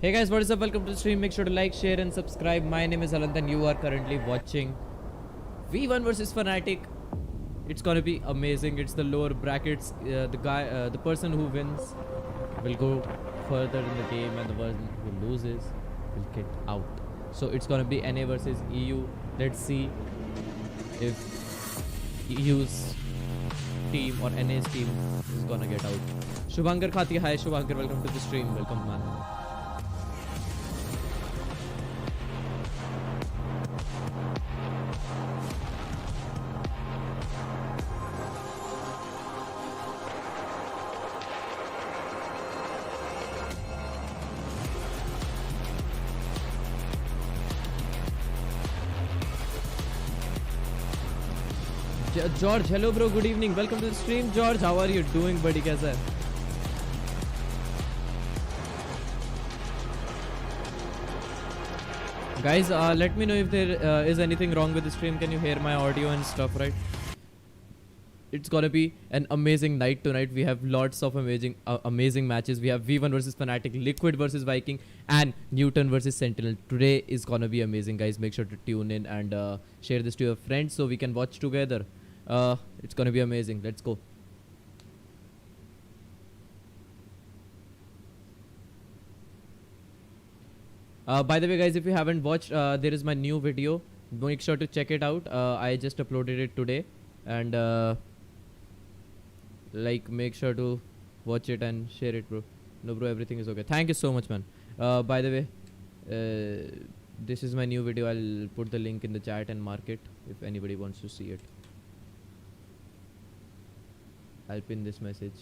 Hey guys, what is up? Welcome to the stream. Make sure to like, share and subscribe. My name is Alant and you are currently watching V1 versus FNATIC. It's gonna be amazing. It's the lower brackets. The person who wins will go further in the game and the person who loses will get out. So it's gonna be NA versus EU. Let's see if EU's team or NA's team is gonna get out. Shubhankar Khati, hi Shubhankar, welcome to the stream. Welcome man. George, hello bro, good evening, welcome to the stream. George, how are you doing buddy? Kaisa hai? Guys, let me know if there is anything wrong with the stream. Can you hear my audio and stuff, right? It's gonna be an amazing night tonight. We have lots of amazing matches. We have V1 versus FNATIC, Liquid versus Viking, and NUTURN versus Sentinel. Today is gonna be amazing, guys. Make sure to tune in and share this to your friends so we can watch together. It's gonna be amazing. Let's go. By the way, guys, if you haven't watched, there is my new video. Make sure to check it out. I just uploaded it today, and like, make sure to watch it and share it, bro. No, bro, everything is okay. Thank you so much, man. By the way, this is my new video. I'll put the link in the chat and mark it if anybody wants to see it. I'll pin this message.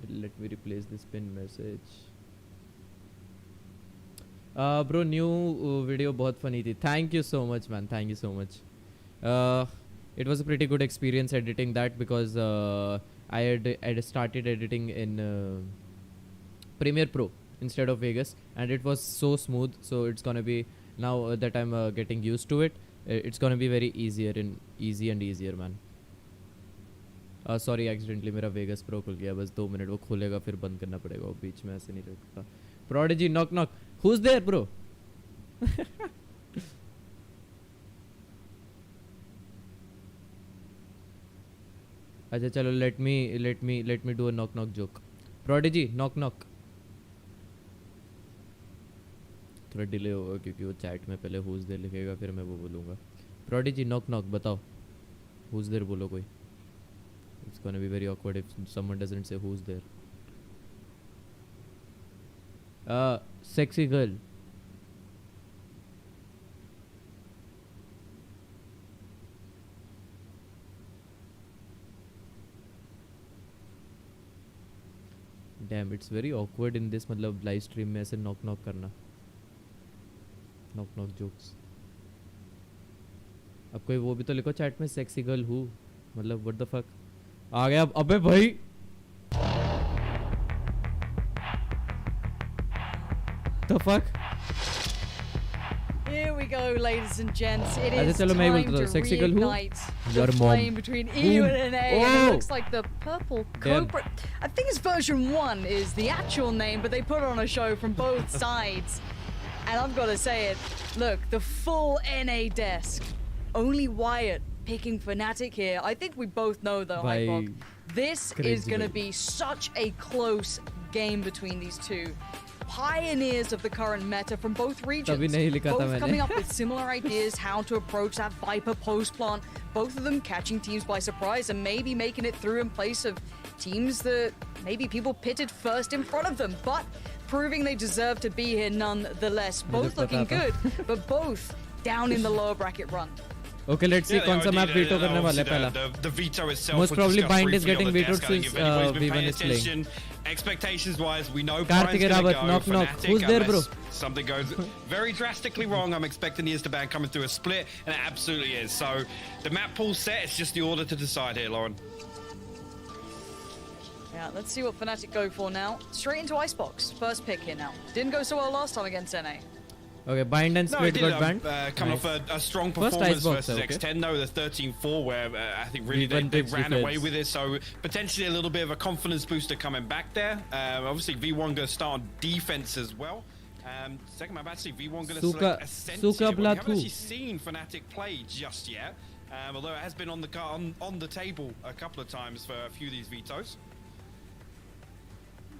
Let me replace this pin message. Bro, new video बहुत funny थी. Thank you so much, man. Thank you so much. It was a pretty good experience editing that because I had started editing in Premiere Pro instead of Vegas, and it was so smooth. So it's gonna be, now that I'm getting used to it, it's gonna be very easy and easier, man. Sorry accidentally मेरा vagus pro खुल गया. बस 2 minute, वो खुलेगा फिर बंद करना पड़ेगा. वो बीच में ऐसे नहीं लगता. Prodigy, knock knock. Who's there, bro? अच्छा चलो, let me do a knock knock joke. Prodigy, knock knock. थोड़ा डिले होगा क्योंकि वो चैट में पहले who's there लिखेगा, फिर मैं वो बोलूँगा. Prodigy, knock knock, बताओ who's there बोलो कोई. It's gonna be very awkward if someone doesn't say who's there. Sexy girl. Damn, it's very awkward in this मतलब live stream में ऐसे knock knock करना. Knock knock jokes. अब कोई वो भी तो लिखो चैट में, sexy girl who, मतलब what the fuck. आ गया. अबे भाई the fuck. Here we go, ladies and gents. It is चलो मैं ही बोलता हूँ. Sexy girl who? the flame between EU and NA. Oh. And it looks like the purple cobra. I think it's version 1 is the actual name, but they put on a show from both sides. And I've got to say it. Look, the full NA desk. Only Wyatt picking FNATIC here. I think we both know though, Hypok. This is going to be such a close game between these two pioneers of the current meta from both regions. Both coming up with similar ideas how to approach that Viper post plant. Both of them catching teams by surprise and maybe making it through in place of teams that maybe people pitted first in front of them, but proving they deserve to be here nonetheless. Both looking good, but both down in the lower bracket run. Okay, let's see कौन सा map veto करने वाला है पहला. The veto itself. Most probably Bind is getting vetoed vetoed since V1 is playing. Expectations wise, we know Karthik Brian's Rawat, gonna go knock. FNATIC Who's there, bro? unless something goes very drastically wrong. I'm expecting the Insta-ban coming through a split, and it absolutely is. So the map pool set, it's just the order to decide here, Lauren. Yeah, let's see what FNATIC go for now. Straight into Icebox. First pick here now. Didn't go so well last time against NA. Okay, Bind and No, Split it got did, banned. coming Nice. off a strong First performance Icebox, versus okay. X10, though, the 13-4, where I think really V1 they picks ran defense. away with it. So potentially a little bit of a confidence booster coming back there. Obviously, V1 going to start on defense as well. Second map, actually, V1 going to select a Sentinel. We haven't actually seen FNATIC play just yet, although it has been on the table a couple of times for a few of these vetoes.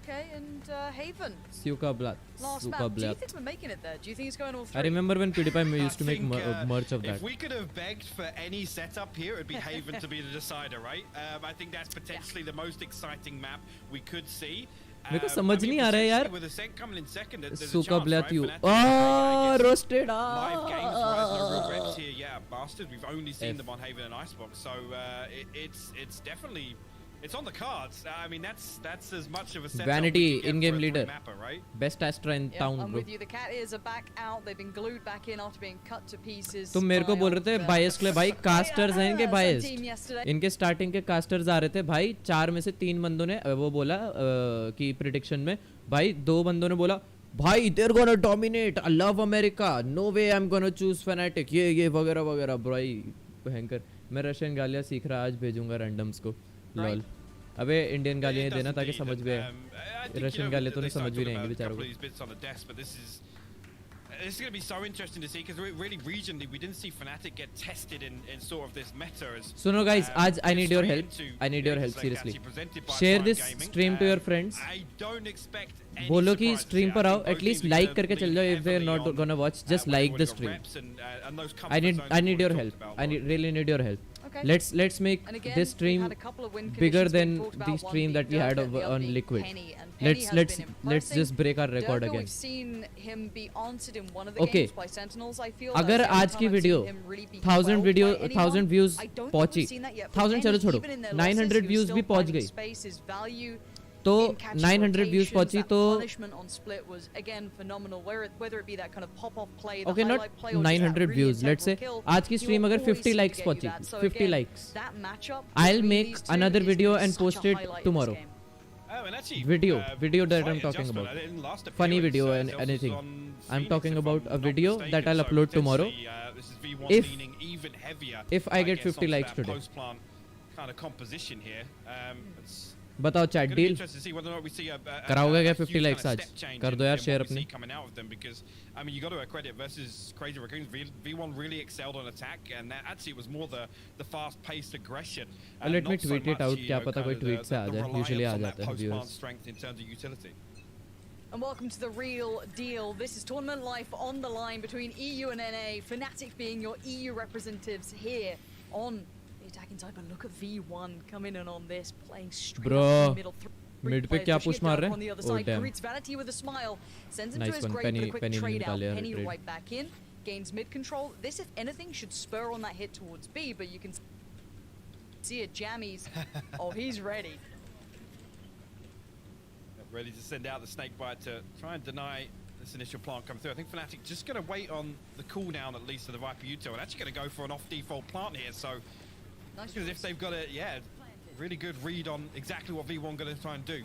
Okay, and Haven. Suka Blood. Last Suka map. Do you Blood. think we're making it there? Do you think it's going all three? I remember when PewDiePie used to make think, merch of that. If we could have begged for any setup here, it would be Haven to be the decider, right? I think that's potentially the most exciting map we could see. मेरे को समझ नहीं आ रहा है यार. With a set coming in second, there's a Suka chance, Blood right? you. FNATIC, Oh, roasted. Live games, right? There's no real reps here. Yeah, bastard. We've only seen them on Haven and Icebox, so it's definitely. It's on the cards. I mean, that's as much of a setup Vanity, we can get in-game for a leader. three-mapper, right? Best Astra in town, I'm bro. with you. The cat ears are back out. They've been glued back in after being cut to pieces. तुम मेरे को बोल रहे थे बायस के लिए भाई casters हैं इनके बायस. इनके स्टार्टिंग के कास्टर्स आ रहे थे भाई. 4 में से 3 बंदों ने वो बोला कि प्रेडिक्शन में भाई 2 बंदों ने बोला भाई they're gonna dominate. I love America. No way I'm gonna choose FNATIC. ये वगैरह वगैरह भाई भयंकर. मैं रशियन गालियाँ सीख रहा आज भेजूंगा रैंडम्स को. लॉल. अबे इंडियन गालियाँ देना ताकि समझ भी आए. रशियन गालियाँ तो नहीं समझ भी नहीं आएंगे बेचारों को. This is going to be so interesting to see because really regionally we didn't see FNATIC get tested in sort of this meta as. सुनो guys, आज I need your help. I need your help seriously. Share this stream to your friends. I don't expect any बोलो कि surprises stream here. पर I आओ. think both At least teams like are करके चल जाओ. If they're heavily not on, gonna watch, just where like they've the got stream. reps and those I comfort need zones I we've need your already help. talked I about. really need your help. Okay. Let's make And again, this we've stream had a couple of win bigger conditions than being talked about, the one stream being that we had Durka, the other on being Liquid. Penny, and Penny has Let's been let's just impressing. break our record Durka, again. We've seen him be answered in one of the Okay. games by Sentinels. I feel अगर that's the only आज की time I've video seen him really be 1000 quelled video by anyone. 1000 views I don't think पहुंची. we've seen that yet from 1000 चलो Penny. छोड़ो. Even in their losses, 900 he was views still भी पहुंच finding गई. space, his value तो in catching 900 views rotations, पहुंची that तो punishment on split was again phenomenal. Whether it be that kind of pop-off play, the okay not highlight play, or just that 900 really views. Let's say integral kill, आज की he stream will अगर always 50 seem to likes get you पहुंची that. So 50 again, likes that matchup I'll between make these two another is video gonna be and such post a it highlight in this tomorrow. game. And actually, Video that slight I'm talking adjustment. about. I didn't last Funny appearance, video and Zelsus anything. on I'm Phoenix, talking if about I'm a not video mistaken. that I'll So upload tomorrow. potentially, this is V1 If- leaning even heavier, if I get 50 onto likes that today. post-plant kind of composition here. It's बताओ chat gonna be deal. interesting to see whether or not we see a कराओगे क्या huge 50 kind likes of आज? step change कर in दो यार what share we see अपनी. coming out of them because I mean you got to credit versus Crazy Raccoons. V1 really excelled on attack and that actually was more the fast-paced aggression. Let me not so tweet it much, out. you क्या know, पता kind कोई of tweet से आ the जाए. reliance Usually uh on that जाते हैं post-plant viewers. strength in terms of utility. And welcome to the real deal. This is tournament life on the line between EU and NA. FNATIC being your EU representatives here on the attacking side. But look at V1 coming in on this, playing straight Bro, up the middle. mid पे क्या push मार रहे On the हैं? other Oh side, damn. greets Vanity with a smile. Sends him to Nice his one. grave with a Penny quick ने trade out. निकाल लिया Penny trade. right back in. Gains mid control. This, if anything, should spur on that hit towards B. But you can see it. Jammies. Oh, he's ready. Ready to send out the snake bite to try and deny this initial plant come through. I think FNATIC just going to wait on the cooldown at least of the Viper Uto and actually going to go for an off-default plant here. So Nice because if they've got a really good read on exactly what V1 going to try and do.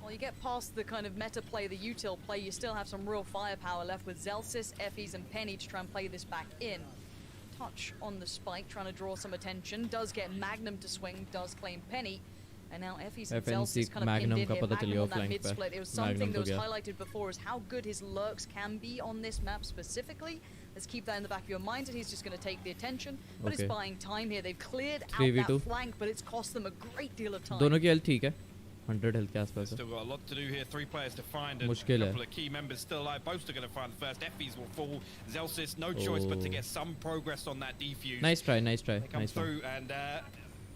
Well, you get past the kind of meta play, the util play, you still have some real firepower left with Zelsus, Effys, and Penny to try and play this back in. Touch on the spike, trying to draw some attention. Does get Magnum to swing, does claim Penny. And now Effys and Zelsus kind of Magnum pinned in का here. पता चलिए Magnum on that offline mid पे. split. It was Magnum something that तो was गया. highlighted before is how good his lurks can be on this map specifically. Let's keep that in the back of your mind that he's just going to take the attention. But it's Okay. buying time here. They've cleared out 3v2. that flank, but it's cost them a great deal of time. दोनों की health ठीक है. 100 health के आसपास है. Still got a lot to do here. 3 players to find and a मुश्किल है. couple of key members still alive. Both are going to find the first. Effys will fall. Zelsus, no choice but to Oh. get some progress on that defuse. Nice try, nice try, They come nice one. through and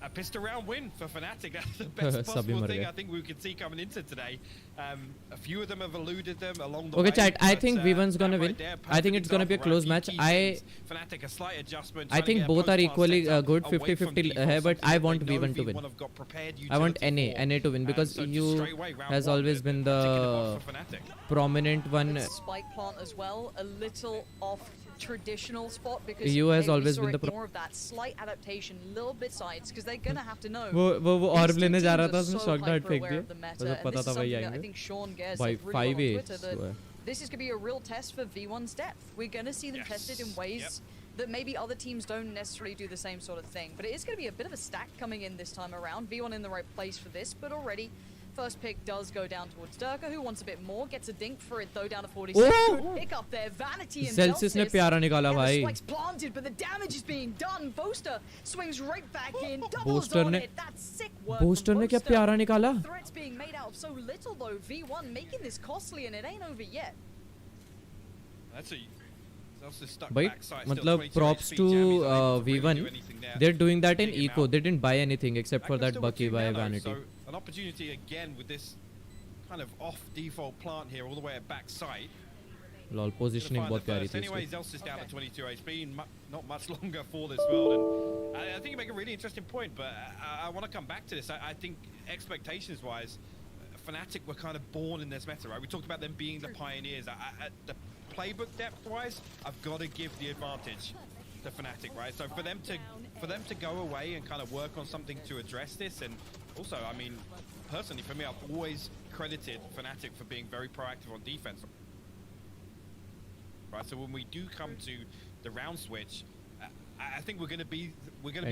a pissed around win for FNATIC. That's the best possible thing I think we could see coming into today. A few of them have eluded them along the way. Okay, chat. I think V1's gonna win. I think it's gonna be a close match. FNATIC, a slight adjustment. I think both are equally good, 50-50 but I want V1 to win. I want NA to win because EU has always been the prominent one. Spike plant as well, a little off traditional spot because EU has always been the more of that slight adaptation, little bit sides because they're gonna have to know. वो orb लेने जा रहा था उसने shock dart फेंक दिया मुझे पता था भाई आएंगे भाई 5-8 This is going to be a real test for V1's depth. We're going to see them tested in ways that maybe other teams don't necessarily do the same sort of thing. But it is going to be a bit of a stack coming in this time around. V1 in the right place for this, but already first pick does go down towards Durka, who wants a bit more. Gets a dink for it though, down to 46. Good pick up there. Vanity and Celsius ने प्यारा निकाला भाई. The spike's planted, but the damage is being done. Boaster swings right back in. Doubles on it. That's sick work. Booster ने क्या प्यारा निकाला? Threats being made out of so little though. V1 making this costly, and it ain't over yet. That's a But मतलब props to V1. They're doing that in eco. They didn't buy anything except for that Bucky by Vanity. So an opportunity again with this kind of off default plant here all the way at backside. Lol, positioning बहुत प्यारी थी. Anyway, Zelsis down at 22 HP. Not much longer for this world. And I think you make a really interesting point, but I want to come back to this. I think expectations-wise, FNATIC were kind of born in this meta, right? We talked about them being the pioneers. The playbook depth-wise, I've got to give the advantage to FNATIC, right? So for them to go away and kind of work on something to address this, and also, I mean, personally for me, I've always credited FNATIC for being very proactive on defense. Right, so when we do come to the round switch, I think we're going to be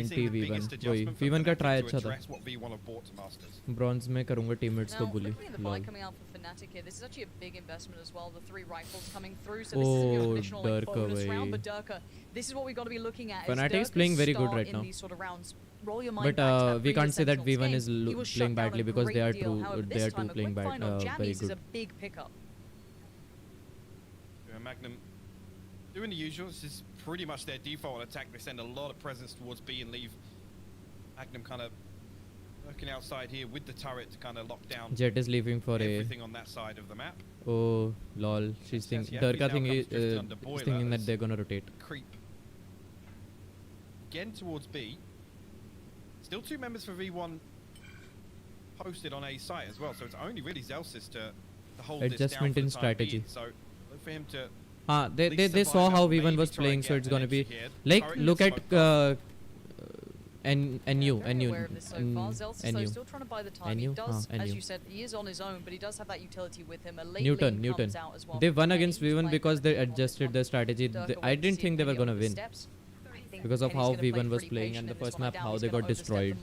seeing the biggest adjustment for FNATIC to address what V1 have brought to Masters. Bronze में करूँगा teammates को bully. Now, the buy coming out for FNATIC here, this is actually a big investment as well. The 3 rifles coming through, so this is your additional like, bonus round. But Durka, this is what we got to be looking at. FNATIC is playing very good right now. Sort of rounds. Roll your mind but we can't say that V1 is playing badly because they are too playing bad, very good. Is a big pickup. Magnum doing the usual. This is pretty much their default attack. They send a lot of presence towards B and leave Magnum kind of working outside here with the turret to kind of lock down. Jet is leaving for everything on that side of the map. Oh lol, she's thinking Durka thinking that they're gonna rotate. Creep again towards B. Still 2 members for V1 posted on A site as well, so it's only really Zelsis to hold adjustment this down in strategy. So look for him to. They saw how V1 was playing, so it's gonna be like look at NU. Still trying to buy the time. He does, as you said, he is on his own, but he does have that utility with him. NUTURN. They won against V1 because they adjusted their strategy. I didn't think they were gonna win because of how V1 was playing and the first map how they got destroyed.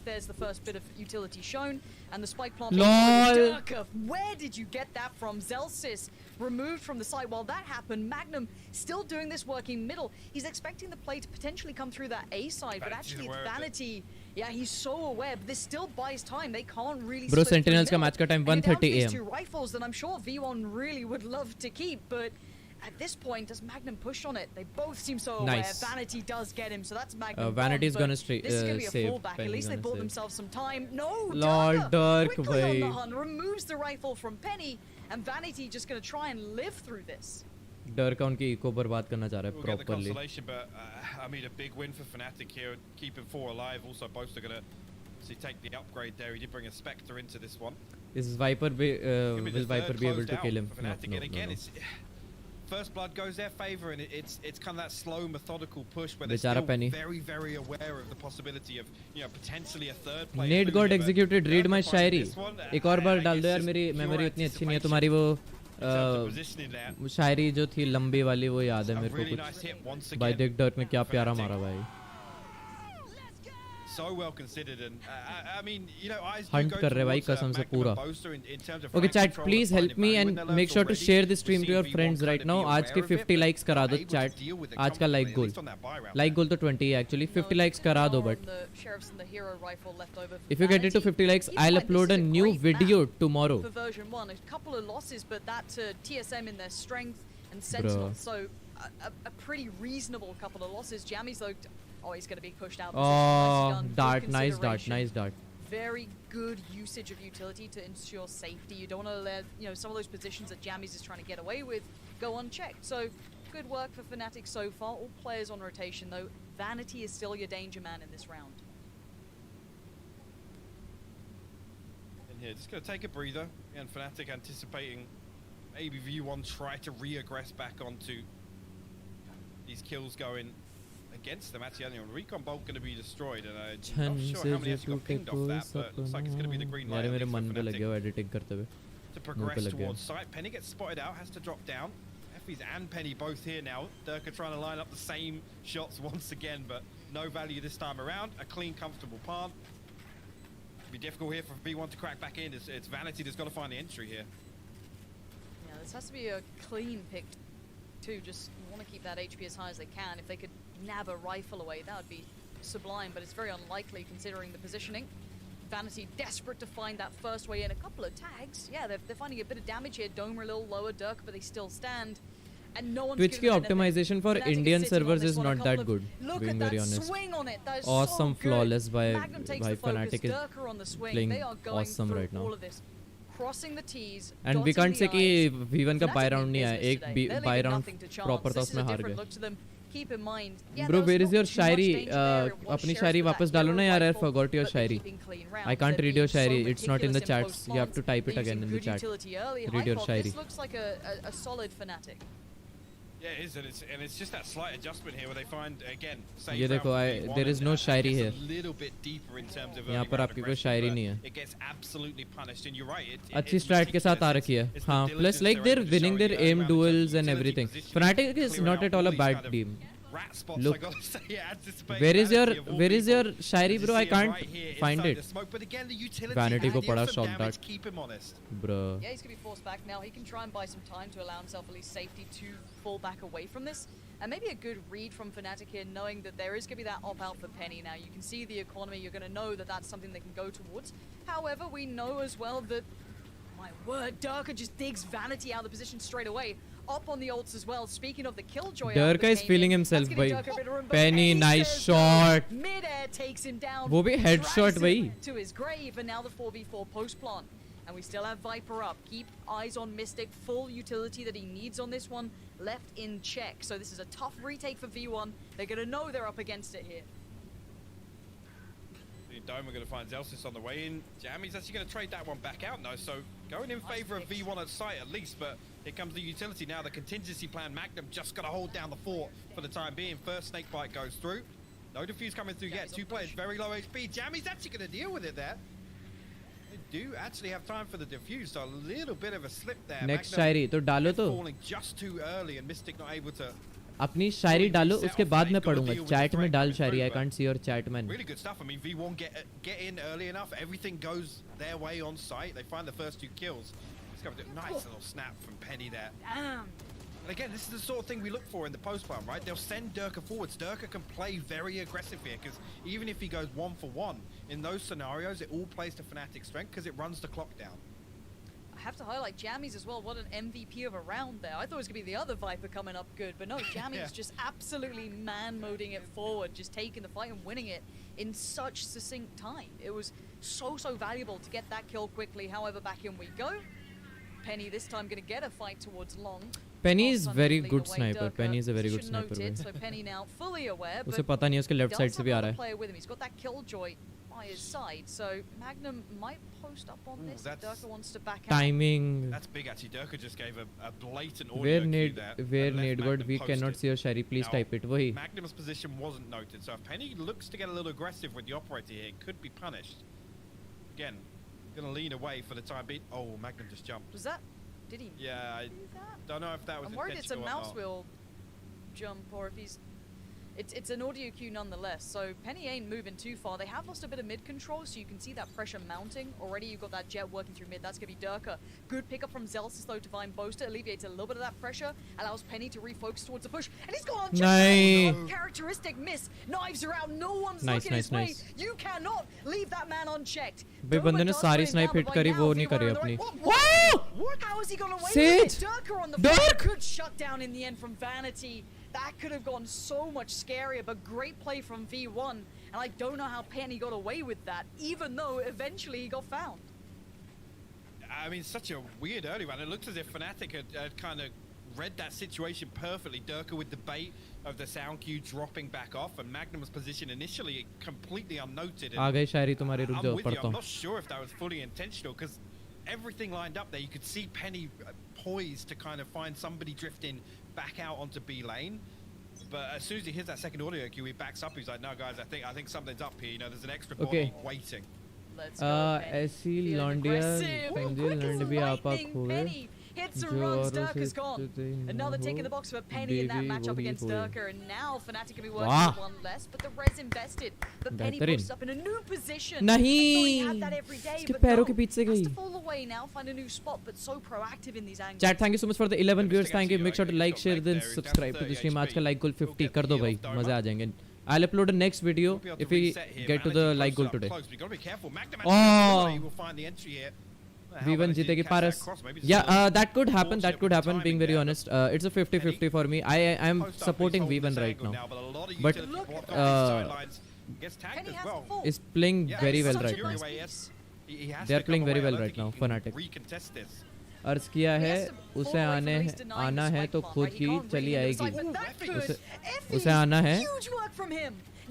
There's the first bit of utility shown and the spike plant. LOL. Where did you get that from? Zelsis removed from the site. While that happened, Magnum still doing this working middle. He's expecting the play to potentially come through that A side, but actually it's Vanity. Yeah, he's so aware, but this still buys time. They can't really. Bro, Sentinels ka match ka time 1:30 AM. 2 rifles that I'm sure V1 really would love to keep, but at this point, does Magnum push on it? They both seem so aware. Nice. Vanity does get him, so that's Magnum. Vanity is gonna save. This is gonna be a save. fallback. At least they bought themselves some time. No, Lord, Dirk, quickly on the hunt, removes the rifle from Penny, and Vanity just gonna try and live through this. Dirk का उनकी eco बर्बाद करना चाह रहा है properly. properly. But I mean, a big win for FNATIC here, keeping 4 alive. Also, both are gonna take the upgrade there. He did bring a Spectre into this one. Is Viper will Viper be able to kill him? No. It's first blood goes their favor, and it's kind of that slow, methodical push where they're still very, very aware of the possibility of potentially a third player. Nate got executed. Read my शायरी. एक और बार डाल दो यार, मेरी memory उतनी अच्छी नहीं है. तुम्हारी वो शायरी जो थी लंबी वाली वो याद है मेरे को कुछ. भाई देख डर्क में क्या प्यारा मारा भाई. So well considered, and I mean, hunt कर रहे भाई कसम से पूरा. Okay chat, please help me and make sure to share this stream to your friends right now. आज के 50 likes करा दो chat. आज का like goal तो 20 है actually. 50 likes करा दो, but if you get it to 50 likes, I'll upload a new video tomorrow. For version 1, a couple of losses, but that's TSM in their strength and Sentinels. So a pretty reasonable couple of losses. Jammies though Oh, he's going to be pushed out. Oh, dart, nice dart, nice dart. Very good usage of utility to ensure safety. You don't want to let, you know, some of those positions that Jammies is trying to get away with go unchecked. So, good work for FNATIC so far. All players on rotation, though. Vanity is still your danger man in this round. And here, just going to take a breather. And FNATIC anticipating maybe V1 try to re-aggress back onto these kills going against them. Actually, only on Recon Bolt going to be destroyed, and I'm not sure how many actually got pinged off that, but looks like it's going to be the green light to progress towards site. Penny gets spotted out, has to drop down. Effie's and Penny both here now. Durka trying to line up the same shots once again, but no value this time around. A clean, comfortable palm. Be difficult here for V1 to crack back in. It's Vanity that's got to find the entry here. Yeah, this has to be a clean pick too. Just want to keep that HP as high as they can. If they could nab a rifle away, that would be sublime, but it's very unlikely considering the positioning. Vanity desperate to find that first way in. A couple of tags. Yeah, they're finding a bit of damage here. Dome a little lower, Dirk, but they still stand. And no one's Twitch ki optimization for Indian servers is not that good, being very honest. Awesome, flawless by FNATIC is playing awesome right now. Crossing the T's, and we can't say कि V1 का buy round नहीं आया, एक buy round proper था उसमें हार गए. Keep in mind, Bro, where is your शायरी? अपनी शायरी वापस डालो ना यार. I forgot your Shayari. I can't read your Shayari. It's not in the chats. You have to type it again in the chat. Read your Shayari. This looks like a solid FNATIC. Yeah, it is, and it's just that slight adjustment here where they find again. ये देखो, there is no Shayari here. A little bit deeper in terms of यहाँ पर आपकी कोई शायरी नहीं है. It gets absolutely punished, and you're right. अच्छी strat के साथ आ रखी है. हाँ, plus like they're winning their aim duels and everything. FNATIC is not at all a bad team. Look, where is your Shayari, bro? I can't find it. Vanity को पड़ा shot dart. Bro. Yeah, he's gonna be forced back now. He can try and buy some time to allow himself at least safety to fall back away from this. And maybe a good read from FNATIC here, knowing that there is gonna be that op-out for Penny now. You can see the economy. You're gonna know that that's something they can go towards. However, we know as well that, my word, Durka just digs Vanity out of the position straight away. Up on the ults as well. Speaking of the killjoy, Durka is feeling himself, bhai. Penny, nice shot. Mid-air takes him down. वो भी headshot, bhai. To his grave, and now the 4v4 post plant. And we still have Viper up. Keep eyes on Mystic. Full utility that he needs on this one left in check. So this is a tough retake for V1. They're going to know they're up against it here. Dome are going to find Zelsis on the way in. Jammy's actually going to trade that one back out now, so going in favor of V1 at site at least, but here comes the utility now. The contingency plan, Magnum just got to hold down the fort for the time being. First snake bite goes through. No defuse coming through yet. Two players, very low HP. Jammy's actually going to deal with it there. They do actually have time for the defuse, so a little bit of a slip there. Next शायरी तो डालो तो. Falling just too early and Mystic not able to. अपनी शायरी डालो, उसके बाद मैं पढ़ूंगा. Chat में डाल शायरी. I can't see your chat, man. Really good stuff. I mean, V1 get in early enough. Everything goes their way on site. They find the first two kills. It's got a nice little snap from Penny there. Damn. And again, this is the sort of thing we look for in the post plan, right? They'll send Durka forwards. Durka can play very aggressive here because even if he goes 1-for-1, in those scenarios, it all plays to FNATIC's strength because it runs the clock down. I have to highlight Jammies as well. What an MVP of a round there. I thought it was going to be the other Viper coming up good, but no, Jammies just absolutely man-moding it forward, just taking the fight and winning it in such succinct time. It was so valuable to get that kill quickly. However, back in we go. Penny this time going to get a fight towards long. Penny is very good sniper. Penny is a very good sniper. So Penny now fully aware, but उसे पता नहीं उसके left side से भी आ रहा है. Player with him. He's got that killjoy by his side, so Magnum might post up on this. Durka wants to back out. Timing. That's big actually. Durka just gave a blatant audio cue there. Where need word? We cannot see your Shari. Please type it. वही. Magnum's position wasn't noted, so if Penny looks to get a little aggressive with the operator here, it could be punished. Again, gonna lean away for the time being. Oh, Magnum just jumped. Was that? Did he? Yeah, I don't know if that was. I'm worried it's a mouse wheel jump, or if he's. It's an audio cue nonetheless, so Penny ain't moving too far. They have lost a bit of mid control, so you can see that pressure mounting. Already you've got that jet working through mid. That's going to be Durka. Good pickup from Zelsis though to find Boaster. Alleviates a little bit of that pressure. Allows Penny to refocus towards the push. And he's gone on nice. Characteristic miss. Knives are out. No one's looking his way. You cannot leave that man unchecked. भाई बंदे ने सारी snipe hit करी वो नहीं करी अपनी. How is he going to win it? Durka on the good shutdown in the end from Vanity. That could have gone so much scarier, but great play from V1. And I don't know how Penny got away with that, even though eventually he got found. I mean, such a weird early one. It looks as if FNATIC had kind of read that situation perfectly. Durka with the bait of the sound cue dropping back off, and Magnum's position initially completely unnoted. आ गई शायरी तुम्हारी, रुक I'm जाओ with you. पढ़ता I'm हूँ. not sure if that was fully intentional because everything lined up there. You could see Penny poised to kind of find somebody drifting back out onto B lane. But as soon as he hears that second audio cue, he backs up. He's like, "No, guys, I think something's up here. You know, there's an extra body waiting." Let's go, Penny. ऐसी Feeling लौंडिया aggressive. पेंजिल Quick as लौंड भी आपा lightning, हो गए. Penny hits and runs. Durka's gone. Another tick in the box for Penny in that matchup against Durka, and now FNATIC can be working with one less, but the res invested. But Penny puts up in a new position. नहीं. I thought he had that every day, इसके but पैरों के no. बीच से Has गई. to fall away now, find a new spot, but so proactive in these angles. Chat, thank you so much for the 11 viewers. Thank you. Make sure to like, share, then subscribe to the stream. आज का like goal 50 कर दो भाई, मजा आ जाएंगे. I'll upload the next video if we get to the like goal today. Oh, V1 जीतेगी Paris. Yeah, that could happen. That could happen. Being very honest, it's a 50-50 for me. I am supporting V1 right now, but is playing very well right now. They are playing very well right now. FNATIC. अर्ज किया है उसे आना है तो खुद ही चली आएगी. उसे आना है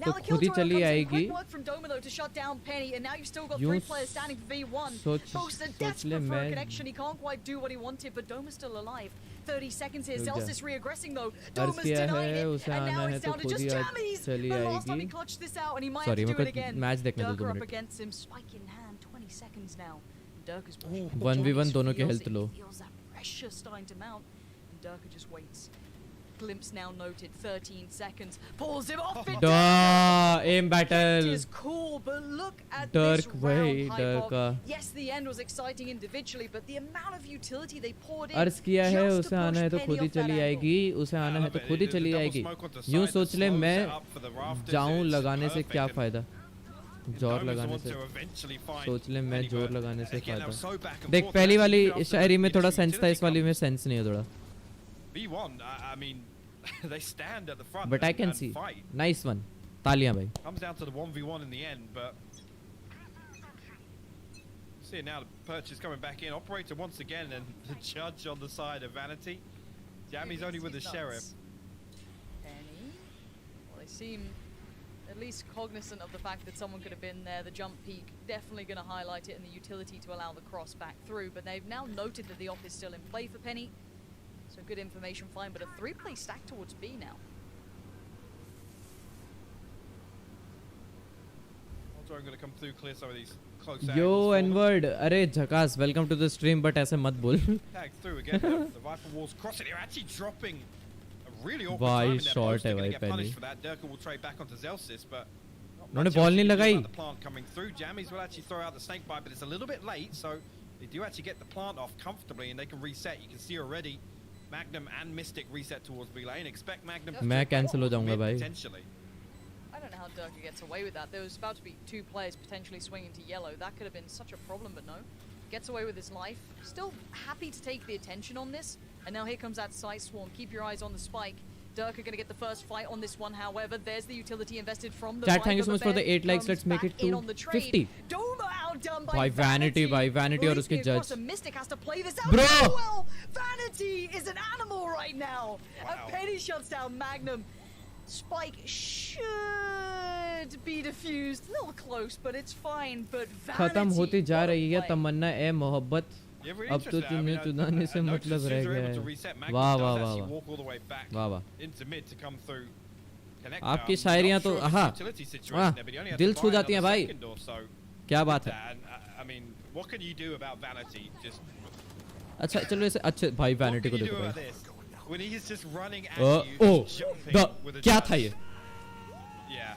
तो खुद ही चली आएगी. यूं सोच ले मैं 30 seconds here. Celsius reaggressing though. अर्ज किया है उसे आना है तो खुद ही चली आएगी. Sorry, मेरे को मैच देखने दो 2 मिनट. 1v1 दोनों के health low. Glimpse now noted. 13 seconds. Pulls him off it. Aim battle. Is cool, but look at Dirk this भाई, round. Dirk का. Yes, the end was exciting individually, but the amount of utility they poured in. अर्ज किया है उसे आना है तो खुद ही चली आएगी. उसे आना है तो खुद ही चली आएगी. यूं सोच ले मैं जाऊं लगाने से क्या फायदा. जोर लगाने से सोच ले मैं जोर लगाने से फायदा. देख पहली वाली शायरी में थोड़ा सेंस था, इस वाली में सेंस नहीं है थोड़ा. V1, I mean, they stand at the front. But I can see. Fight. Nice one. तालियां भाई. Comes down to the 1v1 in the end, but see now the purchase coming back in. Operator once again, and the judge on the side of Vanity. Jammy's only with the sheriff. Penny. Well, they seem at least cognizant of the fact that someone could have been there. The jump peak definitely going to highlight it, and the utility to allow the cross back through. But they've now noted that the off is still in play for Penny. So good information fine, but a 3-play stack towards B now. Also, I'm going to come through, clear some of these close Yo angles. N-word. अरे झकास. Welcome to the stream, but ऐसे मत बोल. Tagged through again. The Viper Wall's crossing. They're actually dropping a really awkward भाई time in their short post. They're है going भाई to get पहली. punished for that. Durka will trade back onto Zelsis, but उन्होंने ball नहीं लगाई. the plant coming through. Jammies will actually throw out the snake bite, but it's a little bit late, so they do actually get the plant off comfortably, and they can reset. You can see already Magnum and Mystic reset towards B lane. Expect Magnum to मैं cancel हो जाऊंगा भाई. potentially. I don't know how Durka gets away with that. There was about to be 2 players potentially swinging to yellow. That could have been such a problem, but no. Gets away with his life. Still happy to take the attention on this. And now here comes that side swarm. Keep your eyes on the spike. Durka going to get the first fight on this one. However, there's the utility invested from the Chat, thank you so much for the 8 likes. Let's make it to 50. Doma outdone by भाई Vanity भाई Vanity और उसके judge. Mystic has to play this out. Bro! So well. Vanity is an animal right now. Wow. A Penny shuts down Magnum. Spike should be diffused. A little close, but it's fine. But Vanity. खत्म होती जा रही है तमन्ना ए मोहब्बत. Yeah, really अब तो interesting. I mean, चुनने चुनाने से I noticed मतलब as soon रह as they're गया able to है. reset, Magnum वाह does वाह actually वाह walk all the way back वाह वाह. into mid to come through. Connect आपकी now. शायरियाँ Not तो sure of the हाँ utility situation हाँ there, but he only had दिल to छू buy जाती हैं another भाई. second or so क्या with बात है. that. And, I mean, what can you do about Vanity? Just अच्छा चलो ऐसे अच्छे भाई what Vanity can को you do देखो about भाई. this? When he's just running at Oh, you, just jumping with a क्या judge. था ये? Yeah.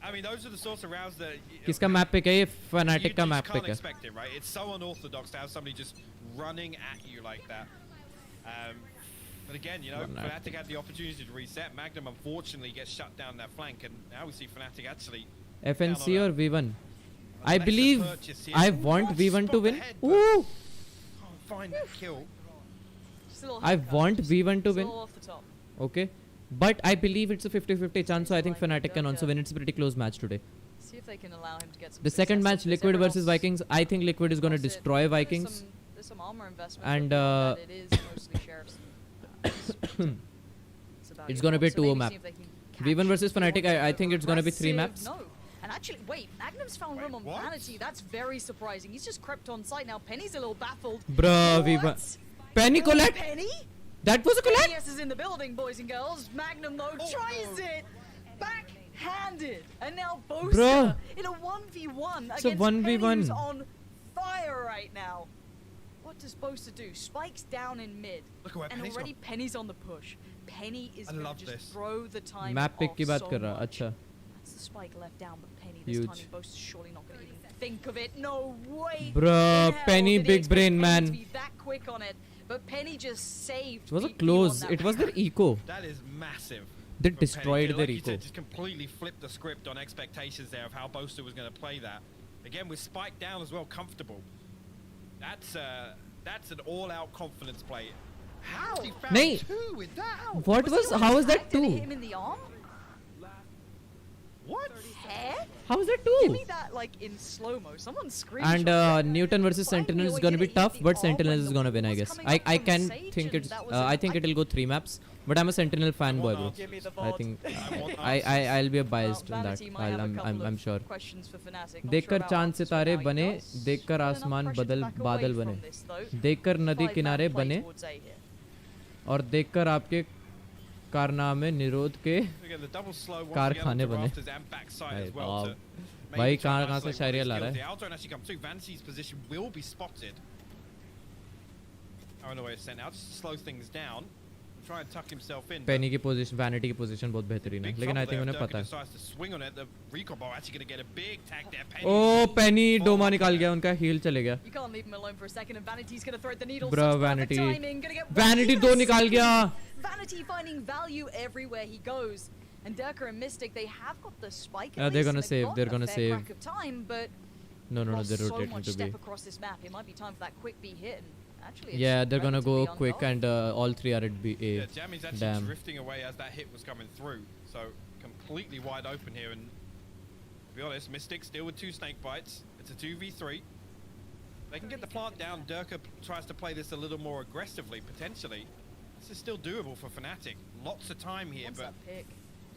I mean, those are the sorts of rounds that किसका मैप पिक है ये? FNATIC you का just मैप can't पिक है. expect it, right? It's so unorthodox to have somebody just running at you like that. But again, you know, FNATIC had the opportunity to reset. Magnum unfortunately gets shut down that flank, and now we see FNATIC actually. FNC or V1? I lesser believe purchase here. I Ooh, want nice V1 to spot win. ahead, but Ooh! Can't find that kill. Just a little I hiccup, want just V1 to a win. little off the top. Okay. But I believe it's a 50-50 chance, so I think Fnatic can also win. It's a pretty close match today. See if they can allow him to get some The second success match, off this. Liquid Everyone versus else Vikings. I think Liquid is going to lost it. destroy There's Vikings. There's some armor investment, And, but beyond that, it is mostly Sheriff's. about It's it. gonna be a So maybe 2-0 map. see if they can V1 catch versus Fnatic, I think it's gonna be 3 aggressive- maps. No. And actually, wait, Magnum's found Wait, room on what? Vanity. That's very surprising. He's just crept on site now. Penny's a little baffled. Bruh, What? V1. Penny collect. Penny? That was a collect. Yes is in the building, boys and girls. Magnum, though, tries it. Backhanded. And now Bosa Bruh. in a 1v1 It's a against 1v1. Penny, who's on fire right now. What does Bosa do? Spikes down in mid. Look at where And Penny's already gone. Penny's on the push. Penny is I going love to just this. throw the time Map pick off की बात so कर रहा. much. अच्छा. That's the spike left down, but Penny this Huge. time Bosa's surely not going to even think of it. No way. Bruh, in hell Penny did he big expect brain, Penny man. to be that quick on it, but Penny just saved. It was a V1 close. that It was round. their eco. That is massive. They from destroyed Penny. their Like you eco. said, just completely flipped the script on expectations there of how Boaster was going to play that. Again, with Spike down as well, comfortable. That's an all-out confidence play. How he found Nahin. 2 with that? What was? How was that Did it hit 2? him in the arm? What? Hair? How was that Give 2? me that like in slow mo. Someone scream. And NUTURN versus Sentinels is gonna be tough, but Sentinels is gonna win, I guess. I can think it's. I think it'll go 3 maps, but I'm a Sentinel fanboy, bro. Give me the I VOD. think want I'll be a biased Well, in that. Vanity might have a couple I'm of sure. questions for Fnatic. Not देखकर sure about चांद answers सितारे right now. बने, He does देखकर put enough आसमान pressure to बदल back away बादल from बने, this, though. देखकर नदी 5-man किनारे play बने, towards A here. और देखकर आपके कारनामे निरोध के Again, the double slow once कारखाने again on बने. rafters and backside भाई as well बाप. to maybe भाई try and कहाँ से isolate शायरिया one ला of रहा his है? skills. The Aldrin actually come through. Vancy's position will be spotted. I don't know where it's sent out. Just to slow things down. Try and tuck himself in. पेनी की position, vanity की position बहुत बेहतरीन है, Big लेकिन आई trouble think there. उन्हें पता Durka है. decides to swing on it. The recoil ball actually going to get a big tag there. Penny. ओ पेनी डोमा निकाल गया, उनका हील चले गया. You can't leave him alone for a second, and Vanity's going to throw the needle. Bruh, Such perfect Vanity. timing, gonna get Vanity one 2 even निकाल गया. Vanity finding value everywhere he goes. And Durka and Mystic, they have got the spike. Yeah, at they're least, gonna and they've save, got they're a gonna fair save. crack of time, but No, lost they're so rotating much to step B. across this map. It might be time for that quick B hit. And actually, it's Yeah, they're gonna go relatively quick, unknown. and all 3 are at B. A. Yeah, Jammy's actually Damn. drifting away as that hit was coming through. So completely wide open here. And to be honest, Mystic still with 2 snake bites. It's a 2v3. They can get the plant down. Durka tries to play this a little more aggressively, potentially. This is still doable for Fnatic. Lots of time here, Wants but that pick.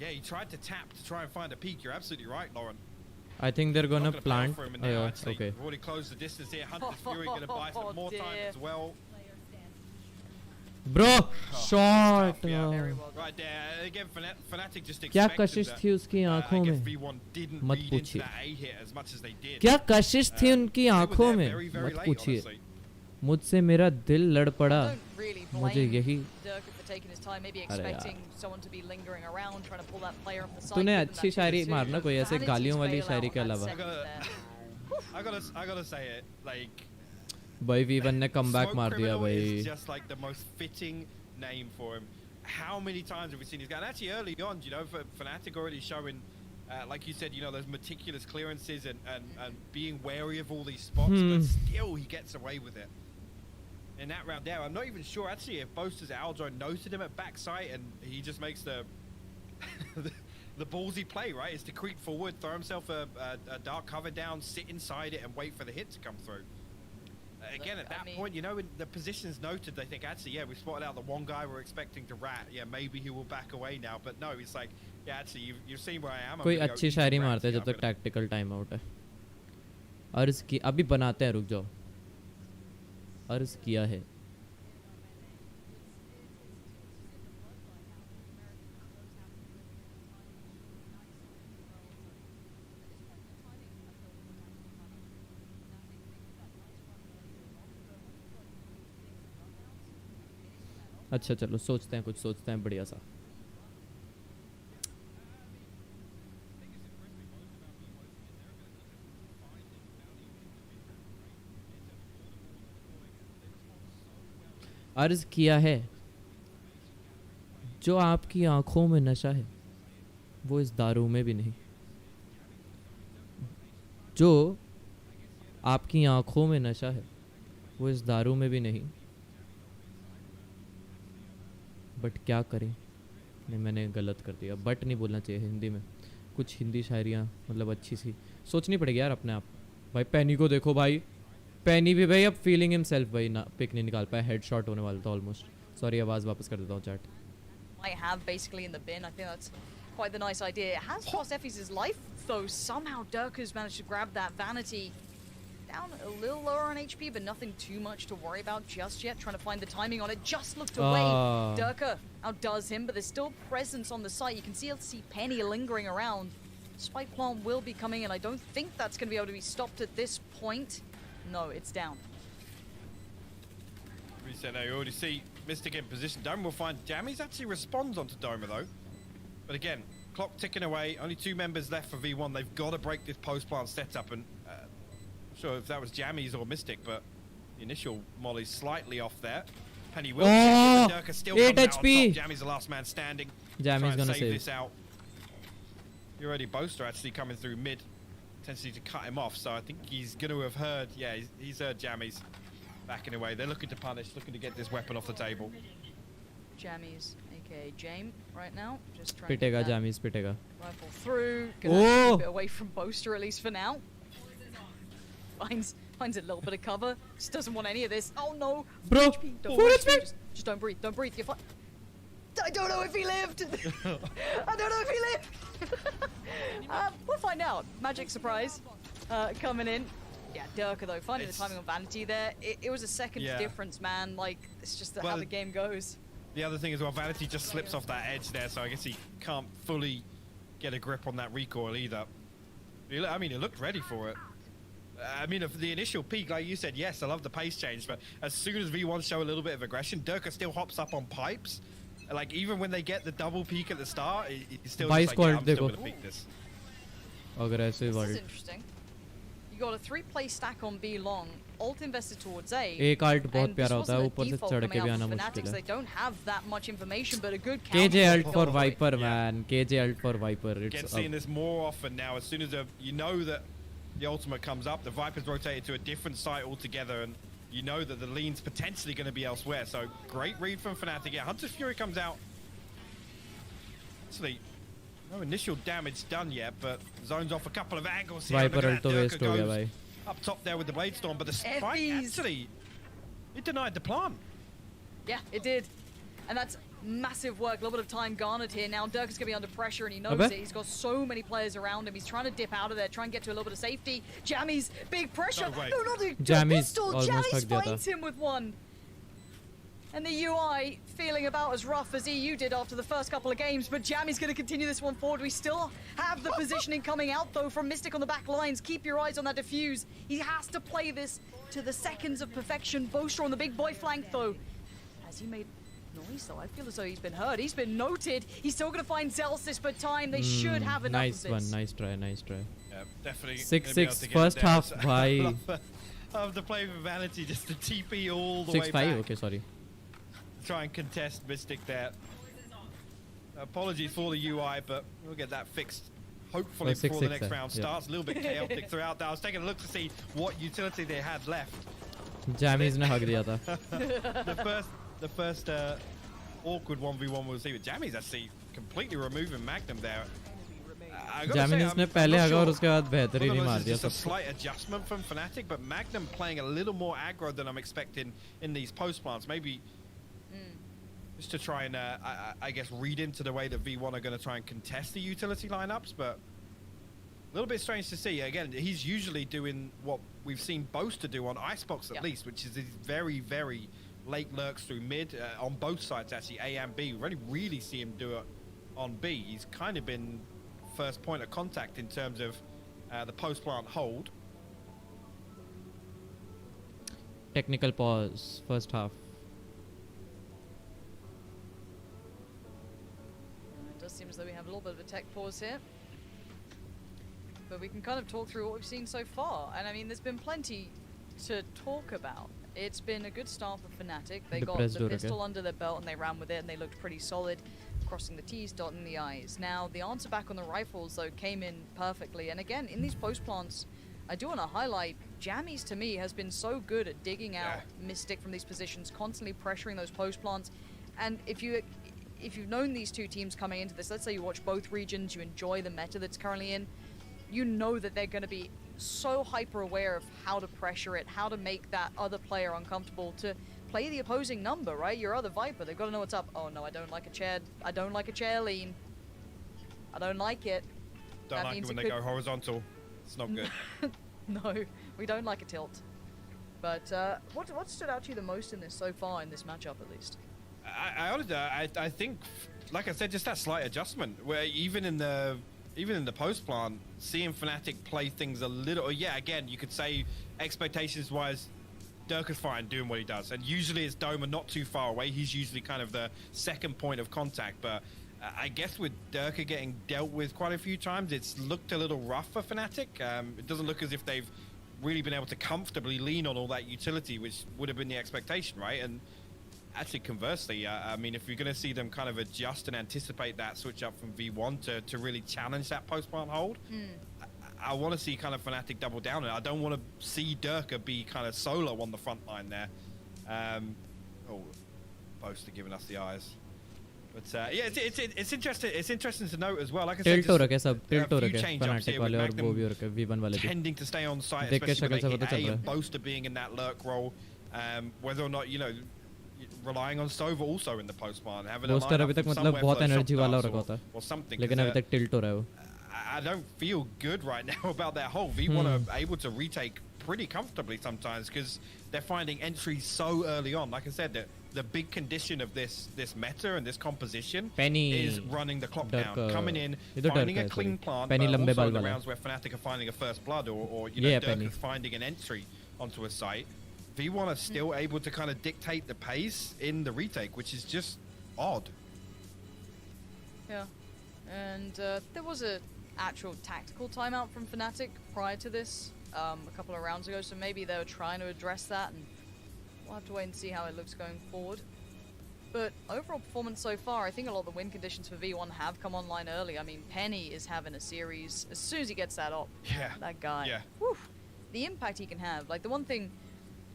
yeah, he tried to tap to try and find a peak. You're absolutely right, Lauren. I think they're gonna Not gonna pay off plant. for him in Oh, now, yeah, actually. okay. We've already closed the distance here. Hunter's Fury going to buy some more time dear. as well. Bro, shot. Yeah. Very well done. Right there, again, Fnatic just क्या expected Kashish that, थी उसकी I आंखों guess में? V1 didn't मत read into पूछिए. that A hit as much as they did. क्या कशिश थी उनकी They were आंखों there में? very, very मत late, पूछिए. honestly. मुझसे मेरा दिल लड़ पड़ा. Don't really मुझे blame यही. Durka for taking his time, maybe अरे यार. expecting someone to be lingering around, trying to pull that player off the side. तूने give them अच्छी that शायरी 2-2. मारना कोई ऐसे Vanity's गालियों वाली bail शायरी out के on that अलावा. second there. I gotta say it, like भाई V1 ने कमबैक Smoke मार दिया Criminal भाई. is just like the most fitting name for him. How many times have we seen this guy? And actually early on, you know, for Fnatic already showing, like you said, you know, those meticulous clearances and being wary of all these spots, but still he gets away with it. In that round there, I'm not even sure actually if Boaster's Aldro noted him at backside and he just makes the the ballsy play, right? Is to creep forward, throw himself a dark cover down, sit inside it and wait for the hit to come through. Again, at that point, you know, when the position's noted, they think, actually, yeah, we spotted out the one guy we're expecting to rat. Yeah, maybe he will back away now. But no, it's like, yeah, actually, you've seen where I am. I'm कोई gonna go अच्छी easy शायरी rats, मारते हैं yeah, जब I'm तक gonna- tactical time out है. अर्ज की अभी बनाते हैं, रुक जाओ. अर्ज किया है. अच्छा चलो सोचते हैं, कुछ सोचते हैं बढ़िया सा. अर्ज किया है, जो आपकी आंखों में नशा है वो इस दारू में भी नहीं. जो आपकी आंखों में नशा है वो इस दारू में भी नहीं. बट क्या करें, नहीं मैंने गलत कर दिया, बट नहीं बोलना चाहिए हिंदी में, कुछ हिंदी शायरियाँ मतलब अच्छी सी सोचनी पड़ेगी यार अपने आप। भाई पैनी को देखो भाई, पैनी भी भाई अब फीलिंग हिमसेल्फ भाई ना पिक नहीं निकाल पाया, हेड शॉट होने वाला था ऑलमोस्ट। सॉरी आवाज़ वापस कर देता हूँ chat. Might have basically in the bin. I think that's quite the nice idea. It has cost Effie's life though. Somehow Durka's managed to grab that vanity. Down a little lower on HP, but nothing too much to worry about just yet. Trying to find the timing on it. Just looked away. Durka outdoes him, but there's still presence on the site. You can see Penny lingering around. Spike plant will be coming in. I don't think that's going to be able to be stopped at this point. No, it's down. Reset now. You already see Mystic in position. Doma will find Jammies actually responds onto Doma though. But again, clock ticking away. Only 2 members left for V1. They've got to break this post plant setup. And I'm sure if that was Jammies or Mystic, but the initial molly's slightly off there. Penny will check, Durka still comes out on top. Jammy's the last man standing. Jammy's gonna save this out. You're already Boaster actually coming through mid, potentially to cut him off. So I think he's going to have heard. Yeah, he's heard Jammy's backing away. They're looking to punish, looking to get this weapon off the table. Jammy's, aka Jame, right now. Just trying pitega, to get Jammy's pitega. rifle through. Gonna keep it away from Boaster at least for now. Finds a little bit of cover. Just doesn't want any of this. Oh no, bro. HP. Just don't breathe. Don't breathe. You're fine. I don't know if he lived. I don't know if he lived. We'll find out. Magic surprise coming in. Yeah, Durka though, finding the timing on Vanity there. It was a second difference, man. Like, it's just how the game goes. The other thing as well, Vanity just slips off that edge there, so I guess he can't fully get a grip on that recoil either. I mean, he looked ready for it. I mean, the initial peak, like you said, yes, I love the pace change, but as soon as V1 show a little bit of aggression, Durka still hops up on pipes. Like, even when they get the double peak at the start, he's still just like, yeah, I'm still going to peek this. Aggressive this is interesting. You got a 3-play stack on B long, ult invested towards A. एक alt बहुत प्यारा होता है, ऊपर से चढ़ के भी आना मुश्किल है. They don't have that much information, but a good KJ alt for Viper, man. KJ alt for Viper. Again, seeing this more often now. As soon as you know that the ultimate comes up, the Viper's rotated to a different site altogether, and you know that the lean's potentially going to be elsewhere. So great read from FNATIC. Yeah, Hunter's Fury comes out. Actually, no initial damage done yet, but zones off a couple of angles here. Viper ulto waste ho gaya bhai. Up top there with the Blade Storm, but the spike actually, it denied the plant. Yeah, it did. And that's massive work. A little bit of time garnered here. Now Durka's going to be under pressure, and he knows it. He's got so many players around him. He's trying to dip out of there, try and get to a little bit of safety. Jammy's big pressure. No, not the pistol. Jammy's finds him with one. And the UI feeling about as rough as EU did after the first couple of games, but Jammy's going to continue this one forward. We still have the positioning coming out, though, from Mystic on the back lines. Keep your eyes on that defuse. He has to play this to the seconds of perfection. Boaster on the big boy flank, though. Has he made noise, though? I feel as though he's been heard. He's been noted. He's still going to find Zelsis, but time. They should have enough of this. Nice one. Nice try. Nice try. Yeah, definitely. 6-6 first half, bhai. I love the play with Vanity, just the TP all the way back. 6-5, okay, sorry. Try and contest Mystic there. Apologies for the UI, but we'll get that fixed hopefully before the next round starts. A little bit chaotic throughout that. I was taking a look to see what utility they had left. Jammy's ne hug diya tha. The first awkward 1v1 we'll see with Jammy's actually completely removing Magnum there. Jammy's ne pehle haga aur uske baad behtarin hi maar diya. Just a slight adjustment from FNATIC, but Magnum playing a little more aggro than I'm expecting in these post plants. Maybe just to try and, I guess, read into the way that V1 are going to try and contest the utility lineups, but a little bit strange to see. Again, he's usually doing what we've seen Boaster do on Icebox at least, which is these very, very late lurks through mid, on both sides actually, A and B. We only really see him do it on B. He's kind of been first point of contact in terms of the post-plant hold. Technical pause, first half. It does seem as though we have a little bit of a tech pause here. But we can kind of talk through what we've seen so far. And I mean, there's been plenty to talk about. It's been a good start for FNATIC. They got the pistol under their belt and they ran with it and they looked pretty solid, crossing the T's, dotting the I's. Now, the answer back on the rifles, though, came in perfectly. And again, in these post plants, I do want to highlight, Jammies, to me, has been so good at digging out Mystic from these positions, constantly pressuring those post plants. And if you if you've known these two teams coming into this, let's say you watch both regions, you enjoy the meta that's currently in, you know that they're going to be so hyper aware of how to pressure it, how to make that other player uncomfortable, to play the opposing number, right? Your other Viper, they've got to know what's up. Oh no, I don't like a chair. I don't like a chair lean. I don't like it. Don't like it when they go horizontal. It's not good. No, we don't like a tilt. But what stood out to you the most in this so far, in this matchup at least? I honestly, I think, like I said, just that slight adjustment where even in the post plant, seeing FNATIC play things a little, yeah, again, you could say expectations wise, Durka's fine doing what he does, and usually it's Doma not too far away. He's usually kind of the second point of contact, but I guess with Durka getting dealt with quite a few times, it's looked a little rough for FNATIC. It doesn't look as if they've really been able to comfortably lean on all that utility, which would have been the expectation, right? And actually, conversely, I mean, if you're going to see them kind of adjust and anticipate that switch up from V1 to really challenge that post-plant hold, I want to see kind of FNATIC double down. And I don't want to see Durka be kind of solo on the front line there. Boaster giving us the eyes. But yeah, it's interesting. It's interesting to note as well. Like I said, tending to stay on site, especially with A and Boaster being in that lurk role. Whether or not, you know, relying on Sova also in the post plant, having a lineup or something. I don't feel good right now about that whole V1 are able to retake pretty comfortably sometimes because they're finding entries so early on. Like I said, the big condition of this meta and this composition is running the clock down, coming in, finding a clean plant, but also in the rounds where FNATIC are finding a first blood or you know, Durka finding an entry onto a site. V1 are still able to kind of dictate the pace in the retake, which is just odd. Yeah, and there was a actual tactical timeout from FNATIC prior to this a couple of rounds ago, so maybe they were trying to address that, and we'll have to wait and see how it looks going forward. But overall performance so far, I think a lot of the win conditions for V1 have come online early. I mean, Penny is having a series as soon as he gets that up. Yeah. That guy. Yeah. Whew, the impact he can have. Like, the one thing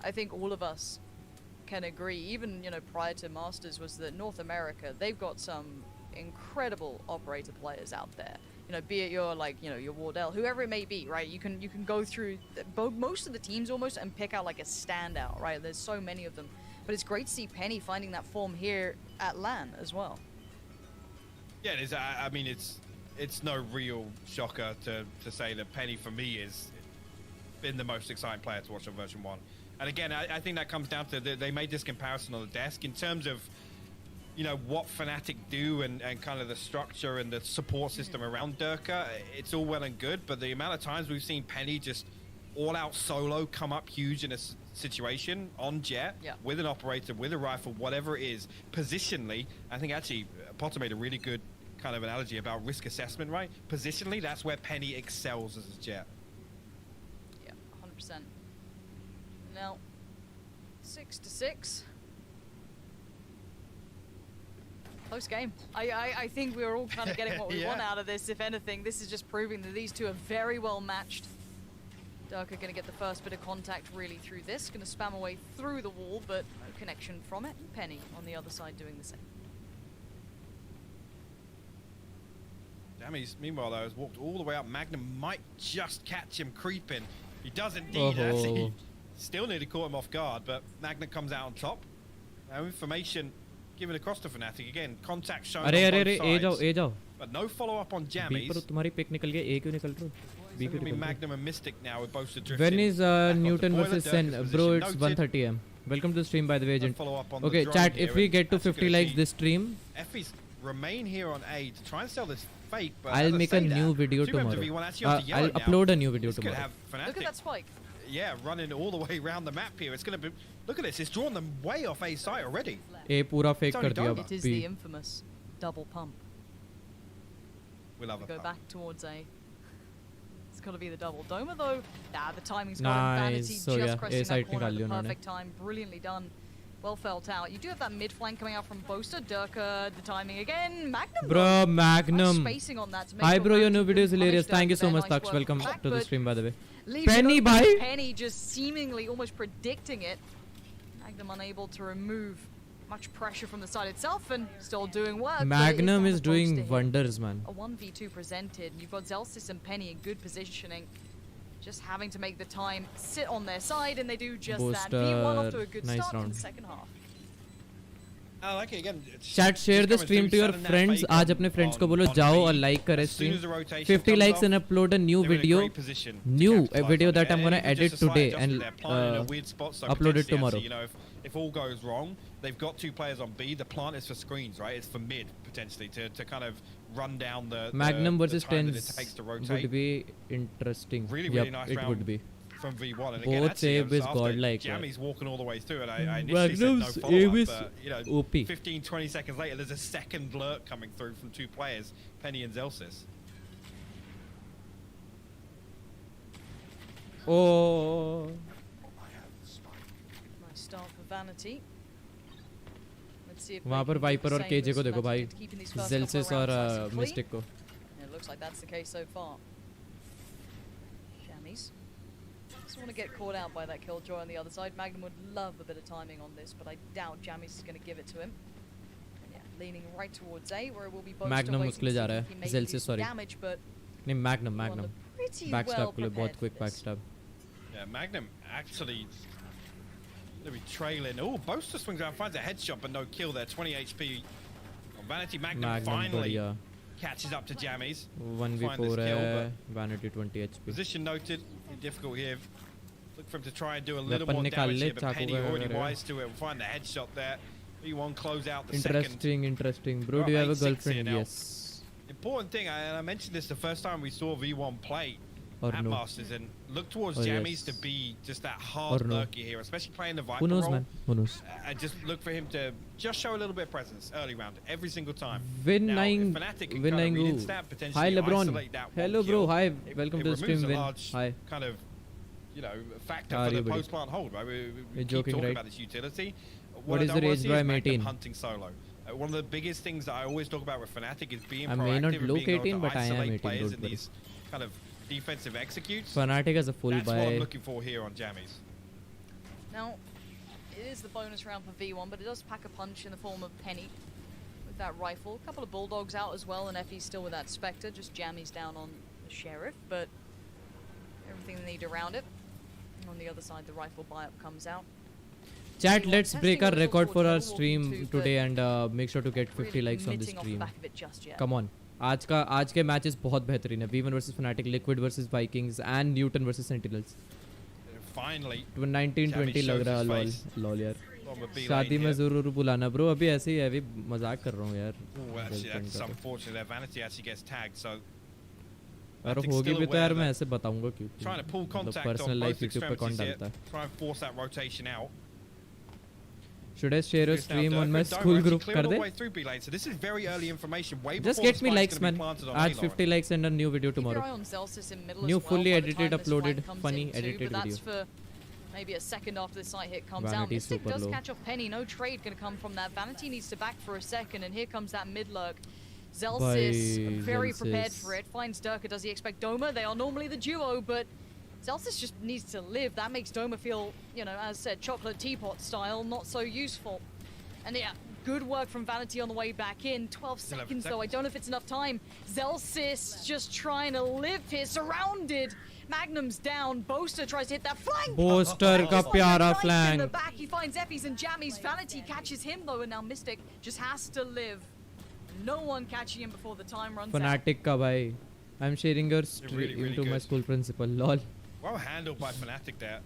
I think all of us can agree, even, you know, prior to Masters, was that North America, they've got some incredible operator players out there. You know, be it your, like, you know, your Wardell, whoever it may be, right? You can go through most of the teams almost and pick out like a standout, right? There's so many of them. But it's great to see Penny finding that form here at LAN as well. Yeah, it is. I mean, it's no real shocker to say that Penny for me is been the most exciting player to watch on version 1. And again, I think that comes down to they made this comparison on the desk in terms of, you know, what FNATIC do and kind of the structure and the support system around Durka. It's all well and good, but the amount of times we've seen Penny just all out solo come up huge in a situation on Jet with an operator, with a rifle, whatever it is, positionally. I think actually Potter made a really good kind of analogy about risk assessment, right? Positionally, that's where Penny excels as a Jet. Yeah, 100%. Now, 6-6. Close game. I think we're all kind of getting what we want out of this. If anything, this is just proving that these two are very well matched. Durka going to get the first bit of contact really through this. Going to spam away through the wall, but no connection from it. And Penny on the other side doing the same. Damn, meanwhile, though, has walked all the way up. Magnum might just catch him creeping. He does indeed, actually. Still nearly caught him off guard, but Magnum comes out on top. Now, information given across to FNATIC again. Contact shown on both sides. But no follow-up on Jammies. It's going to be Magnum and Mystic now with both the drift. When is NUTURN versus Sen? Bro, it's 1:30 am. Welcome to the stream, by the way, agent. Okay, chat, if we get to 50 likes this stream, Effie's remain here on A to try and sell this fake, but I'll make a new video tomorrow. I'll upload a new video tomorrow. Look at that spike. Yeah, running all the way around the map here. It's going to be... Look at this. It's drawn them way off A site already. A pura fake kar diya. It is the infamous double pump. We love it. Go back towards A. It's got to be the double. Doma, though, the timing's got him. Vanity so just pressing that corner at the perfect time. Brilliantly done. Well felt out. You do have that mid flank coming out from Boaster. Durka, the timing again. Magnum. Bro, Magnum. Spacing on that to make Hi, bro. Your new video is hilarious. Thank you so much, Taksh. Welcome to the stream, by the way. Penny, bye. Penny just seemingly almost predicting it. Magnum unable to remove much pressure from the side itself and still doing work. Magnum is doing wonders, man. A 1v2 presented. You've got Zelsis and Penny in good positioning. Just having to make the time sit on their side, and they do just that. V1 off to a good start in the second half. I like it again. Chat, share the stream to your friends. आज अपने friends को बोलो जाओ और like करे stream. 50 likes and upload a new video. A video that I'm gonna edit today and upload it tomorrow. You know, if all goes wrong, they've got two players on B. The plant is for screens, right? It's for mid potentially to kind of run down the Magnum versus time that Tens it takes to rotate. would be interesting. Really nice it round would be. from V1, and Both again, save is godlike. Jammy's walking all the way through, and I initially said no follow-up, but you know, OP. 15-20 seconds later, there's a second lurk coming through from two players, Penny and Zelsis. Oh. Nice start for Vanity. Let's see if वहाँ पर wiper और KJ को देखो भाई, जेल्सिस और mistake को. It looks like that's the case so far. Jammies. Just want to get caught out by that killjoy on the other side. Magnum would love a bit of timing on this, but I doubt Jammies is going to give it to him. And yeah, leaning right towards A, where it will be both Magnum उसके लिए जा रहा है, जेल्सिस sorry. Damage, but नहीं Magnum. Backstab के लिए बहुत quick backstab. Yeah, Magnum actually. They'll be trailing. Oh, Boaster swings out, finds a headshot, but no kill there. 20 HP on Vanity. Magnum finally catches up to Jammies. 1v4 है, Vanity 20 HP. Position noted. Difficult here. Look for him to try and do a little more damage here, but Penny already wise to it. We'll find the headshot there. V1 close out the second. Interesting. Bro, do you have a girlfriend? Yes. Important thing, and I mentioned this the first time we saw V1 play at no. Masters, and look towards Jammies to be just that hard lurker here, especially playing the Viper Who knows, role. man? Who knows? And just look for him to just show a little bit of presence early round, every single time. Winning. Hi, LeBron. Hello, bro. Hi. Welcome to the stream, Win. Hi. Kind of, you know, factor for the post-plant hold, right? We keep talking about this utility. What is the rage, bro? I'm 18. Hunting solo. One of the biggest things that I always talk about with FNATIC is being I proactive may not and look being 18, able to but I am isolate 18, players in don't these kind of defensive executes. FNATIC has a full That's buy. what I'm looking for here on Jammies. now it is the bonus round for V1, but it does pack a punch in the form of Penny with that rifle. A couple of Bulldogs out as well, and Effie's still with that Spectre. Just Jammies down on the Sheriff, but everything they need around it. On the other side, the rifle buy-up comes out. Chat, let's break our record for our stream today and make sure to get 50 likes on the stream. Come on. आज के matches बहुत बेहतरीन है. V1 versus FNATIC, Liquid versus Vikings and NUTURN versus Sentinels. Finally. 19-20 लग रहा है lol यार. शादी में जरूर बुलाना bro. अभी ऐसे ही है, अभी मजाक कर रहा हूँ यार. That's unfortunate. Their Vanity actually gets tagged, so. और होगी भी तो यार मैं ऐसे बताऊंगा क्यों. Trying to pull contact on both extremities here. Try and force that rotation out. Should I share a stream on my school group? कर दे? So this is very early information. Way Just get me likes, man. आज 50 likes and a new video tomorrow. New fully edited, uploaded, funny edited video. That's for maybe a second after the site hit comes out. Mystic does catch off Penny. No trade going to come from that. Vanity needs to back for a second, and here comes that mid lurk. Zelsis very prepared for it. Finds Durka. Does he expect Doma? They are normally the duo, but Zelsis just needs to live. That makes Doma feel, you know, as said, chocolate teapot style, not so useful. And yeah, good work from Vanity on the way back in. 12 seconds though, I don't know if it's enough time. Zelsis just trying to live here, surrounded. Magnum's down. Boaster tries to hit that flank. Boaster का प्यारा flank. In the back, he finds Effies and Jammies. Vanity catches him though, and now Mystic just has to live. No one catching him before the time runs FNATIC का भाई. I'm sharing your stream to my school principal. Lol. Well handled by FNATIC there.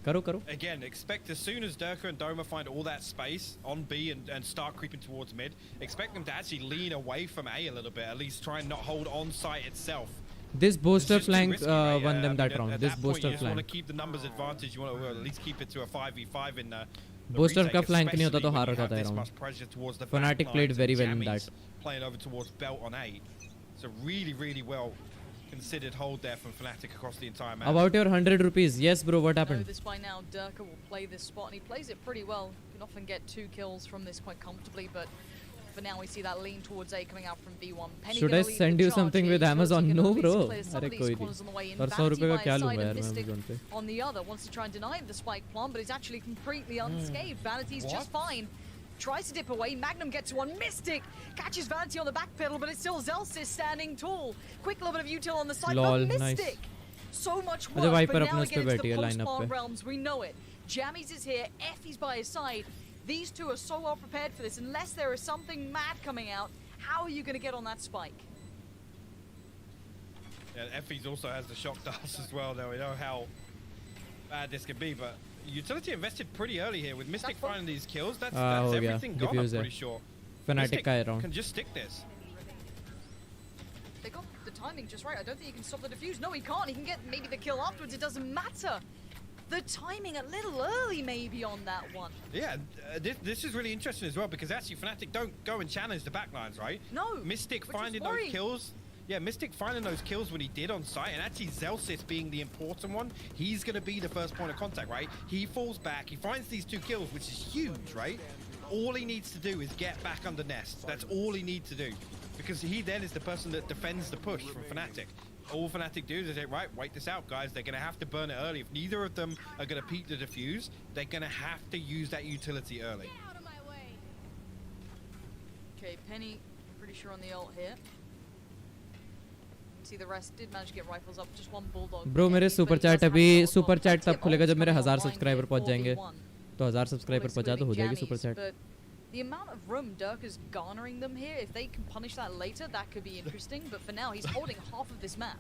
Karo. Again, expect as soon as Durka and Doma find all that space on B and start creeping towards mid, expect them to actually lean away from A a little bit, at least try and not hold on site itself. This booster flank won them that round. This booster flank. You flank. want to keep the numbers advantage. You want to at least keep it to a 5v5 in the booster का flank नहीं होता तो हार जाता है round. FNATIC played very well in that. Playing over towards belt on A. So really well considered hold there from FNATIC across the entire map. About your 100 rupees. Yes, bro. What happened? Know this by now. Durka will play this spot, and he plays it pretty well. You can often get 2 kills from this quite comcomfortably, but for now we see that lean towards A coming out from V1. Penny Should I send you something with Amazon? No, bro. अरे कोई नहीं. और 100 रुपए का क्या लूँगा यार मैं Amazon पे? On the other, wants to try and deny the spike plant, but it's actually completely unscathed. Vanity's just fine. Tries to dip away. Magnum gets one. Mystic catches Vanity on the back pedal, but it's still Zelsis standing tall. Quick little bit of util on the side, Lol, but Mystic. nice. So much अच्छा, work, Viper but now अपने उस पे again it's बैठी the है lineup post-spawn पे. realms. We know it. Jammies is here. Effie's by his side. These two are so well prepared for this. Unless there is something mad coming out, how are you going to get on that spike? Yeah, Effie's also has the shock dust as well. Now we know how bad this could be, but Utility invested pretty early here with Mystic finding these kills. That's everything gone, I'm pretty sure. Fnatic का है round. Can just stick this. They got the timing just right. I don't think he can stop the defuse. No, he can't. He can get maybe the kill afterwards. It doesn't matter. The timing a little early maybe on that one. Yeah, this is really interesting as well because actually Fnatic don't go and challenge the backlines, right? No. Mystic finding those kills. Yeah, Mystic finding those kills when he did on site, and actually Zelsis being the important one, he's going to be the first point of contact, right? He falls back, he finds these 2 kills, which is huge, right? All he needs to do is get back under Nest. That's all he needs to do. Because he then is the person that defends the push from Fnatic. All Fnatic do is say, right, wait this out, guys. They're going to have to burn it early. If neither of them are going to peek the defuse, they're going to have to use that utility early. Get out of my way. Okay, Penny, pretty sure on the ult here. See the rest did manage to get rifles up. Just one bulldog. Bro, मेरे super chat अभी super chat तब खुलेगा जब मेरे 1000 subscriber पहुंच जाएंगे. तो 1000 subscriber पहुंचा तो हो जाएगी super chat. The amount of room Dirk is garnering them here, if they can punish that later, that could be interesting. But for now, he's holding half of this map.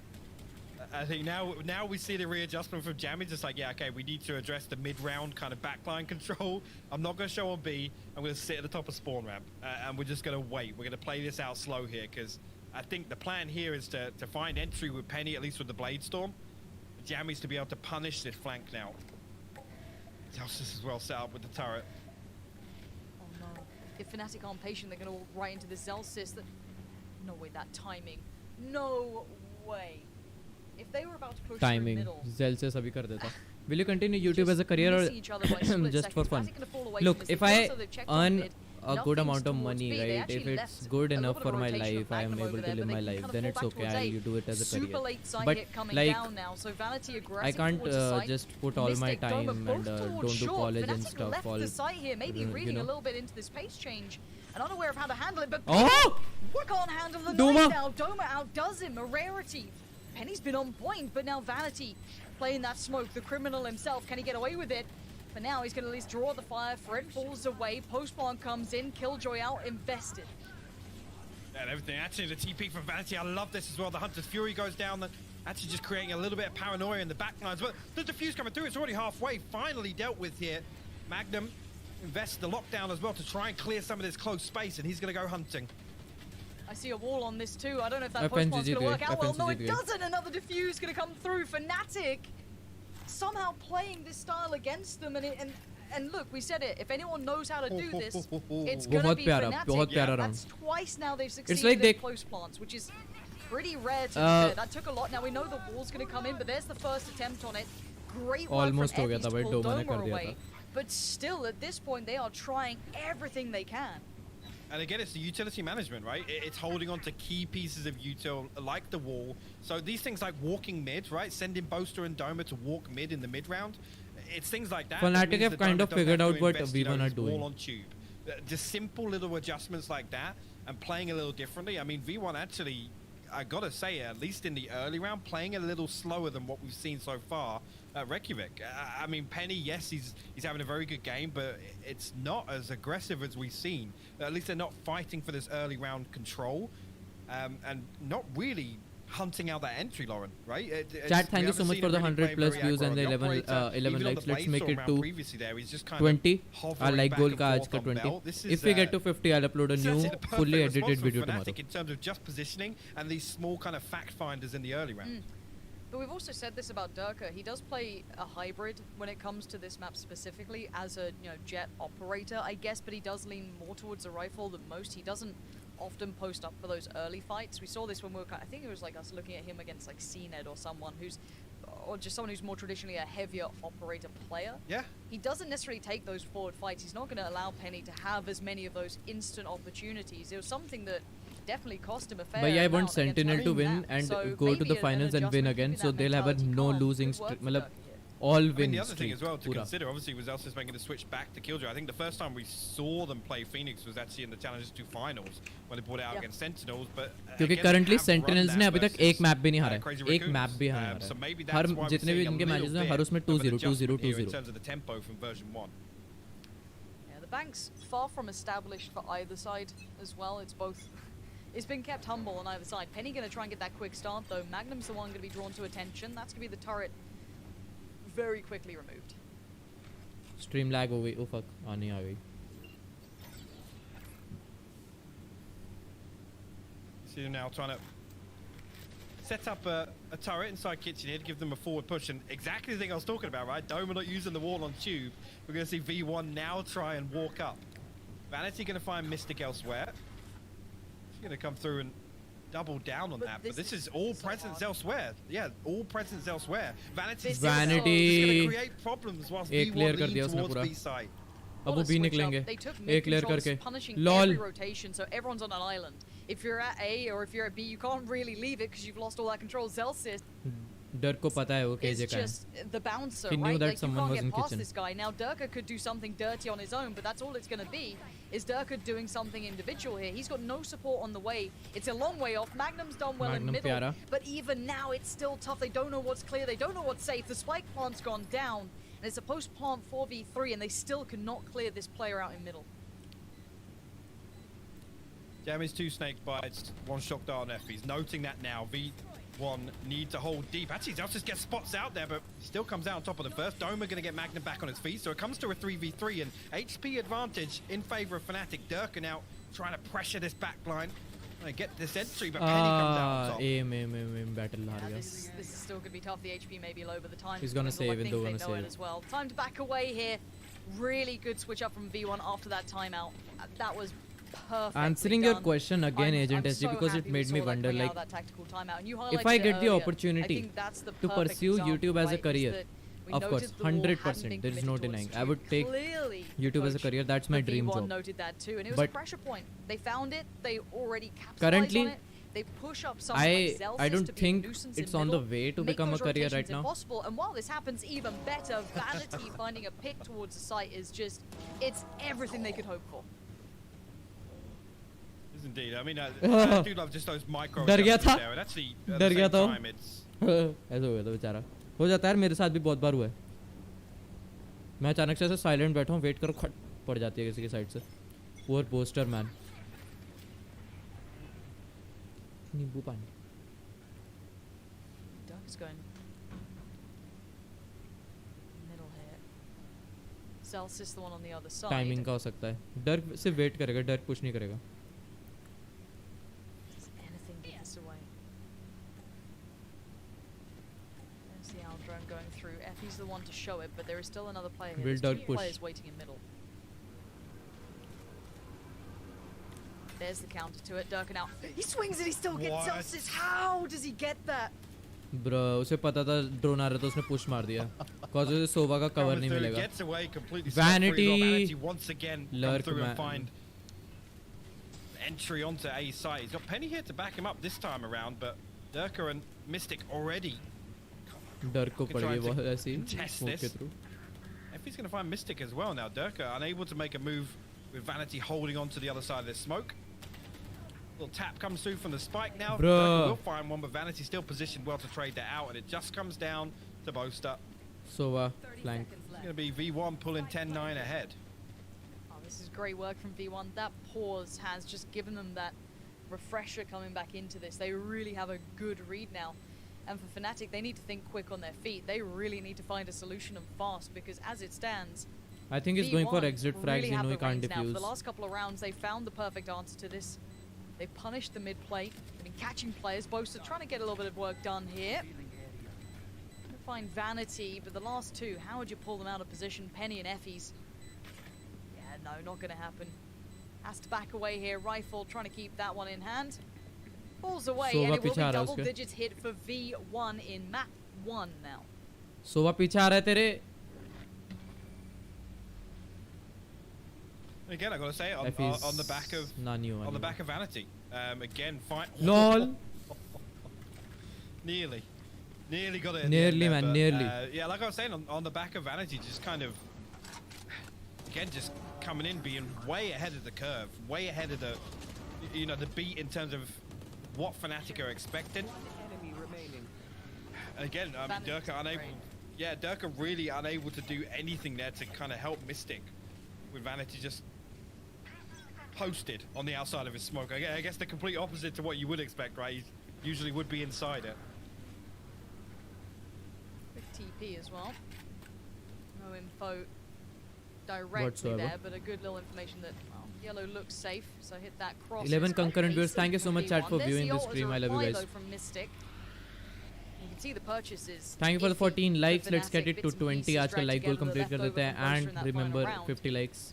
I think now we see the readjustment from Jammies. It's like, yeah, okay, we need to address the mid-round kind of backline control. I'm not going to show on B. I'm going to sit at the top of spawn ramp. And we're just going to wait. We're going to play this out slow here because I think the plan here is to find entry with Penny, at least with the Blade Storm. Jammies to be able to punish this flank now. Zelsis as well set up with the turret. Oh no. If Fnatic aren't patient, they're going to walk right into the Zelsis. No way, that timing. No way. If they were about to push through middle. Zelsis अभी कर देता. Will you continue YouTube as a career or just for fun? Look, if I earn a good amount of money, right? If it's good enough for my life, I am able to live my life, then it's okay. I'll do it as a career. But like, I can't just put all my time and don't do college and stuff. All, maybe reading a little bit into this pace change and unaware of how to handle it. But can't handle the noise now. Doma outdoes him. A rarity. Penny's been on point, but now Vanity playing that smoke. The criminal himself. Can he get away with it? But now he's going to at least draw the fire. Fred falls away. Postplan comes in. Killjoy out. Invested. And everything. Actually, the TP from Vanity. I love this as well. The Hunter's Fury goes down. Actually just creating a little bit of paranoia in the backlines. But the defuse coming through. It's already halfway. Finally dealt with here. Magnum invests the lockdown as well to try and clear some of this close space. And he's going to go hunting. I see a wall on this too. I don't know if that postplan's going to work out well. No, it doesn't. Another defuse going to come through. FNATIC somehow playing this style against them. And look, we said it. If anyone knows how to do this, it's going to be FNATIC. That's twice now they've succeeded in close plants, which is pretty rare to be fair. That took a lot. Now we know the wall's going to come in, but there's the first attempt on it. Great work from Effie to pull Doma away. But still, at this point, they are trying everything they can. And again, it's the utility management, right? It's holding on to key pieces of util, like the wall. So these things like walking mid, right? Sending Boaster and Doma to walk mid in the mid round. It's things like that. FNATIC have kind of figured out what V1 are doing. Wall on tube. Just simple little adjustments like that and playing a little differently. I mean, V1 actually, I gotta say, at least in the early round, playing a little slower than what we've seen so far at Reykjavik. I mean, Penny, yes, he's having a very good game, but it's not as aggressive as we've seen. At least they're not fighting for this early round control and not really hunting out that entry, Lauren, right? Chat, thank you so much for the 100 plus views and the 11 likes. Let's make it to 20. I like goal ka aaj ka 20. If we get to 50, I'll upload a new fully edited video tomorrow. In terms of just positioning and these small kind of fact finders in the early round. But we've also said this about Durka. He does play a hybrid when it comes to this map specifically as a jet operator, I guess, but he does lean more towards a rifle than most. He doesn't often post up for those early fights. We saw this when we were I think it was like us looking at him against like CNED or someone who's more traditionally a heavier operator player. Yeah. He doesn't necessarily take those forward fights. He's not going to allow Penny to have as many of those instant opportunities. It was something that definitely cost him a fair But yeah, I want amount Sentinel to win and go to the finals and win again, so they'll have a no losing streak. all I mean, win the other thing streak. as well to Pura. consider, obviously, was Elsis making the switch back to Killjoy. I think the first time we saw them play Phoenix was actually in the Challengers 2 finals when they brought it out against Sentinels. But क्योंकि currently Sentinels ने अभी तक एक map भी नहीं हारा है, एक मैप भी हारा है. So maybe her that's why we're जितने भी seeing a इनके little मैचेस हैं bit हर उसमें of an 2-0 adjustment 2-0 here in 2-0. terms of the tempo from version 1. Yeah, the bank's far from established for either side as well. It's both. It's been kept humble on either side. Penny going to try and get that quick start, though. Magnum's the one going to be drawn to attention. That's going to be the turret very quickly removed. Stream lag हो गई. Oh fuck, आनी आ गई. See them now trying to set up a turret inside kitchen here to give them a forward push, and exactly the thing I was talking about, right? Doma not using the wall on tube. We're going to see V1 now try and walk up. Vanity going to find Mystic elsewhere. She's going to come through and double down on that, but this is all so presence elsewhere. Yeah, all presence elsewhere. Vanity's going to create problems whilst V1 lead towards B side. अब वो भी निकलेंगे एक clear करके lol rotation, so everyone's on an island. If you're at A or if you're at B, you can't really leave it because you've lost all that control. Zelsis डर को पता है वो KJ का है. just the bouncer, He knew right? that Like, you someone can't was get in past kitchen. this guy. Now Durka could do something dirty on his own, but that's all it's going to be, is Durka doing something individual here. He's got no support on the way. It's a long way off. Magnum's done well in middle, प्यारा. but even now it's still tough. They don't know what's clear. They don't know what's safe. The spike plant's gone down, and it's a post-plant 4v3, and they still cannot clear this player out in middle. Damage 2 snake bites, 1 shock dart on F. He's noting that now. V1 need to hold deep. Actually, Zelsis gets spots out there, but still comes out on top of the first. Doma going to get Magnum back on his feet, so it comes to a 3v3, and HP advantage in favor of FNATIC. Durka now trying to pressure this back line. They get this entry, but Penny comes out on top. Aim battle हार गया. This is still going to be tough. The HP may be low, but the time He's gonna save it, I though, think gonna they know save it it. as well. Time to back away here. Really good switch up from V1 after that timeout. That was perfect. Answering your question again, Agent SG, because it made me wonder, like, if I get the opportunity to pursue YouTube as a career, of course, 100%, there is no denying. I would take YouTube as a career. That's my dream job. Noted that too, and it was But a pressure point. They found it. They already capitalized currently, on it. They push up someone like Zelsis I don't to be think a nuisance it's in on the middle, way to make become a those career rotations right now. impossible. And while this happens, even better, Vanity finding a pick towards the site is just, it's everything they could hope for. Yes, indeed. I mean, I do love just those micro डर गया था. there, and actually, at डर the गया same था. time, it's ऐसा हो गया था बेचारा. हो जाता है, मेरे साथ भी बहुत बार हुआ है. मैं अचानक से ऐसे साइलेंट बैठा हूँ, वेट करो, खट पड़ जाती है किसी की साइड से. Poor poster man. नींबू पानी. Duck's going middle here. Zelsis the one on the other side. Timing का हो सकता है. डर सिर्फ वेट करेगा, डर पुश नहीं करेगा. Does anything get this away? There's the Owl drone going through. Effie's the one to show it, but there is still another player here. Will There's Dirk two push? players waiting in middle. There's the counter to it. Durkin out. He swings it. He still gets Zelsis. How does he get that? Bro, उसे पता था drone आ रहा था, उसने push मार दिया. Cause उसे सोवा का कवर नहीं मिलेगा. Gets away completely. Vanity, Vanity once again come through man. and find entry onto A site. He's got Penny here to back him up this time around, but Durka and Mystic already डर को पड़ गई वो ऐसे ही contest smoke के this. through. If he's going to find Mystic as well now, Durka unable to make a move with Vanity holding on to the other side of this smoke. Little tap comes through from the spike now. Bro. Durka will find one, but Vanity still positioned well to trade that out, and it just comes down to Boaster. Sova flank. It's going to be V1 pulling 10-9 ahead. Oh, this is great work from V1. That pause has just given them that refresher coming back into this. They really have a good read now. And for FNATIC, they need to think quick on their feet. They really need to find a solution and fast, because as it stands, I think he's going for exit frags. really You have know he the can't reins now. For defuse. the last couple of rounds, they found the perfect answer to this. They punished the mid play. They've been catching players. Boaster trying to get a little bit of work done here. Find Vanity, but the last two, how would you pull them out of position? Penny and Effie's. Yeah, no, not going to happen. Has to back away here. Rifle trying to keep that one in hand. Falls away, and it will be double digits hit for V1 in map 1 now. सोवा पीछे आ रहा है तेरे. Again, I got to say, on the back of Nani. the back of Vanity, again, fight. LOL. Nearly. Nearly got it. Nearly, man, nearly. Yeah, like I was saying, on the back of Vanity, just kind of, again, just coming in, being way ahead of the curve, way ahead of the, you know, the beat in terms of what FNATIC are expecting. Enemy remaining. Again, I mean, Durka unable. Yeah, Durka really unable to do anything there to kind of help Mystic, with Vanity just posted on the outside of his smoke. I guess the complete opposite to what you would expect, right? He usually would be inside it. Quick TP as well. No info directly Whatsoever. there, but a good little information that, well, yellow looks safe, so hit that cross. 11 concurrent viewers. Thank you so much, chat, for viewing the stream. I love you guys. From Mystic. You can see the purchases. Thank you for the 14 likes. Let's get it to Bits and 20. pieces आज का dragged like goal together, complete कर left देते हैं. over from Buster in And that remember, final round. 50 likes.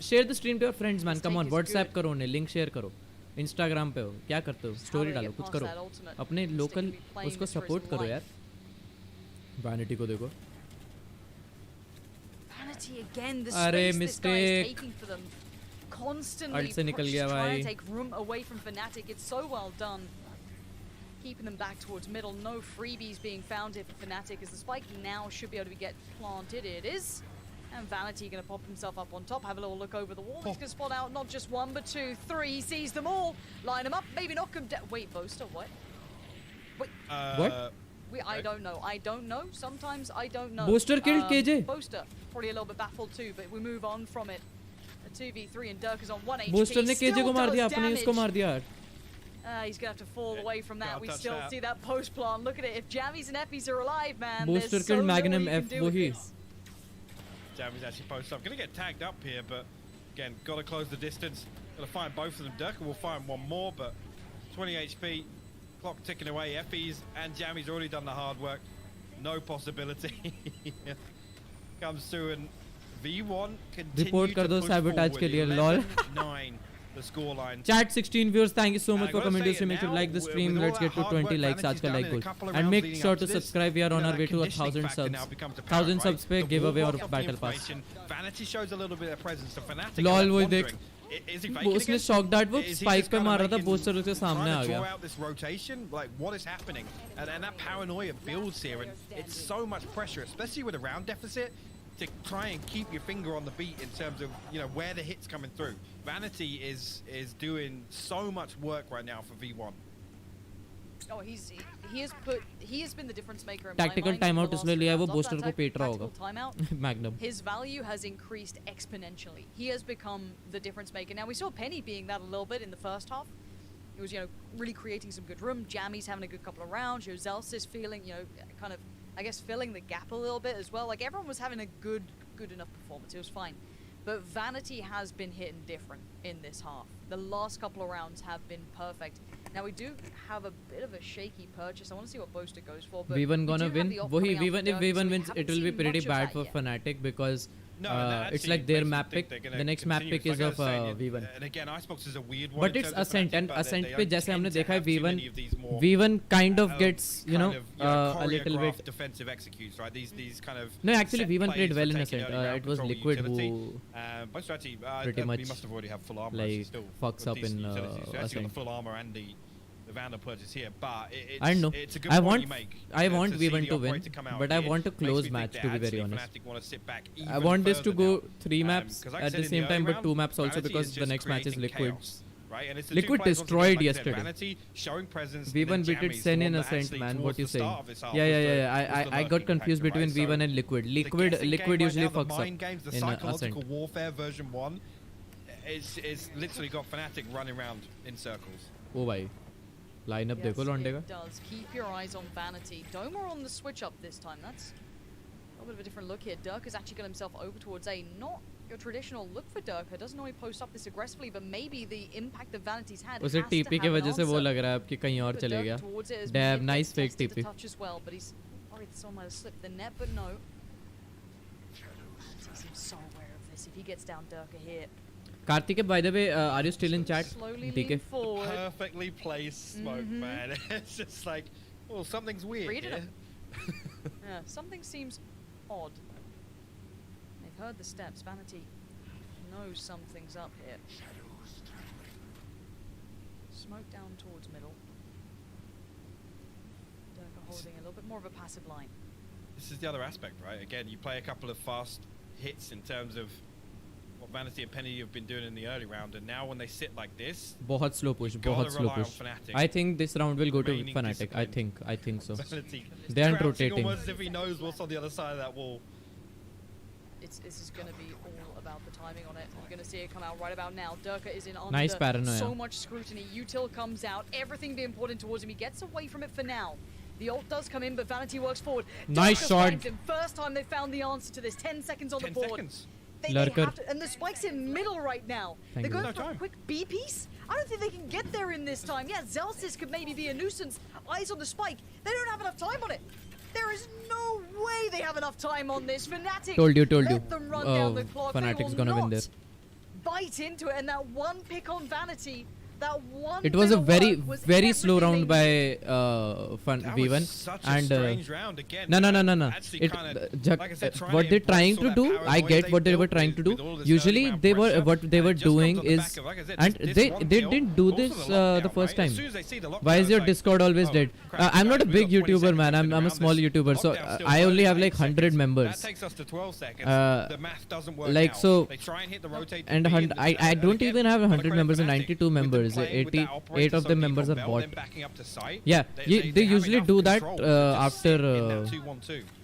Share the stream to your friends, man. Come on, Mistake is WhatsApp good. करो उन्हें, link share करो. Instagram पे हो, क्या करते हो? Story डालो, कुछ करो. अपने local उसको support करो यार. Vanity को देखो. Vanity again, the अरे space this guy is mistake. taking for them. Constantly Alt से निकल गया trying भाई. to take room away from FNATIC. It's so well done. Keeping them back towards middle. No freebies being found here for FNATIC, as the spike now should be able to get planted. It is. And Vanity going to pop himself up on top. Have a little look over the wall. He's going to spot out not just one, but two, three. He sees them all. Line them up. Maybe knock them down. Wait, Boaster, what? Wait. What? I don't know. I don't know. Sometimes I don't know. Booster killed KJ. Boaster, probably a little bit baffled too, but we move on from it. A 2v3 and Dirk is on 1 HP. Booster ने KJ को मार दिया, Still अपने does उसको मार दिया. He's going to have to fall away from that. Can't We touch still that. see that post plant. Look at it. If Jammies and Effies are alive, man, Booster there's so killed little Magnum you can F, do with वही. this. Jamie's actually posted up. Going to get tagged up here, but again, got to close the distance. Got to find both of them. Durka will find one more, but 20 HP. Clock ticking away. Effie's and Jamie's already done the hard work. No possibility. Comes through and V1 continue Report कर to दो push sabotage के लिए, forward. lol. 11-9 the scoreline. Chat 16 viewers, thank you so much I for gotta coming say to stream. it Make sure to now, like the with stream. all Let's that get to hard work 20 likes. Vanity's आज का done like in a goal. couple of And rounds make leading sure up to to this, subscribe. We are on you know, our way that to conditioning 1,000 factor now subs. becomes apparent, 1,000 right? subs पे The giveaway wall और walk of battle pass. information, Vanity shows a little bit of presence. The FNATIC Lol, are वो wondering, देख. is he वो faking उसने again? shock dart वो Is he spike just पे kinda मार रहा था, making- booster उसके सामने trying आ to गया. draw out this rotation? Like, what is happening? And that paranoia builds here, and it's so much pressure, especially with a round deficit, to try and keep your finger on the beat in terms of, you know, where the hit's coming through. Vanity is doing so much work right now for V1. Oh, he has been the difference maker in Tactical my mind timeout for the इसलिए last लिया है, few वो rounds. booster Of को that पेट रहा tactical होगा. timeout, Magnum. his value has increased exponentially. He has become the difference maker. Now, we saw Penny being that a little bit in the first half. He was, you know, really creating some good room. Jammy's having a good couple of rounds. You know, Zelsis feeling, you know, kind of, I guess, filling the gap a little bit as well. Like, everyone was having a good enough performance. It was fine. But Vanity has been hitting different in this half. The last couple of rounds have been perfect. Now, we do have a bit of a shaky purchase. I want to see what Boaster goes for. But V1 we gonna do have win. the op वही coming out V1 if for Dirk, so V1 we wins, haven't it will be seen pretty much of bad that for yet. FNATIC because No, and that it's actually like their makes me map think pick. they're gonna The next map continue. pick is Like I of was saying, V1. And again, Icebox is a weird one. But in it's terms of Ascent, FNATIC, and but they Ascent don't पे जैसे tend हमने to देखा है have too V1 many of these more, V1 kind of gets, you know, kind of, a little bit. choreographed defensive executes, right? These kind of No, actually, set V1 plays played for well in taking Ascent. early round It was control Liquid utility. who But actually, pretty he much must have already had full armor. like Still fucks up decent in utility. So actually got Ascent. the full armor and the Vandal purchase here, but I know. it's a good I point want you make. I want to see V1 the to win, operator come out but I here want a makes me close think match, that to be very actually honest. FNATIC want to sit back I even want this to further go now. 3 maps 'Cause like I at said the in same time, early but 2 round, maps also Vanity because is the just next match is creating Liquid. chaos, right? And it's the Liquid two players, once again, destroyed like I said, yesterday. Vanity showing presence. V1 and then beat it Jammies, Sen the in one that Ascent, actually man. towards What you the saying? start of this half Yeah, was yeah, the- yeah. was the I got lurking confused factor, between right? V1 So and Liquid. the Liquid guessing Liquid game usually right now, fucks the up mind games, the in psychological Ascent. warfare version 1 is literally got FNATIC running around in circles. Oh भाई, lineup Yes, देखो लौंडे का. it does. Keep your eyes on Vanity. Domer on the switch up this time. That's a little bit of a different look here. Dirk has actually got himself over towards A. Not your traditional look for Dirk. Doesn't normally post up this aggressively, but maybe the impact that Vanity's had उसे has TP to की have an वजह से वो answer. लग रहा है अब कि कहीं और But चले Dirk गया. towards it as Damn, mid nice fake tested the TP. touch as well, but he's worried that someone might have slipped the net, but no. Vanity seems so aware of this. If he gets down Dirk here, Karthik, by the way, are you still in chat? slowly DK. lean forward. Perfectly placed smoke, man. It's just like, well, something's weird Read it here. Yeah, something seems odd. They've heard the steps. Vanity knows something's up here. Smoke down towards middle. Durka holding a little but more of a passive line. This is the other aspect, right? Again, you play a couple of fast hits in terms of what Vanity and Penny have been doing in the early round, and now when they sit like this, बहुत slow push, बहुत slow push. I think this round will go to FNATIC. I think so. They aren't rotating. Almost as if he knows what's on the other side of that wall. This is going to be all about the timing on it. You're going to see it come out right about now. Durka is in under Nice paranoia. so much scrutiny. Util comes out, everything being poured in towards him. He gets away from it for now. The ult does come in, but Vanity works forward. Nice Durka shot. finds him. First time they found the answer to this. 10 seconds on the board. Seconds. They have to, and the spike's in middle right now. They're going for a quick B piece. I don't think they can get there in this time. Yeah, Zelsis could maybe be a nuisance. Eyes on the spike. They don't have enough time on it. There is no way they have enough time on this. FNATIC. Told you. Let them run down the clock. FNATIC's gonna win there. Bite into it, and that one pick on Vanity. That one. It was a very slow round by V1, and no. What they're trying to do, I get what they were trying to do. Usually what they were doing is, and they didn't do this the first time. Why is your Discord always dead? I'm not a big YouTuber, man. I'm a small YouTuber, so I only have like 100 members. That takes us to 12 seconds. The math doesn't work like out. So, they try and hit the rotate and I don't even have 100 members and 92 members. 88 of the members are bot. Yeah, they usually do that after.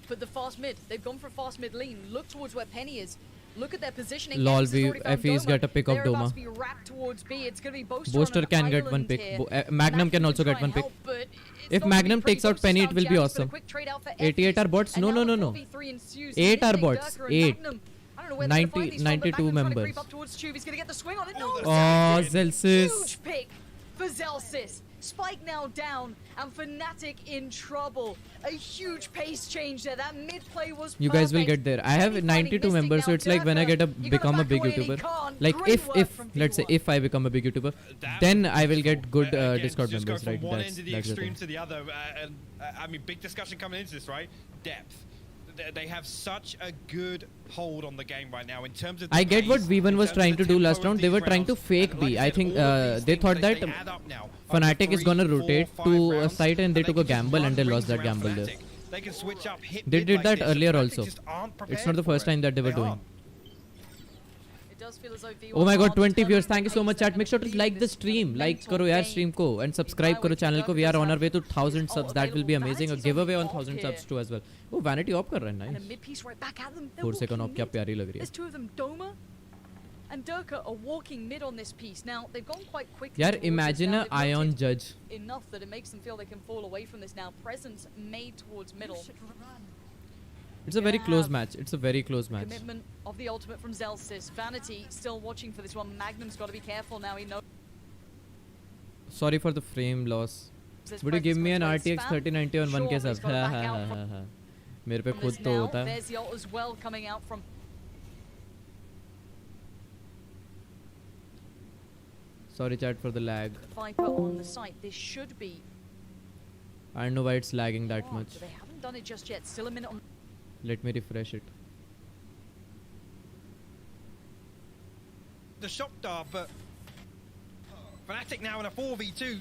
But the fast mid, they've gone for a fast mid lean. Look towards where Penny is. Look at their positioning. Lol, FE's get a pick of Doma. Booster can get one pick. Magnum can also get one pick. If Magnum takes out Penny, it will be awesome. 88 are bots? No. 8 are bots. 8. 92 members. Oh, Zelsis. Huge pick for Zelsis. Spike now down, and FNATIC in trouble. A huge pace change there. That mid play was perfect. You guys will get there. I have 92 members, so it's like when I become a big YouTuber. Like if let's say if I become a big YouTuber, then I will get good Discord members, right? That's the extreme to the other. I mean, big discussion coming into this, right? Depth. They have such a good hold on the game right now in terms of. I get what V1 was trying to do last round. They were trying to fake B. I think they thought that FNATIC is gonna rotate to a side, and they took a gamble and they lost that gamble there. They did that earlier also. It's not the first time that they were doing. Oh my god, 20 viewers. Thank you so much, chat. Make sure to like the stream. Like karo yaar stream ko, and subscribe karo channel ko. We are on our way to 1000 subs. That will be amazing. A giveaway on 1000 subs too as well. Oh, Vanity op kar raha hai. Nice. 4 second op kya pyari lag rahi hai. There's two of them, Doma and Durka, are walking mid on this piece. Now, they've gone quite quickly. Yaar, imagine a Ion judge. Enough that it makes them feel they can fall away from this now. Presence made towards middle. It's a very close match. It's a very close match. Commitment of the ultimate from Zelsis. Vanity still watching for this one. Magnum's got to be careful now. He knows. Sorry for the frame loss. Would you give me an RTX 3090 on 1K sub? मेरे पे खुद तो होता है. There's the ult as well coming out from. Sorry, chat, for the lag. Viper on the site. This should be. I don't know why it's lagging that much. They haven't done it just yet. Still a minute on. Let me refresh it. The shock dart, but FNATIC now in a 4v2.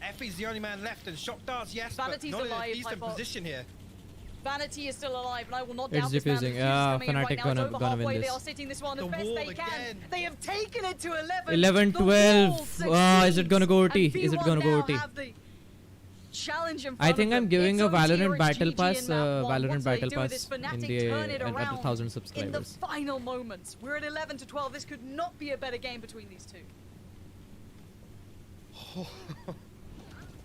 Effie's the only man left, and shock darts, yes, Vanity's but not alive, in a decent position here. Vanity is still alive, and I will not it's doubt this. Diffusing. Yeah, FNATIC gonna win this. They are sitting this one as best they can. They have taken it to 11. 11, 12. Is it gonna go OT? Is it gonna go OT? I think I'm giving a Valorant Battle Pass, Valorant Battle Pass in the at 1,000 subscribers. In the final moments, we're at 11 to 12. This could not be a better game between these two.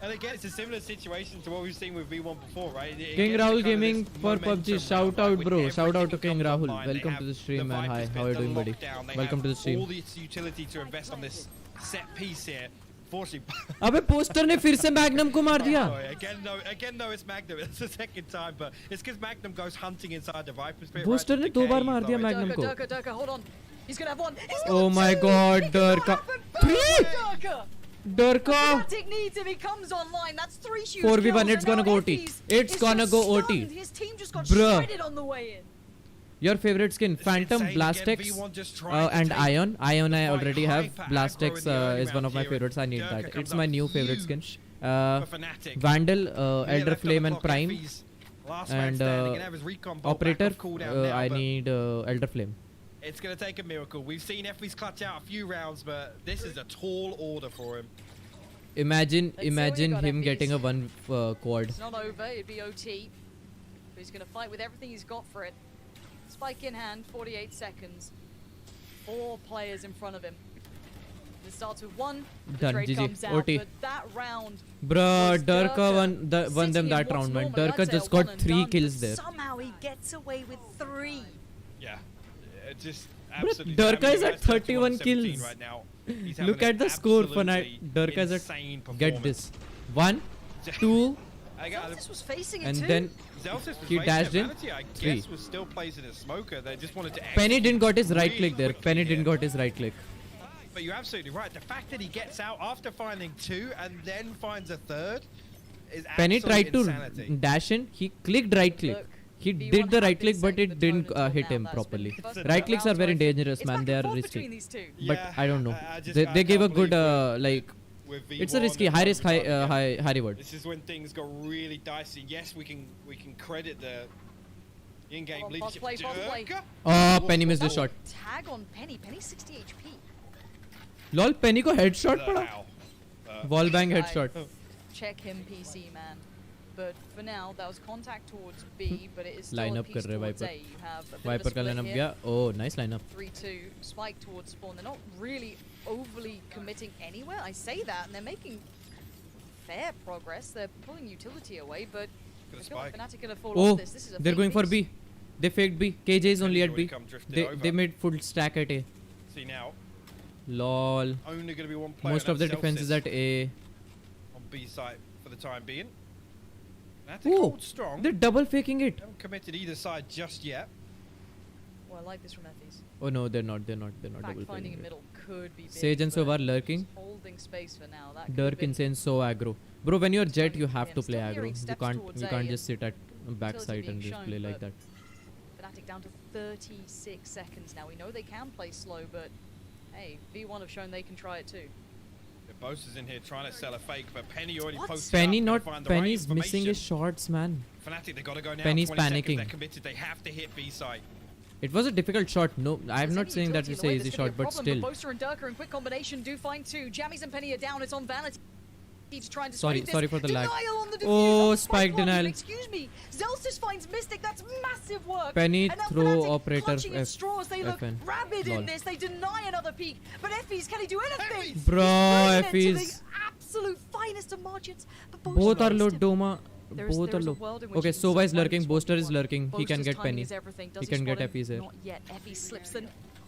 And again, it's a similar situation to what we've seen with V1 before, right? King Rahul Gaming for PUBG. Shout out, bro. Shout out to King Rahul. Welcome to the stream, man. Hi, how are you doing, buddy? Welcome to the stream. All this utility to invest on this set piece here. अबे poster ने फिर से magnum को मार दिया. Again, no, it's Magnum. It's the second time, but it's because Magnum goes hunting inside the Viper's pit. Poster ने 2 बार मार दिया मैग्नम को. Durka, hold on. He's gonna have one. Oh my god, Durka. 3. Durka. FNATIC needs him. He comes online. That's 3 shoots. 4v1. It's gonna go OT. It's gonna go OT. His team just got shredded on the way in. Your favorite skin? Phantom, Blastex, and Ion. Ion I already have. Blastex is one of my favorites. I need that. It's my new favorite skin. Vandal, Elder Flame and Prime. Last man And standing. Gonna have his recon bolt back operator, off cooldown now, I but need Elder Flame. it's going to take a miracle. We've seen Effie's clutch out a few rounds, but this is a tall order for him. Imagine Let's see what you got, him Effie's. getting a one quad. It's not over. It'd be OT. But he's going to fight with everything he's got for it. Spike in hand, 48 seconds. 4 players in front of him. It starts with 1. The Done, trade GG, comes out, OT. but that round Bruh, was Durka won sitting them in that what's round, man. normally, I'd Durka say, just a got one and 3 done, kills but there. Somehow he gets away with 3. Yeah. Just Bro, absolutely. Durka is at 31 kills. right now. He's Look having at an the score for absolutely Durka is insane at. Get performance. this. 1, 2, This was facing it and too. then Zelsis was he facing dashed it. in. Vanity, I 3. guess, was still placing a smoker. They just wanted to. Penny didn't got his right really click there. quickly Penny here. didn't got his right click. But you're absolutely right. The fact that he gets out after finding 2 and then finds a 3rd is Penny absolute tried to insanity. dash in. He clicked right click. Look, He V1 did the had right been click, but setting it the tone didn't until hit now. him That's properly. been the first Right clicks are round very where dangerous, it's man. back They and are forth risky. between these two. But Yeah, I don't know. I They can't gave a believe good like. with It's a V1 risky, and high risk, Overclock, high reward. This is when things go really dicey. Yes, we can credit the in-game Fast leadership. play, fast play. Durka? Oh, Penny missed the shot. Tag on Penny. Penny 60 HP. Lol, Penny को headshot पड़ा. How? Wall bang Guy, headshot. Check him, PC man. But for now, that was contact towards B, but it is still Line a up piece कर रहे towards Viper. A. You have a bit Viper of का a lineup split गया. here. Oh, nice lineup. 3-2, spike towards spawn. They're not really overly committing anywhere. I say that, and they're making fair progress. They're pulling utility away, but I feel like spike. Fnatic gonna fall Oh, off this. This is a they're fake going for piece. B. They faked B. KJ is only at already B. come drifted They over. made full stack at A. See now, Lol. only going to be one player. Most and of the that's defense is Celsius at A. on B side for the time being. Fnatic Oh, hold strong. they're double faking it. Haven't committed either side just yet. Well, I like this from Effie's. Oh no, they're not. They're not In fact, double finding a faking it. middle could be big, Sage and but Sova lurking. just holding space for now. That could have Dirk been insane so aggro. Bro, when you're Jet, you have to Still play hearing aggro. steps towards You A can't just and sit at backside being and just shown, play like but- that. Fnatic down to 36 seconds now. We know they can play slow, but hey, V1 have shown they can try it too. The Boaster's in here trying to sell a fake, but Penny already What? posted Penny up, not. gonna find the right Penny's missing his information. shots, man. Fnatic, they got to go now. Penny's 20 seconds, panicking. they're committed. They have to hit B side. It was a difficult shot. No, I'm There's not any saying that utility it's in the an way, easy this could be a shot, but problem, still. Boaster and Durka in quick combination do find 2. Jammies and Penny are down. It's on Vanity. To try and Sorry dissuade for this. the lag. Denial on the Oh, defuse. spike One, denial. Excuse me. Zelsis finds Mystic. That's massive work. Penny and now throw Fnatic operator clutching at F- straws. They look FN. rabid Lol. in this. They deny another peek. But Effie's, can he do anything? Effie's! Bro, He's bringing it to Effie's. the absolute finest of margins. But Both are low. wasted. Doma. There is- Both there are is a low. world in which Okay, you can Sova is still lurking. find Boaster is one. lurking. He can Boaster's get timing Penny. is everything. Does He can spot get him? Effie's here. Not yet. Effie slips the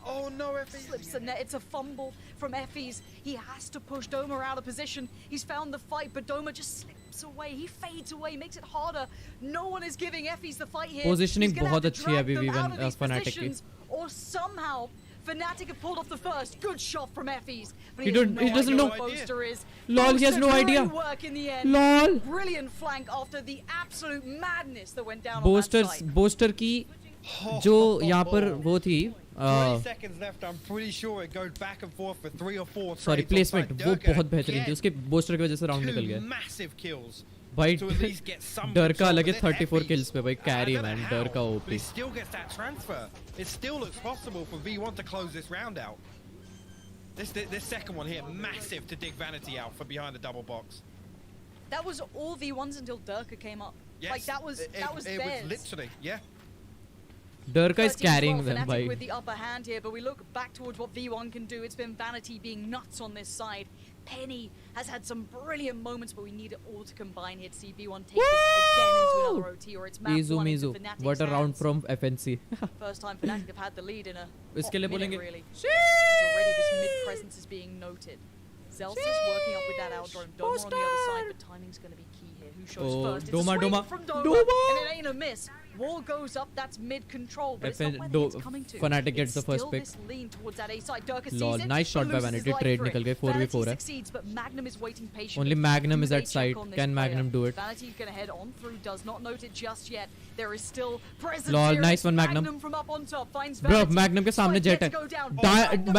Oh no, Effie. slips the net. It's a fumble from Effie's. He has to push Doma out of position. He's found the fight, but Doma just slips away. He fades away, makes it harder. No one is giving Effie's the fight here. Positioning He's gonna have बहुत to अच्छी है drag अभी them भी out of these Fnatic की. positions, or somehow Fnatic have pulled off the first. Good shot from Effie's. But He has don't- no he doesn't idea know. what Boaster is. Lol, he has Boaster no doing idea. Work in the end. Lol. Brilliant flank after the absolute madness that went down Boaster on that side. Booster की जो यहाँ पर वो थी 20 seconds left. I'm pretty sure it goes back and forth for 3 or 4 sorry trades placement offside. वो Durka बहुत बेहतरीन थी again, उसके बोस्टर की वजह से राउंड निकल 2 गया massive kills भाई to at least get some डर का control, अलग है but then 34 Effie's- kills पे भाई I carry don't know man how, डर का but OP he still gets that transfer. It still looks possible for V1 to close this round out. This second one here, massive to dig Vanity out for behind the double box. That was all V1s until Durka came up. Yes, Like that was it theirs. was literally, yeah. डरका is 13-12 carrying them Fnatic भाई with the upper hand here, but we look back towards what V1 can do. It's been Vanity being nuts on this side. Penny has had some brilliant moments, but we need it all to combine here to see V1 take this again into another OT, or it's map Izu 1 into Mizu Fnatic's what a round hands. from FNC First time Fnatic have had the lead in a इसके लिए hot minute, बोलेंगे really. Already this mid-presence is being noted. Zelsis working up with that outdrone. Doma on the other side, but timing's going to be key here. Who shows Oh, first? It's a Doma, swing Doma, from Doma, Doma! and it ain't a miss. Wall goes up, that's mid-control, but it's FN not where the hit's coming to. Fnatic gets the first Still pick. this lean towards that A side. Durka sees Lol, it, nice shot but by loses Vanity. his life Trade for it. निकल गए 4v4 Vanity है. succeeds, but Magnum is waiting patiently. Only Magnum Do is they at check side. on this Can player? Magnum do it? Vanity's gonna head on through, does not note it just yet. There is still presence Lol, here. nice It's one, Magnum. from up on top finds Bro, Vanity. Magnum के सामने Tries jet to है. go down.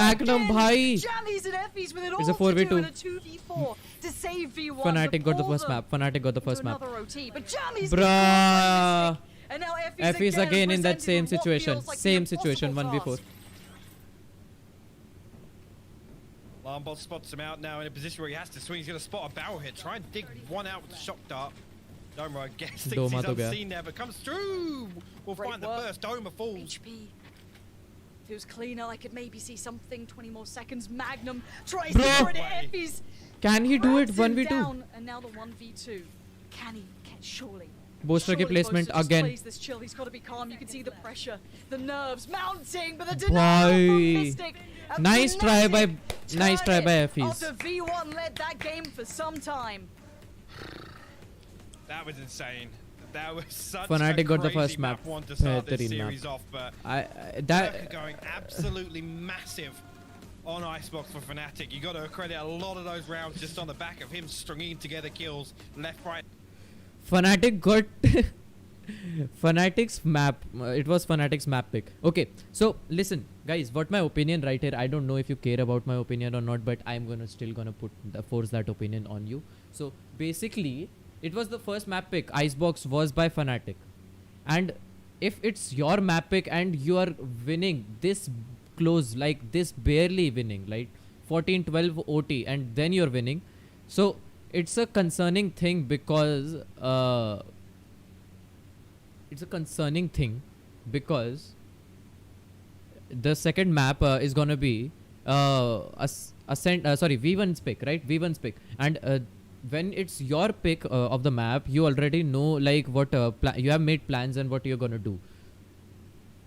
Magnum again. भाई. Jammies and Effies with it It's a all to 4v2. do in a 2v4 to save V1. Fnatic got the pull first them map. Fnatic got the first into map. another OT, but Jammies Bruh. and now Effie's again in that presented same with what situation. feels like the Same situation, impossible 1v4. task. Lambot spots him out now in a position where he has to swing. He's going to spot a barrel hit. Try and dig one out with the shock dart. Doma, I guess, thinks Doma he's to gaya. unseen there, but comes through. We'll Great find the work. first. Doma falls. HP. If it was cleaner, I could maybe see something. 20 more seconds. Magnum tries Bro. to throw it Way. at Effies. Can he do it Grabs him 1v2? down, and now the 1v2. Can he? Surely. Booster Surely के placement Boaster just again. plays this chill. He's got to be calm. You can see the pressure, the nerves mounting, but the Bye. denial from Mystic. And Nice try by Fnatic nice try turn by it Effies. After V1 led that game for some time. That was insane. That was such Fnatic a got the crazy first map. one to start this Behtering series map. off, but That Durka going absolutely massive on Icebox for Fnatic. You got to credit a lot of those rounds just on the back of him stringing together kills left, right. Fnatic got Fnatic's map. It was Fnatic's map pick. Okay, so listen, guys. What my opinion right here? I don't know if you care about my opinion or not, but I'm still gonna force that opinion on you. So basically, it was the first map pick. Icebox was by Fnatic, and if it's your map pick and you are winning this close, like this, barely winning, like 14-12 OT, and then you're winning, so it's a concerning thing because the second map is gonna be V1's pick, right? V1's pick, and when it's your pick of the map, you already know like what you have made plans and what you're gonna do,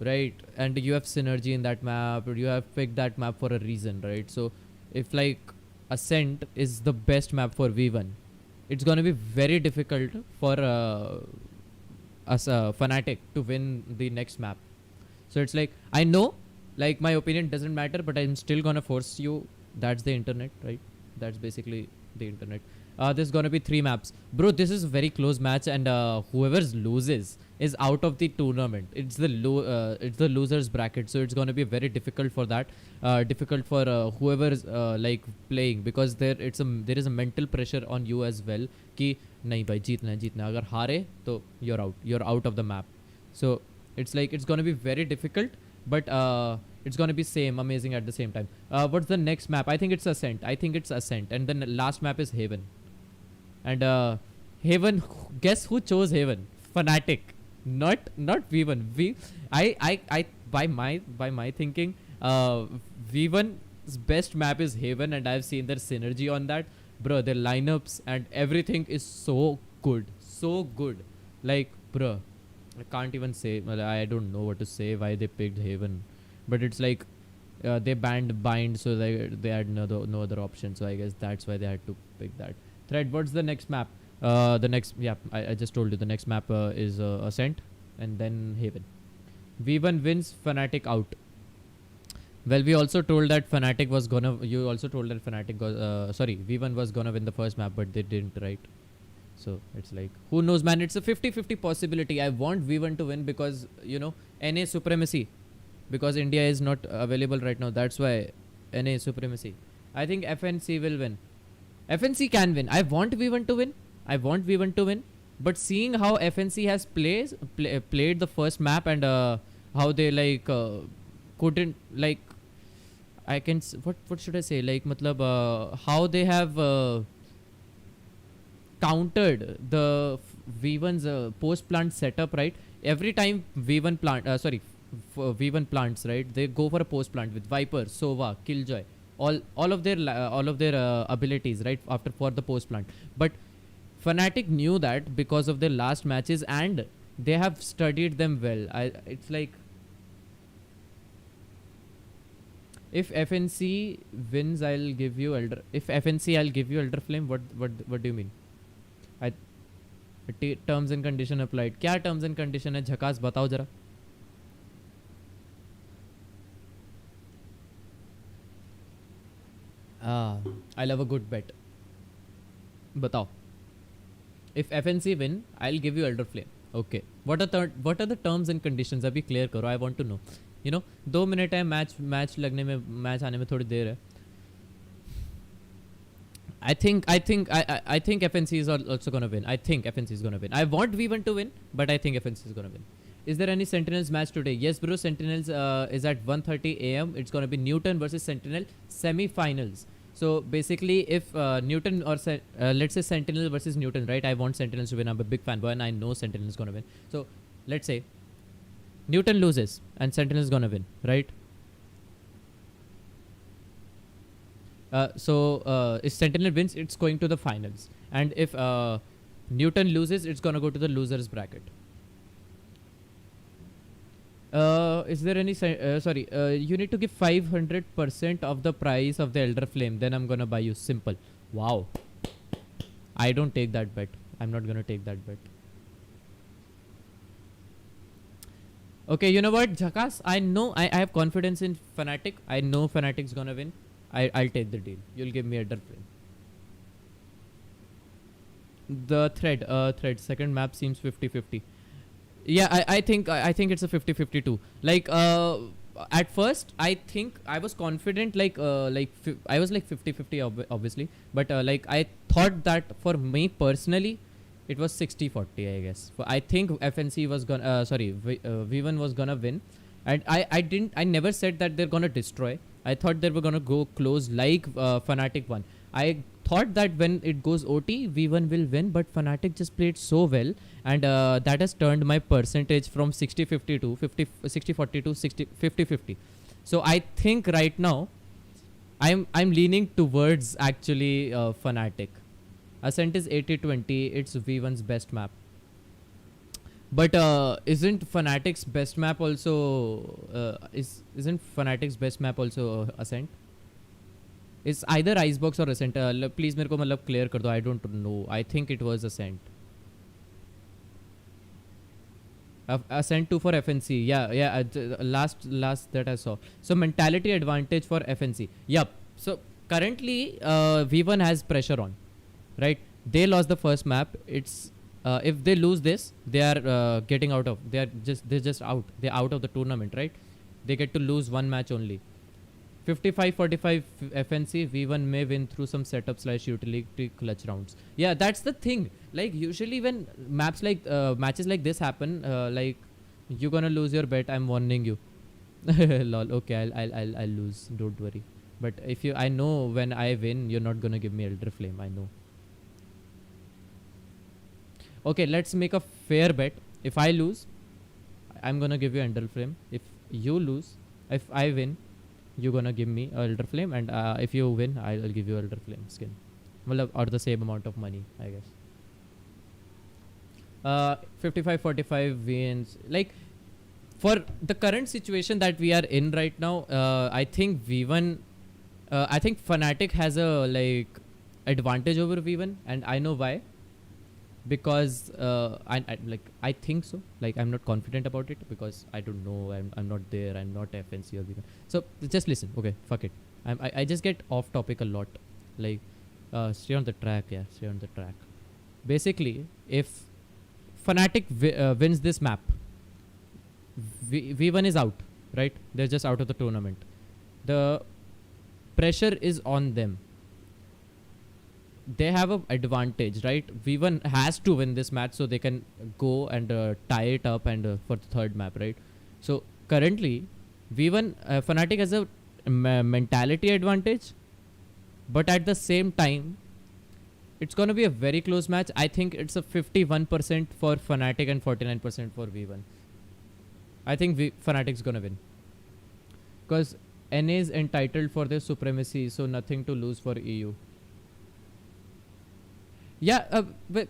right? And you have synergy in that map, or you have picked that map for a reason, right? So if like Ascent is the best map for V1, it's gonna be very difficult for Fnatic to win the next map. So it's like, I know, like, my opinion doesn't matter, but I'm still gonna force you. That's the internet, right? That's basically the internet. There's gonna be 3 maps, bro. This is a very close match, and whoever loses is out of the tournament. It's the losers bracket, so it's gonna be very difficult for that. Difficult for whoever's like playing, because there is a mental pressure on you as well. कि नहीं भाई जीतना है जीतना है, अगर हारे तो you're out of the map. So it's like it's gonna be very difficult, but it's gonna be amazing at the same time. What's the next map? I think it's Ascent. And then last map is Haven. And Haven, guess who chose Haven? Fnatic, not V1. I by my thinking, V1's best map is Haven, and I've seen their synergy on that. Bro, their lineups and everything is so good. Like, bro, I can't even say. Well, I don't know what to say why they picked Haven, but it's like they banned Bind, so they had no other option. So I guess that's why they had to pick that. Thread, what's the next map? I just told you the next map is Ascent, and then Haven. V1 wins, Fnatic out. Well, we also told that Fnatic was gonna. You also told that Fnatic was. V1 was gonna win the first map, but they didn't, right? So it's like, who knows, man? It's a 50-50 possibility. I want V1 to win because, you know, NA supremacy. Because India is not available right now. That's why NA supremacy. I think FNC will win. FNC can win. I want V1 to win. But seeing how FNC has played the first map, and how they like couldn't, like, I can what should I say, like, matlab, how they have countered the V1's post plant setup, right? Every time V1 plants, right, they go for a post plant with Viper, Sova, Killjoy, all of their abilities, right, after for the post plant. But Fnatic knew that because of their last matches, and they have studied them well. It's like, if FNC wins, I'll give you Elder. If FNC, I'll give you Elder Flame. What do you mean? Terms and condition applied. क्या terms and condition है झकास, बताओ जरा. I love a good बेट. बताओ. If FNC win, I'll give you Elder Flame. Okay. What are the terms and conditions? अभी clear करो. I want to know. You know, 2 minute है match लगने में, मैच आने में थोड़ी देर है. I think FNC is also gonna win. I think FNC is gonna win. I want V1 to win, but I think FNC is gonna win. Is there any Sentinels match today? Yes, bro. Sentinels is at 1:30 a.m. It's gonna be NUTURN versus Sentinel semi-finals. So basically, if NUTURN or let's say Sentinel versus NUTURN, right? I want Sentinels to win. I'm a big fanboy, and I know Sentinel is gonna win. So let's say NUTURN loses and Sentinel is gonna win, right? If Sentinel wins, it's going to the finals, and if NUTURN loses, it's gonna go to the losers bracket. Is there any sorry, you need to give 500% of the price of the Elder Flame, then I'm gonna buy you. Simple. Wow. I don't take that bet. I'm not gonna take that bet. Okay, you know what, Jhakas, I know, I have confidence in FNATIC. I know FNATIC's gonna win. I'll take the deal. You'll give me Elder Flame. The thread second map seems 50-50. Yeah, I think it's a 50-50 too. Like at first I think I was confident, like I was like 50-50 obviously, but like I thought that for me personally it was 60-40, I guess. I think FNC was gonna V1 was gonna win, and I never said that they're gonna destroy. I thought they were gonna go close like FNATIC won. I thought that when it goes OT, V1 will win, but FNATIC just played so well, and that has turned my percentage from 60-40 to 50-50. So I think right now I'm leaning towards actually FNATIC. Ascent is 80-20. It's V1's best map. But isn't FNATIC's best map also isn't FNATIC's best map also Ascent? It's either Icebox or Ascent. Please मेरे को मतलब clear कर दो. I don't know. I think it was Ascent. Ascent 2 for FNC. Yeah. Last that I saw. So mentality advantage for FNC. Yup. So currently V1 has pressure on, right? They lost the first map. It's if they lose this, they are getting out of. They're just out. They're out of the tournament, right? They get to lose one match only. 55-45 FNC. V1 may win through some setup/utility clutch rounds. Yeah, that's the thing. Like usually when matches like this happen, like you're gonna lose your bet. I'm warning you. Lol. Okay, I'll lose. Don't worry. But if I know when I win, you're not gonna give me Elder Flame. I know. Okay, let's make a fair bet. If I lose, I'm gonna give you Elder Flame. If you lose, if I win, you're gonna give me Elder Flame, and if you win, I'll give you Elder Flame skin. Well, or the same amount of money, I guess. 55-45 wins. Like for the current situation that we are in right now, I think V1, I think FNATIC has a like advantage over V1, and I know why. Because I think so. Like I'm not confident about it because I don't know. I'm not there. I'm not FNC or V1. So just listen. Okay, fuck it. I just get off topic a lot. Like stay on the track. Yeah, stay on the track. Basically, if FNATIC wins this map, V1 is out. Right? They're just out of the tournament. The pressure is on them. They have an advantage, right? V1 has to win this match so they can go and tie it up and for the third map, right? So currently, V1 FNATIC has a mentality advantage, but at the same time, it's gonna be a very close match. I think it's a 51% for FNATIC and 49% for V1. I think FNATIC's gonna win because NA is entitled for their supremacy, so nothing to lose for EU. Yeah, but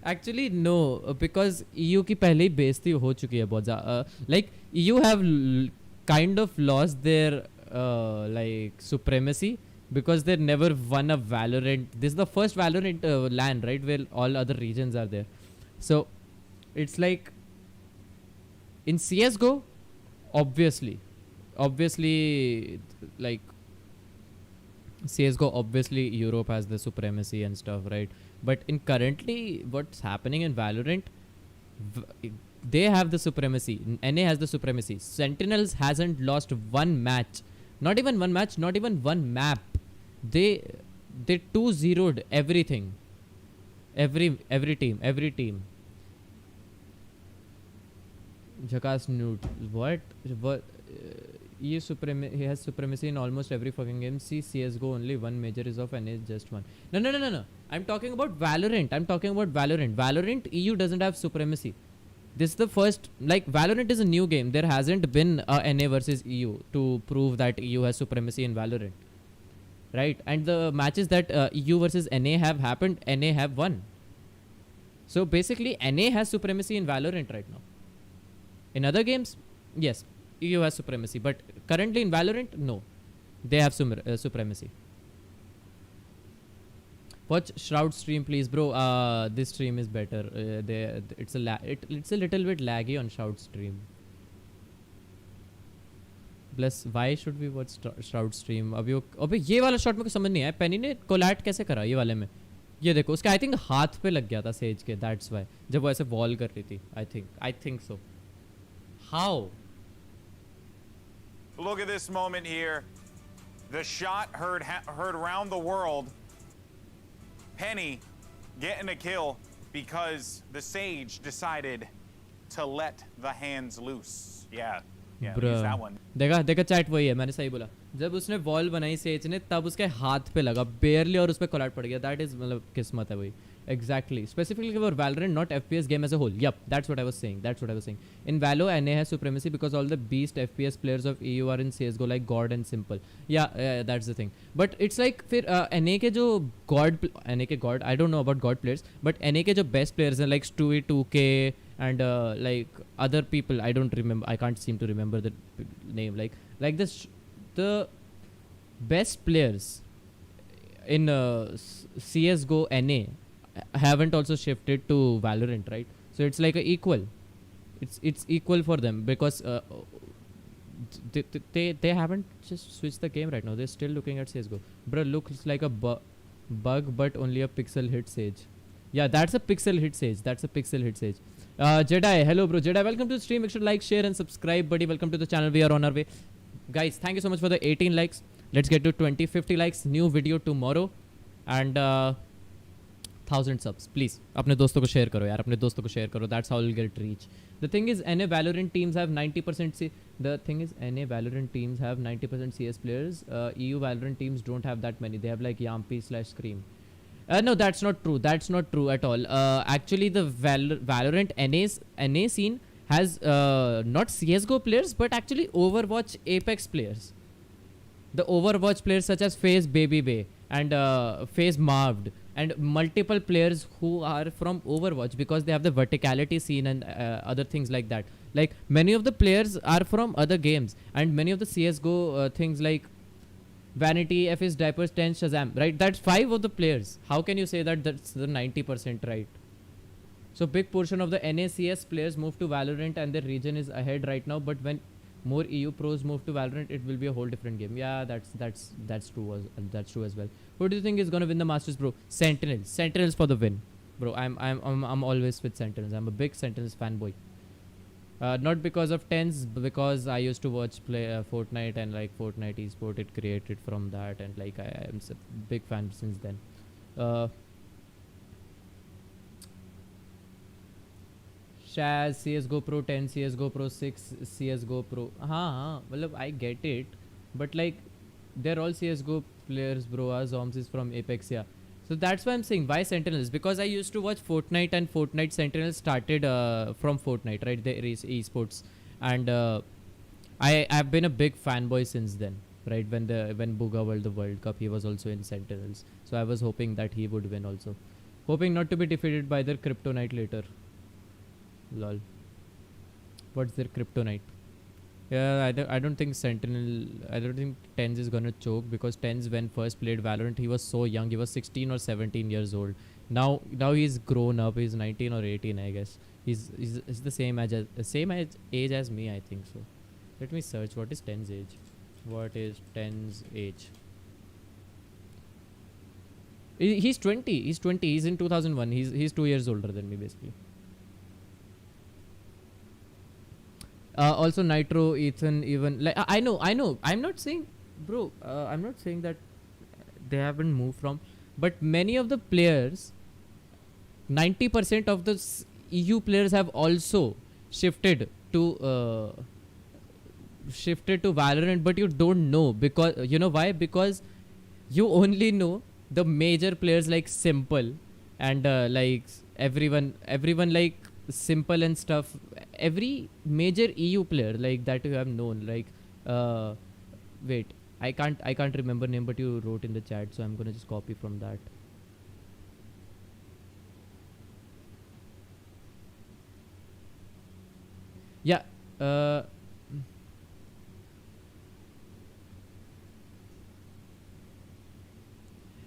actually no, because EU की पहले ही बेइज्जती हो चुकी है बहुत ज़्यादा. Like EU have kind of lost their like supremacy because they never won a Valorant. This is the first Valorant LAN, right, where all other regions are there. So it's like in CS:GO, obviously, like CS:GO, obviously Europe has the supremacy and stuff, right? But in currently what's happening in Valorant, they have the supremacy. NA has the supremacy. Sentinels hasn't lost one match, not even one match, not even one map. They 2-0'd everything. Every team. Jackass Newt. What? He has supremacy in almost every fucking game. See, CS:GO only one major is of NA, just one. No. I'm talking about Valorant. Valorant EU doesn't have supremacy. This is the first, like, Valorant is a new game. There hasn't been a NA versus EU to prove that EU has supremacy in Valorant. Right? And the matches that EU versus NA have happened, NA have won. So basically, NA has supremacy in Valorant right now. In other games, yes, EU has supremacy. But currently in Valorant, no. They have supremacy. Watch Shroud stream, please, bro. This stream is better. It's a little bit laggy on Shroud stream. Plus, why should we watch Shroud stream? अबे ये वाला shot मुझे समझ नहीं आया. पेनी ने कोलैट कैसे करा ये वाले में? ये देखो, उसका आई थिंक हाथ पे लग गया था सेज के. That's why. जब वो ऐसे वॉल कर रही थी. I think so. How? Look at this moment here. The shot heard around the world. Penny getting a kill because the Sage decided to let the hands loose. Yeah, use that one. देखा chat वही है, मैंने सही बोला. जब उसने wall बनाई says ने, तब उसके हाथ पे लगा बेयरली और उस पे कोलैट पड़ गया. दैट इज मतलब किस्मत है वही. Exactly. Specifically for Valorant, not FPS game as a whole. Yep, that's what I was saying. In Valo, NA has supremacy because all the beast FPS players of EU are in CS:GO, like God and Simple. Yeah, that's the thing. But it's like, फिर NA के जो God, I don't know about God players, but NA के जो best players हैं, like Stewie 2K and like other people, I don't remember. I can't seem to remember the name. Like this, the best players in CS:GO NA haven't also shifted to Valorant, right? So it's like a equal. It's equal for them because they haven't just switched the game right now. They're still looking at CS:GO. Bro, looks like a bug, but only a pixel hit Sage. Yeah, that's a pixel hit Sage. Jedi, hello bro. Jedi, welcome to the stream. Make sure to like, share and subscribe, buddy. Welcome to the channel. We are on our way. Guys, thank you so much for the 18 likes. Let's get to 20-50 likes. New video tomorrow. And 1000 subs. Please. अपने दोस्तों को share करो यार. अपने दोस्तों को share करो. That's how we'll get reach. The thing is, NA Valorant teams have 90% CS players. EU Valorant teams don't have that many. They have like Yampi/Scream. No, that's not true. That's not true at all. Actually, the Valorant NA scene has not CS:GO players, but actually Overwatch Apex players. The Overwatch players such as FaZe Baby Bay and FaZe Marved and multiple players who are from Overwatch because they have the verticality scene and other things like that. Like many of the players are from other games and many of the CS:GO things like Vanity, FS Diapers, 10 Shazam, right? That's 5 of the players. How can you say that that's the 90%, right? So big portion of the NACS players move to Valorant and their region is ahead right now. But when more EU pros move to Valorant, it will be a whole different game. Yeah, that's true. That's true as well. Who do you think is gonna win the Masters, bro? Sentinels. Sentinels for the win, bro. I'm always with Sentinels. I'm a big Sentinels fanboy. Not because of tens, because I used to watch play Fortnite and like Fortnite esport. It created from that, and like I am a big fan since then. Shaz, CS:GO Pro 10, CS:GO Pro 6, CS:GO Pro. Well, I get it, but like they're all CS:GO players, bro. Zoms is from Apex, yeah. So that's why I'm saying why Sentinels, because I used to watch Fortnite and Fortnite Sentinels started from Fortnite, right? The esports, and I've been a big fanboy since then, right? When Booga won the World Cup, he was also in Sentinels, so I was hoping that he would win also, hoping not to be defeated by their kryptonite later. Lol. What's their kryptonite? Yeah, I don't think Sentinel. I don't think Tens is gonna choke because Tens, when first played Valorant, he was so young. He was 16 or 17 years old. Now he's grown up. He's 19 or 18, I guess. He's the same age as me, I think so. Let me search. What is Tens age? What is Tens age? He's 20. He's 20. He's in 2001. He's 2 years older than me, basically. Also Nitro, Ethan, even like I know. I'm not saying, bro. I'm not saying that they haven't moved from, but many of the players, 90% of the EU players have also shifted to Valorant, but you don't know because you know why? Because you only know the major players like Simple and like everyone like Simple and stuff. Every major EU player like that you have known, like wait, I can't remember name, but you wrote in the chat, so I'm gonna just copy from that. Yeah.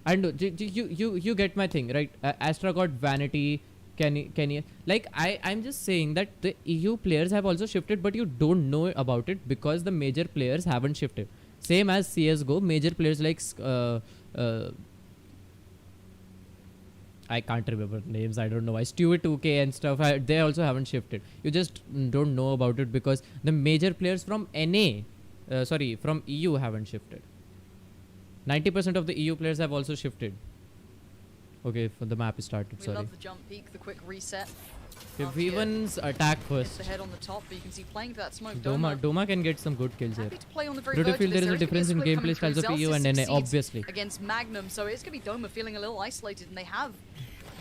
And you get my thing, right? Astra got Vanity. Can you like I'm just saying that the EU players have also shifted, but you don't know about it because the major players haven't shifted. Same as CS:GO, major players like I can't remember names. I don't know why. Stuart 2K and stuff. They also haven't shifted. You just don't know about it because the major players from from EU haven't shifted. 90% of the EU players have also shifted. Okay, for the map is started. We sorry. love the jump peek, the quick reset. Okay, V1's attack first. The head on the top, but you can see playing for that smoke. Doma can get some good kills here. Happy to play on the very But I verge feel of there this. is a difference in gameplay styles of EU and NA, obviously. Against Magnum, so it's going to be Doma feeling a little isolated, and they have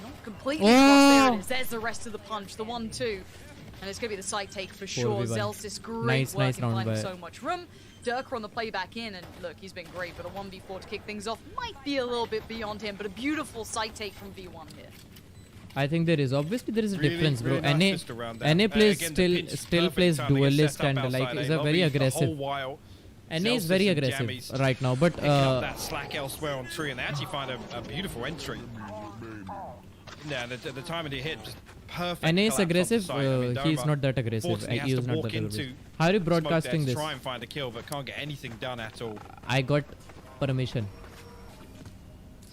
not completely crossed. There it is. There's the rest of the punch, the 1-2. And it's going to be the side take for sure. Zelsis, great work in finding so much room. Durka on the playback in, and look, he's been great, but a 1v4 to kick things off might be a little bit beyond him, but a beautiful side take from V1 here. I think there is. Obviously, there is a difference, bro. Nice NA plays still plays duelist and like is a very aggressive. NA is very aggressive right now, but that slack elsewhere on tree, and they actually find a beautiful entry. Yeah, the time of the hit just perfect. NA is aggressive. He's not that aggressive. He is not that aggressive. How are you broadcasting this? Try and find a kill, but can't get anything done at all. I got permission.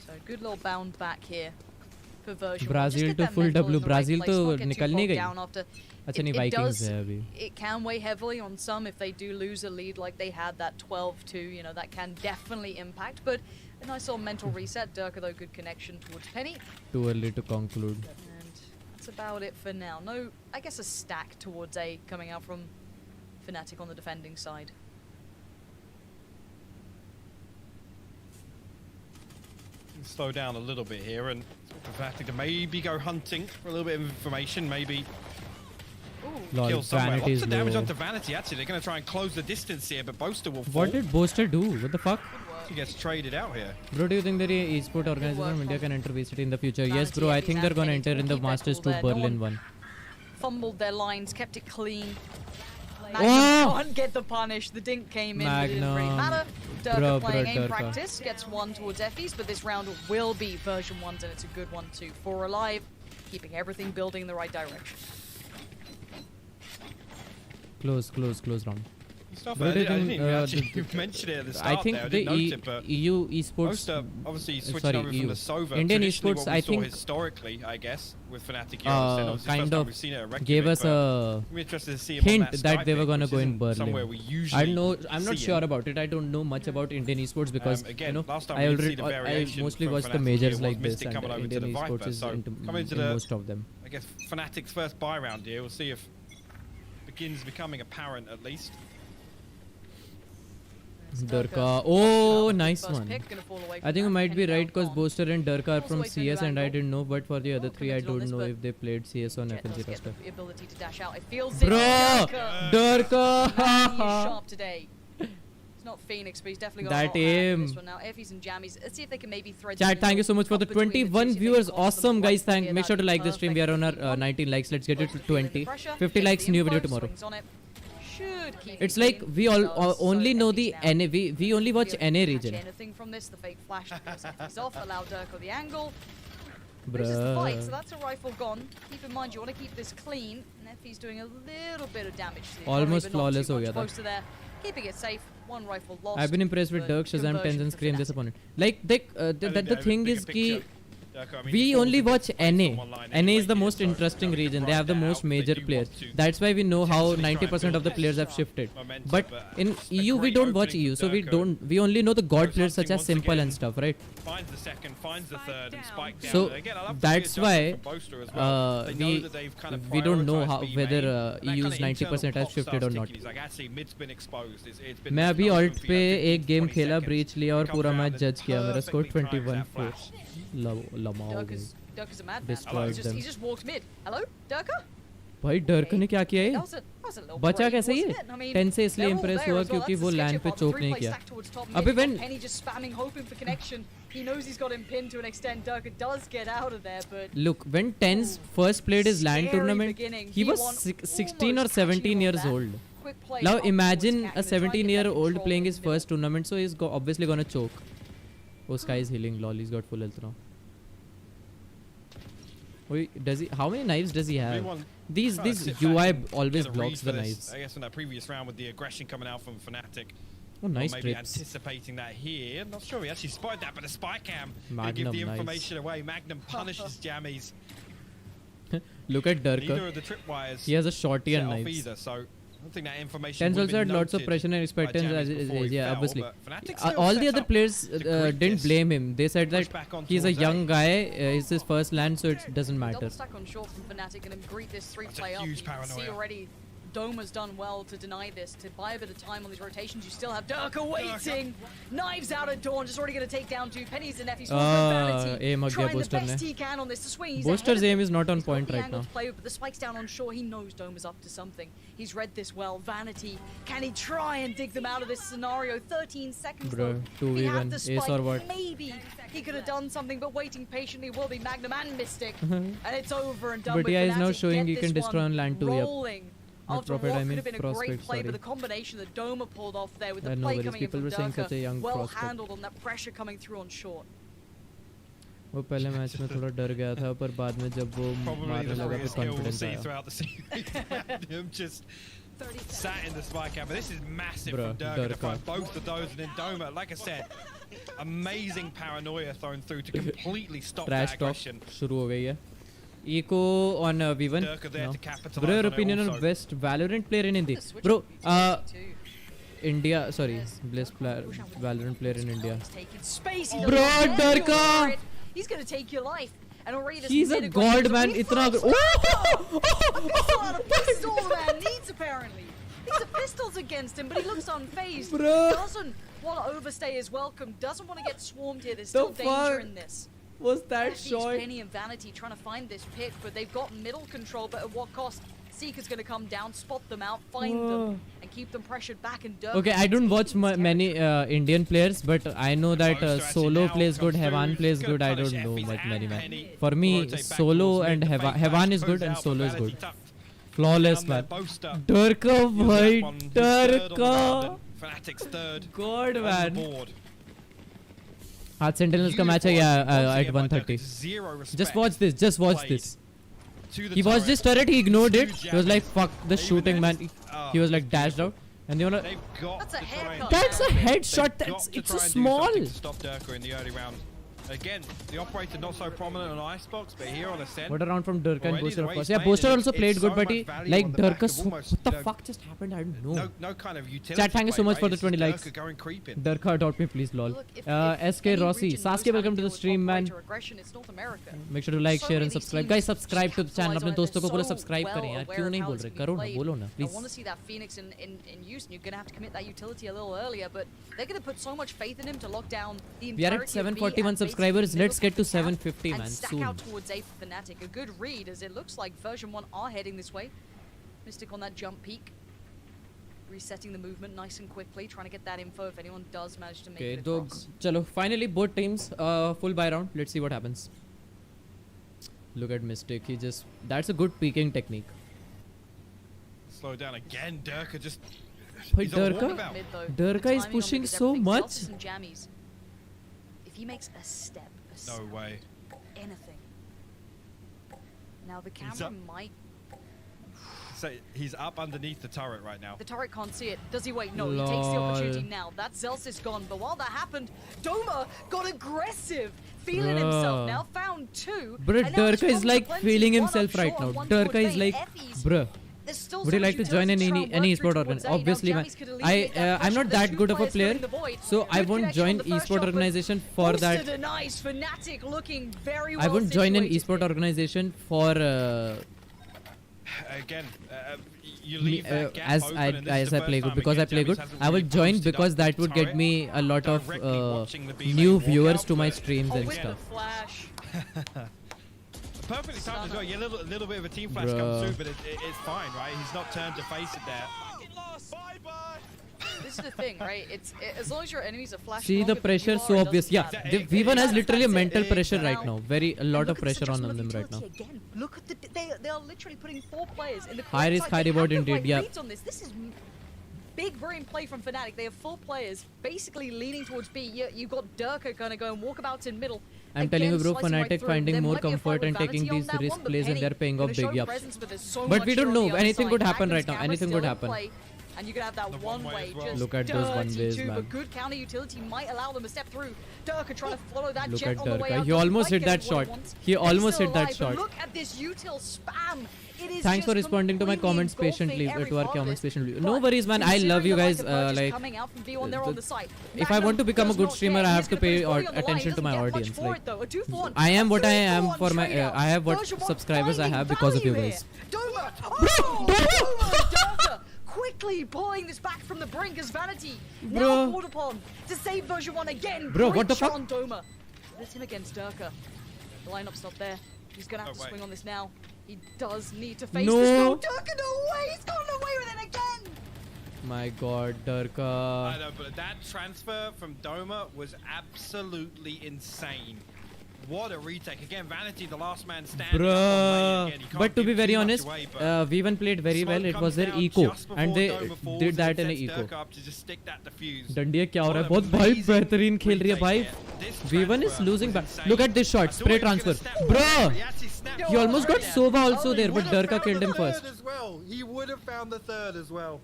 So good little bound back here for version Brazil to full W. Brazil to निकल नहीं गई. अच्छा नहीं Vikings है अभी. It can weigh heavily on some if they do lose a lead like they had that 12-2. You know that can definitely impact, but a nice little mental reset. Durka though, good connection towards Penny. Too early to conclude. And that's about it for now. No, I guess a stack towards A coming out from FNATIC on the defending side. Slow down a little bit here and FNATIC to maybe go hunting for a little bit of information, maybe kill somewhere. Lots of damage onto Vanity, actually. They're going to try and close the distance here, but Boaster will fall. What did Boaster do? What the fuck? He gets traded out here. Bro, do you think that esport organization from India can enter VCT in the future? Yes, bro. I think they're going to enter in the Masters 2 Berlin one. Fumbled their lines, kept it clean. Magnum can't get the punish. The dink came in, but it didn't really matter. Durka playing aim practice, gets one towards Effie's, but this round will be version 1's, and it's a good one too. 4 alive, keeping everything building in the right direction. Close round. Stuff I didn't even actually mention it at the start. I think there. I the didn't note it, but EU esports obviously switching over from the Sova. Indian esports, I think historically, I guess, with FNATIC kind of gave us a hint that they were gonna go in Berlin. I'm not sure about it. I don't know much about Indian esports because you know I mostly watch the majors like this, and Indian esports is into most of them. I guess FNATIC's first buy round here. We'll see if begins becoming apparent at least. Durka. Oh, nice one. I think you might be right because Boaster and Durka are from CS and I didn't know, but for the other three, I don't know if they played CS on FNC roster. Bro! Durka! He's sharp today. It's not Phoenix, but he's definitely got that aim. This one now. Effies and Jammies. Let's see if they can maybe thread. Chat, thank you so much for the 21 viewers. Awesome, guys. Make sure to like the stream. We are on our 19 likes. Let's get it to 20. 50 likes, new video tomorrow. should keep It's it like clean. we It all does, so only know Effie's the now NA. We only watch be able to NA catch region. anything from this. The fake flash because Effie's off, allow Durko the angle. Loses the fight, so Bruh. that's a rifle gone. Keep in mind, you want to keep this clean. Neffy's doing a little bit of damage to the economy, Almost but not flawless too ho much. gaya tha. Close to there. Keeping it safe. One rifle lost. I've been impressed with but Dirk, Shazam, conversion Tens and for Scream Fnatic. disappointed. Like the thing is ki I mean, we he falls only into watch this place NA. from one line NA anyway is the here, most so interesting we can region. They ride have the that most out if they major do players. want to That's why we know how potentially try and 90% of the build players have extra shifted. momentum, But in a EU we great don't watch opening EU, from so we Durko. don't. We only know the god Goes players hunting such as once Simple and again. stuff, right? Finds the second, finds the third, and spike down. So And again, I love to see that's a why judgment from Boaster as well. They know that they've kind of we don't know prioritised how B whether main, and that EU's kind of 90% internal has clock shifted or starts not. ticking. He's like, actually, mid's been exposed. It's been मैं अभी open alt for पे 15, एक game 20 खेला seconds. Breach लिया और Comes पूरा around match and जज किया मेरा score perfectly times 21 that 4 flash. लमा हो गई Durka's a madman. Destroyed He them. just walked mid. Hello, Durka? भाई डर्क ने क्या किया That ये was a little बचा brave, कैसे ये wasn't it? I mean, 10 से इसलिए they're all इम्प्रेस there हुआ as well. क्योंकि That's वो the लैंड sketchy पे part. The चोक three नहीं play किया stack towards top अबे mid. when Penny just spamming, hoping for connection. He knows he's got him pinned to an extent. Durka does get out of there, but look when Tens first played his LAN scary tournament beginning. he was won 16 or almost catching 17 on years that. old Quick play now up towards imagine Cat, a gonna try and get that 17-year-old control playing in his the middle. first tournament so he's obviously gonna choke oh Sky is healing lol he's got full health now wait does he how many knives does he have Everyone these trying to these sit back UI and always get a blocks read the for this. knives I guess in that previous round with the aggression coming out from Fnatic. oh nice or maybe trips anticipating that here. Not sure he actually spotted that, but the spy cam will give Magnum, the nice. information away. Magnum punishes Jammies. look at Neither Durka of the tripwires he has a shorty set and off knives either, so I don't think that information Tens would have also had been lots of noted pressure and by expectations Jammies as it before is he yeah fell, obviously but Fnatic still all set the other up players to create didn't this. blame him they said Push that back on he's a towards A. young guy it's his first land so it doesn't matter Double stack on short from Fnatic and greet this three That's a play up. huge You can see paranoia. already Doma's done well to deny this, to buy a bit of time on these rotations. You still have Durka waiting. Knives out at dawn, just already going to take down two pennies and Effie's aim ag gaya trying the Booster best ne. he can on this to swing. He's Booster's ahead of aim it. is not on He's got point the right angle now. to play with, but the spike's down on shore. He knows Doma's up to something. He's read this well. Vanity, can he try and dig them out of this scenario? 13 seconds Bro, though. He 2v1, had the ace spike. or what? Maybe he could have done something, but waiting patiently will be Magnum and Mystic. And it's over and done But with. yeah, he's now Fnatic showing get he can this destroy one on land too, yep. rolling. Not After Prophet, what I could mean have been a great Prospect, play, but sorry. the combination that Doma pulled off there with the No play worries, coming in people from were saying Durka, such a young well prospect. handled on that pressure coming through on short. वो पहले match में थोड़ा डर गया था पर बाद में जब वो Probably मारने the लगा तो biggest skill we'll confidence see आया throughout the series. Magnum just sat in the spy cam, but this is massive Bruh, from Durka to Durka. find both of those, and then Doma, like I said, amazing paranoia thrown through to completely stop trash that talk aggression. शुरू हो गई है Eco on V1 Durka there no. to capitalize Bro your on it opinion on also. best Valorant player in India The switch bro would be too. India sorry best Valorant player in India He's taking space. He Bro, doesn't care Durka! for it. He's gonna take your life. And already this he's a mid god aggression man is इतना a pistol out of pistol the man needs apparently. These are pistols against him, but he looks unfazed. Bro. Doesn't want to overstay his welcome. Doesn't want to get swarmed here. There's The still danger fuck? in this. was that Effie's shot Penny and Vanity trying to find this pick, but they've got middle control. But at what cost? Seeker's going to come down, spot them out, find them, and keep them pressured back. And Durka okay I don't watch retains many territory. Indian players but I know that Boaster actually Solo now plays good comes Hevan through. plays He's gonna good I punish don't know Effie's much and many man Penny. for me Rotate back Solo towards and mid. The fake Hevan flash is good goes and out, Solo is Vanity good tucked flawless down there. man Boaster Durka using that bhai one, his third on the Durka round, and Fnatic's third god on the man board. आज Sentinels का match है at 1:30 Zero respect just watch played this to the he was turret. just turret he ignored it Huge he was like damage. fuck the Even shooting then, man he was like dashed out and they were like They've got That's a to try and haircut. That's a do something. headshot, They've that's- got to it's try a and do small. something to stop Durka in the early round. Again, the operator not so prominent on Icebox, but here on Ascent. what a round from Durka and Already Booster the of way course he's yeah playing Booster it, also it's played so good but much he value like on the back Durka of almost, what the you know, fuck just happened I don't know no kind of utility. Chat, thank you so play, much for right? the It's 20 just likes. Durka going creeping. Durka taught me please lol Look, if SK any Rossi region knows Sasuke how to welcome to deal the with stream man operator aggression, it's North America. make sure to like So share many and of these subscribe teams guys subscribe to the channel capitalize अपने on it. दोस्तों को They're बोलो so subscribe well करें यार aware क्यों of नहीं how बोल it's रहे being करो ना played. बोलो ना I please want to see that Phoenix in use, and you're going to have to commit that utility a little earlier, but they're going to put so much faith in him to lock down the We are at entirety of B 741 and basically subscribers. middle Let's get to of the path 750, and man, stack soon. out towards A for Fnatic. A good read, as it looks like version 1 are heading this way. Mystic on that jump peak. Resetting the movement nice and quickly, trying to get that info if anyone does manage to make okay it तो across. चलो finally both teams full buy round let's see what happens look at Mystic he just that's a good peeking technique slow down again. Durka just. But he's on a Durka, walkabout. Mid, though. Durka The is timing on pushing mid is so everything. much. Zelsis and jammies. If he makes a step, No way. anything. Now the He's camera up. might. So he's up underneath the turret right now. The turret can't see it. Does he wait? No, he takes the opportunity now. That Zelsis gone. But while that happened, Doma got aggressive. Feeling himself now. Found two. Bruh, and now there's Durka is problems like aplenty. feeling One himself up right short now. and one Durka towards is Vayne. like, Effie's- bruh. There's still Would you so like to much join utility any to try and any work through esport towards organization? A. Now Obviously, Jammies could alleviate I that I'm pressure. not There's that two good of a players player, filling the void. so I Good won't connection on join the first esport shot, but organization for boosted that. a nice FNATIC looking very I well won't join an situated esport here. organization for Again, you leave that gap as open, I and this is as the I first play good time because I again play Jammies good. hasn't I will really join boosted because up that the would get turret me a lot of directly watching the B new lane viewers walkout, to my but streams Oh, and with the stuff. flash. perfectly timed as well. Yeah, a little bit of a team flash Bruh. comes through, but it's fine, right? He's not turned to face it there. This is the thing, right? As long as your enemies are flashing. See the longer than pressure you so are, it obvious. doesn't Yeah, matter. V1 has literally a That's it. mental pressure right Now- now. A lot And of look at the pressure on suggestion them of right now. utility again. Look at they are literally putting 4 players in the High correct risk, side. high They have reward the indeed, right yeah. reads on this. This is big brain play from FNATIC. They have 4 players basically leaning towards B. You got Durka kind of going walkabouts in middle. I'm telling you, Again, bro, slicing right FNATIC through. finding There more might be a fight comfort with and taking Vanity on these that risk one, but plays and Penny they're paying gonna off show big. Yup. presence, but there's so But much we don't here on know. the other Anything side. could happen Magnum's right now. camera Anything still could in happen. play, and you could have that The one one-way way as well. just Look at those dirty one-ways, too, man. but good counter utility might allow them to step through. Durka trying to follow that Look jet at on the way Durka. out. He Doesn't almost quite hit get that what shot. wants. He But he's almost still hit that alive, but shot. Look at this util spam. It is Thanks for just responding to my completely comments engulfing patiently. every To our part of comments this. patiently. But No worries, man. I love you considering guys. the purchase Like, coming out from V1, they're on the site. if I want to become a Magnum good does streamer, not I care. have to He's gonna pay put his body on the line. attention to my Doesn't get much audience. for Like, it, though. A 2-for-1. I am what I am 3-for-1 for my. straight out. I have what Version one subscribers I finding have because of you value guys. here. Doma! Oh, Doma! Quickly pulling this back from the brink as Vanity. Now Bro. called upon to save version 1 again. Bro, Great what the shot fuck? on Doma. It's him against Durka. The lineup's not there. He's gonna have No to way. swing on this now. He does need to face No. this. No, Durka, no way! He's gotten away with it again! My God, I Durka. know, but that transfer from Doma was absolutely insane. What a retake. Again, Vanity, the last man standing. up on lane again. He Bruh. can't But to give be very too much honest, away, but V1 played very well. smoke It was comes their down eco, just before and they Doma falls did that and in an sets eco. Durka up to just stick that defuse. डंडिया क्या हो रहा है? What बहुत an भाई amazing बेहतरीन खेल रही है retake भाई. here. This V1 is transfer losing was back. insane. Look at this shot, I thought spray he was gonna transfer. snap Bruh. over. He actually snapped He almost over got there. Sova also there, He but would have Durka found killed the him third first. as well. He would have found the third as well.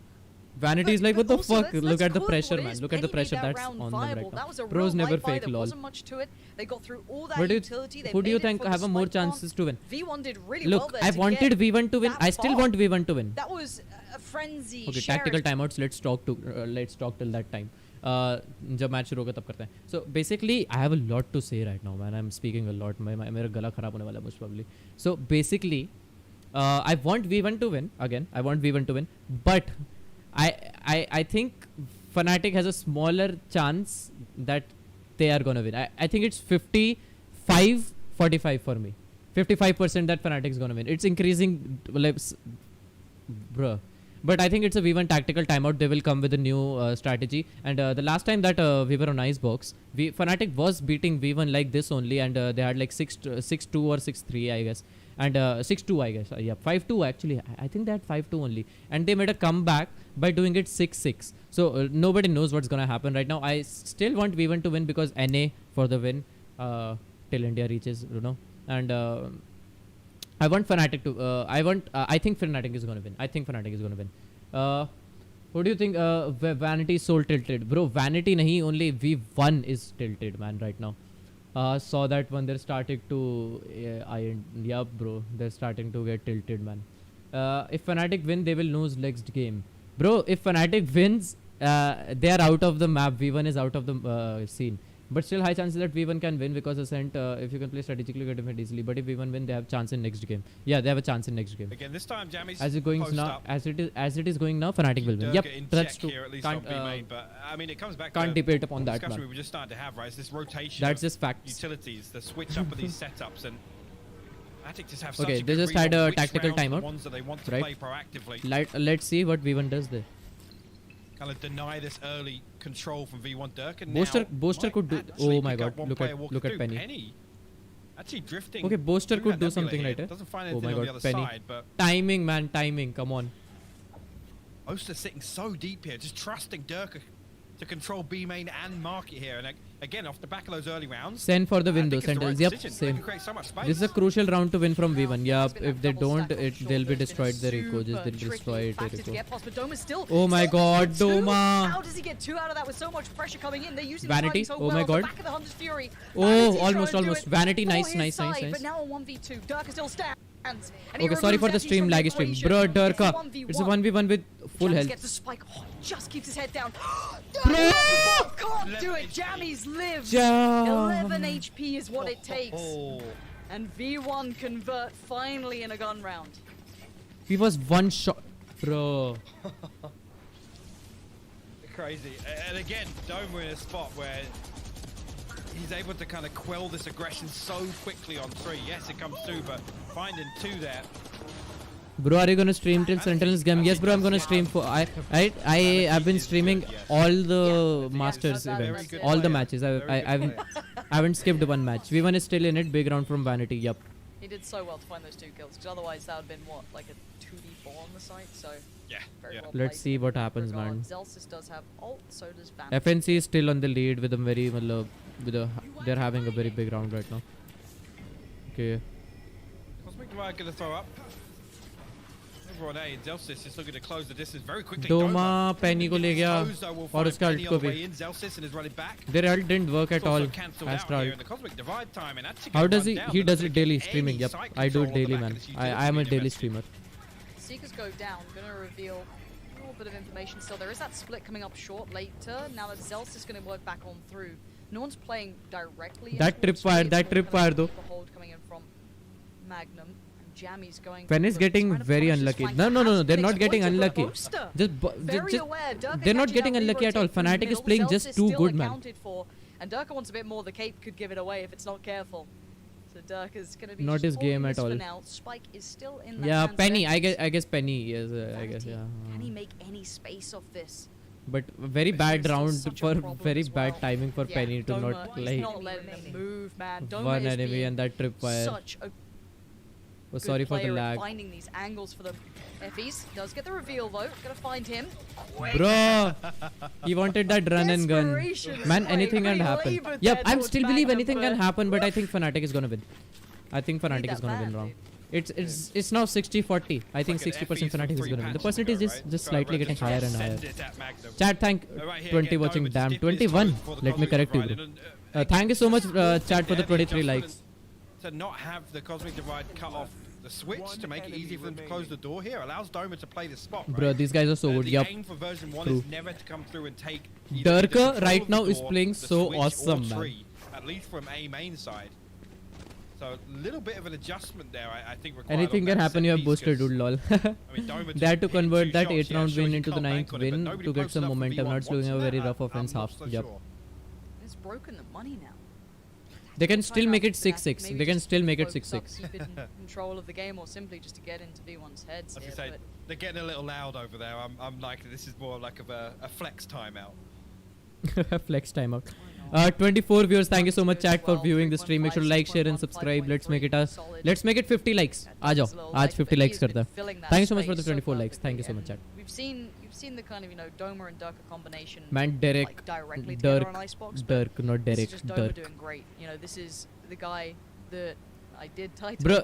Vanity is like, But what the also, fuck? let's Look at the call it pressure, what it man. is. Look at the Penny pressure made that that's round on them viable. right That now. was a real Pros never live fight. fake, There lol. wasn't much to it. They got through all that What do you, utility. They who do you made it think from have the a more smoke bomb. chances to win? V1 did really well Look, there I to wanted get V1 to win. that I still far. want V1 to win. That was a frenzy. Okay, sharing. tactical timeouts. Let's talk till that time. जब match शुरू होगा तब करते हैं. So basically, I have a lot to say right now, man. I'm speaking a lot. मेरा गला खराब होने वाला है most probably. So basically, I want V1 to win again. I want V1 to win, but I think FNATIC has a smaller chance that they are gonna win. I think it's 55-45 for me. 55% that FNATIC is gonna win. It's increasing, like, bruh. But I think it's a V1 tactical timeout. They will come with a new strategy. And the last time that we were on Icebox, FNATIC was beating V1 like this only, and they had like 6-2 or 6-3, I guess. And 6-2, I guess. Yeah, 5-2 actually. I think they had 5-2 only. And they made a comeback by doing it 6-6. So nobody knows what's gonna happen right now. I still want V1 to win because NA for the win till India reaches, you know. And I want FNATIC to. I think FNATIC is gonna win. I think FNATIC is gonna win. What do you think? Vanity is so tilted, bro. Vanity nahi, only V1 is tilted, man. Right now. Saw that when they're starting to. Yeah, bro. They're starting to get tilted, man. If FNATIC win, they will lose next game, bro. If FNATIc wins, they are out of the map. V1 is out of the scene. But still high chances that V1 can win because Ascent, if you can play strategically, get defeat easily. But if V1 win, they have chance in next game. Yeah, they have a chance in next game. Again, this time Jammy's As it going post now, up. as it is going now, FNATIC will win. Yep, Durka in that's check true. here, at least Can't on B main, but I mean, it comes back can't to debate upon the that, discussion man. we were just starting to have, right? It's this rotation. That's of just facts. Utilities, the switch up of these setups, and FNATIC just have such Okay, a they good just read had on a which tactical rounds are the timeout, ones that they want to right? play proactively. Let's see what V1 does there. Kind of deny this early control from V1 Durka. Boaster could do. Oh my God! Look at Penny. Penny. Actually drifting. Okay, Boaster through could that do something nebula right here. here. Doesn't find Oh anything my on the God, other Penny. side, but Timing, man, timing. Come on. Osta sitting so deep here, just trusting Durka to control B main and market here. And again, off the back of those early rounds, Send for the win though, I think it's the Sentinels. right Yep, decision. They same. can create so much space. This is a crucial round to win from V1. Yeah, It's been if that they double don't, stack off they'll be shoulders. destroyed. It's Their been eco, just super they'll tricky destroy factor to Eco. get past, but Doma's still Oh my god, two. Doma! How does he get 2 out of that with so much pressure coming in? They're using Vanity, the timing so oh well my off the god. back of the Hunter's Fury. Oh, Vanity almost, trying to do almost. it Vanity, for nice, his nice, side, nice, nice. But now on 1v2, Durka still stands. And he Okay, sorry for the removes stream, Effie from laggy the stream. equation. Bro, It's a Durka. 1v1. It's a 1v1 with full Jams health. gets the spike. Oh, just keeps his head down. Bro! Can't do it. Jammies lives. Jam. 11 HP is what it takes. Oh. And V1 convert finally in a gun round. He was one shot. Bro. Crazy. And again, Doma in a spot where he's able to kind of quell this aggression so quickly on 3. Yes, it comes through, but finding 2 there. Bro, are you gonna stream till Sentinels game? Yes, bro, I'm gonna stream for I've been streaming all the Masters That's events, it. all the matches. I haven't skipped one match. V1 is still in it. Big round from Vanity. Yup. He did so well to find those 2 kills, because otherwise that would have been what, like a 2v4 on the site. So Yeah. very Yeah. well Let's played see in what that happens, regard. man. Zelsis does have ult, so does Vanity. FNC is still on the lead with a very they're having a very big round right now. Okay. Cosmic Divide gonna throw up. Over on A, and Zelsis is looking to close the distance very quickly. Doma Penny को ले गया Close, though, will और find उसका Penny ult on को the भी. way in. Zelsis and is running back. Their ult didn't work at It's also all. cancelled out Astra here ult. in the Cosmic Divide time, and actually How gonna does run he? down. He They're does not it daily getting streaming. any Yep, sight I do it control on the daily, back man. of this I utility am a unit. daily streamer. Seekers go down. Gonna reveal a little bit of information still. There is that split coming up short later. Now that Zelsis is going to work back on through. No one's playing directly. That towards tripwire, me. that It's more tripwire kind of though. the hold coming in from Magnum. And Jammy's going. Pen is for it, getting trying to very punish his unlucky. flank. No, no, no, Has no. They're been not getting exploited by unlucky. Boaster. Just, Very aware. Durka they're not catching getting that unlucky at all. re-rotate through the Fnatic is middle. playing Zelsis just too still good, man. accounted for, and Durka wants a bit more. The cape could give it away if it's not careful. So Durka's going to be Not just his holding game this at for all. Now. Spike is still in the Yeah, hands of Penny. I Effie. guess Penny. Yes, I guess. Vanity, Yeah. Can he make any space of this? But very This bad is still round such a for problem very as bad well. timing for Yeah, Penny to Doma, not he's like not letting them move, man. Doma one is enemy being and that tripwire. such a Oh, good sorry for the player at lag, finding these angles for them. Effie's does get the reveal though. Gonna find him. bro. He wanted that run and gun. Desperation Man, play. anything can Being happen. laboured Yep, there I'm towards still believe Magnum, anything can but happen, but I think Fnatic is gonna win. I think Fnatic is that gonna win bad, round. dude. It's now 60-40. I think Like an 60% FE from Fnatic is 3 gonna win. The patches percentage ago, is right? just Try slightly to getting higher and send higher. it at Magnum. Chat, thank Right here 20 again, watching. Doma Damn, just dipping his 21. toes before the Let me Cosmic correct you, Divide. bro. And, Thank you so much, chat, for the yeah, 23 adjustment likes. To not have the Cosmic Divide cut off the switch to make it easy for them to close the door here allows Doma to play the spot. Bro, right? these guys are so good. The Yup. aim for version 1 True. is never to come through and take either the Durka control right of the now is door, playing the so switch, or awesome, man. tree, at least from A main side. So a little bit of an adjustment there, I think required. Anything on can that happen. set You have piece, boosted, 'cause, dude. Lol. I mean, Doma They had to just hit convert 2 that shots. 8th Yeah, round sure, win you into the can't 9th bank on it, but win nobody to get posted some up for momentum. V1 Not slowing a once very in that. rough offense I'm half. not so Yup. sure. It's broken the money now. They can still make it Timeout for Fnatic, 6-6. maybe They can just still make it focus up, 6-6. keep it in control of the game, or simply just to get into V1's heads As here. I say, But they're getting a little loud over there. I'm like, this is more like of a flex timeout. Flex timeout. 24 viewers. Thank you so much, chat, for viewing the stream. Make sure to like, share, and subscribe. Let's make it 50 likes. आ जाओ. आज 50 likes करते हैं. Thank you so much for the 24 likes. Thank you so much, chat. You've seen the kind of Doma and Durka combination. Man, Derek, like, directly together Dirk, on Icebox. but Dirk, not this Derek, is just Doma Dirk. doing great. This is the guy that I did title. Bro,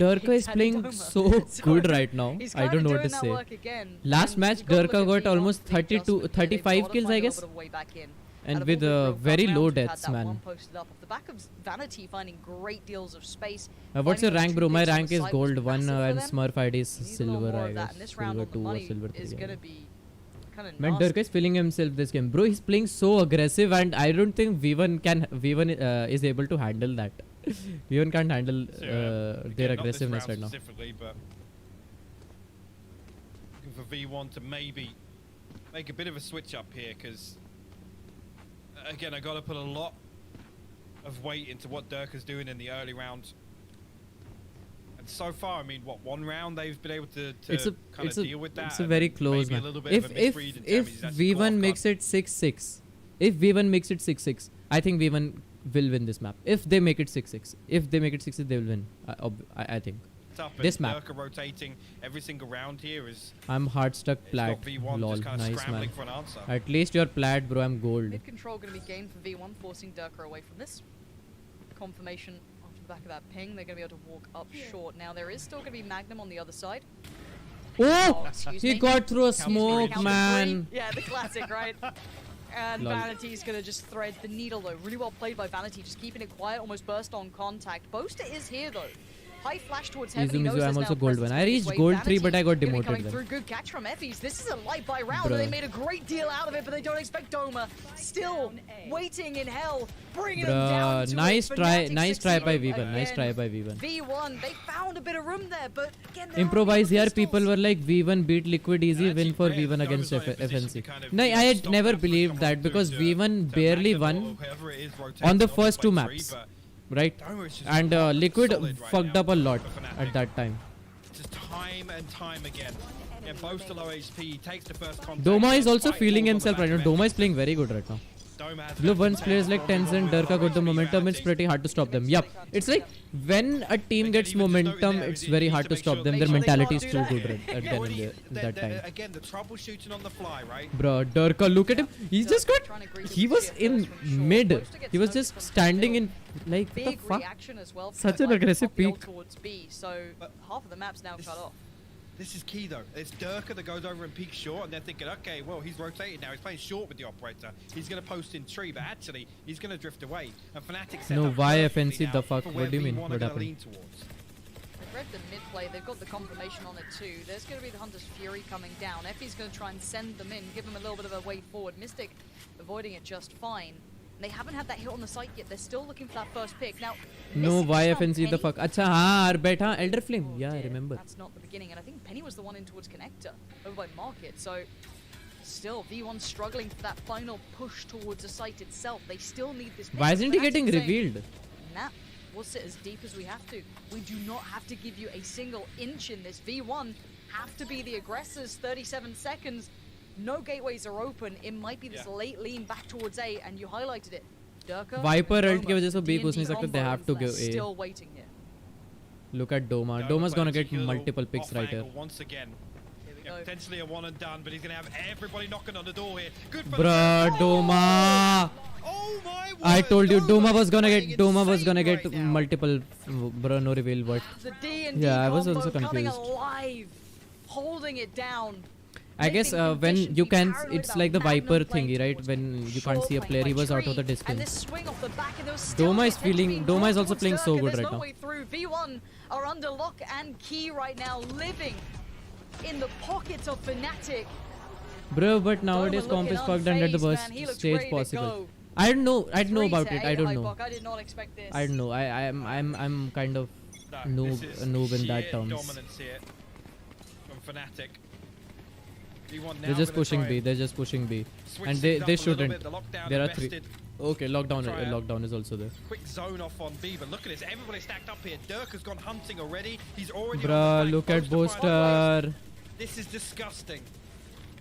Durka is Daddy playing Doma. so good right now. He's I don't kinda know what to doing that say. work again, Last and match, you gotta look Durka at got V1 almost for the 32, adjustment here. They've 35 gotta kills, find I a little guess. bit of way back in. And Had a with full real very gun low round, had deaths, that man. one posted up off the back of Vanity, finding great deals of space. What's your finding those rank, two bro? My picks on rank the is site was gold 1 massive for and them. Smurf ID is They need a lot silver, more I of that, guess. and this round Silver on the 2 or money silver is 3. gonna be kind of Man, nasty. Durka is feeling himself this game. Bro, he's playing so aggressive, and I don't think V1 is able to handle that. V1 can't handle So, their again, not this aggressiveness round right now. specifically, but looking for V1 to maybe make a bit of a switch up here, because again, I got to put a lot of weight into what Durka's doing in the early round. And so far, I mean, what, 1 round they've been able to kind of deal with that. It's a and very then close, maybe a man. little bit If of a misread in if Tammy's actually go V1 off makes guard. it 6-6, if V1 makes it 6-6, I think V1 will win this map. If they make it 6-6, if they make it 6-6, they will win. I think. setup. And This map. Durka rotating every single round here is. I'm hard stuck It's plat. got V1 Lol, just kind of nice scrambling man. for an answer. At least you're plat, bro. I'm gold. Mid control going to be gained for V1, forcing Durka away from this. Confirmation off the back of that ping. They're going to be able to walk up short. Now there is still going to be Magnum on the other side. Oh! Excuse He me. got through a Excuse me, smoke, count to man. 3. Yeah, the classic, right? And Lol. Vanity's going to just thread the needle, though. Really well played by Vanity, just keeping it quiet, almost burst on contact. Boaster is here, though. High flash towards heaven. Mizu, He knows I'm there's also now gold presence 1. I coming his reached way. gold 3, Vanity but I got gonna be demoted coming then. through. Good catch from Effie's. This is a light by round, Bruh. and they made a great deal out of it, but they don't expect Doma. Still waiting in hell, bringing them down Bruh, to nice it. try, Fnatic nice try by succeeding V1, nice again. try by V1. V1, they found a bit of room there, but again, they're Improvise only here, pistols. people were like V1 beat Liquid easy, Yeah, win actually, for Graham, V1 Doma's against not in a position FNC. to kind of, No, you know, I had stop never that from believed coming that on because to V1 attack barely them or won whoever it is on rotating the on first by 2 three, maps, but right? Doma is just And rock Liquid solid right fucked now up a lot for Fnatic. at that time. Just time and time again. Yeah, both low HP, he takes the first contact. Doma is also Fight feeling falls on the himself right now. back of Doma is it. playing very good right now. Doma has Blue that once players like from Tenzin, with Durka got the HP momentum, it's advantage. pretty hard to stop them. Yup. It's like when a team Again, gets even just knowing momentum, there, it's you very need hard to to make stop sure them. they Their can't mentality is do too that. good Yeah, at then already- in that time. Again, the troubleshooting on the fly, right? Bro, Durka, look at him. He just got. He was in mid. He was just standing in. Like, what the Big fuck? reaction as well. Such from an Light aggressive Poppy peak. towards B, so But- half of the map's now cut off. This is key though. It's Durka that goes over and peeks short, and they're thinking, okay, well, he's rotated now. He's playing short with the operator. He's going to post in tree, but actually, he's going to drift away. And Fnatic set No, up why perfectly FNC now the fuck? for What where do you mean? V1 are What gonna happened? lean towards. They've read the mid play, they've got the confirmation on it too. There's going to be the Hunter's Fury coming down. Effie's going to try and send them in, give them a little bit of a way forward. Mystic avoiding it just fine. And they haven't had that hit on the site yet. They're still looking for that first pick. Now, No, this why is from FNC the Penny. fuck? Acha, haan, Arbet, haan, Elder Flame. Oh Yeah, I dear, remember. That's not the beginning, and I think Penny was the one in towards Connector over by Market. So, still, V1 struggling for that final push towards the site itself. They still need this. Why isn't he Fnatic getting saying, revealed? Nah, we'll sit as deep as we have to. We do not have to give you a single inch in this. V1 have to be the aggressors. 37 seconds. No gateways are open. It might be this late lean back towards A, and you highlighted it. Durka, Viper and ult की Doma, वजह से B D&D घुस नहीं सकते. They combo, have to they're go A. Still waiting here. Look at Doma. Doma Doma's gonna playing get secure multiple picks off right here. angle once again. Here we Yeah, go. potentially a one and done, but he's going to have everybody knocking on the door here. Good for Bruh, Doma. Oh my word! I told you, Doma was gonna playing get. Doma was insane gonna get right now. multiple. Bruh, no reveal. What? The D&D Yeah, I was combo also coming confused. alive, holding it down. I guess when you can, it's like the Viper thingy, right? Towards When you short can't see a playing player, he by was out Tree, of the And distance. this swing off the back, and there was still Doma is attempt feeling. being Doma is drawn also towards playing so Durka. good There's right no now. way through. V1 are under lock and key right now, living in the pockets of Fnatic. Bro, but nowadays Doma comp is looking fucked under the unfazed, worst man. He looks stage ready to possible. go. I don't know. I don't know 3 about to it. I 8 don't know. Hypok. I did not expect this. I don't know. I'm kind of No, noob this is noob in that sheer terms. dominance here from Fnatic. V1 now They're just gonna pushing try B. and They're just pushing B, switch and things they up a little shouldn't. bit. The lockdown There are 3. invested. Okay, lockdown. Try and- Lockdown is also there. Quick zone off on B, but look at this. Everybody stacked up here. Dirk has gone hunting already. He's already on Bruh, the look flank. at Close to five. Booster. This is disgusting.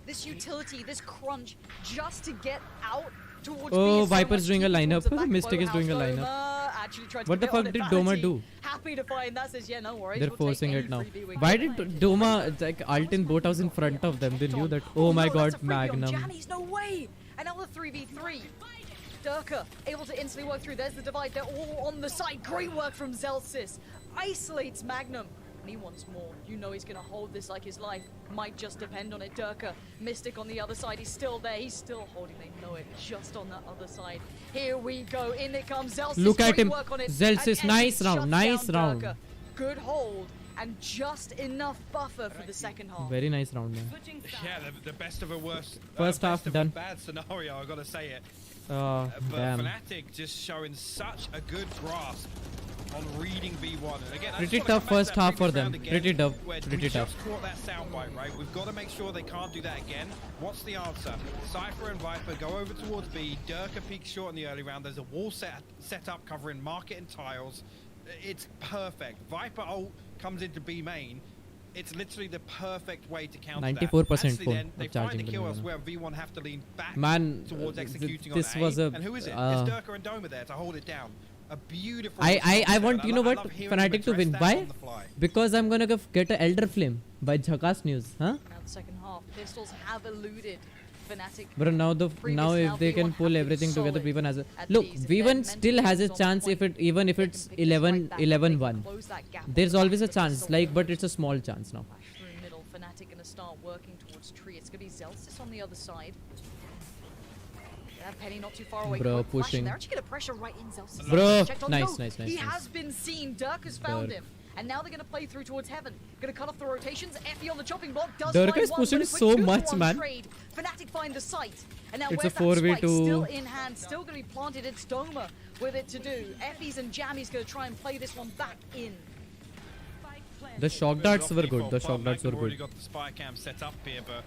This utility, this crunch, just to get out towards Oh, B is so Viper's much doing a deeper lineup. towards the back. Mystic is Boathouse doing a Doma lineup. actually tried to What the get on fuck it. did Vanity Doma do? Happy to find that, says, yeah, no worries. They're we'll take forcing any it now. freebie we Why can. did Doma like ult in Boathouse in front of them? They knew that. Oh my no, god, that's a freebie on Magnum. Jannies, no way! Another 3v3. Durka able to instantly work through. There's the divide. They're all on the side. Great work from Zelsis. Isolates Magnum. And he wants more. You know he's going to hold this like his life. Might just depend on it. Durka, Mystic on the other side. He's still there. He's still holding. They know it. Just on that other side. Here we go. In it comes Zelsis. Look at Great him. work on it. Zelsis, And nice Effie round, shuts nice down round. Durka. Good hold. And just enough buffer for the second half. Very nice round, man. Yeah, the best of a worst. First half best of done. A bad scenario, I gotta say it. Oh, But damn. Fnatic just showing such a good grasp on reading V1. And again, I Pretty just wanna tough come back to first that half for previous them. round again, Pretty tough. where Pretty we tough. just caught that soundbite, right? We've got to make sure they can't do that again. What's the answer? Cypher and Viper go over towards B. Durka peeks short in the early round. There's a wall set up covering market and tiles. It's perfect. Viper ult comes into B main. It's literally the perfect way to counter 94% that. phone Then they of find charging the the kill Nova. elsewhere. V1 have to lean back Man, towards executing this on A. was a, And who is it? uh, It's Durka and Doma there to hold it down. A beautiful. I want, you know what, love hearing Fnatic to them win. address that Why? on the fly. Because I'm gonna get an Elder Flame by Jhakas News, huh? Now the second half, Pistols have eluded Fnatic. But now if they can pull everything together, V1 has a look. V1 still has a chance if it even if it's 11-1. There's always a chance, like, but it's a small chance now. Flash through middle, Fnatic gonna start working towards tree. It's gonna be Zelsis on the other side. Penny not too far away. Bro, Quick pushing. They're actually gonna pressure right in Zelsis. Bro, Checked on nice, the nice. He has been seen. Dirk has found him. And now they're gonna play through towards heaven. Gonna cut off the rotations. Effie on the chopping block does Dirk find is one, pushing but a quick so 2-to-1 much, man. Trade. Fnatic find the site. And now It's where's a that 4v2. spike? Still in hand, still gonna be planted. It's Doma with it to do. Effie's and Jammy's gonna try and play this one back in. The shock darts were good. The shock darts were already good. got the spy cam set up here, but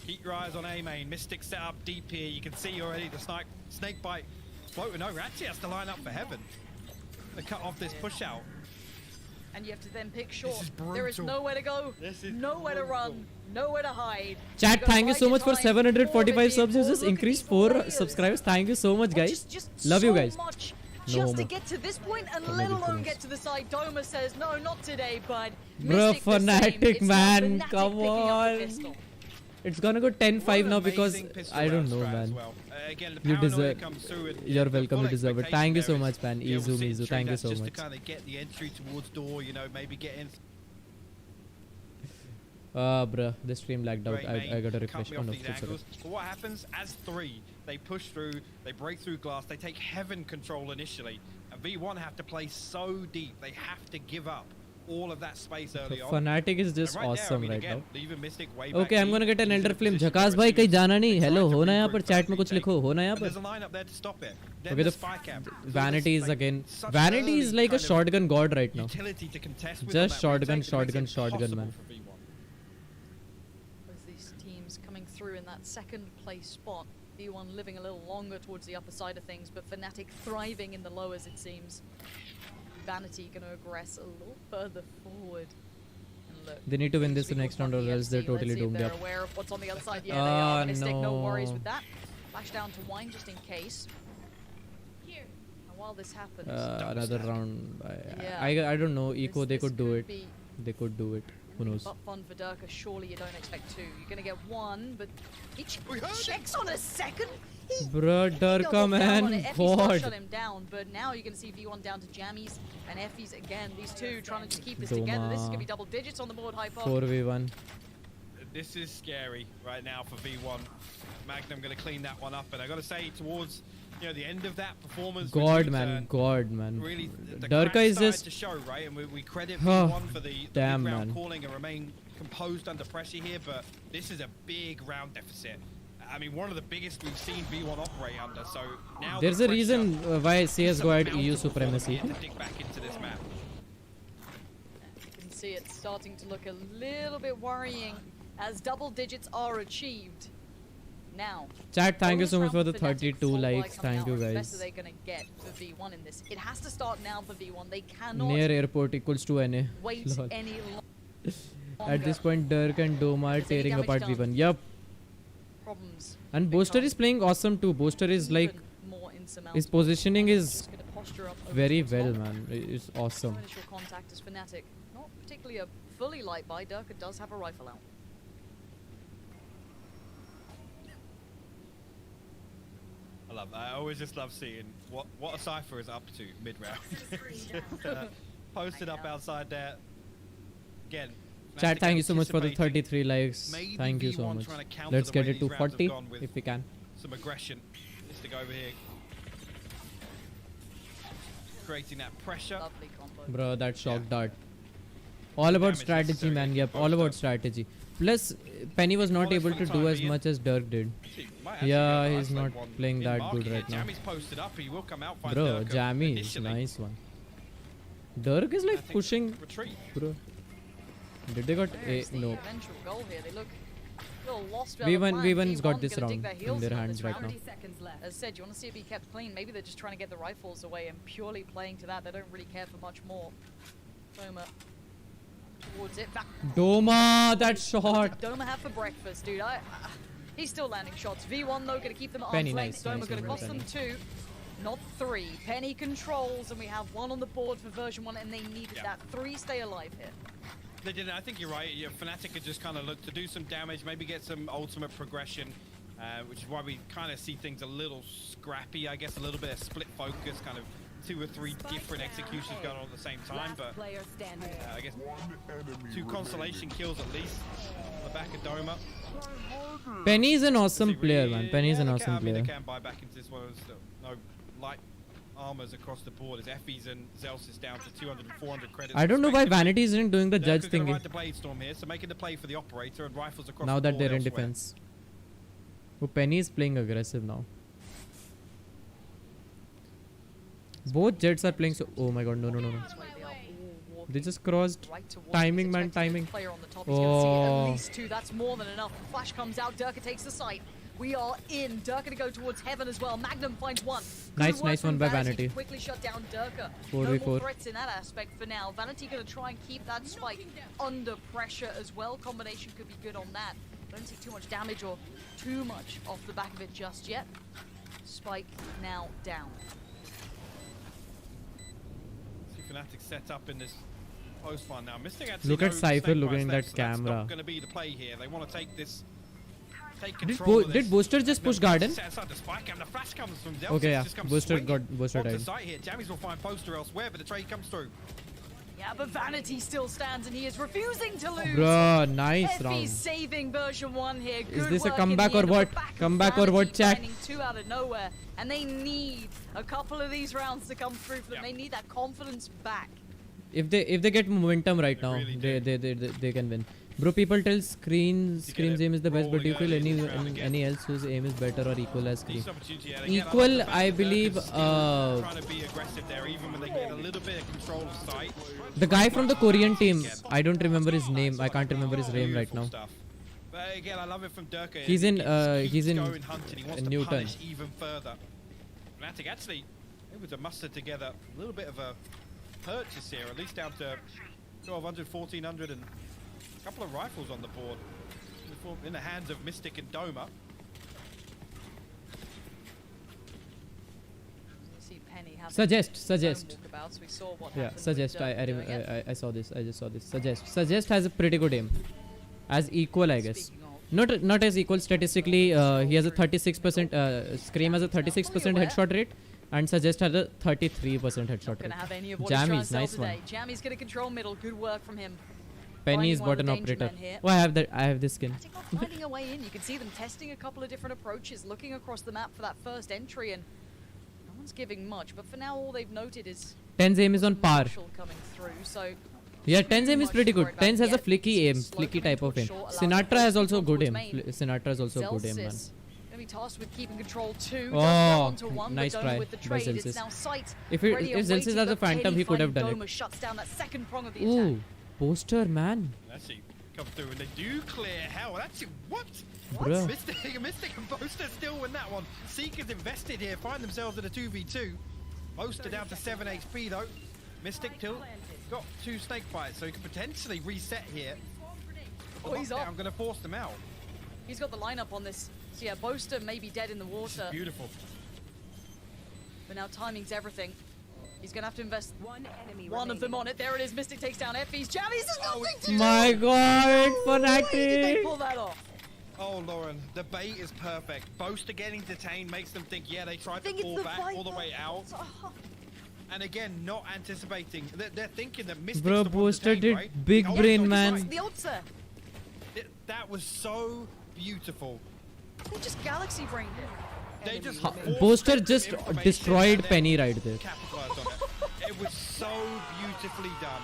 keep your eyes on A main. Mystic set up deep here. You can see already the snake bite floating over. Actually has to line up for heaven. They cut off this push out. And you have to then pick short. is There is brutal. nowhere to go, nowhere to run, nowhere to hide. Chat, thank you so much for 745 subs. You just Look at increased these 4 players. subscribers. Thank you so much, guys. Just Love you so guys. much No just to homo. get to this point, and Or let maybe alone two get to the side. Doma says, no, not today, bud. Bro, Mystic the same. Fnatic, It's now man, Fnatic come picking up the on. pistol. It's gonna go 10-5 now because I don't know, man. Again, the You paranoia deserve. comes through and You're the welcome. full You deserve it. expectation Thank you so there much, is, man. yeah, we'll Izu, sit Mizu, through thank you that so just much. to kind of get the entry towards door, you know, maybe get in. Bruh, the stream lagged out. I gotta refresh. Oh, no, These angles. But what happens as 3, they push through, they break through glass, they take heaven control initially. And V1 have to play so deep, they have to give up all of that space early on. Fnatic is just And right there, I awesome mean, right again, now. even Mystic way Okay, back I'm gonna deep, get an he's in Elder a Flame. position Jhakas where bhai, as kahin soon as jana nahi. they Hello, try to hona yahan regroup par first chat mein kuch retake, likho. Hona yahan and par. there's a lineup there to stop it. Then Okay, the the spy cam. So Vanity it's is like again. such Vanity early is like a kind of shotgun god right now. utility to contest with Just on that shotgun, retake. It makes it shotgun, impossible man. for V1. Both these teams coming through in that second place spot. V1 living a little longer towards the upper side of things, but Fnatic thriving in the lowers, it seems. Vanity going to aggress a little further forward. And look, They need to win this we next go round from or the else they're FC. totally Let's see if doomed. they're Yep. aware of what's on the other side. Yeah, they are. Mystic, no worries no. with that. Flash down to Wine just in case. And while this happens, Another round. Yeah. I don't know. Eco, they this could do could it. be They could do it. Who knows? but fun for Durka. Surely you don't expect 2. You're going to get 1, but he We heard it. checks on a second. He Bro, Durka, doubled down on man. it. Effie's still God. shut him down, but now you're going to see V1 down to Jammies and Effie's again. These two trying to just keep this together. This is going to be double digits on the board, Hyper. 4v1. This is scary right now for V1. Magnum going to clean that one up, and I got to say, towards the end of that performance, God, with man. U-turn, God, man. really, the Durka cracks is started just. to show, right? And we credit Oh, V1 for the damn, big round man. calling and remain composed under pressure here, but this is a big round deficit. I mean, one of the biggest we've seen V1 operate under. So now There's the a pressure reason why is CSGO had EU unmountable for them supremacy. here to dig back into this map. You can see it's starting to look a little bit worrying as double digits are achieved. Now, Chat, thank you so much for the Fnatic 32 full likes. coming Thank out. you, What's the best guys. that they're going to get for V1 in this? It has to start now for V1. They cannot Near airport equals to NA. wait Lol. any longer. At this point, Dirk and Doma are Is any tearing damage apart done? V1. Yup. Problems And Boaster is playing awesome too. Boaster is like. even more insurmountable. His positioning Fnatic is just gonna posture up over very towards well, top. man. It's awesome. No initial contact as Fnatic. Not particularly a fully light buy. Durka does have a rifle out. I always just love seeing what a Cypher is up to mid-round. Posted up outside there. Again, Chat, Fnatic thank you so much for the anticipating 33 likes. maybe Thank you so V1 much. trying to counter Let's the get way it to these rounds have 40 gone with if we can. some aggression. Mystic over here. Creating that pressure. Lovely combo. Bro, that shock Yeah. dart. All about Damage strategy, necessary man. Yep, all post about up. strategy. Plus, Penny was not Well, able for to the do time as being. much as Dirk did. Actually, might actually Yeah, get a he's nice, not like, one playing in that market good here. right now. Jammy's posted up. He will come out. Find Bro, Durka Jammy is initially. nice one. Dirk is I like think pushing. retreat. Bro. Did they got a There's the no? eventual goal here. They look a little lost. V1's got this gonna dig round their in heels their on hands this right round. now. 30 seconds left. As said, you want to see it be kept clean. Maybe they're just trying to get the rifles away and purely playing to that. They don't really care for much more. Doma towards it. Back. Doma, that shot. What did Doma have for breakfast, dude? He's still landing shots. V1 though, going to keep them at Penny, arm's length. nice, Doma nice going to one, cost them Penny. 2. not 3. Penny controls, and we have 1 on the board for version 1, and they needed that 3 stay alive here. They didn't. I think you're right. Yeah, FNATIC could just kind of look to do some damage, maybe get some ultimate progression, which is why we kind of see things a little scrappy, I guess, a little bit of split focus, kind of 2 or 3 different executions going on at the same time. But I guess 2 consolation kills at least on the back of Doma. Penny is an awesome player, man. Penny is an awesome player. They can buy back into this one. Still no light armors across the board as Effie's and Zels is down to 200 and 400 credits. I don't know why Vanity isn't doing the judge thing. The Blade Storm here, so making the play for the operator and rifles across now the that board they're in elsewhere. defense. Oh, Penny is playing aggressive now. Both Jets are playing so. Oh my god, no. They just crossed. Timing, man, timing. Oh. At least 2. That's more than enough. Flash comes out. Durka takes the site. We are in. Durka to go towards heaven as well. Magnum finds 1. Nice one by Vanity. Quickly shut down Durka. 4v4. No more threats in that aspect for now. Vanity going to try and keep that spike under pressure as well. Combination could be good on that. Don't take too much damage or too much off the back of it just yet. Spike now down. See FNATIC set up in this post one now. Mystic actually Look at knows Cypher Snake looking Eyes at left, that so that's camera. not going to be the play here. They want to take this. Take control of this. Did Booster just push Garden? Set aside the spike and the flash comes from Delta. Okay, yeah. Just comes Booster swinging got Booster onto died. site here. Jammies will find Poster elsewhere, but the trade comes through. Yeah, but Vanity still stands and he is refusing to lose. Bro, nice Effie's round. saving version 1 here. Good Is this a work in comeback the or end of what? the back of Comeback or what, Vanity chat? finding 2 out of nowhere, and they need a couple of these rounds to come through for them. They need that confidence back. If they get momentum right They now, really they can win. Bro, people tell Scream's aim is the best, but do you feel any else whose aim is better or equal as Scream? Equal, I believe. Trying to be aggressive there, even when they get a little bit of control of sight. The guy from the Korean team, I don't remember his name. I can't remember his name right now. Stuff. But again, I love it from Durka. He's in going hunting. He wants to NUTURN. punish even further. FNATIC actually able to muster together a little bit of a purchase here, at least down to 1200, 1400, and a couple of rifles on the board in the hands of Mystic and Doma. Suggest. We saw what Yeah, happened suggest. with I Durka doing it. saw this. I just saw this. Suggest has a pretty good aim, as equal, I guess. Speaking of, Not as equal statistically. He has a 36%. Scream has a 36% headshot rate, and Suggest has a 33% headshot rate. gonna have any of what he's trying to Jammy's sell nice today. one. Jammy's gonna control middle. Good work from him. Penny's Finding one of bot an the danger operator. men here. Oh, I have that. I have this skin. FNATIC are finding a way in. You can see them testing a couple of different approaches, looking across the map for that first entry, and no one's giving much. But for now, all they've noted is 10's aim is on par. Marshall coming through. So Yeah, 10's aim is much pretty to worry good. about 10's has a yet. flicky aim, Slow flicky coming type of towards aim. short, allows Sinatra the has ball also to good go aim. towards main. Sinatra has also good aim, man. Zelsis gonna be tasked with keeping control too. Oh, Does one, nice but Doma try with the by trade. It's Zelsis. now sight If ready and Zelsis waiting, has a but phantom, Penny he could have finding done it. Doma shuts down that second prong of the attack. Ooh, poster, man. Actually come through and they do clear hell. That's what? Bruh. Mystic and Poster still win that one. Seekers invested here, find themselves in a 2v2. Poster down to 7 HP though. Mystic still got 2 snake bites, so he could potentially reset here. Oh, he's off. I'm going to force them out. He's got the lineup on this. So yeah, Boaster may be dead in the water, Beautiful. but now timing's everything. He's gonna have to invest one of them on it. There it is. Mystic takes down Effie's. Jammies has nothing to do. My god, Way did they FNATIC! pull that off? Oh, Lauren, the bait is perfect. Boaster getting detained makes them think, yeah, they tried to think it's pull the back all the Viper. way out. And again, not anticipating. They're thinking that Mystic's Bro, the one Booster detained, did right? big Oh, brain, so he's man. right. The odds there. That was so beautiful. They just galaxy brained it. They just Booster just destroyed Penny right there. Capitalized on it. It was so beautifully done.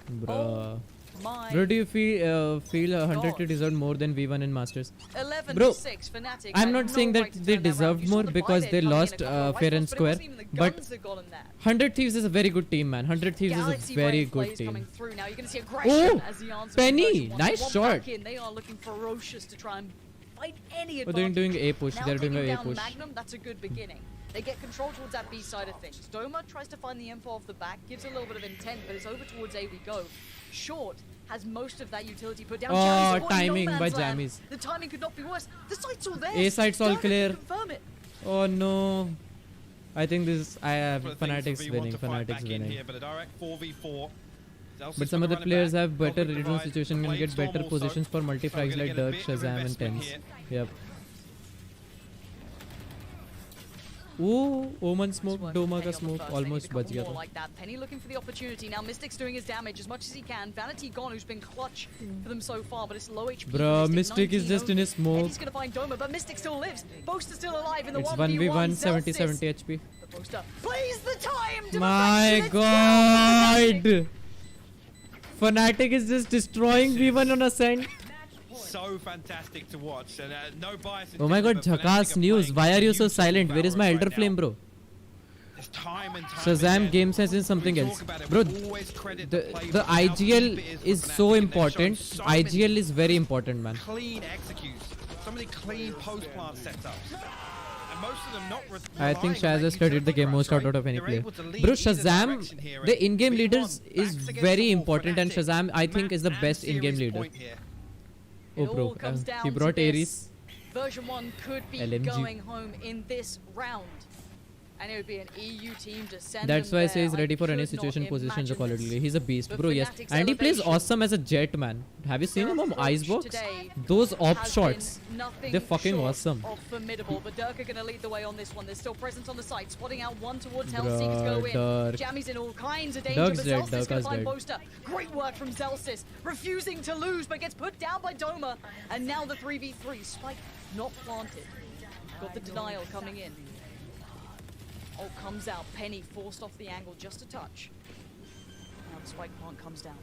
Bro. My Bro, do you feel 100 God. deserved more than V1 in Masters? 11 Bro, to 6 FNATIC. I'm had not no saying that right to they turn that round. deserved You saw more them because buy they there, coming in lost a couple of fair and rifles, but it wasn't square. even the But guns that got 'em that. 100 Thieves is a very good team, man. 100 Thieves is Galaxy a very Brave good plays team. coming through now. You're going to see aggression Oh, as the answer. Penny, for version one. nice They want shot. back in. They are looking ferocious to try and fight any But they're advantage. doing A push. Now They're doing taking a down push. Magnum, that's a good beginning. They get control towards that B side of things. Doma tries to find the info off the back, gives a little bit of intent, but it's over towards A we go. Short has most of that utility put down. Oh, Jammies avoiding timing no by man's land. Jammies. The timing could not be worse. The site's all there. A site's all Durka clear. can confirm it. Oh no. I think this I have Couple of things Fanatics for V1 winning. to fight Fanatics back in winning. here, but a direct 4v4. But some other players have better regional situation and get better positions for multi-frags like Dirk, Shazam and Tens. Yep. Ooh, Omen smoke, Doma ka smoke, almost bach gaya tha. Like that. Penny looking for the opportunity. Now Mystic's doing his damage as much as he can. Vanity gone, who's been clutch for them so far, but it's low HP. Bruh, Mystic is just in his smoke. He's gonna find Doma, but Mystic still lives. Boaster's still alive in the It's 1v1. 70 HP. But Boaster plays the time to My god! Fnatic is just destroying V1 on Ascent. So fantastic to watch, and no bias. Oh my god, Jhakas news. Why are you so silent? Where is my Elder Flame, bro? Shazam game sense is something else. Bro, the IGL is so important. IGL is very important, man. Clean executes. So many clean post-plant setups. And most of them not I think Shaz has studied the game most out of any player. Bro, Shazam, the in-game leaders is very important, and Shazam, I think, is the best in-game leader. Oh bro, he brought Ares. Version 1 could be LMG. going home in this round. And it would be an EU team to send That's them why I there. say he's ready for could any not situation, position, imagine quality. this. He's a beast, But bro, yes. Fnatic's And he plays elevation, awesome as a jet, man. Have you seen their him on approach Icebox? today Those op has shots, been nothing they're fucking short awesome. of formidable, but Dirk are going to lead the way on this one. There's still presence on the site, spotting out one towards Bruh, Hellseekers go in. Dirk. Jammy's in all kinds of danger, Dirk's but dead, Zelstis going to Dirk is find dead. Boaster. Great work from Zelstis, refusing to lose, but gets put down by Doma. And now the 3v3, Spike not planted. Got the denial coming in. Oh, comes out. Penny forced off the angle just a touch. Now the spike plant comes down.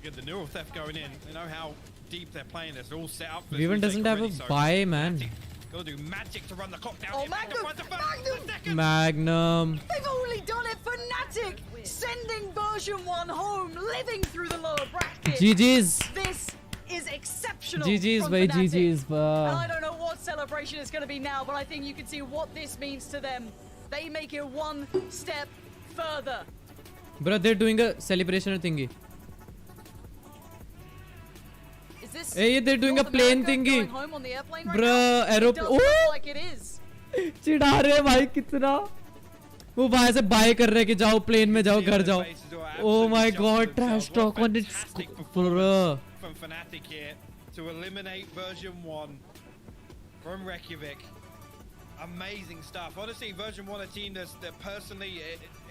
Get the neural theft going in. You know how deep they're playing this. They're all set up. For Vivan this doesn't have a already, so buy, man. Gotta do magic to run the clock down. Oh, here. Magnum! Find the first, Magnum! second. Magnum. They've only done it for Fnatic! Sending version 1 home, living through the lower bracket. GG's. This is exceptional. GG's, from bhai, Fnatic. GG's, And I don't know what celebration it's going to be now, but I think you can see what this means to them. They make it one step further. Bro, they're doing a celebration thingy. Is this Hey, they're doing a North plane America thingy. going home on the airplane right Bro, now? It aeroplane. does look Oh! like it is. चिढ़ा रहे भाई कितना वो वहां से bye कर रहे कि जाओ प्लेन में जाओ घर जाओ Oh my god, trash talk on its bro. From Fnatic here to eliminate version 1 from Reykjavik. Amazing stuff. Honestly, version 1 a team that personally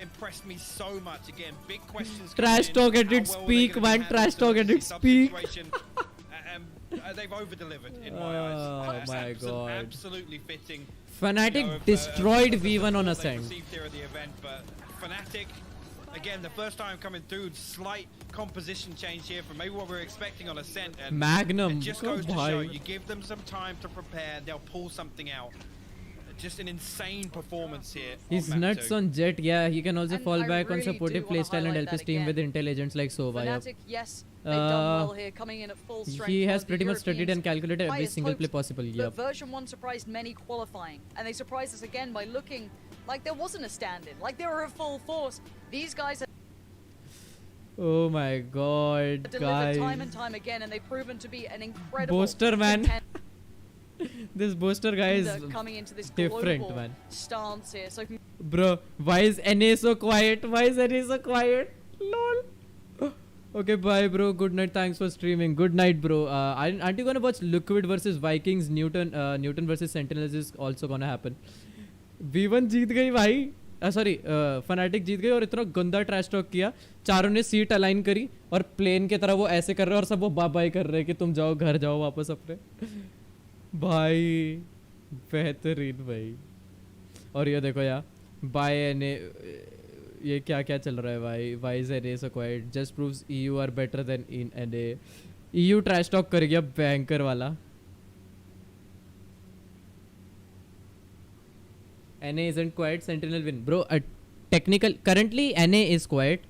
impressed me so much. Again, big questions. Trash talk at its peak, man. Trash talk at its peak. They've over-delivered in my eyes. Oh my god. Absolutely fitting. Fnatic destroyed V1 on Ascent. Received here at the event, but Fnatic, again, the first time coming through, slight composition change here from maybe what we were expecting on Ascent. And Magnum, it just go goes to bhai. show you give them some time to prepare, they'll pull something out. Just an insane performance here. He's on map nuts 2. on Jet. Yeah, he can also And fall I back on really supportive do wanna playstyle and highlight help his that team with again. intelligence like Sova. Yeah. Fnatic, yes, they've done well here, coming in at full strength. He has one of the pretty much studied and Europeans' calculated every highest single play hopes. possible. But Yep. version 1 surprised many qualifying, and they surprised us again by looking like there wasn't a stand-in, like they were at full force. These guys have Oh my god, delivered time guys. and time again, and they've proven to be an incredible Boaster, man. contender This booster guy is coming into this different, global man. stance here. So Bro, why is NA so quiet? Why is NA so quiet? Lol. Okay, bye, bro. Good night. Thanks for streaming. Good night, bro. Aren't you gonna watch Liquid versus Vikings? Newton versus Sentinels is also gonna happen. V1 जीत गई भाई. Sorry fanatic जीत गई और इतना गंदा trash talk किया. चारों ने seat align करी और प्लेन की तरह वो ऐसे कर रहे और सब वो बाय बाय कर रहे हैं कि तुम जाओ घर जाओ वापस अपने. भाई बेहतरीन भाई. और ये देखो यार बाय एन ये क्या क्या चल रहा है भाई. Why is N A so quite just proves EU are better than in N A. EU trash talk कर गया बैंकर वाला. NA isn't quiet, Sentinel win. Bro, technical currently NA is quiet.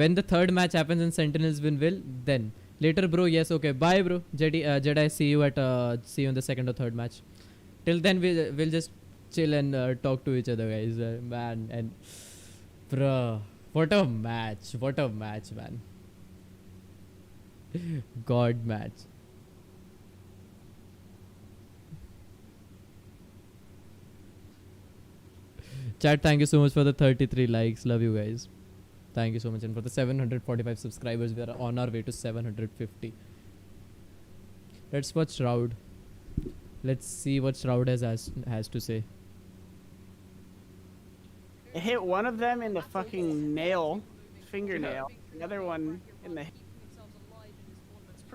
When the third match happens and Sentinels win, then later, bro. Yes, okay. Bye, bro. Jedi, see you in the second or third match. Till then, we'll just chill and talk to each other, guys. Man, and bro, what a match! What a match, man. God, match. Chat, thank you so much for the 33 likes. Love you guys. Thank you so much. And for the 745 subscribers, we are on our way to 750. Let's watch Shroud. Let's see what Shroud has to say. It hit one of them in the fucking nail, fingernail. The other one in the.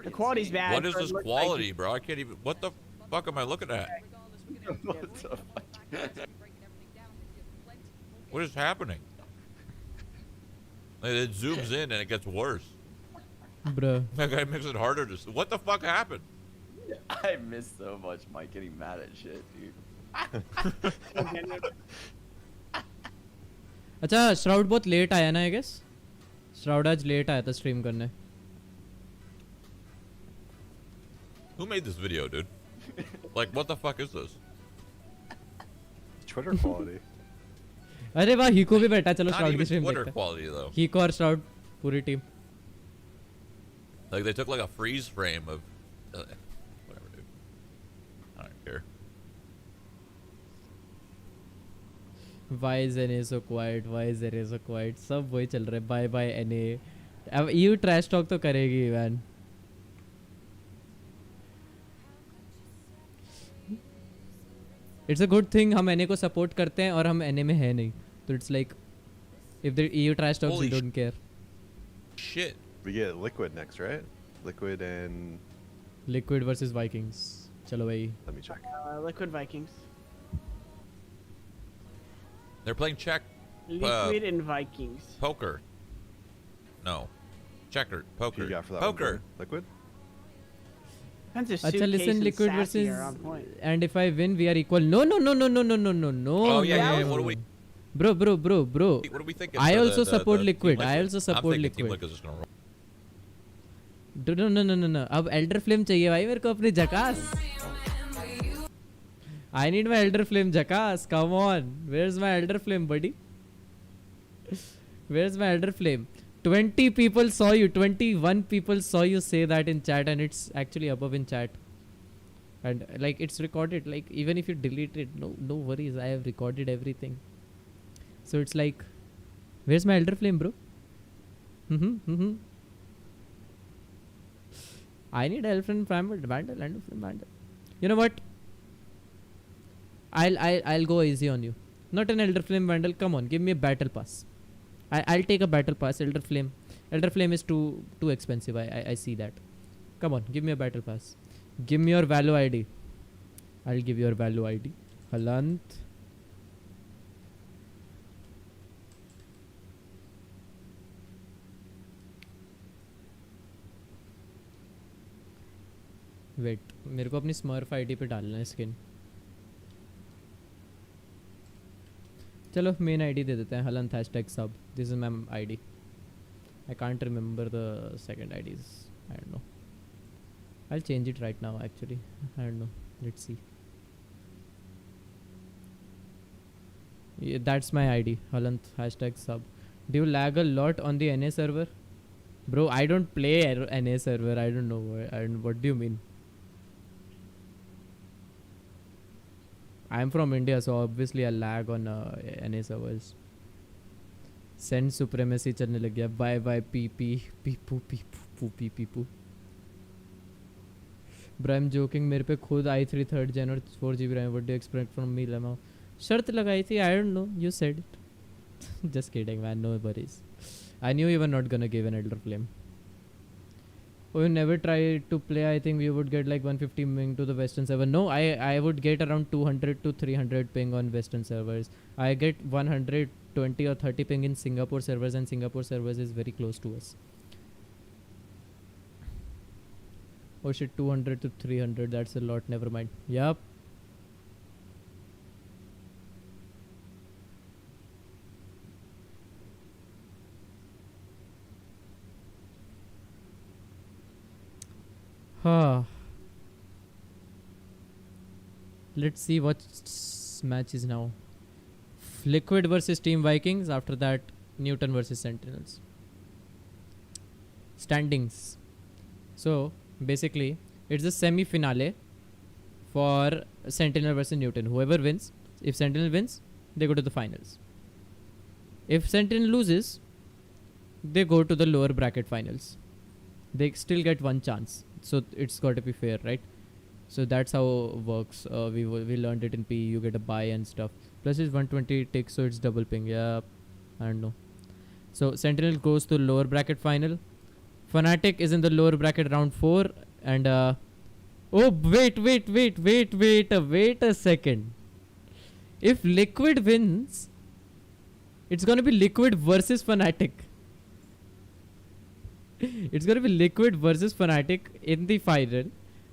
The quality's bad. What is this quality, bro? I can't even. What the fuck am I looking at? What the fuck? What is happening? Like, it zooms in and it gets worse. Bruh. That guy makes it harder to. What the fuck happened? I miss so much Mike getting mad at shit, dude. अच्छा shroud बहुत late आया ना I guess shroud आज late आया था stream करने Who made this video, dude? Like, what the fuck is this? Twitter quality. अरे वाह हीको भी बैठा चलो Not श्राउड की even स्ट्रीम Twitter देखते quality, though. हैं हीको और श्राउड पूरी team Like, they took like a freeze frame of. Whatever, dude. I don't care. Why is NA so quiet? Why is NA so quiet? सब वही चल रहा है बाय बाय NA अब EU ट्रैश टॉक तो करेगी man it's a good thing हम NA को सपोर्ट करते हैं और हम NA में है नहीं तो it's like if the EU trash talks we don't care Shit. We get Liquid next, right? Liquid and Liquid versus Vikings चलो भाई let me check. Liquid Vikings. They're playing Liquid and Vikings. poker. No. Checker. Who Poker. you got for that Poker. one? Liquid? Depends if अच्छा Suitcase listen and Liquid Sassy versus are on point. and if I win we are equal no Oh, yeah, yeah, no. what do we. bro What do we think? I also support Liquid. I also support I'm thinking Liquid. Team Liquid's just gonna roll. No. अब Elder Flame चाहिए भाई मेरे को अपनी जकास I need my Elder Flame जकास come on where's my Elder Flame buddy where's my Elder Flame 20 people saw you 21 people saw you say that in chat and it's actually above in chat and like it's recorded like even if you delete it no worries I have recorded everything so it's like where's my Elder Flame bro I need Elder Flame Vandal Elder Flame Vandal you know what I'll go easy on you not an Elder Flame Vandal come on give me a battle pass I'll take a battle pass Elder Flame is too expensive I see that come on give me a battle pass give me your value ID I'll give you your value ID Halant wait मेरे को अपनी smurf ID पे डालना है skin चलो main ID दे देते हैं हलंत #sub this is my ID I can't remember the second IDs I don't know I'll change it right now actually I don't know let's see yeah, that's my ID Halant #sub do you lag a lot on the NA server bro I don't play NA server I don't know what do you mean I'm from India so obviously I lag on NA servers Send supremacy चलने लग गया bye bye पीपू bro I am joking मेरे पे खुद i3 3rd Gen और 4GB RAM what do expect from me लेमा शर्त लगाई थी I don't know you said it just kidding man no worries I knew you were not gonna give an elder flame Oh, you never tried to play. I think we would get like 150 ping to the Western server. No, I would get around 200 to 300 ping on Western servers. I get 120 or 30 ping in Singapore servers, and Singapore servers is very close to us. Oh shit, 200 to 300. That's a lot. Never mind. Yup. Let's see what match is now. Liquid versus Team Vikings. After that, NUTURN versus Sentinels. Standings. So basically, it's the semi-finale for Sentinel versus NUTURN. Whoever wins, if Sentinel wins, they go to the finals. If Sentinel loses, they go to the lower bracket finals. They still get one chance, so it's got to be fair, right? So that's how it works. We learned it in PE. You get a buy and stuff. Plus it's 120 ticks, so it's double ping. Yeah, I don't know. So Sentinel goes to lower bracket final. FNATIC is in the lower bracket round 4, and oh wait a second. If Liquid wins, it's gonna be Liquid versus FNATIC. It's gonna be Liquid versus FNATIC in the final,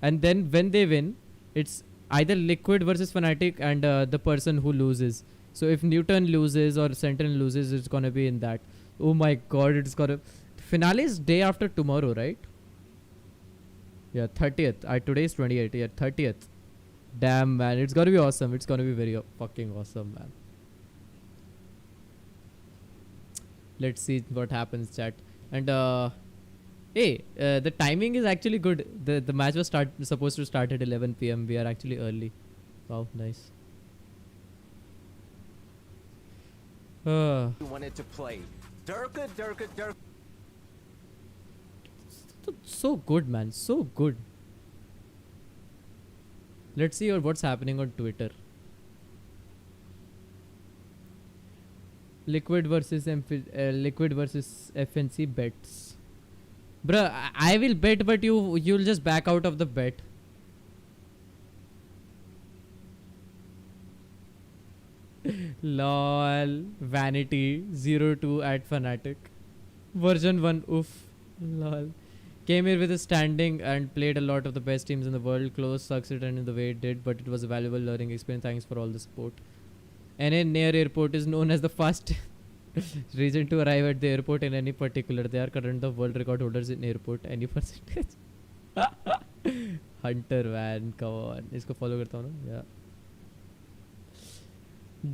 and then when they win, it's either Liquid versus FNATIC and the person who loses. So if NUTURN loses or Sentinel loses, it's gonna be in that. Oh my god, it's gonna... Finale is day after tomorrow, right? Yeah, 30th. Today is 28th. Yeah, 30th. Damn, man. It's gonna be awesome. It's gonna be very fucking awesome, man. Let's see what happens, chat. And hey, the timing is actually good. The match was supposed to start at 11 PM. We are actually early. Wow, nice. You wanted to play. Durka. So good, man. So good. Let's see what's happening on Twitter. Liquid versus FNC bets. Bruh, I will bet, but you'll just back out of the bet. Lol. Vanity 02 at FNATIC. Version 1. Oof. Lol. Came here with a standing and played a lot of the best teams in the world. Close, succeeded in the way it did, but it was a valuable learning experience. Thanks for all the support. NA near airport is known as the fastest region to arrive at the airport in any particular. They are current the world record holders in airport. Any percentage? Hunter, man, come on. Isko follow karta hu na? Yeah.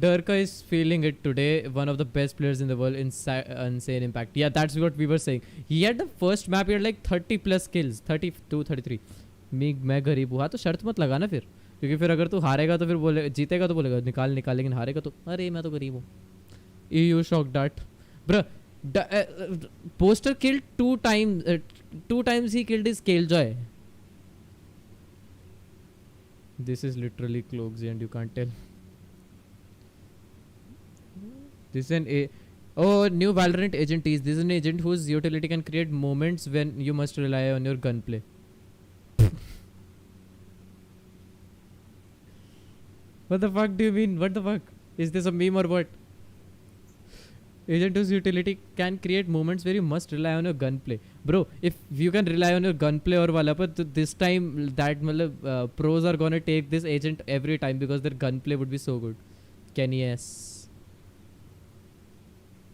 Durka is feeling it today. One of the best players in the world. Insane impact. Yeah, that's what we were saying. He had the first map. He had like 30 plus kills. 32, 33. मैं गरीब हूँ. हाँ तो शर्त मत लगाना फिर, क्योंकि फिर अगर तू हारेगा तो फिर बोले, जीतेगा तो बोलेगा निकाल, लेकिन हारेगा तो अरे मैं तो गरीब हूँ. EU shock dart. Bruh, Poster killed 2 times. 2 times he killed his Killjoy. This is literally Cloaksy and you can't tell. This is an new Valorant agent is. This is an agent whose utility can create moments when you must rely on your gunplay. What the fuck do you mean? What the fuck? Is this a meme or what? Agent whose utility can create moments where you must rely on your gunplay. Bro, if you can rely on your gunplay or wala, but this time that pros are gonna take this agent every time because their gunplay would be so good. Kenny S.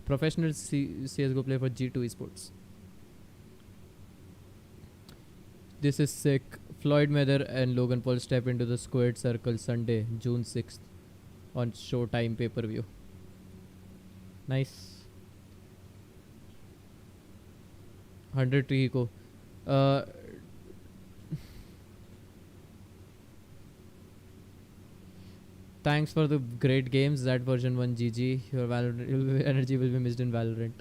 Professional CSGO player for G2 Esports. This is sick. Floyd Mayweather and Logan Paul step into the squared circle Sunday, June 6th on Showtime pay-per-view. Nice. 100 Trihiko. Thanks for the great games. That version 1 GG. Your energy will be missed in Valorant.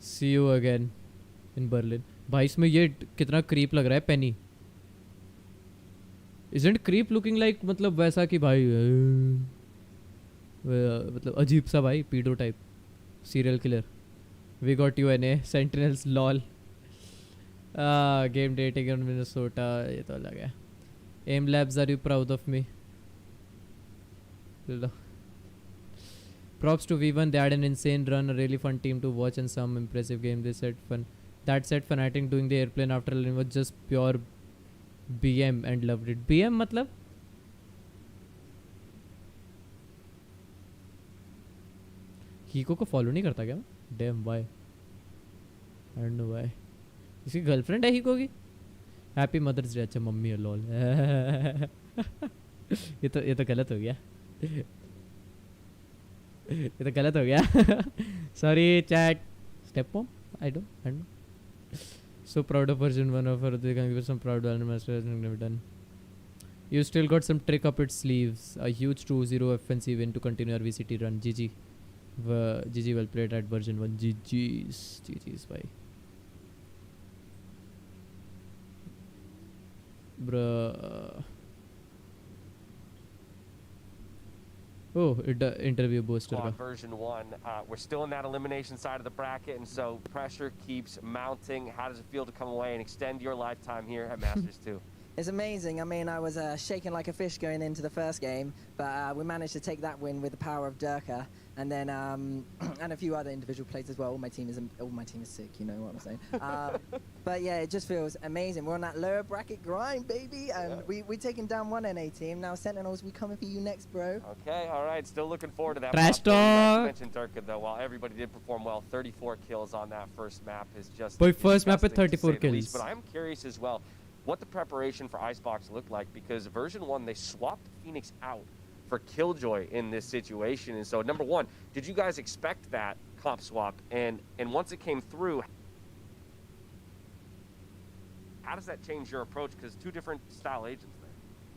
See you again in Berlin. भाई इसमें ये कितना creep लग रहा है Penny. Isn't creep looking like मतलब वैसा कि भाई मतलब अजीब सा भाई pedo type serial killer. We got you NA Sentinels lol. Game dating in Minnesota. ये तो अलग है. Aim Labs, are you proud of me? Props to V1. They had an insane run, a really fun team to watch, and some impressive game. They said fun. That said, FNATIC doing the airplane after learning was just pure BM and loved it. BM मतलब? हीको को follow नहीं करता क्या? Damn, why? I don't know why. इसकी girlfriend है हीको की? Happy Mother's Day. अच्छा mummy है लॉल. ये तो गलत हो गया. ये तो गलत हो गया. Sorry chat. Stepmom? I don't know. So proud of version 1 of her. They can give us some proud Valorant masters and never done. You still got some trick up its sleeves. A huge 2-0 FNC win to continue our VCT run. GG. GG well played at version 1. GG's bye. Bruh. Oh, interview booster. On version 1, we're still in that elimination side of the bracket, and so pressure keeps mounting. How does it feel to come away and extend your lifetime here at Masters 2? It's amazing. I mean, I was shaking like a fish going into the first game, but we managed to take that win with the power of Durka, and then and a few other individual plays as well. All my team is sick. You know what I'm saying? But yeah, it just feels amazing. We're on that lower bracket grind, baby, and we're taking down one NA team now. Sentinels, we coming for you next, bro. Okay, all right. Still looking forward to that. Trash talk. You mentioned Durka though. While everybody did perform well, 34 kills on that first map is just. Boy, first map with 34 kills. Least, but I'm curious as well what the preparation for Icebox looked like, because version 1 they swapped Phoenix out for Killjoy in this situation. And so number 1, did you guys expect that comp swap? And once it came through, how does that change your approach? Because 2 different style agents there.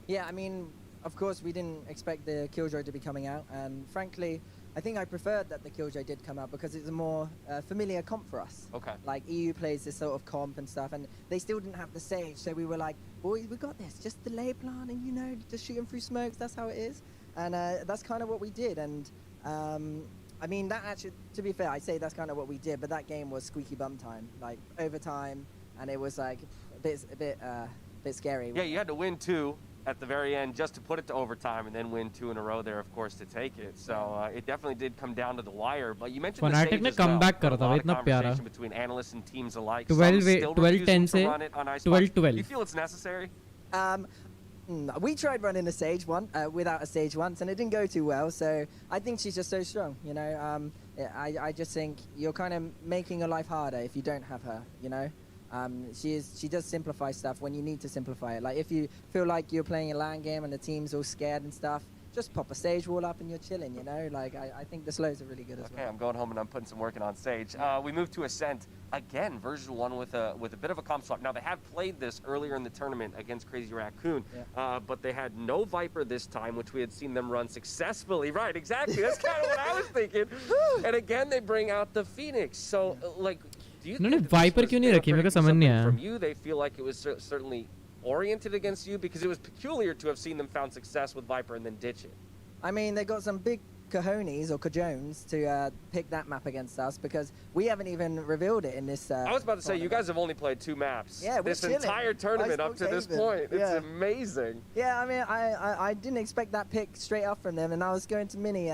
Yeah, I mean, of course we didn't expect the Killjoy to be coming out, and frankly I think I preferred that the Killjoy did come out because it's a more familiar comp for us. Okay. Like EU plays this sort of comp and stuff, and they still didn't have the Sage, so we were like, boys, we got this. Just delay plan, and you know, just shoot them through smokes. That's how it is, and that's kind of what we did. And I mean, that actually, to be fair, I say that's kind of what we did, but that game was squeaky bum time, like overtime, and it was like a bit scary. Yeah, you had to win 2 at the very end just to put it to overtime, and then win 2 in a row there, of course, to take it. So it definitely did come down to the wire. But you mentioned FNATIC ने comeback करा था, इतना प्यारा. Between analysts and teams alike. 12-10 से 12-12. You feel it's necessary? We tried running a Sage without a Sage once, and it didn't go too well. So I think she's just so strong. You know, I just think you're kind of making your life harder if you don't have her. You know. She does simplify stuff when you need to simplify it. Like if you feel like you're playing a LAN game and the team's all scared and stuff, just pop a Sage wall up and you're chilling, you know? Like I think the slows are really good as well. Okay, I'm going home and I'm putting some work in on Sage. We moved to Ascent. Again, version 1 with a bit of a comp swap. Now they have played this earlier in the tournament against Crazy Raccoon, but they had no Viper this time, which we had seen them run successfully. Right, exactly. That's kind of what I was thinking. And again, they bring out the Phoenix. So like, do you think Viper क्यों नहीं रखी? मेरे को समझ नहीं आया. From you, they feel like it was certainly oriented against you, because it was peculiar to have seen them found success with Viper and then ditch it. I mean, they got some big cojones or cajones to pick that map against us, because we haven't even revealed it in this. I was about to say, you guys have only played 2 maps. Yeah, this entire tournament up to this point. It's amazing. Yeah, I mean, I didn't expect that pick straight up from them, and I was going to Mini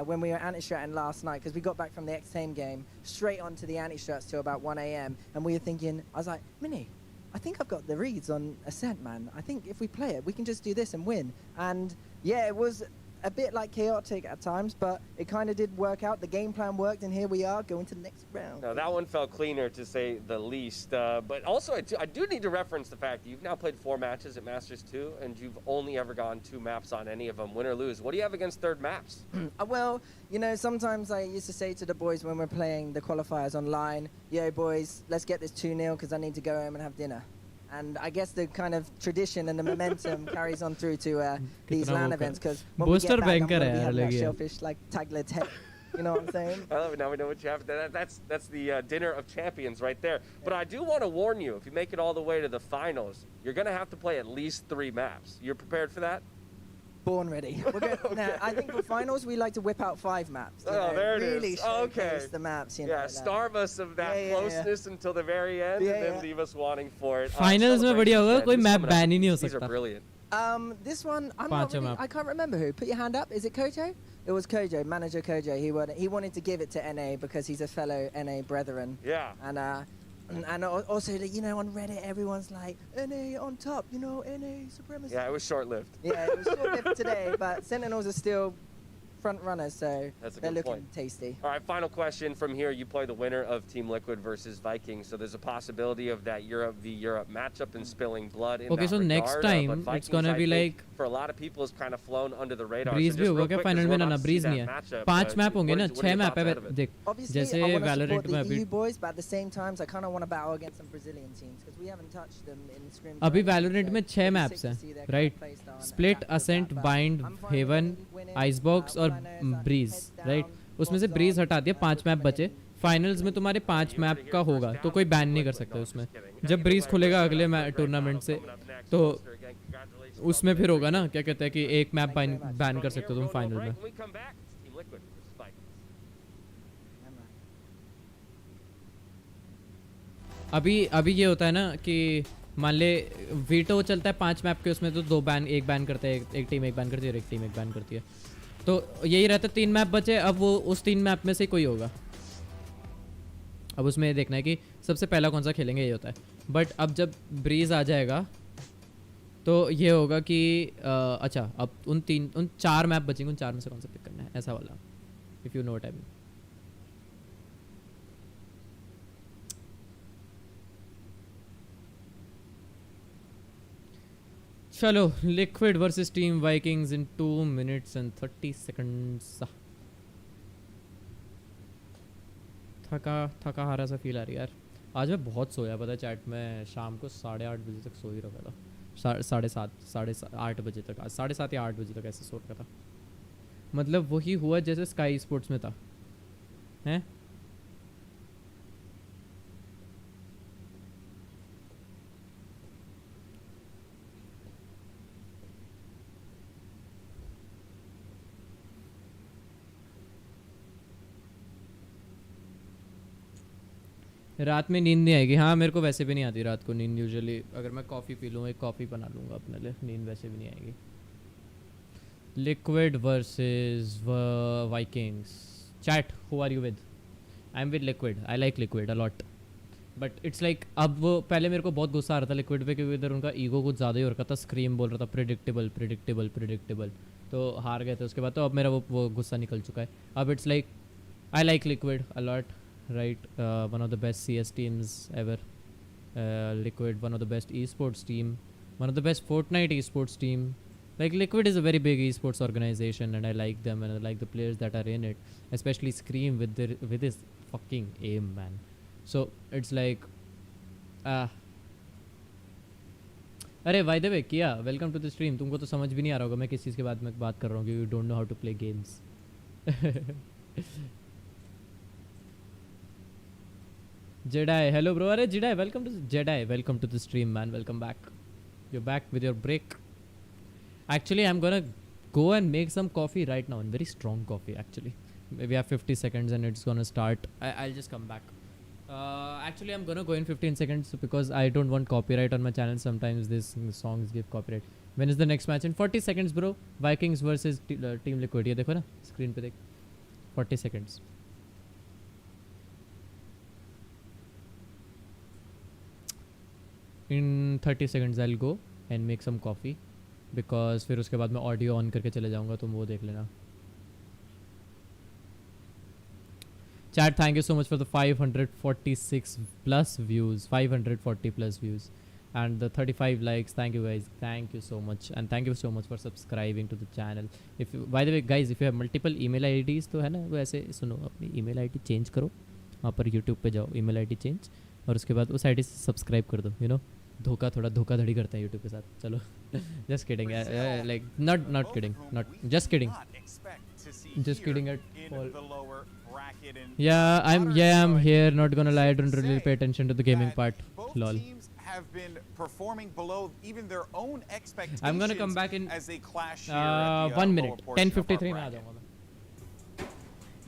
when we were anti-stratting last night, because we got back from the X-Tame game straight onto the anti-strats till about 1 a.m. and we were thinking, I was like, Mini, I think I've got the reads on Ascent, man. I think if we play it, we can just do this and win. And yeah, it was a bit like chaotic at times, but it kind of did work out. The game plan worked, and here we are going to the next round. Now that one felt cleaner, to say the least. But also, I do need to reference the fact that you've now played 4 matches at Masters 2, and you've only ever gone 2 maps on any of them, win or lose. What do you have against third maps? Well, you know, sometimes I used to say to the boys when we're playing the qualifiers online, yo, boys, let's get this 2-0 because I need to go home and have dinner. And I guess the kind of tradition and the momentum carries on through to these LAN events, because when we get back, I'm going to be having that shellfish like Taglet's head. You know what I'm saying? I love it. Now we know what you have. That's the dinner of champions right there. But I do want to warn you, if you make it all the way to the finals, you're going to have to play at least 3 maps. You're prepared for that? Born ready. Now, I think for finals, we like to whip out 5 maps. Oh, there it really is. Okay. The maps, you know. Yeah, starve us of that closeness until the very end, and then leave us wanting for it. Finals में बढ़िया होगा, कोई map ban ही नहीं हो सकता. These are brilliant. This one, I can't remember who. Put your hand up. Is it Kojo? It was Kojo, manager Kojo. He wanted to give it to NA because he's a fellow NA brethren. Yeah. And also, you know, on Reddit, everyone's like, NA on top, you know, NA supremacy. Yeah, it was short-lived. Yeah, it was short-lived today, but Sentinels are still front runners, so That's a they're good looking point. tasty. All right, final question from here. You play the winner of Team Liquid versus Vikings, so there's a possibility of that Europe v Europe matchup and spilling blood in Okay, that so next regard, time but it's Vikings, gonna I be think, like for a lot of people has kind of flown under the radar. Breeze so भी just होगा real क्या quick, final 'cause में we're ना about to Breeze see नहीं that है matchup, 5 map होंगे ना what are 6 your map thoughts है out of it? देख Obviously, जैसे I want to Valorant support में the अभी EU boys, but at the same time, I kind of want to battle against some Brazilian teams because we haven't touched them in Scrim. अभी directly, Valorant so में 6 it'd be maps sick to हैं see their kind of right play style and Split adapt with Ascent that, but Bind I'm fine with Haven winning, Icebox और all I know is that Breeze heads right down, उसमें से box Breeze on, हटा दिया 5 map coming बचे in. Finals में तुम्हारे 5 map का होगा तो कोई बैन नहीं कर सकता उसमें जब ब्रीज खुलेगा अगले टूर्नामेंट से तो उसमें फिर होगा ना क्या कहते हैं कि एक मैप बैन कर सकते हो तुम फाइनल में अभी ये होता है ना कि मान ले वीटो चलता है 5 मैप के उसमें तो 2 बैन एक बैन करते हैं एक टीम एक बैन करती है और एक टीम एक बैन करती है तो यही रहता है 3 मैप बचे अब वो उस 3 मैप में से कोई होगा अब उसमें देखना है कि सबसे पहला कौन सा खेलेंगे ये होता है बट अब जब ब्रीज आ जाएगा तो ये होगा कि अच्छा अब उन 4 मैप बचेंगे उन 4 में से कौन सा पिक करना है ऐसा वाला if you know what I mean चलो liquid versus team Vikings in 2 minutes and 30 seconds थका हारा सा फील आ रही है यार आज मैं बहुत सोया पता है चैट में शाम को 8:30 बजे तक सो ही रखा था 7:30 बजे तक आज 7:30 या 8 बजे तक ऐसे सो रखा था मतलब वही हुआ जैसे स्काई स्पोर्ट्स में था हैं रात में नींद नहीं आएगी हाँ मेरे को वैसे भी नहीं आती रात को नींद यूजुअली अगर मैं कॉफ़ी पी लूँ एक कॉफ़ी बना लूँगा अपने लिए नींद वैसे भी नहीं आएगी Liquid versus Vikings chat who are you with I am with Liquid I like Liquid a lot but it's like अब वो पहले मेरे को बहुत गुस्सा आ रहा था लिक्विड पे क्योंकि इधर उनका ईगो कुछ ज़्यादा ही हो रखा था स्क्रीम बोल रहा था प्रिडिक्टेबल तो हार गए थे उसके बाद तो अब मेरा वो गुस्सा निकल चुका है अब it's like I like Liquid a lot right one of the best CS teams ever Liquid one of the best esports team one of the best Fortnite esports team like Liquid is a very big esports organization and I like them and I like the players that are in it especially Scream with his fucking aim man so it's like अरे by the way किया welcome to the stream तुमको तो समझ भी नहीं आ रहा होगा मैं किस चीज़ के बाद में बात कर रहा हूँ कि you don't know how to play games Jedi, hello bro. Arey Jedi, welcome to the stream, man. Welcome back. You're back with your break. Actually, I'm gonna go and make some coffee right now, and very strong coffee. Actually, we have 50 seconds and it's gonna start. I'll just come back. Actually, I'm gonna go in 15 seconds because I don't want copyright on my channel. Sometimes these songs give copyright. When is the next match? In 40 seconds, bro. Vikings versus Team Liquid. ये देखो ना screen पे देख. 40 seconds. In 30 seconds I'll go and make some coffee because फिर उसके बाद मैं audio on करके चले जाऊँगा तुम वो देख लेना chat thank you so much for the 546 plus views 540 plus views and the 35 likes thank you guys thank you so much and thank you so much for subscribing to the channel if you, by the way guys if you have multiple email IDs तो है ना वो ऐसे सुनो अपनी email ID change करो वहाँ पर YouTube पे जाओ email ID चेंज और उसके बाद उस आईडी से सब्सक्राइब कर दो यू नो थोड़ा धोखाधड़ी करते हैं यूट्यूब के साथ चलो just kidding like not kidding not just kidding at all I'm here not gonna lie I don't really pay attention to the gaming part lol have been performing below even their own expectations I'm gonna come back in as they clash here at the 1 minute 10:53 में आ जाऊंगा मैं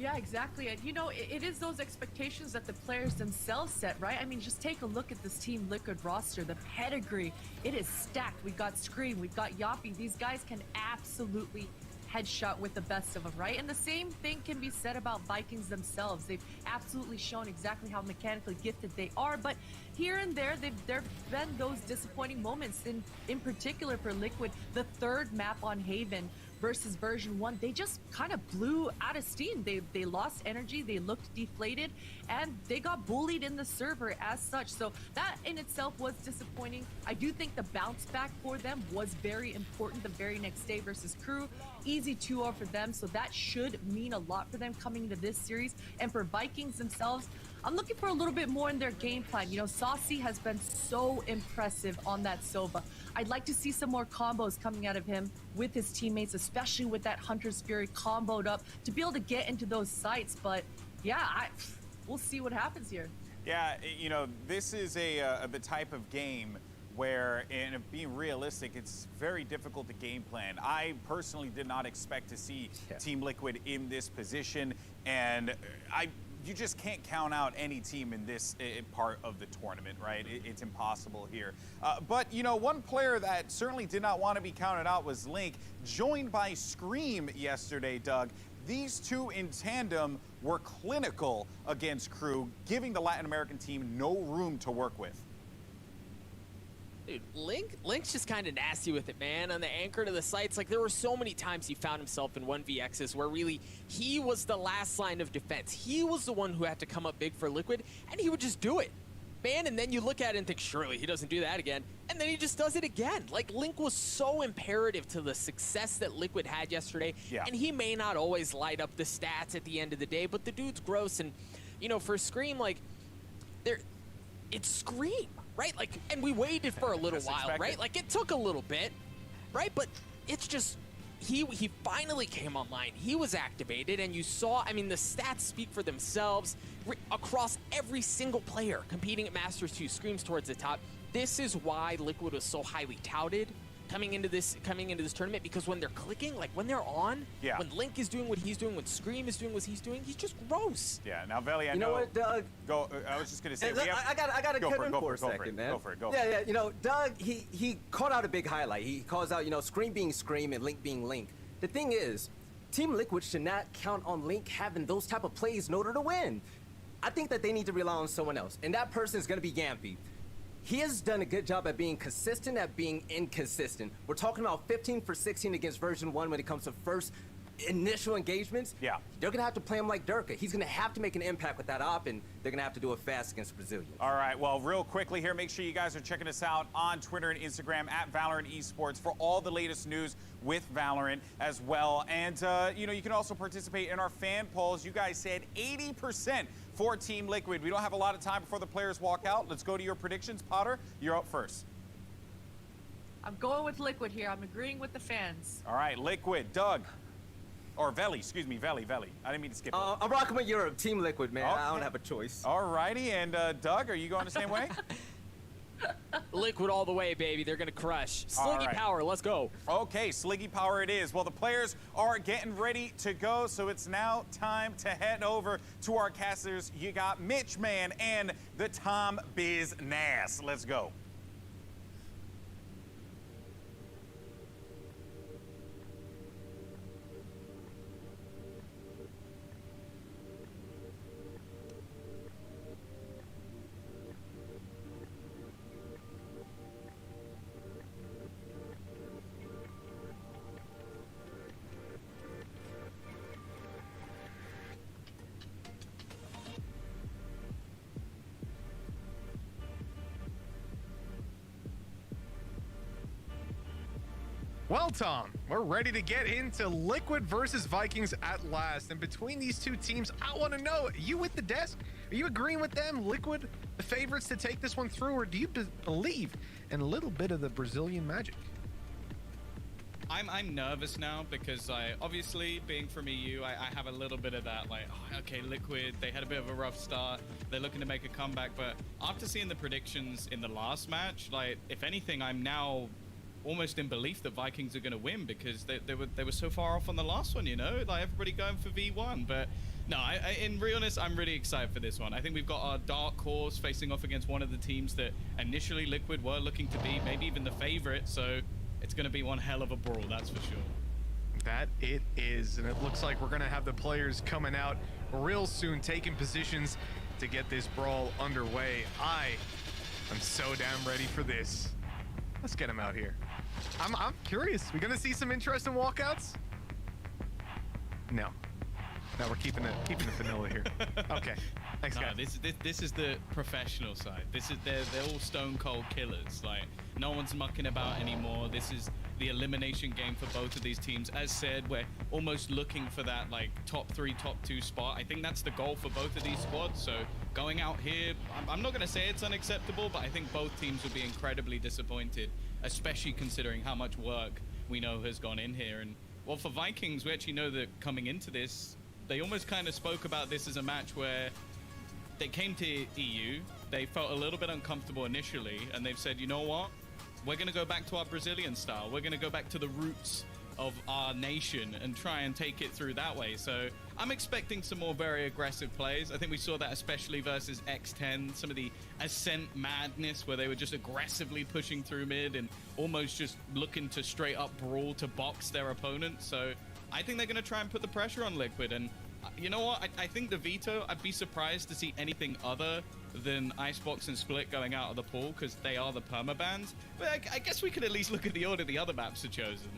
Yeah, exactly. And you know, it is those expectations that the players themselves set, right? I mean, just take a look at this Team Liquid roster. The pedigree, it is stacked. We've got Scream, we've got Yappy. These guys can absolutely headshot with the best of them, right? And the same thing can be said about Vikings themselves. They've absolutely shown exactly how mechanically gifted they are, but here and there there've been those disappointing moments. In particular for Liquid, the third map on Haven versus version 1, they just kind of blew out of steam. They lost energy, they looked deflated, and they got bullied in the server as such. So that in itself was disappointing. I do think the bounce back for them was very important the very next day versus Crew. Easy 2-0 for them, so that should mean a lot for them coming into this series. And for Vikings themselves, I'm looking for a little bit more in their game plan. You know, Saucy has been so impressive on that Sova. I'd like to see some more combos coming out of him with his teammates, especially with that Hunter's Fury comboed up to be able to get into those sites. But yeah, we'll see what happens here. Yeah, you know, this is the type of game where, and being realistic, it's very difficult to game plan. I personally did not expect to see Team Liquid in this position, and you just can't count out any team in this part of the tournament, right? It's impossible here. But, you know, one player that certainly did not want to be counted out was Link, joined by Scream yesterday, Doug. These two in tandem were clinical against Crew, giving the Latin American team no room to work with. Dude, Link's just kind of nasty with it, man. On the anchor to the sites, like there were so many times he found himself in 1vx's where really he was the last line of defense. He was the one who had to come up big for Liquid, and he would just do it, man. And then you look at it and think, surely he doesn't do that again, and then he just does it again. Like Link was so imperative to the success that Liquid had yesterday, and he may not always light up the stats at the end of the day, but the dude's gross. And you know, for Scream, like it's Scream. Right? Like, and we waited for a little while, right? Like, it took a little bit, right? But it's just, he finally came online. He was activated, and you saw, I mean, the stats speak for themselves across every single player competing at Masters 2, Screams towards the top. This is why Liquid was so highly touted coming into this tournament, because when they're clicking, like when they're on, when Link is doing what he's doing, when Scream is doing what he's doing, he's just gross. Yeah, now Veli, I know. You know what, Doug? Go. I was just gonna say. I got to cut in for a second, man. Go for it. Yeah. You know, Doug, he called out a big highlight. He calls out, you know, Scream being Scream and Link being Link. The thing is, Team Liquid should not count on Link having those type of plays in order to win. I think that they need to rely on someone else, and that person is gonna be Gampy. He has done a good job at being consistent, at being inconsistent. We're talking about 15 for 16 against version 1 when it comes to first initial engagements. Yeah. They're going to have to play him like Durka. He's going to have to make an impact with that op, and they're going to have to do it fast against Brazilians. All right, well, real quickly here, make sure you guys are checking us out on Twitter and Instagram at Valorant Esports for all the latest news with Valorant as well. And, you know, you can also participate in our fan polls. You guys said 80% for Team Liquid. We don't have a lot of time before the players walk out. Let's go to your predictions. Potter, you're up first. I'm going with Liquid here. I'm agreeing with the fans. All right, Liquid. Doug. Or Veli, excuse me, Veli. I didn't mean to skip it. I'm rocking with Europe, Team Liquid, man. Okay. I don't have a choice. All righty, and Doug, are you going the same way? Liquid all the way, baby. They're gonna crush. Sliggy Power, let's go. Okay, Sliggy Power it is. Well, the players are getting ready to go, so it's now time to head over to our casters. You got Mitch Man and the Tom Biz Nass. Let's go. Well, Tom, we're ready to get into Liquid versus Vikings at last. And between these two teams, I want to know, are you with the desk? Are you agreeing with them, Liquid, the favorites to take this one through, or do you believe in a little bit of the Brazilian magic? I'm nervous now because obviously being from EU, I have a little bit of that, like, oh, okay, Liquid, they had a bit of a rough start. They're looking to make a comeback. But after seeing the predictions in the last match, like, if anything, I'm now almost in belief that Vikings are going to win because they were so far off on the last one, you know, like everybody going for V1. But no, in realness, I'm really excited for this one. I think we've got our dark horse facing off against one of the teams that initially Liquid were looking to be maybe even the favorite. So it's going to be one hell of a brawl, that's for sure. That it is, and it looks like we're going to have the players coming out real soon, taking positions to get this brawl underway. I am so damn ready for this. Let's get them out here. I'm curious. We're going to see some interesting walkouts. No. No, we're keeping it vanilla here. Okay. Thanks, guys. This is the professional side. They're all stone cold killers. Like, no one's mucking about anymore. This is the elimination game for both of these teams. As said, we're almost looking for that like top 3, top 2 spot. I think that's the goal for both of these squads. So going out here, I'm not going to say it's unacceptable, but I think both teams will be incredibly disappointed, especially considering how much work we know has gone in here. And well, for Vikings, we actually know that coming into this, they almost kind of spoke about this as a match where they came to EU, they felt a little bit uncomfortable initially, and they've said, you know what? We're going to go back to our Brazilian style. We're going to go back to the roots of our nation and try and take it through that way. So I'm expecting some more very aggressive plays. I think we saw that especially versus X10, some of the Ascent madness where they were just aggressively pushing through mid and almost just looking to straight up brawl to box their opponent. So I think they're going to try and put the pressure on Liquid. And you know what? I think the veto, I'd be surprised to see anything other than Icebox and Split going out of the pool because they are the permabans. But I guess we could at least look at the order the other maps are chosen.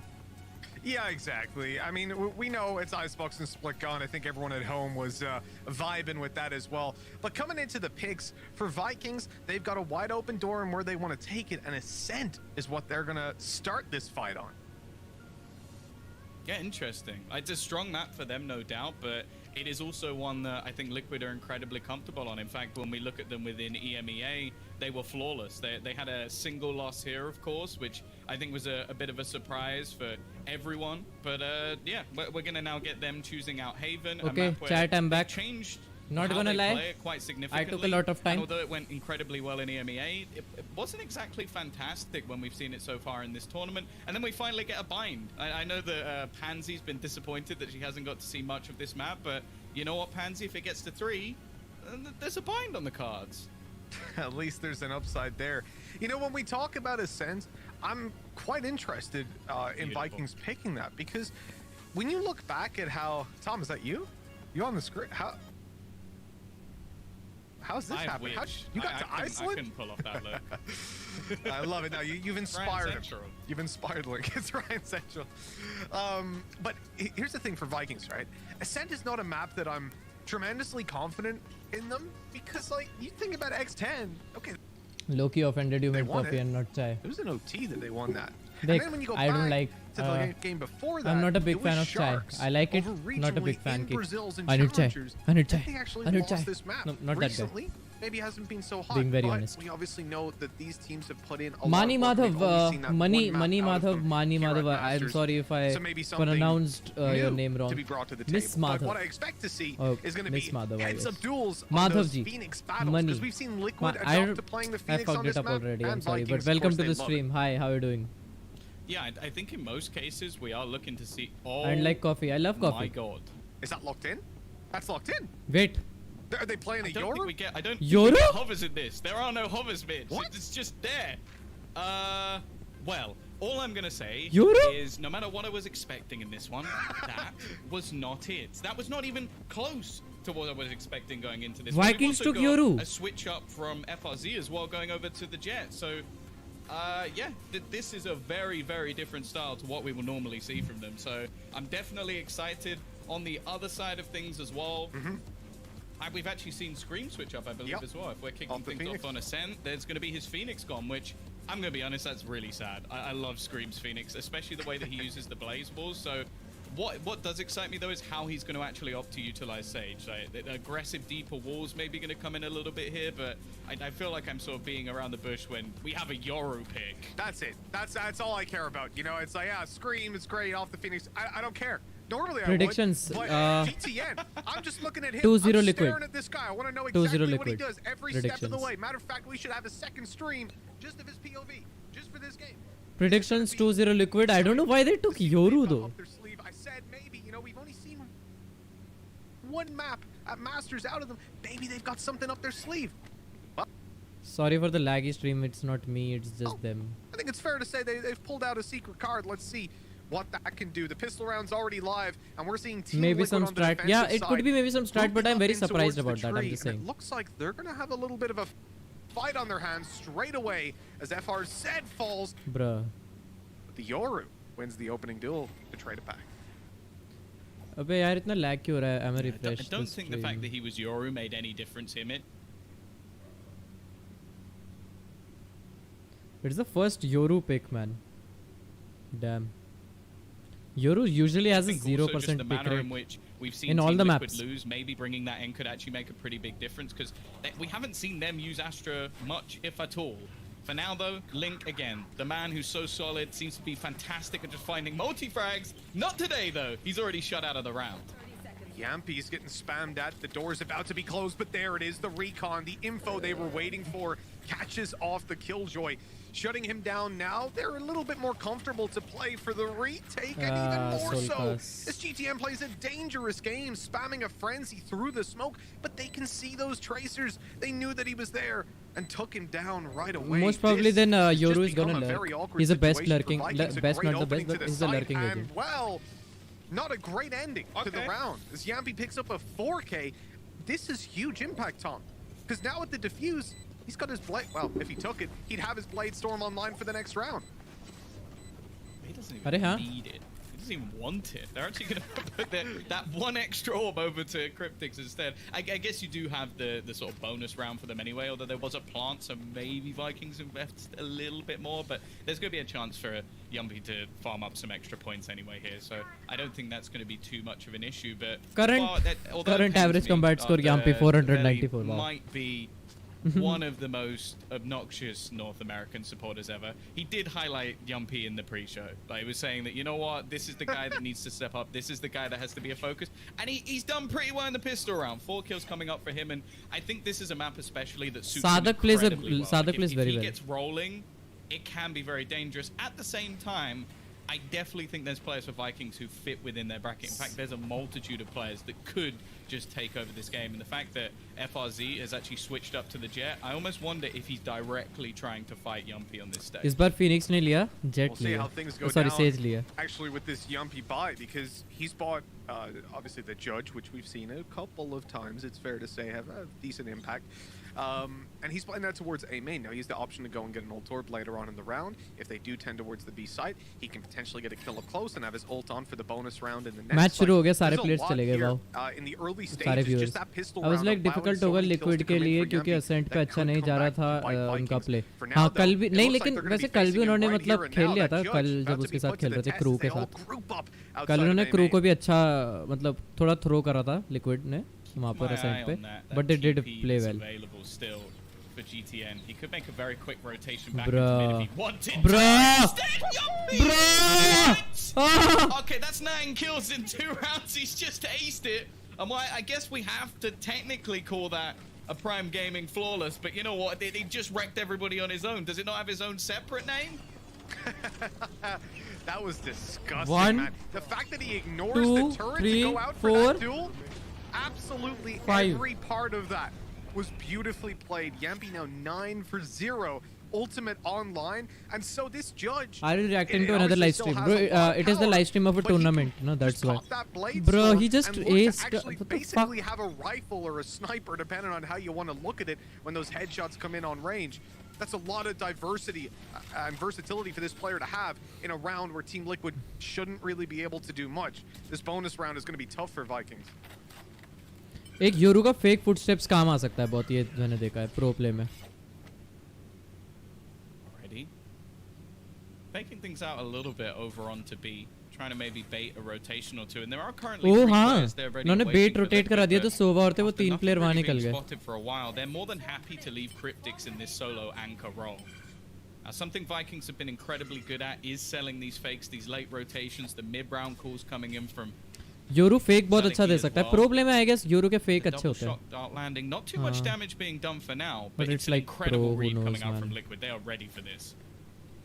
Yeah, exactly. I mean, we know it's Icebox and Split gone. I think everyone at home was vibing with that as well. But coming into the picks for Vikings, they've got a wide open door and where they want to take it, and Ascent is what they're going to start this fight on. Yeah, interesting. It's a strong map for them, no doubt, but it is also one that I think Liquid are incredibly comfortable on. In fact, when we look at them within EMEA, they were flawless. They had a single loss here, of course, which I think was a bit of a surprise for everyone. But yeah, we're going to now get them choosing out Haven. Okay, chat, I'm back. Changed Not how gonna they lie, play it quite significantly. I took a lot of time. And although it went incredibly well in EMEA, it wasn't exactly fantastic when we've seen it so far in this tournament. And then we finally get a bind. I know that Pansy's been disappointed that she hasn't got to see much of this map, but you know what, Pansy, if it gets to 3, there's a bind on the cards. At least there's an upside there. You know, when we talk about Ascent, I'm quite interested in Vikings picking that, because when you look back at how... Tom, is that you? You on the screen? How's this happening? You got to Iceland? I couldn't pull off that look. I love it. Now you've inspired him. You've inspired Link. It's Ryan Central. But here's the thing for Vikings, right? Ascent is not a map that I'm tremendously confident in them, because, like, you think about X10. Okay. Loki offended you with coffee and not chai. It was an OT that they won that. They, and then when you go I don't like. to the game before that, I'm not a big fan of chai. I like it. Not a big fan. I need chai. I need chai. I need chai. No, not that guy. Maybe hasn't been so hot. Being very but honest. We obviously know that these teams have put in a Mani lot of work. Madhav, Mani Madhav. I'm sorry if I pronounced your name wrong. Miss Madhav. But what I expect to see is going to be heads-up duels on those Phoenix battles, because we've seen Liquid adopt to playing the Phoenix on this map. Already. I'm sorry, Vikings, but welcome to the stream. Hi, how are you doing? Yeah, I think in most cases we are looking to see. Oh, I like coffee. I love coffee. My God, is that locked in? That's locked in. Wait. Are they playing a Yoru? I don't think we Yoru? get hovers in this. There are no hovers, bitch. What? It's just there. Well, all I'm gonna say Yoru? is no matter what I was expecting in this one, that was not it. That was not even close to what I was expecting going into this. Vikings took got Yoru. A switch up from FRZ as well, going over to the Jet. So, yeah, this is a very, very different style to what we will normally see from them. So I'm definitely excited. On the other side of things as well. We've actually seen Scream switch up, I believe, as well. If we're kicking things off on Ascent, there's going to be his Phoenix gone, which, I'm going to be honest, that's really sad. I love Scream's Phoenix, especially the way that he uses the Blaze Balls. So what does excite me, though, is how he's going to actually opt to utilize Sage. Like, the aggressive, deeper walls maybe going to come in a little bit here, but I feel like I'm sort of being around the bush when we have a Yoru pick. That's it. That's all I care about. You know, it's like, yeah, Scream is great off the Phoenix. I don't care. Normally predictions, I would, but TTN, I'm just looking at him. 2-0 I'm Liquid. staring at this guy. I want to know exactly what he does every step of the Predictions. way. Matter of fact, we should have a second stream just of his POV, just for this game. Predictions 2-0 Liquid. I don't know why they took Yoru though. I said maybe, you know, we've only seen one map at Masters out of them. Maybe they've got something up their sleeve. Well, sorry for the laggy stream. It's not me. It's just them. I think it's fair to say they've pulled out a secret card. Let's see what that can do. The pistol round's already live, and we're seeing Team maybe Liquid some on the strat. Yeah, it side, could be maybe some strat, but I'm very surprised about that. I'm just saying. It looks like they're gonna have a little bit of a fight on their hands straight away as FRZ falls. Bruh. The Yoru wins the opening duel to trade it back. अबे यार इतना lag क्यों हो रहा है? I'm a refresh. I don't think the fact that he was Yoru made any difference in it. It's the first Yoru pick, man. Damn. Yoru usually has a 0% the pick manner rate in which we've seen in all Team the Liquid maps. lose, maybe bringing that in could actually make a pretty big difference because we haven't seen them use Astra much, if at all. For now, though, Link again, the man who's so solid, seems to be fantastic at just finding multi-frags. Not today, though. He's already shut out of the round. Yampi's getting spammed at. The door's about to be closed, but there it is. The recon, the info they were waiting for, catches off the Killjoy. Shutting him down now, they're a little bit more comfortable to play for the retake, and even more so as GTM plays a dangerous game, spamming a frenzy through the smoke, but they can see those tracers. They knew that he was there and took him down right away. Most probably then Yoru is gonna lurk. He's the best lurking, best not the best, but he's the lurking agent. And well, not a great ending to the round. As Yampi picks up a 4K, this is huge impact, Tom. Because now with the defuse, he's got his blade. Well, if he took it, he'd have his blade storm online for the next round. He doesn't even need it. He doesn't even want it. They're actually going to put that one extra orb over to Cryptics instead. I guess you do have the sort of bonus round for them anyway, although there was a plant, so maybe Vikings invest a little bit more, but there's going to be a chance for Yumpy to farm up some extra points anyway here, so I don't think that's going to be too much of an issue, but current average combat score Yumpy 494. Wow. Might be one of the most obnoxious North American supporters ever. He did highlight Yumpy in the pre-show. Like, he was saying that, you know what, this is the guy that needs to step up. This is the guy that has to be a focus. And he's done pretty well in the pistol round. 4 kills coming up for him, and I think this is a map especially that suits him incredibly well. Sadak plays very well. If he gets rolling, it can be very dangerous. At the same time, I definitely think there's players for Vikings who fit within their bracket. In fact, there's a multitude of players that could just take over this game. And the fact that FRZ has actually switched up to the Jet, I almost wonder if he's directly trying to fight Yumpy on this stage. इस बार Phoenix ने लिया, Jet We'll see how things go sorry, down, Sage लिया. actually, with this Yumpy buy, because he's bought, obviously, the Judge, which we've seen a couple of times, it's fair to say, have a decent impact. And he's playing that towards A main. Now he has the option to go and get an ult orb later on in the round. If they do tend towards the B site, he can potentially get a kill up close and have his ult on for the bonus round in the next. Match शुरू हो गया, सारे players चले गए wow. In the early stages, just that pistol I was like difficult होगा Liquid के लिए क्योंकि Ascent पे अच्छा नहीं जा रहा था उनका play. हाँ कल भी नहीं, लेकिन वैसे कल भी उन्होंने मतलब खेल लिया था कल जब उसके साथ खेल रहे थे क्रू के साथ. कल उन्होंने क्रू को भी अच्छा मतलब थोड़ा थ्रो करा था Liquid ने वहाँ पर Ascent पे, but they did play well. For GTN, he could make a very quick rotation back into mid if he wanted. Okay, that's 9 kills in 2 rounds. He's just aced it. And I guess we have to technically call that a Prime Gaming flawless, but you know what? He just wrecked everybody on his own. Does it not have his own separate name? That was disgusting, 1, man. The fact that he ignores 2, the turret 3, to go out 4, for that duel, absolutely 5. Every part of that was beautifully played. Yampi now 9 for 0. Ultimate online, and so this Judge. Are you reacting to another live stream, bro? It is the live stream of a tournament, no? That's why. Bro, he just aced. Actually, basically have a rifle or a sniper, depending on how you want to look at it. When those headshots come in on range, that's a lot of diversity and versatility for this player to have in a round where Team Liquid shouldn't really be able to do much. This bonus round is going to be tough for Vikings. एक Yoru का fake footsteps काम आ सकता है बहुत, ये मैंने देखा है प्रो प्ले में. Faking things out a little bit over on to B, trying to maybe bait a rotation or two, and there are currently 3 players there ready. उन्होंने bait rotate करा दिया तो सोवा और थे वो 3 player वहाँ निकल गए. Spotted for a while. They're more than happy to leave Cryptics in this solo anchor role. Something Vikings have been incredibly good at is selling these fakes, these late rotations, the mid-round calls coming in from. Yoru fake बहुत अच्छा दे सकता है. Pro play में I guess Yoru के fake अच्छे होते हैं. Dart landing, not too much damage being done for now, but it's like incredible read coming out from Liquid. They are ready for this.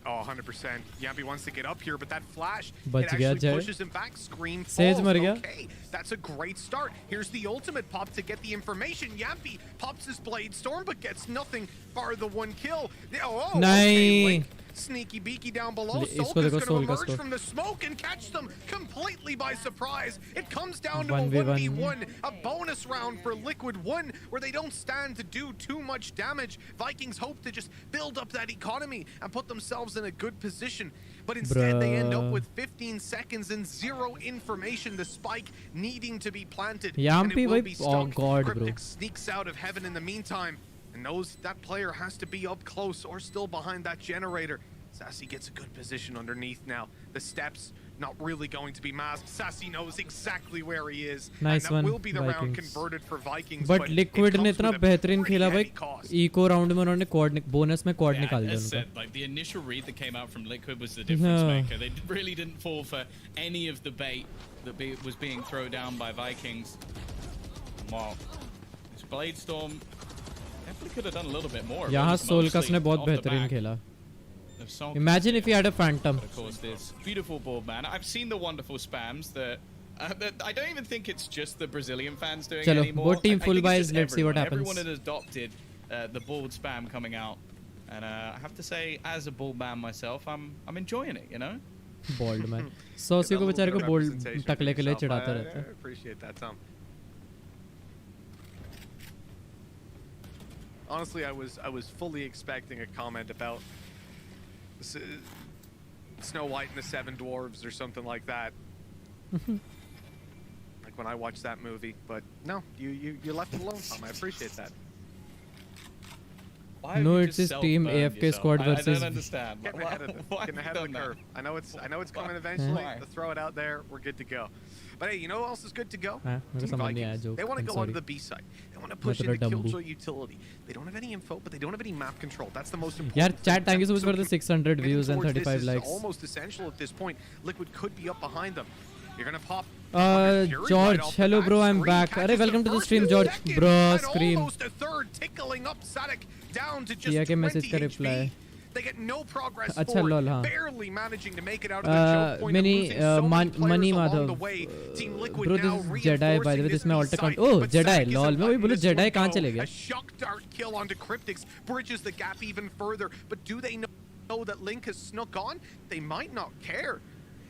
Oh, 100%. Yampi wants to get up here, but that flash, it actually pushes him back. Scream falls. Okay, that's a great start. Here's the ultimate pop to get the information. Yampi pops his Blade Storm, but gets nothing bar the 1 kill. Oh, okay, Link Sneaky beaky down below. Isko Solka's dekho, going to Solka emerge score. from the smoke and catch them completely by surprise. It comes down to a 1v1. 1v1, a bonus round for Liquid 1, where they don't stand to do too much damage. Vikings hope to just build up that economy and put themselves in a good position. But instead, they end up with 15 seconds and 0 information. The spike needing to be planted. And it will be stuck. Cryptic sneaks out of heaven in the meantime and knows that player has to be up close or still behind that generator. Sassy gets a good position underneath now. The steps not really going to be masked. Sassy knows exactly where he is. Nice and that one, will be the round Vikings. converted for Vikings. But Liquid ने इतना बेहतरीन खेला भाई. Eco round में उन्होंने quad bonus में quad निकाल दिया उनका. Like the initial read that came out from Liquid was the difference maker. They really didn't fall for any of the bait that was being thrown down by Vikings. Wow, this Blade Storm definitely could have done a little bit more. यहाँ Solkas ने बहुत बेहतरीन खेला. Imagine if he had a Phantom. Of course, this beautiful board man. I've seen the wonderful spams that. I don't even think it's just the Brazilian fans doing it anymore. Both team full buys. Let's see what happens. Everyone has adopted the bald spam coming out, and I have to say, as a bald man myself, I'm enjoying it. You know. Bald man. Socio को बेचारे को bold टकले के लिए चिढ़ाते रहते हैं. I appreciate that, Tom. Honestly, I was fully expecting a comment about Snow White and the Seven Dwarves or something like that. Like when I watched that movie, but no, you left it alone, Tom. I appreciate that. No, it's his team AFK squad versus. I don't understand. Getting ahead of the curve. I know it's coming eventually. Let's throw it out there. We're good to go. But hey, you know what else is good to go? Team Vikings. They want to go onto the B side. They want to push into Killjoy utility. They don't have any info, but they don't have any map control. That's the most important. Yeah, chat. Thank you so much for the 600 views and 35 likes. This is almost essential at this point. Liquid could be up behind them. You're gonna pop. George, hello bro, I'm back. Arey, welcome to the stream, George. Bro, Scream. Almost a third, tickling up SENTINELS down to just 20 message का reply. They get no progress अच्छा forward, lol हाँ. barely managing to make it out of the choke point. Money Madhav. Bro, this is Jedi by the way. This मैं alt account. Oh, Jedi. Lol. मैं वही बोलूँ Jedi कहाँ चले गया? A shock dart kill onto Cryptics bridges the gap even further. But do they know that Link has snuck on? They might not care.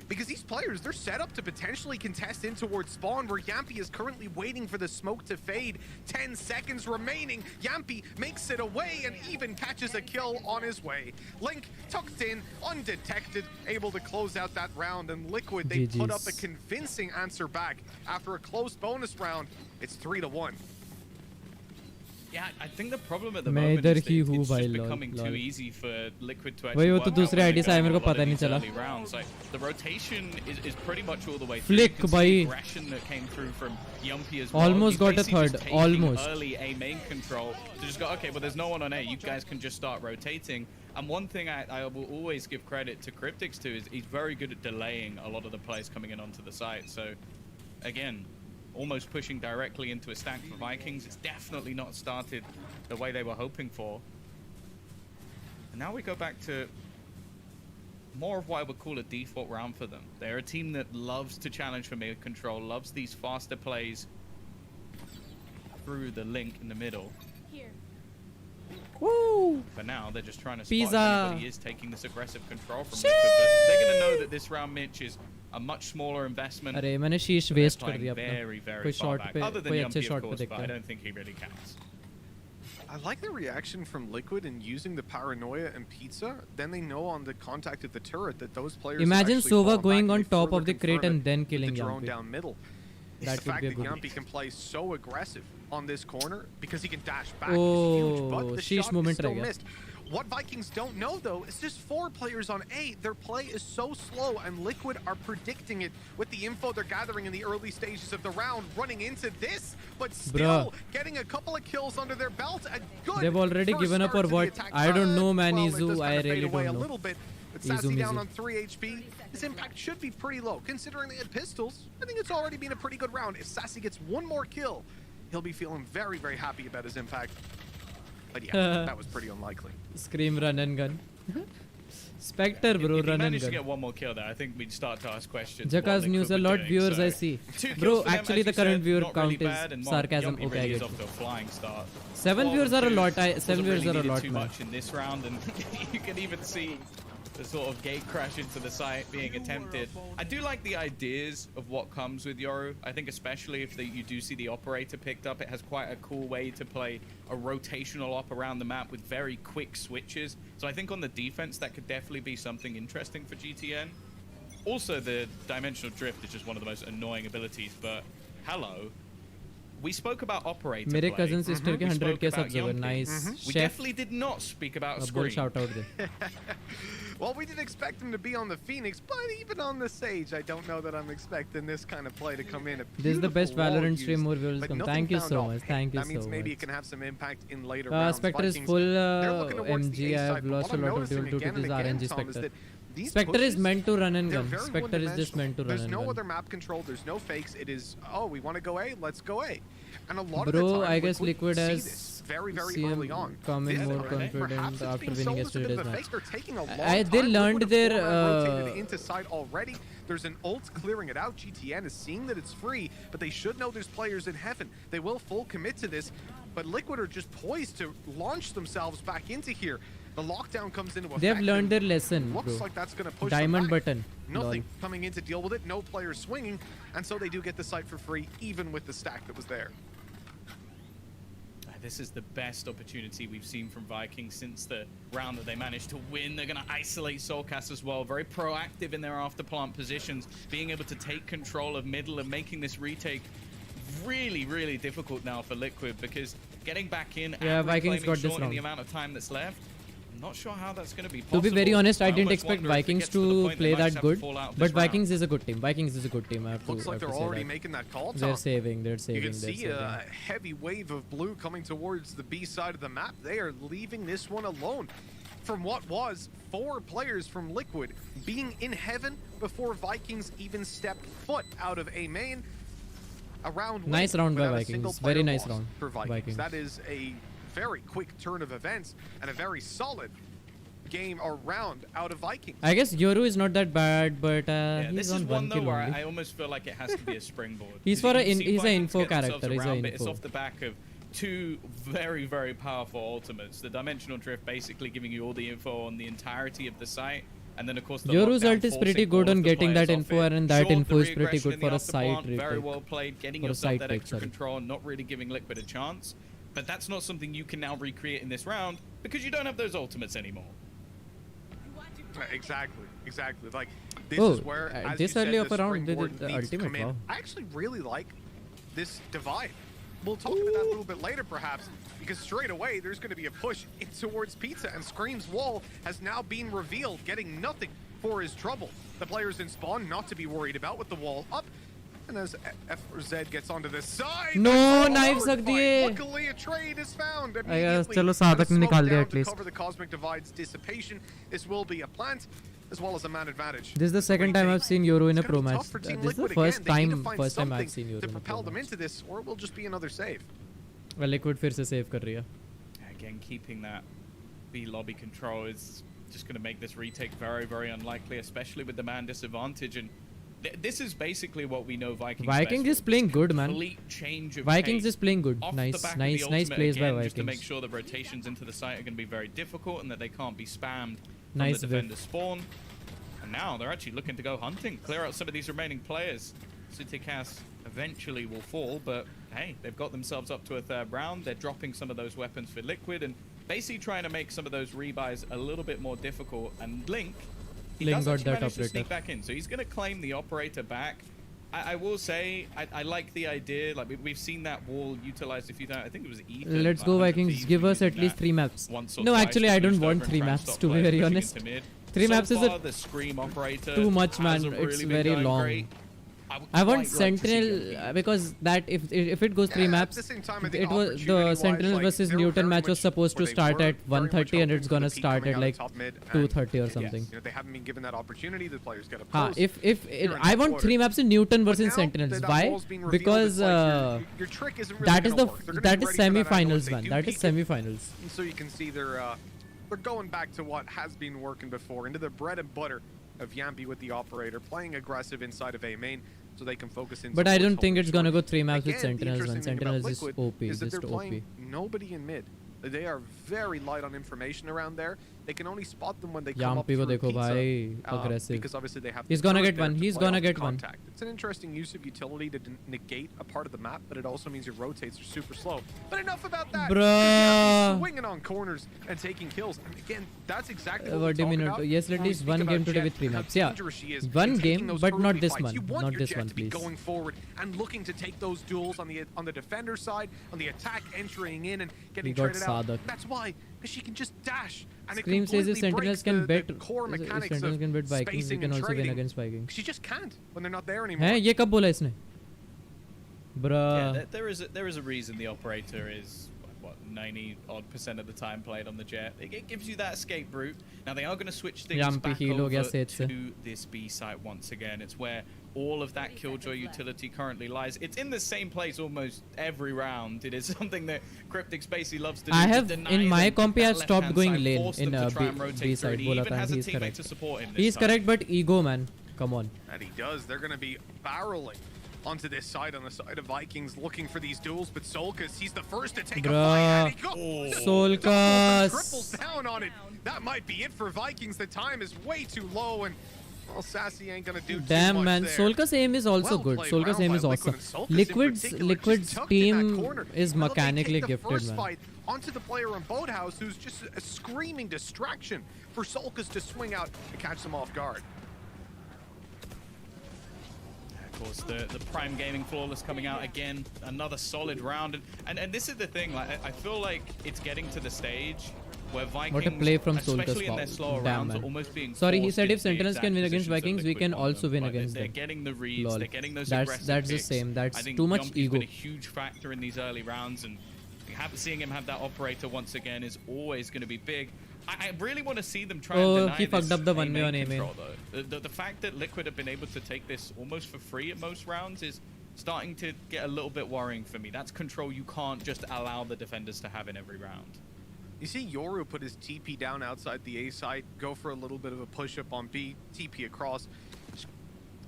Because these players, they're set up to potentially contest in towards spawn, where Yampy is currently waiting for the smoke to fade. 10 seconds remaining. Yampy makes it away and even catches a kill on his way. Link tucked in, undetected, able to close out that round. And Liquid, they put up a convincing answer back. After a close bonus round, it's 3-1. Yeah, I think the problem at the moment is that it's just becoming too easy for Liquid to actually work out early rounds. Like, the rotation is pretty much all the way through. Flick, the aggression that came through from Yumpy as well. Almost got a third. Almost. Early A main control to just go, okay, well, there's no one on A. You guys can just start rotating. And one thing I will always give credit to Cryptics to is he's very good at delaying a lot of the players coming in onto the site. So, again, almost pushing directly into a stack for Vikings. It's definitely not started the way they were hoping for. And now we go back to more of what I would call a default round for them. They're a team that loves to challenge for mid control, loves these faster plays through the link in the middle. Here. Woo! But now they're just trying to spot Pizza. if anybody is taking this aggressive control from Liquid. But they're going to know that this round, Mitch, is a much smaller investment. अरे मैंने शीश waste कर दिया very, अपना. very कोई far shot back. पे Other than कोई Yumpy, अच्छे of shot course, पे but देखते I हैं. don't think he really counts. I like the reaction from Liquid in using the paranoia and pizza. Then they know on the contact of the turret that those players. Imagine actually Sova fall going back on and top further of the crate confirm and it then with killing the drone Yumpy. down middle. That It's the would fact be a that good Yumpy can play so aggressive on this corner because he can dash back. Oh, It's huge, but the sheesh shot moment is still रह गया. missed. What Vikings don't know, though, is just 4 players on A. Their play is so slow, and Liquid are predicting it with the info they're gathering in the early stages of the round, running into this, but still getting a couple of kills under their belt. A good They've already given up or what? I don't know, man. Izu, I really don't know. A little bit, but Sassy down on 3 HP. His impact should be pretty low, considering they had pistols. I think it's already been a pretty good round. If Sassy gets one more kill, he'll be feeling very, very happy about his impact. But yeah, that was pretty unlikely. Scream, run and gun. Spectre, bro, If he run and managed to gun. get one more kill there, I think we'd start to ask questions. Jackass what news, a Liquid lot were doing, viewers so I see. 2 kills Bro, for them, actually as the you current said, viewer not count really is bad, and sarcasm. Yumpy Okay, I really is get off it. to a flying start. 7 viewers are a lot. 7 viewers are a lot, too man. much in this round, and you can even see the sort of gate crash into the site being attempted. I do like the ideas of what comes with Yoru. I think especially if you do see the operator picked up, it has quite a cool way to play a rotational op around the map with very quick switches. So I think on the defense, that could definitely be something interesting for GTN. Also, the dimensional drift is just one of the most annoying abilities, but hello. We spoke about operator मेरे play. cousin sister के 100K subscriber. Nice. We Chef. definitely did not speak about Bull Scream. shout out there. Well, we didn't expect him to be on the Phoenix, but even on the Sage, I don't know that I'm expecting this kind of play to come in. This is the best Valorant stream. More viewers but come. nothing Thank you found so off. much. Thank you That means so maybe much. it can have some impact in later rounds. Spectre is Vikings, full they're looking towards the MG. A I side, have but lost what a I'm lot of duel noticing due to again this and again, RNG Tom, is Spectre. that these Spectre is pushes, meant to run and they're gun. very Spectre is just one-dimensional. meant to run There's and no gun. other map control. There's no fakes. It is, oh, we want to go A, let's go A. And a lot of Bro, the time, I guess Liquid see has this very, very early on. come in This more is confident perhaps it's after being winning sold as a bit yesterday's of a match. fake. They're taking a long They time. learned Liquid their have rotated into side already. There's an ult clearing it out. GTN is seeing that it's free, but they should know there's players in heaven. They will full commit to this, but Liquid are just poised to launch themselves back into here. The lockdown comes into effect. They have learned their lesson, Looks bro. like that's going to push Diamond them back. button. Nothing Lol. coming in to deal with it. No players swinging, and so they do get the site for free, even with the stack that was there. This is the best opportunity we've seen from Vikings since the round that they managed to win. They're going to isolate Soulcast as well. Very proactive in their after-plant positions, being able to take control of middle and making this retake really, really difficult now for Liquid, because getting back in Yeah, and Vikings reclaiming got this short in round. the amount of time that's left, I'm not sure how that's going to be possible. To be very honest, I didn't almost expect wonder if it Vikings gets to the to point they play might that have good, to fall out of but this round. Vikings is a good team. Vikings is a good team. I have to, Looks like I they're have to say already that. making that call, Tom. They're saving. They're saving. You can they're see saving. a heavy wave of blue coming towards the B side of the map. They are leaving this one alone. From what was 4 players from Liquid being in heaven before Vikings even stepped foot out of A main. A round win Nice round by without a Vikings. single Very player nice loss round for Vikings. Vikings. That is a very quick turn of events and a very solid game or round out of Vikings. I guess Yoru is not that bad, but Yeah, he's this on is one though kill where only. I almost feel like it has to be a springboard. He's 'Cause for you a see he's a Vikings info get themselves character. He's a around, but it's info. off the back of 2 very, very powerful ultimates. The dimensional drift basically giving you all the info on the entirety of the site. And then, of course, the Yoru's lockdown ult is pretty forcing good all on of the getting that players off info, it. and that Sure, info the is pretty re-aggression good in for the a site afterplant, very retake. well played, getting For a yourself side that pick, extra sorry. control and not really giving Liquid a chance. But that's not something you can now recreate in this round because you don't have those ultimates anymore. Exactly. Like, this Oh, is where, as this you said, early the of a round, they springboard did the needs to ultimate, come in. wow. I actually really like this divide. We'll talk about that a little bit later, perhaps, because straight away there's going to be a push in towards Pizza, and Scream's wall has now been revealed, getting nothing for his trouble. The players in spawn not to be worried about with the wall up. And as FZ gets onto the side, No, knife sak diye. Luckily, a trade is found guess immediately. chalo And a Sadak ne smoke nikal diya down at to least. cover the cosmic divide's dissipation. This will be a plant as well as a man advantage. This is the second time I've seen Yoru in a It's pro gonna be match. tough for This Team is the Liquid first again. They need to time find I've something seen Yoru to in a propel pro them match. into this, or it will just be another save. Liquid फिर से save कर रही है. Again, keeping that B lobby control is just going to make this retake very, very unlikely, especially with the man disadvantage. And this is basically what we know Vikings Vikings is playing good, man. Complete change of Vikings pace is playing good. off Nice, the back of nice, the nice ultimate plays by again, just to make Vikings. sure the rotations into the site are going to be very difficult and that they can't be spammed from Nice the whip. defender spawn. And now they're actually looking to go hunting, clear out some of these remaining players. Citycast eventually will fall, but hey, they've got themselves up to a 3rd round. They're dropping some of those weapons for Liquid and basically trying to make some of those rebuys a little bit more difficult. And Link, he Link does got actually that manage to operator. sneak back in, so he's going to claim the operator back. I will say, I like the idea. Like we've seen that wall utilized a few times. I think it was Ethan. Let's go Vikings. Give us at least 3 maps. No, actually I don't want 3 maps to be very honest. 3 maps is the Scream operator too much, man. hasn't It's really been very going long. great. I want quite like to see Sentinel because that if it goes 3 maps, the same time, I think it was the opportunity-wise, Sentinel like, versus they were Newton very match was much supposed to where they start were at very much 1:30 and open it's to the gonna peak start coming at out like of top mid, and 2:30 or yes, something. you know, they haven't been given that opportunity. The players get a Ha, post. if here in I the want quarter. 3 maps in Newton But versus now Sentinels. that Why? wall's been revealed, Because it's like your trick isn't really that is gonna work. They're gonna that be is ready for that angle if semi-finals, they man. do That is peek it. semi-finals. And so you can see they're going back to what has been working before, into the bread and butter of Yampi with the operator, playing aggressive inside of A main, so they can focus in. But I don't think holding it's gonna short. go 3 maps with Again, the Sentinels, man. interesting thing about Sentinels is Liquid OP, is that just they're OP. playing nobody in mid. They are very light on information around there. they can only spot them when they come Yampi up को through देखो pizza, भाई, aggressive. because obviously they have He's the gonna turret get there one. to He's play gonna off the get one. contact. It's an interesting use of utility to negate a part of the map, but it also means your rotates are super slow. But enough about that. Bruh. Swinging on corners and taking kills. And again, that's exactly What what do you we're mean? talking about. Yes, at when we least speak one about game today Jet, with 3 how maps. Yeah, dangerous she is one in taking game, those but not early this fights. one. You want Not your this Jet one, to be please. going forward and looking to take those duels on the defender side, on the attack, entering in and getting got traded out. Sadak. That's why, because she can just dash. And Scream it says if completely Sentinels breaks can the bet, core if mechanics Sentinels of can bet Vikings, we spacing can and also win trading. against Vikings. She just can't when they're not there anymore. हैं ये कब बोला इसने? Bruh. Yeah, there is a reason the operator is what 90% of the time played on the Jet. It gives you that escape route. Now they are going to switch things Yampi back heal हो गया over Seth से. to this B site once again. It's where all of that Killjoy utility currently lies. It's in the same place almost every round. It is something that Cryptic basically loves to do. I to have deny in my them compy I that have stopped left-hand going side, lane force in them to try and rotate B through, and side. he बोला even था has a he's teammate correct. to support him. He's this time. correct, but ego man, come on. And he does. They're going to be barreling onto this side, on the side of Vikings, looking for these duels. But Solkas, he's the first to take a fight. And he goes. Solkas. Triples down on it. That might be it for Vikings. The time is way too low, and well, Sassy ain't gonna do too Damn much man, there. Solka's aim is also Well good. played Solka's round aim by is Liquid, awesome. and Solkas in particular just Liquid's tucked in that team corner. is Well, they mechanically take the gifted, first man. fight onto the player on Boathouse, who's just a screaming distraction for Solkas to swing out and catch them off guard. Of course, the Prime Gaming Flawless coming out again, another solid round, and this is the thing. Like I feel like it's getting to the stage where Vikings, What a play from Solkas. especially in their slower Damn rounds, man. are almost being Sorry, he forced said if into the Sentinels can win exact against positions that Vikings, we Liquid can want also them. win Like, against they're them. getting the reads, Lol. they're getting those That's aggressive the picks. same. That's I think too much Yompi's ego. been a huge factor in these early rounds, and seeing him have that operator once again is always going to be big. I really want to see them try and deny he fucked this up the one way A-main on A-main. control, though. The fact that Liquid have been able to take this almost for free at most rounds is starting to get a little bit worrying for me. That's control you can't just allow the defenders to have in every round. You see Yoru put his TP down outside the A site, go for a little bit of a push-up on B, TP across. Just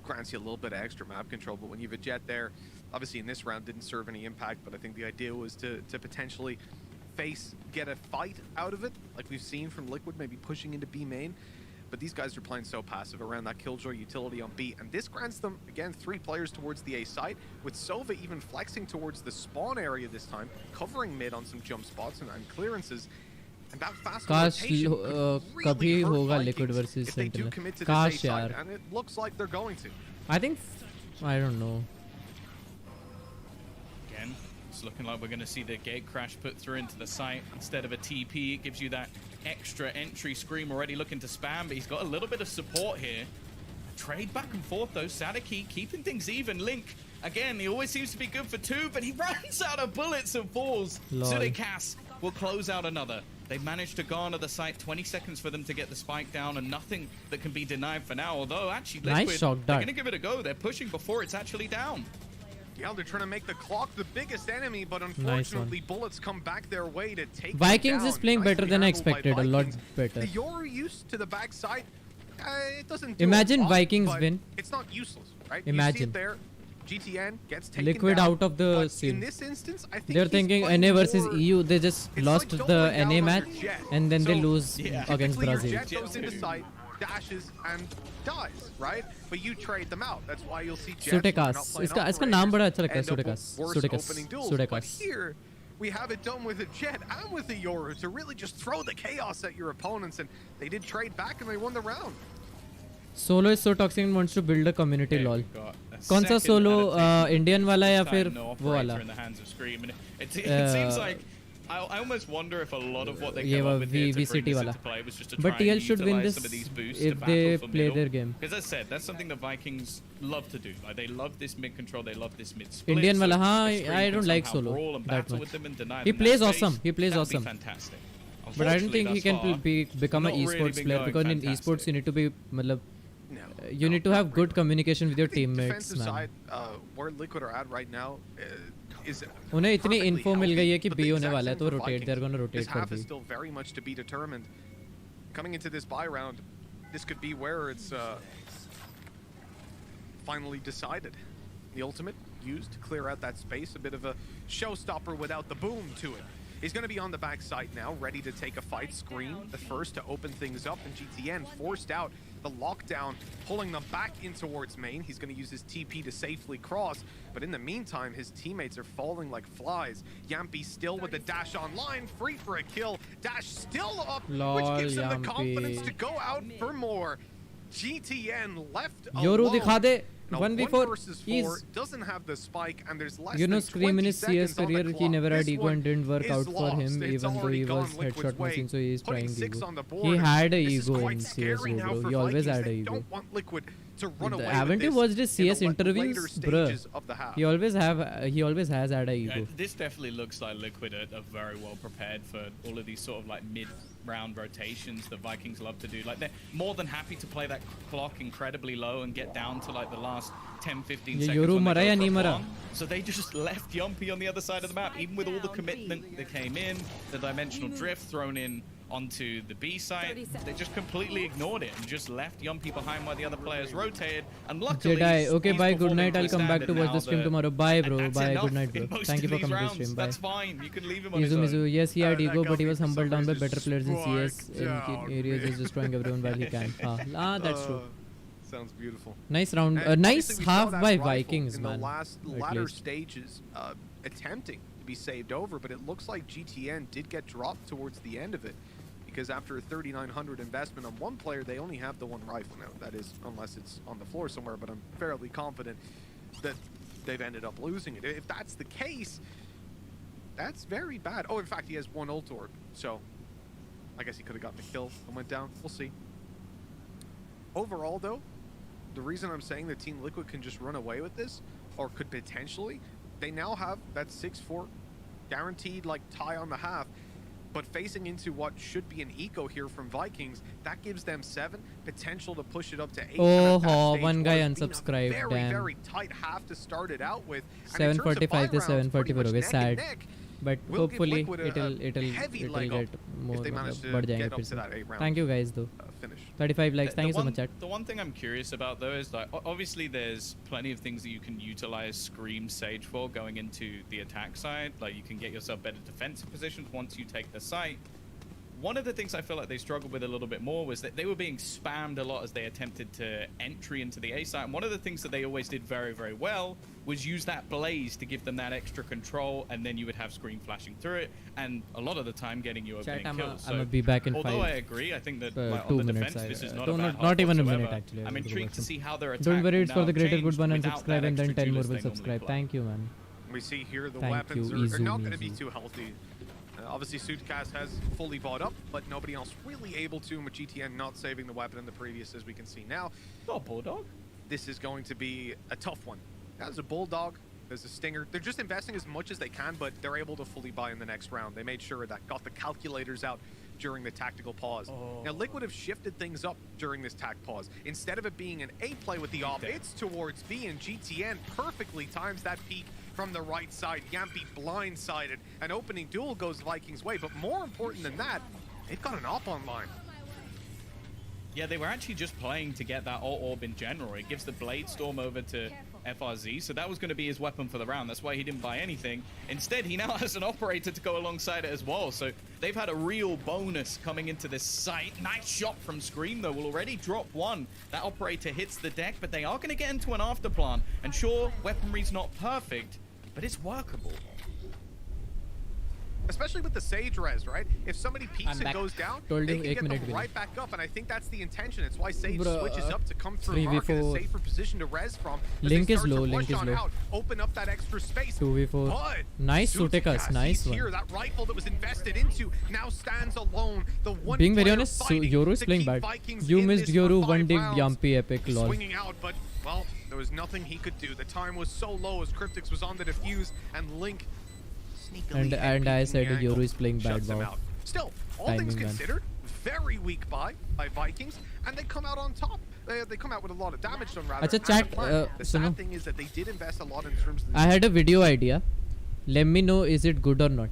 grants you a little bit of extra map control, but when you have a Jet there, obviously in this round didn't serve any impact, but I think the idea was to potentially get a fight out of it, like we've seen from Liquid, maybe pushing into B main. But these guys are playing so passive around that Killjoy utility on B, and this grants them, again, 3 players towards the A site, with Sova even flexing towards the spawn area this time, covering mid on some jump spots and clearances. And that fast काश rotation could कभी really hurt होगा Vikings Liquid versus if they do Sentinel. commit to this A काश site, यार. and it looks like they're going to. I think I don't know. Again, it's looking like we're going to see the gate crash put through into the site instead of a TP. It gives you that extra entry. Scream already looking to spam, but he's got a little bit of support here. Trade back and forth though. Sadiki keeping things even. Link, again, he always seems to be good for 2, but he runs out of bullets and falls. Lol. Sudekas will close out another. They managed to garner the site. 20 seconds for them to get the spike down, and nothing that can be denied for now. Although, actually, Nice Liquid, shot, they're Dart. going to give it a go. They're pushing before it's actually down. Yeah, they're trying to make the clock the biggest enemy, but unfortunately, bullets come back their way to take Vikings them down. is playing better Nicely than I handled by expected, a lot Vikings. better. The Yoru use to the backside, it doesn't do Imagine a lot, Vikings but win. It's not useless, right? You see Imagine. it there. GTN gets taken Liquid down, out of the but scene. in this instance, I think They're he's thinking playing NA versus more- EU. They just it's lost like the doubling down NA on match, your Jet. and then they So, lose typically against your Brazil. Jet goes into sight, dashes, and dies, right? But you trade them out. That's why you'll see Jets. Sudekas. इसका नाम बड़ा अच्छा लगता है. Sudekas. But Sudekas. here, we have it done with a Jet and with the Yoru to really just throw the chaos at your opponents, and they did trade back and they won the round. Solo is so toxic and wants to build a community. Okay, Lol. we've got a कौन सा second solo adaptation. Indian वाला या This फिर time, no वो वाला? operator in the hands of Scream. And it seems like I almost wonder if a lot of what they ये came वो up with here to bring VCT this वाला. into play was just to But try TL and should win utilize this some of these boosts if to they battle for play middle. their game. Because as I said, that's something the Vikings love to do. Like they love this mid control, they love this mid split. Indian so वाला if हाँ Scream I can don't like somehow solo brawl and that battle much. with them and deny He them that plays space, awesome. He plays that would be awesome. fantastic. But I don't Unfortunately, think he thus can far, become an not really esports been player, going because in fantastic. esports you need to be मतलब you need to have good communication with your teammates, Defensive man. side, where Liquid are at right now, is उन्हें इतनी perfectly info मिल गई है कि healthy, but B the होने exact वाला है, same तो for rotate, they're gonna Vikings. rotate This half कर is the. still very much to be determined. Coming into this bye round, this could be where it's finally decided. The ultimate used to clear out that space, a bit of a showstopper without the boom to it. is going to be on the backside now, ready to take a fight. Scream, the first to open things up, and GTN forced out the lockdown, pulling them back in towards main. He's going to use his TP to safely cross, but in the meantime, his teammates are falling like flies. Yampy still with the dash online, free for a kill. Dash still up, which gives him the confidence to go out for more. GTN left Yoru alone. दिखा दे. Now, 1v4 versus he's 4 doesn't have the spike, and there's less you know than Scream in 20 his CS seconds on the career he clock. never had This ego one and didn't work is out for him lost. It's even though already he gone was Liquid's headshot way. machine, so he is Putting trying 6 ego. on the He board. had a This is ego quite in CS scary now bro. for He always Vikings. had a They ego. don't want Liquid to run away Haven't with you this watched his in the CS interviews, later bruh? stages of the half. He always has had a ego. This definitely looks like Liquid are very well prepared for all of these sort of like mid-round rotations that Vikings love to do. Like they're more than happy to play that clock incredibly low and get down to like the last 10-15 seconds. Yoru when they मरा go या for a नहीं मरा? bomb. So they just left Yumpy on the other side of the map, even with all the commitment that came in, the dimensional drift thrown in onto the B site. They just completely ignored it and just left Yumpy behind while the other players rotated. And luckily, Jedi, okay, he's bye, good performing night. to I'll a come back to standard watch the now stream that- tomorrow. Bye, and bro. that's Bye, enough good night, in bro. most Thank you of for these coming to the rounds. stream. Bye. That's fine. You can leave him on his Mizu, own. Mizu, yes, he had That ego, but he was Gumby humbled down by Summers better is players in CS. spiked In down, areas, man. is destroying everyone while he can. That's true. Sounds beautiful. Nice round, And nice obviously we saw half that by rifle Vikings, in man. the At latter least. stages, attempting to be saved over, but it looks like GTN did get dropped towards the end of it, because after a 3,900 investment on one player, they only have the one rifle now. That is, unless it's on the floor somewhere, but I'm fairly confident that they've ended up losing it. If that's the case, that's very bad. Oh, in fact, he has one ult orb, so I guess he could have gotten a kill and went down. We'll see. Overall, though, the reason I'm saying that Team Liquid can just run away with this, or could potentially, they now have that 6-4 guaranteed like tie on the half, but facing into what should be an eco here from Vikings, that gives them 7, potential to push it up to 8. Oh, one guy unsubscribed, Very, damn. very tight half to start it out with. 745 to 744 हो गए, sad. But We'll give hopefully Liquid it'll heavy get leg up more. if they manage to बढ़ जाएंगे get up फिर to से. that 8 round Thank you guys though. finish. 35 likes. Thank you so much, chat. The one thing I'm curious about though is like obviously there's plenty of things that you can utilize Scream Sage for going into the attack side. Like you can get yourself better defensive positions once you take the site. One of the things I feel like they struggled with a little bit more was that they were being spammed a lot as they attempted to entry into the A site. And one of the things that they always did very, very well was use that blaze to give them that extra control, and then you would have Scream flashing through it, and a lot of the time getting you opening Chat, kills. I'm gonna be back in although 5. I agree, I think that like, 2 on the minutes. defense, this is not No, a bad not even a whatsoever. minute actually. I'm intrigued to see how their attack Don't worry, it's will for now the greater change good. One without unsubscribe that and then extra 10 more duelist will they normally subscribe. play. Thank you, man. We see here the Thank weapons you, are not going to Izu. be too healthy. Obviously, Suitcast has fully bought up, but nobody else really able to, and with GTN not saving the weapon in the previous, as we can see now. Oh, Bulldog. This is going to be a tough one. There's a Bulldog, there's a Stinger. They're just investing as much as they can, but they're able to fully buy in the next round. They made sure that got the calculators out during the tactical pause. Now, Liquid have shifted things up during this tac pause. Instead of it being an A play with the op, it's towards B, and GTN perfectly times that peak from the right side. Yampy blindsided. An opening duel goes Vikings' way, but more important than that, they've got an op online. Yeah, they were actually just playing to get that ult orb in general. It gives the Blade Storm over to FRZ, so that was going to be his weapon for the round. That's why he didn't buy anything. Instead, he now has an operator to go alongside it as well. So they've had a real bonus coming into this site. Nice shot from Scream, though. Will already drop one. That operator hits the deck, but they are going to get into an afterplan. And sure, weaponry's not perfect, but it's workable. Especially with the Sage res, right? If somebody peeks and back. goes down, Told they you, can ek get them minute के लिए. right back up, and I think that's the intention. It's why Sage Bro, switches up to come through 3v4. market, a safer position to res from. as Link they is start to low, push link is on low. out, open up that extra space. 2v4. But Nice Sutekas, Sutekas, nice he's one. here. That rifle that was invested into now stands alone. The one Being very player honest, fighting Yoru is to playing keep bad. Vikings You in missed this for Yoru 5 one dig rounds. Yampy epic lol. Swinging out, but well, there was nothing he could do. The time was so low as Cryptix was on the defuse, and Link sneakily And I said the angle Yoru is playing bad shuts him wow. out. Still, all Timing, things man. considered, very weak buy Vikings, and they come out on top. They come out with a lot of damage done rather. Acha, as a chat, plan. The suno. sad thing is that they did invest a lot in terms of the I had a video idea. Let me know is it good or not.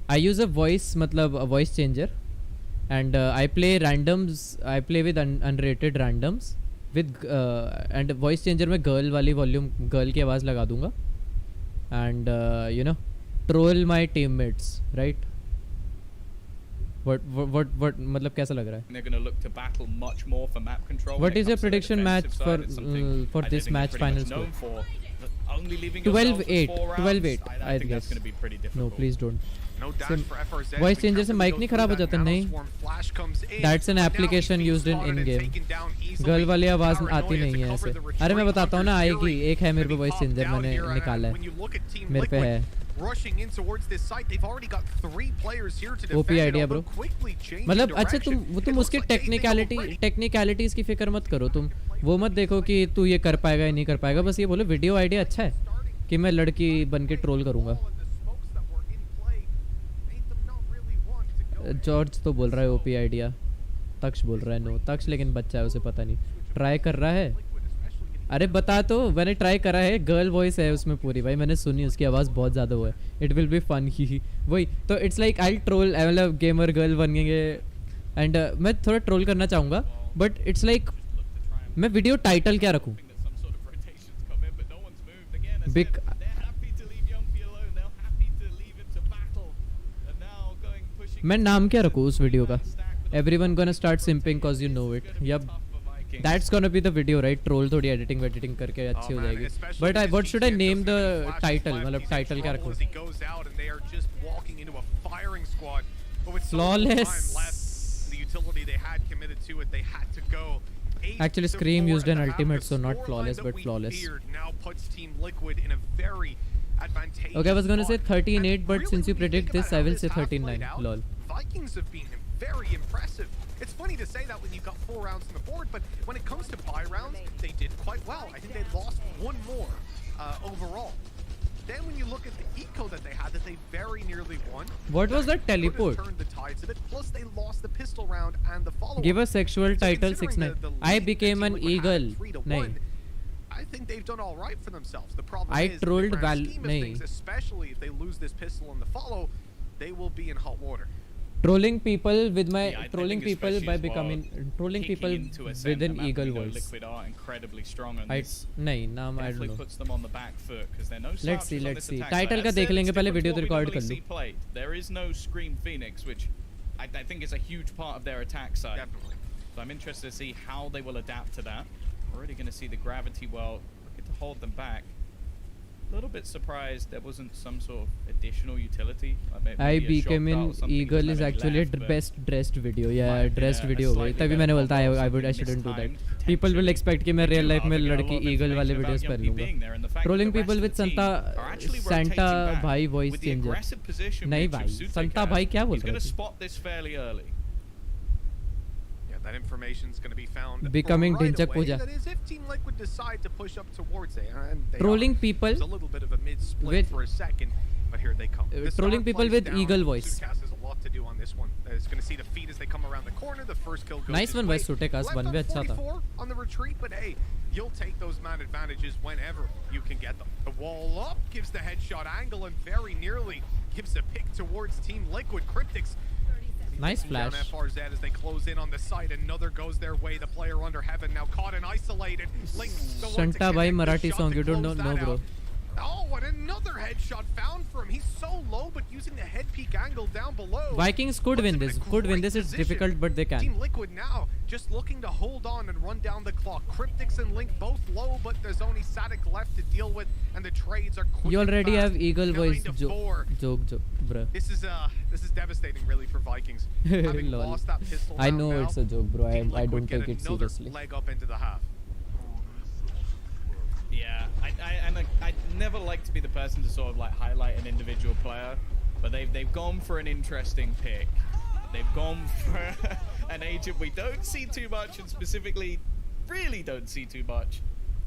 I use a voice, matlab a voice changer, and I play randoms. I play with unrated randoms with and voice changer में girl वाली volume girl की आवाज लगा दूँगा, and you know, troll my teammates, right? What मतलब कैसा लग रहा है? They're going to look to battle much more for map control. What is your prediction match for this match final score? Only leaving 12-8. 12-8. I think that's going to be pretty difficult. No, please don't. No dash for FRZ. Voice changer से mic नहीं खराब हो जाता? नहीं. That's an application used in game. Girl वाली आवाज आती नहीं है ऐसे. अरे मैं बताता हूँ ना, आएगी. एक है मेरे पे voice changer, मैंने निकाला है. मेरे पे है. Rushing in towards this site, they've already got 3 players here to defend. OP idea bro. मतलब अच्छा तुम उसके टेक्निकलिटीज की फिक्र मत करो. तुम वो मत देखो कि तू ये कर पाएगा या नहीं कर पाएगा. बस ये बोलो वीडियो आइडिया अच्छा है कि मैं लड़की बन के ट्रोल करूंगा. जॉर्ज तो बोल रहा है ओपी आइडिया. तक्ष बोल रहा है नो. तक्ष लेकिन बच्चा है, उसे पता नहीं. ट्राई कर रहा है. अरे बता तो, मैंने ट्राई करा है. गर्ल वॉइस है उसमें पूरी भाई, मैंने सुनी. उसकी आवाज़ बहुत ज़्यादा वो है. इट विल बी फन ही वही तो. इट्स लाइक आई ट्रोल, मतलब गेमर गर्ल बनेंगे एंड मैं थोड़ा ट्रोल करना चाहूँगा. बट इट्स लाइक मैं वीडियो टाइटल क्या रखूँ? बिग मैं नाम क्या रखूँ उस वीडियो का? Everyone gonna start simping cause you know it. Yep. That's gonna be the video, right? Troll थोड़ी editing करके अच्छी हो जाएगी. But what should I name the title? मतलब title क्या रखूँ? Flawless. Actually, Scream used an ultimate, so not flawless, but flawless. Okay, I was gonna say 13-8, but since you predict this, I will say 13-9. Lol. Vikings have been very impressive. It's funny to say that when you've got 4 rounds on the board, but when it comes to buy rounds, they did quite well. I think they lost 1 more overall. Then when you look at the eco that they had, that they very nearly won. What was that teleport? Turned the tides of it. Plus they lost the pistol round and the follow-up. Give a sexual title 6-9. I became an eagle. Nahin. I think they've done all right for themselves. The problem I is, trolled in the grand scheme of things, especially if they lose this pistol on the follow, they will be in hot water. Trolling people with my trolling people by becoming trolling people with an eagle voice. Liquid are incredibly strong on this. नहीं नाम I don't know. Puts them on the back foot because they're no let's see. Title का देख लेंगे पहले, video तो record कर लो. There is no Scream Phoenix, which I think is a huge part of their attack side. Definitely. So I'm interested to see how they will adapt to that. Already going to see the gravity well, looking to hold them back. A little bit surprised there wasn't some sort of additional utility. Like I became an eagle is actually a best dressed video. Yeah, dressed video होगी. तभी मैंने बोलता I shouldn't do that. People will expect कि मैं real life में लड़की eagle वाले videos कर लूँगा. Trolling people with Santa भाई voice changer. नहीं भाई, Santa भाई क्या बोल रहे थे? That information is going to be found becoming right Dinchak away. Puja. That is if Team Liquid decide to push up towards it. And they trolling are. people There's a little bit of a mid-split for a second, but here they come. Trolling people with down. eagle voice. Suitcast has a lot to do on this one. It's going to see the feed as they come around the corner. The first kill goes nice one by Sutekas. One भी अच्छा था. On the retreat, but hey, you'll take those man advantages whenever you can get them. The wall up gives the headshot angle and very nearly gives a pick towards Team Liquid. Cryptics. Nice flash. FRZ as they close in on the site. Another goes their way. The player under heaven now caught and isolated. Link Santa bhai Marathi song. You don't know bro. Oh, and another headshot found for him. He's so low, but using the head peek angle down below. Vikings could win this. Could win this. It's difficult, but they can. Team Liquid now just looking to hold on and run down the clock. Cryptics and Link both low, but there's only SENTINELS left to deal with, and the trades are quick. You already have eagle voice. Joke, bro. This is devastating, really, for Vikings. Having lost that pistol. I know now, it's a joke, bro. I don't take it seriously. Leg up into the half. Yeah, I never like to be the person to sort of like highlight an individual player, but they've gone for an interesting pick. They've gone for an agent we don't see too much, and specifically really don't see too much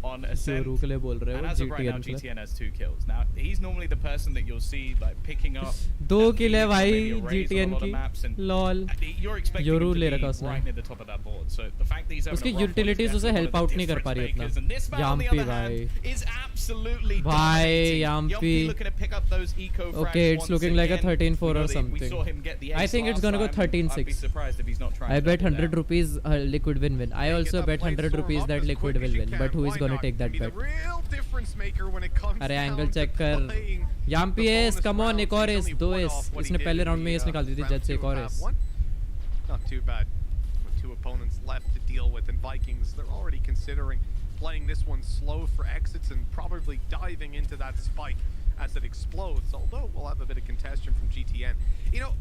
on Ascent. And as of right now, GTN has 2 kills. Now he's normally the person that you'll see like picking up 2 kill है भाई GTN की. Lol. You're expecting him to be right near the top of that board. So the fact that he's having उसकी utilities उसे help out नहीं कर पा रही इतना. Yampi भाई. Is absolutely भाई Yampi. Looking to pick up those eco frags. Okay, it's looking like a 13-4 or something. We saw him get the I think it's gonna go 13-6. I'd be surprised if he's not trying. I bet 100 rupees Liquid will win. I also bet 100 rupees that Liquid will win. But who is gonna take that bet? अरे angle check कर. Yampi ace, come on, एक और ace, 2 ace. इसने पहले round में ace निकाल दी थी जज से, एक और ace. not too bad. With 2 opponents left to deal with, and Vikings, they're already considering playing this one slow for exits and probably diving into that spike as it explodes, although we'll have a bit of contention from GTN. You know,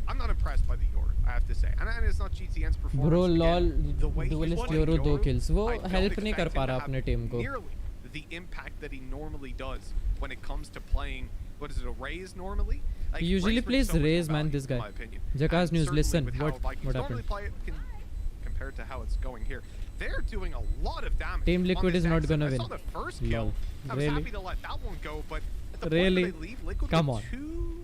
I'm not impressed by the Yoru, I have to say. And it's not GTN's performance. Bro, lol, Again, duelist Yoru 2 kills. वो help नहीं कर पा रहा अपने team को. Nearly the impact that he normally does when it comes to playing, what is it, a Raze normally? Like, He usually plays so Raze, man, this guy. Jackass News, listen, what happened? Compared to how it's going here, they're doing a lot of damage. Team Liquid is not gonna win. I saw the first kill. I was happy to let that one go, but at the Really? point they leave Liquid Come with on. 2...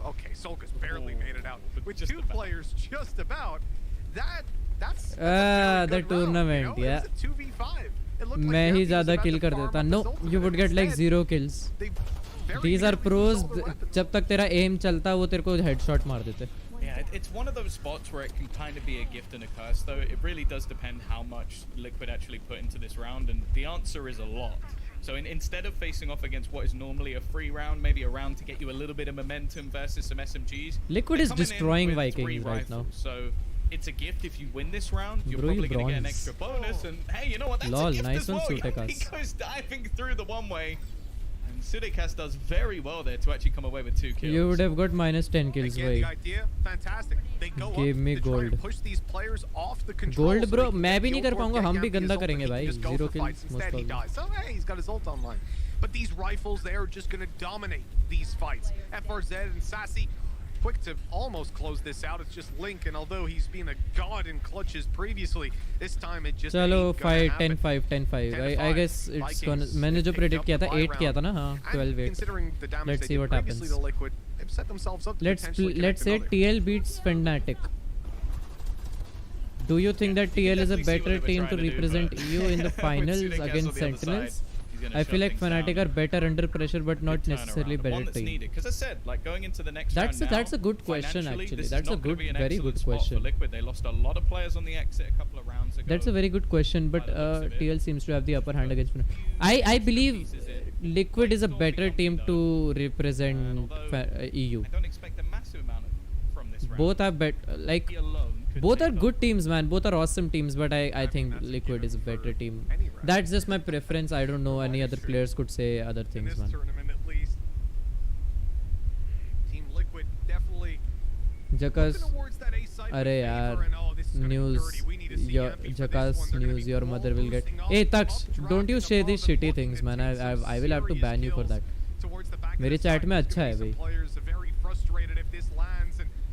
Okay, Solka's barely made it out. With 2 players just about, that's The tournament, yeah. It was a 2v5. It looked like मैं their he team was ज़्यादा about kill to कर farm देता. up the No, Solka, you would but get like instead, 0 kills. they very These are nearly pros. stole the weapon. जब तक तेरा aim चलता वो तेरे को headshot मार देते. Yeah, it's one of those spots where it can kind of be a gift and a curse, though. It really does depend how much Liquid actually put into this round, and the answer is a lot. So instead of facing off against what is normally a free round, maybe a round to get you a little bit of momentum versus some SMGs, Liquid is destroying with Vikings 3 right now. rifles. So it's a gift if you win this round. You're Bro, probably going to get an bronze. extra bonus, and hey, you know what? That's Lol, a gift nice as one, well. Sutekas. He goes diving through the one way. And Sudekas does very well there to actually come away with 2 kills. You would have got minus 10 kills, Again, the भाई. idea, fantastic. They go Give up me to try and gold. push these players off the control Gold, so bro. they can मैं get भी नहीं the कर ult पाऊंगा. or हम get भी the गंदा ult, करेंगे, he can भाई. just go 0 for kills, fights. most Instead, he probably. dies. So hey, he's got his ult online. But these rifles, they are just going to dominate these fights. FRZ and Sassy, quick to almost close this out. It's just Link, and although he's been a god in clutches previously, this time it just चलो ain't gonna fight happen. 10-5 10-5. I guess it's gonna. मैंने जो predict किया था 8 किया था ना, हाँ 12-8. Let's see what happens. They've set themselves up to Let's potentially let's say connect another. TL beats FNATIC. Do you think that TL is a better team to represent EU in the finals against Sentinels? I feel like FNATIC are better under pressure, but not necessarily better team. Because I said, like going into the next That's round a good question financially, actually. this is That's a not gonna good, be an very excellent good spot for question. Liquid. They lost a lot of players on the exit a couple of rounds ago. That's a very good question, but TL seems to have the upper hand against FNATIC. I believe Liquid is a better team to represent EU. I don't expect a massive amount from this round. Both are like both are good teams, man. Both are awesome teams, but I think Liquid is a better team. That's just my preference. I don't know any other players could say other things, man. Tournament at least. Team Liquid definitely Jackass, towards that A side अरे यार, news, your Jackass news, your mother will get. Hey Taksh, don't you say these shitty things, man. I will have to ban you for that. मेरे chat में अच्छा है भाई.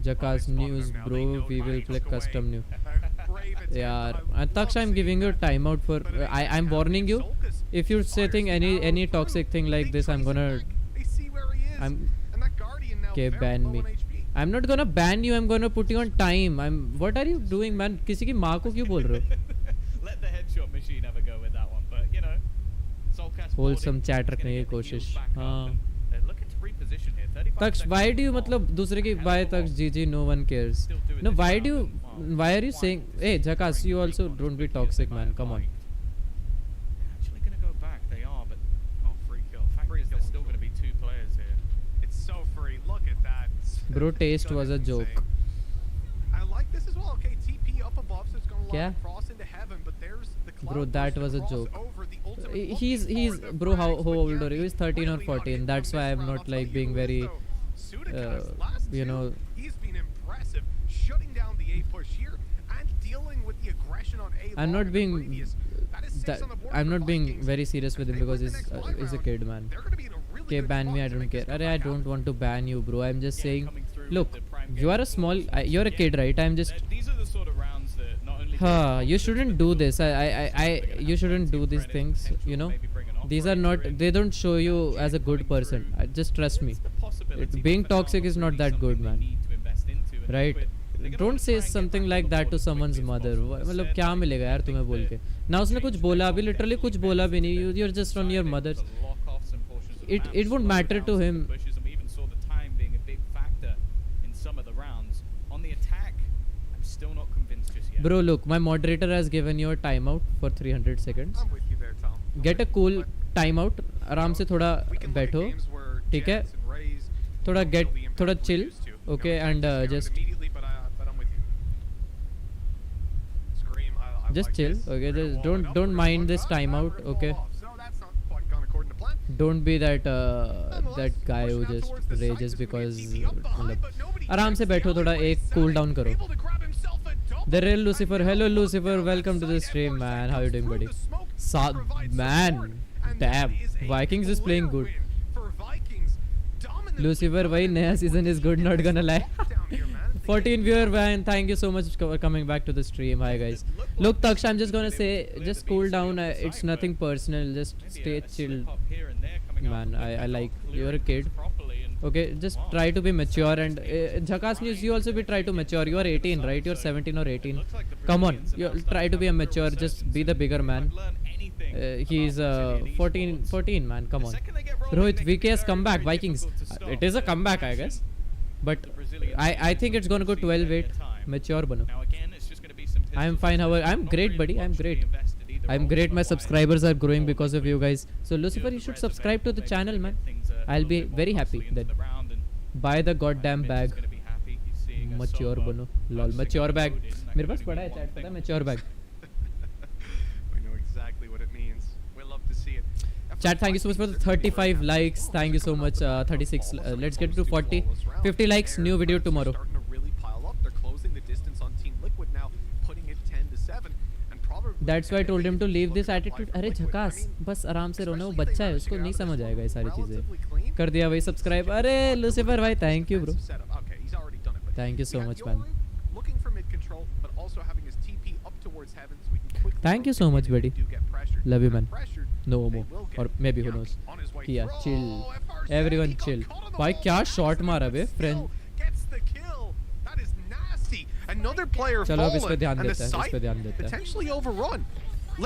Jackass news, bro. We will play custom new. Yeah, Taksh, I'm giving you a timeout for. I'm warning you. If you say any toxic thing like this, I'm gonna. Okay, ban me. I'm not gonna ban you. I'm gonna put you on time. What are you doing, man? किसी की माँ को क्यों बोल रहे हो? Let the headshot machine have a go with that one, but you know, Soulcast Wholesome chat रखने की कोशिश. हाँ. They're looking to reposition here. 35 Taksh, seconds why do you left. मतलब दूसरे की why Taksh GG no one cares? No, why are you saying? Hey Jackass, you also don't be toxic, man. Come on. Actually gonna go back. They are, but free kill. Fact is, there's still gonna be 2 players here. It's so free. Look at that. Bro, taste was a joke. I like this as well. Okay, TP up above, so it's gonna क्या? lock across into heaven, but there's the cloud Bro, that burst was a across joke. over the ultimate. He's bro. How old are you? He's 13 or 14. That's why I'm not like being very, you know. He's been impressive, shutting down the A push here and dealing with the aggression on A. I'm not being I'm not being very serious with him because he's a kid, man. Okay, ban me. I don't care. I don't want to ban you, bro. I'm just saying. Look, you are a small. You're a kid, right? I'm just. These are the sort of rounds that not only. You shouldn't do this. You shouldn't do these things. You know, these are not. They don't show you as a good person. Just trust me. Being toxic is not that good, man. Right? Don't say something like that to someone's mother. मतलब क्या मिलेगा यार तुम्हें बोल के? ना उसने कुछ बोला अभी literally कुछ बोला भी नहीं. You're just on your mother's. It won't matter to him. We even saw the time being a big factor in some of the rounds. On the attack, I'm still not convinced just yet. Bro, look, my moderator has given you a timeout for 300 seconds. I'm with you there, Tom. Get a cool timeout. आराम से थोड़ा बैठो, ठीक है? थोड़ा chill, okay, and just Just chill, okay? Just don't mind this timeout, okay? Don't be that that guy who just rages because आराम से बैठो थोड़ा एक cool down करो. The real Lucifer, hello Lucifer, welcome to the stream, man. How you doing, buddy? Man, damn, Vikings is playing good. Lucifer, why naya season is good, not gonna lie. 14 viewer, man, thank you so much for coming back to the stream. Hi guys. Look, Taksh, I'm just gonna say, just cool down. It's nothing personal. Just stay chill, man. I like, you're a kid. Okay, just try to be mature and Jhakas News, you also be try to mature. You are 18, right? You're 17 or 18. Come on, you try to be a mature. Just be the bigger man. He's 14, man. Come on. Rohit, VK has come back. Vikings. It is a comeback, I guess. But I think it's gonna go 12-8. Mature, bano. I'm fine. How are I'm great, buddy. I'm great. I'm great. My subscribers are growing because of you guys. So Lucifer, you should subscribe to the channel, man. I'll be very happy then. Buy the goddamn bag. Mature bano. Lol. Mature bag. मेरे पास पड़ा है chat पता है mature bag. We know exactly what it means. We love to see it. Chat, thank you so much for the 35 likes. Thank you so much. 36. Let's get to 40. 50 likes. New video tomorrow. Starting to really pile up. They're closing the distance on Team Liquid now, putting it 10-7. That's why I told him to leave this attitude. अरे झकास बस आराम से रोना वो बच्चा है उसको नहीं समझ आएगा ये सारी चीजें कर दिया भाई सब्सक्राइब अरे लूसीफर भाई thank you bro thank you so much man thank you so much buddy love you man no more और मे बी हु नोस किया चिल एवरीवन चिल भाई क्या शॉट मारा बे friend Another player fallen, and the site potentially overrun.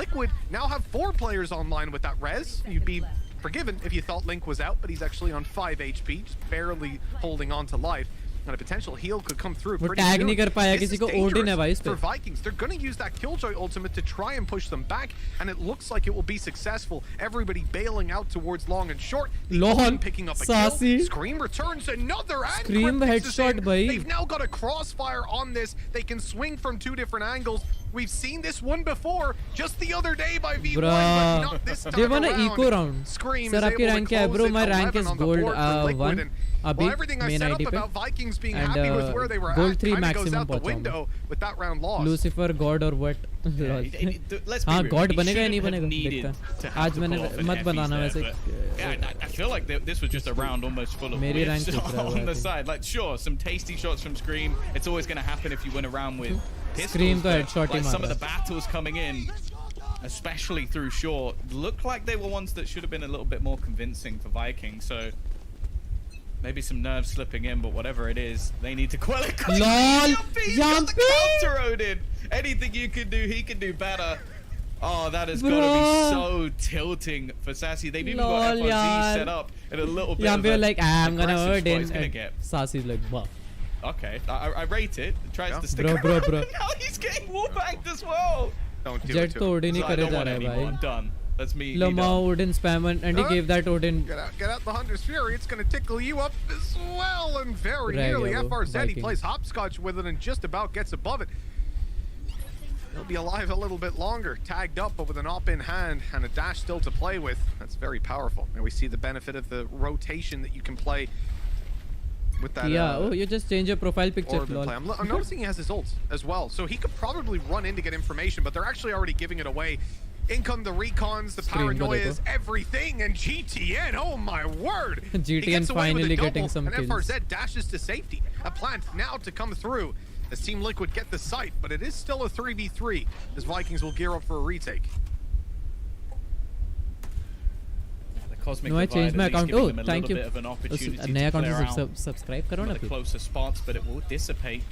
Liquid now have 4 players online with that res. You'd be forgiven if you thought Link was out, but he's actually on 5 HP, just barely holding on to life. And a potential heal could come through pretty soon. नहीं कर पाया किसी को Odin है भाई इस पे. For Vikings, they're going to use that Killjoy ultimate to try and push them back, and it looks like it will be successful. Everybody bailing out towards long and short. Lohan picking up a Sassy. kill. Scream returns another. Scream headshot भाई. They've now got a crossfire on this. They can swing from 2 different angles. We've seen this one before, just the other day by V1, but not this time they won an around. eco round. Scream Sir, is आपकी able rank to क्या है close bro? it My rank 11 is on the gold board for Liquid, 1 and अभी well, everything I main set ID up पे about Vikings being and happy with where they were gold at 3 kind of goes maximum out the पहुंचा window with that round lost. Lucifer God or what? हाँ God बनेगा या नहीं बनेगा देखता आज मैंने मत बनाना वैसे Yeah, I feel like this was just a round almost full of मेरी rank whiffs on the side. Like sure, some tasty shots from Scream. It's always going to happen if you win a round with pistols. Scream तो headshot he like some of मारा. the battles coming in, especially through short, looked like they were ones that should have been a little bit more convincing for Vikings. So maybe some nerves slipping in, but whatever it is, they need to quell it. LOL! Yumpy! Counter Odin! Anything you can do, he can do better. Oh, that has got to be so tilting for Sassy. They've even got FRZ set up in a little bit Yumpy of like I'm gonna Odin he's gonna get. Sassy's like wow. Okay, I rate it. Tries to stick bro. Now he's getting wallbanged as well. Don't do Jet it to तो him. Odin he I करे don't जा want रहा है any more. भाई. Done. That's me. Lamau Odin spam and he gave that Odin. Get out the Hunter's Fury. It's going to tickle you up as well. And very nearly FRZ. He plays hopscotch with it and just about gets above it. He'll be alive a little bit longer. Tagged up, but with an op in hand and a dash still to play with. That's very powerful. And we see the benefit of the rotation that you can play with that. Yeah, oh, you just change your profile picture. Lol. I'm noticing he has his ults as well. So he could probably run in to get information, but they're actually already giving it away. In come the recons, the paranoias, everything, and GTN, oh my word! GTN finally getting some kills. And FRZ dashes to safety. A plant now to come through as Team Liquid get the site, but it is still a 3v3 as Vikings will gear up for a retake. No, I changed my account. Oh, thank you. नया account से subscribe करो ना. Closer spots, but it will dissipate.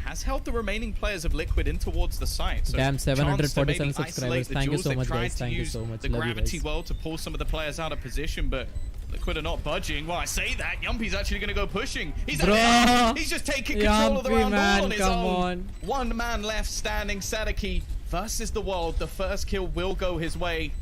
Has held the remaining players of Liquid in towards the site. So damn, 747 subscribers. Thank you so much, guys. Thank you so much. The gravity well to pull some of the players out of position, but Liquid are not budging. Well, I say that. Yumpy's actually going to go pushing. He's just taking control of the round all on his own. One man left standing. Sadiki versus the world. The first kill will go his way.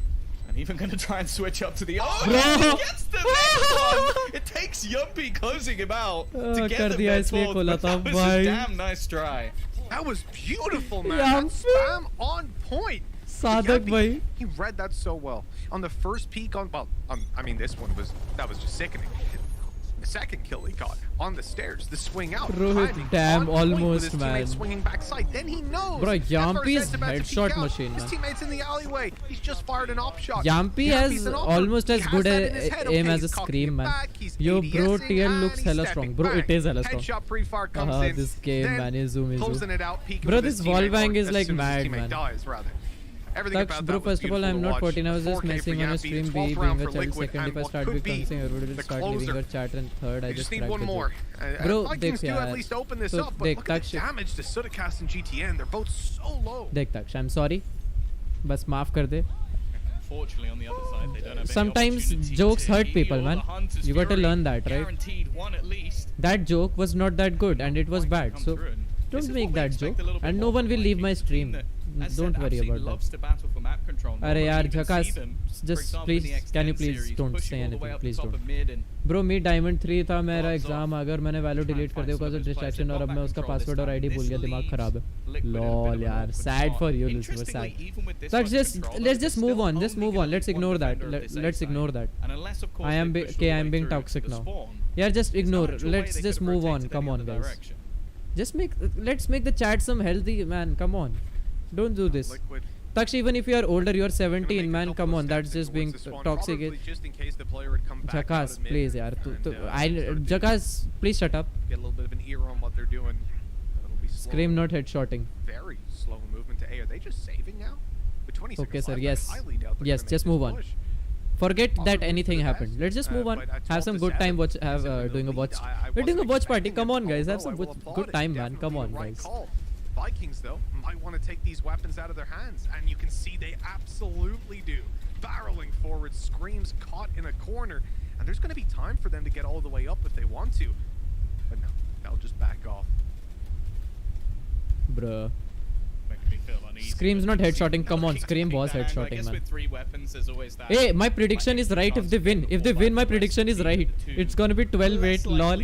And even going to try and switch up to the... Oh, he gets the next one! It takes Yumpy closing him out to get the mid-4. That was a damn nice try. That was beautiful, man. That spam on point. Sadak bhai. He read that so well. On the first peek on, I mean, this one was just sickening. The second kill he got on the stairs, the swing out. Rohit, damn, almost, man. Swinging backside. Then he knows. Bro, Yampi's headshot machine, man. His teammates in the alleyway. He's just fired an op shot. Yampi has almost as good aim as a Scream, man. Yo, bro, TL looks hella strong. Bro, it is hella strong. Headshot pre-fire comes in. This game, man, is zoom. Closing it out, Bro, this wall bang is like mad, man. Tux, bro, first of all, I'm not 14. I was just messing on a stream. B being a child. Second, if I start becoming, everybody will start leaving your chat. And third, I just need one more. Bro, Vikings do at least open this up, but look at the damage to Sudacast and GTN. They're both so low. Deख Taksh, I'm sorry. बस माफ कर दे. Unfortunately, on the other side, they don't have Sometimes jokes hurt people, man. You got to learn that, right? That joke was not that good, and it was bad. So don't make that joke, and no one will leave my stream. Don't worry about that. Arey yaar, Jhakas, just please, can you please don't say anything, please don't. Bro, me Diamond 3 था मेरा exam, अगर मैंने value delete कर दिया because of distraction और अब मैं उसका पासवर्ड और आईडी भूल गया, दिमाग खराब है. Lol यार, sad for you, Lucifer, sad. So let's just move on, let's ignore that, let's ignore that. I am being toxic now. Yeah, just ignore, let's just move on, come on guys. Let's make the chat some healthy, man, come on. Don't do this. Taksh, even if you are older, you are 17, man, come on, that's just being toxic. Jhakas, please, yaar. Jhakas, please shut up. Get a little bit of an ear on what they're doing. Scream, not headshotting. Very slow movement to A. Are they just saving now? With 26 okay, sir, yes, just move on. Forget that anything happened. Let's just move on. Have some good time. Doing a watch. We're doing a watch party. Come on, guys. Have some good time, man. Come on, guys. Vikings, though, might want to take these weapons out of their hands, and you can see they absolutely do. Barreling forward, Screams caught in a corner, and there's going to be time for them to get all the way up if they want to. But no, they'll just back off. Bruh. Scream's not headshotting. Come on, Scream was headshotting, man. Hey, my prediction is right if they win. If they win, my prediction is right. It's gonna be 12-8, lol.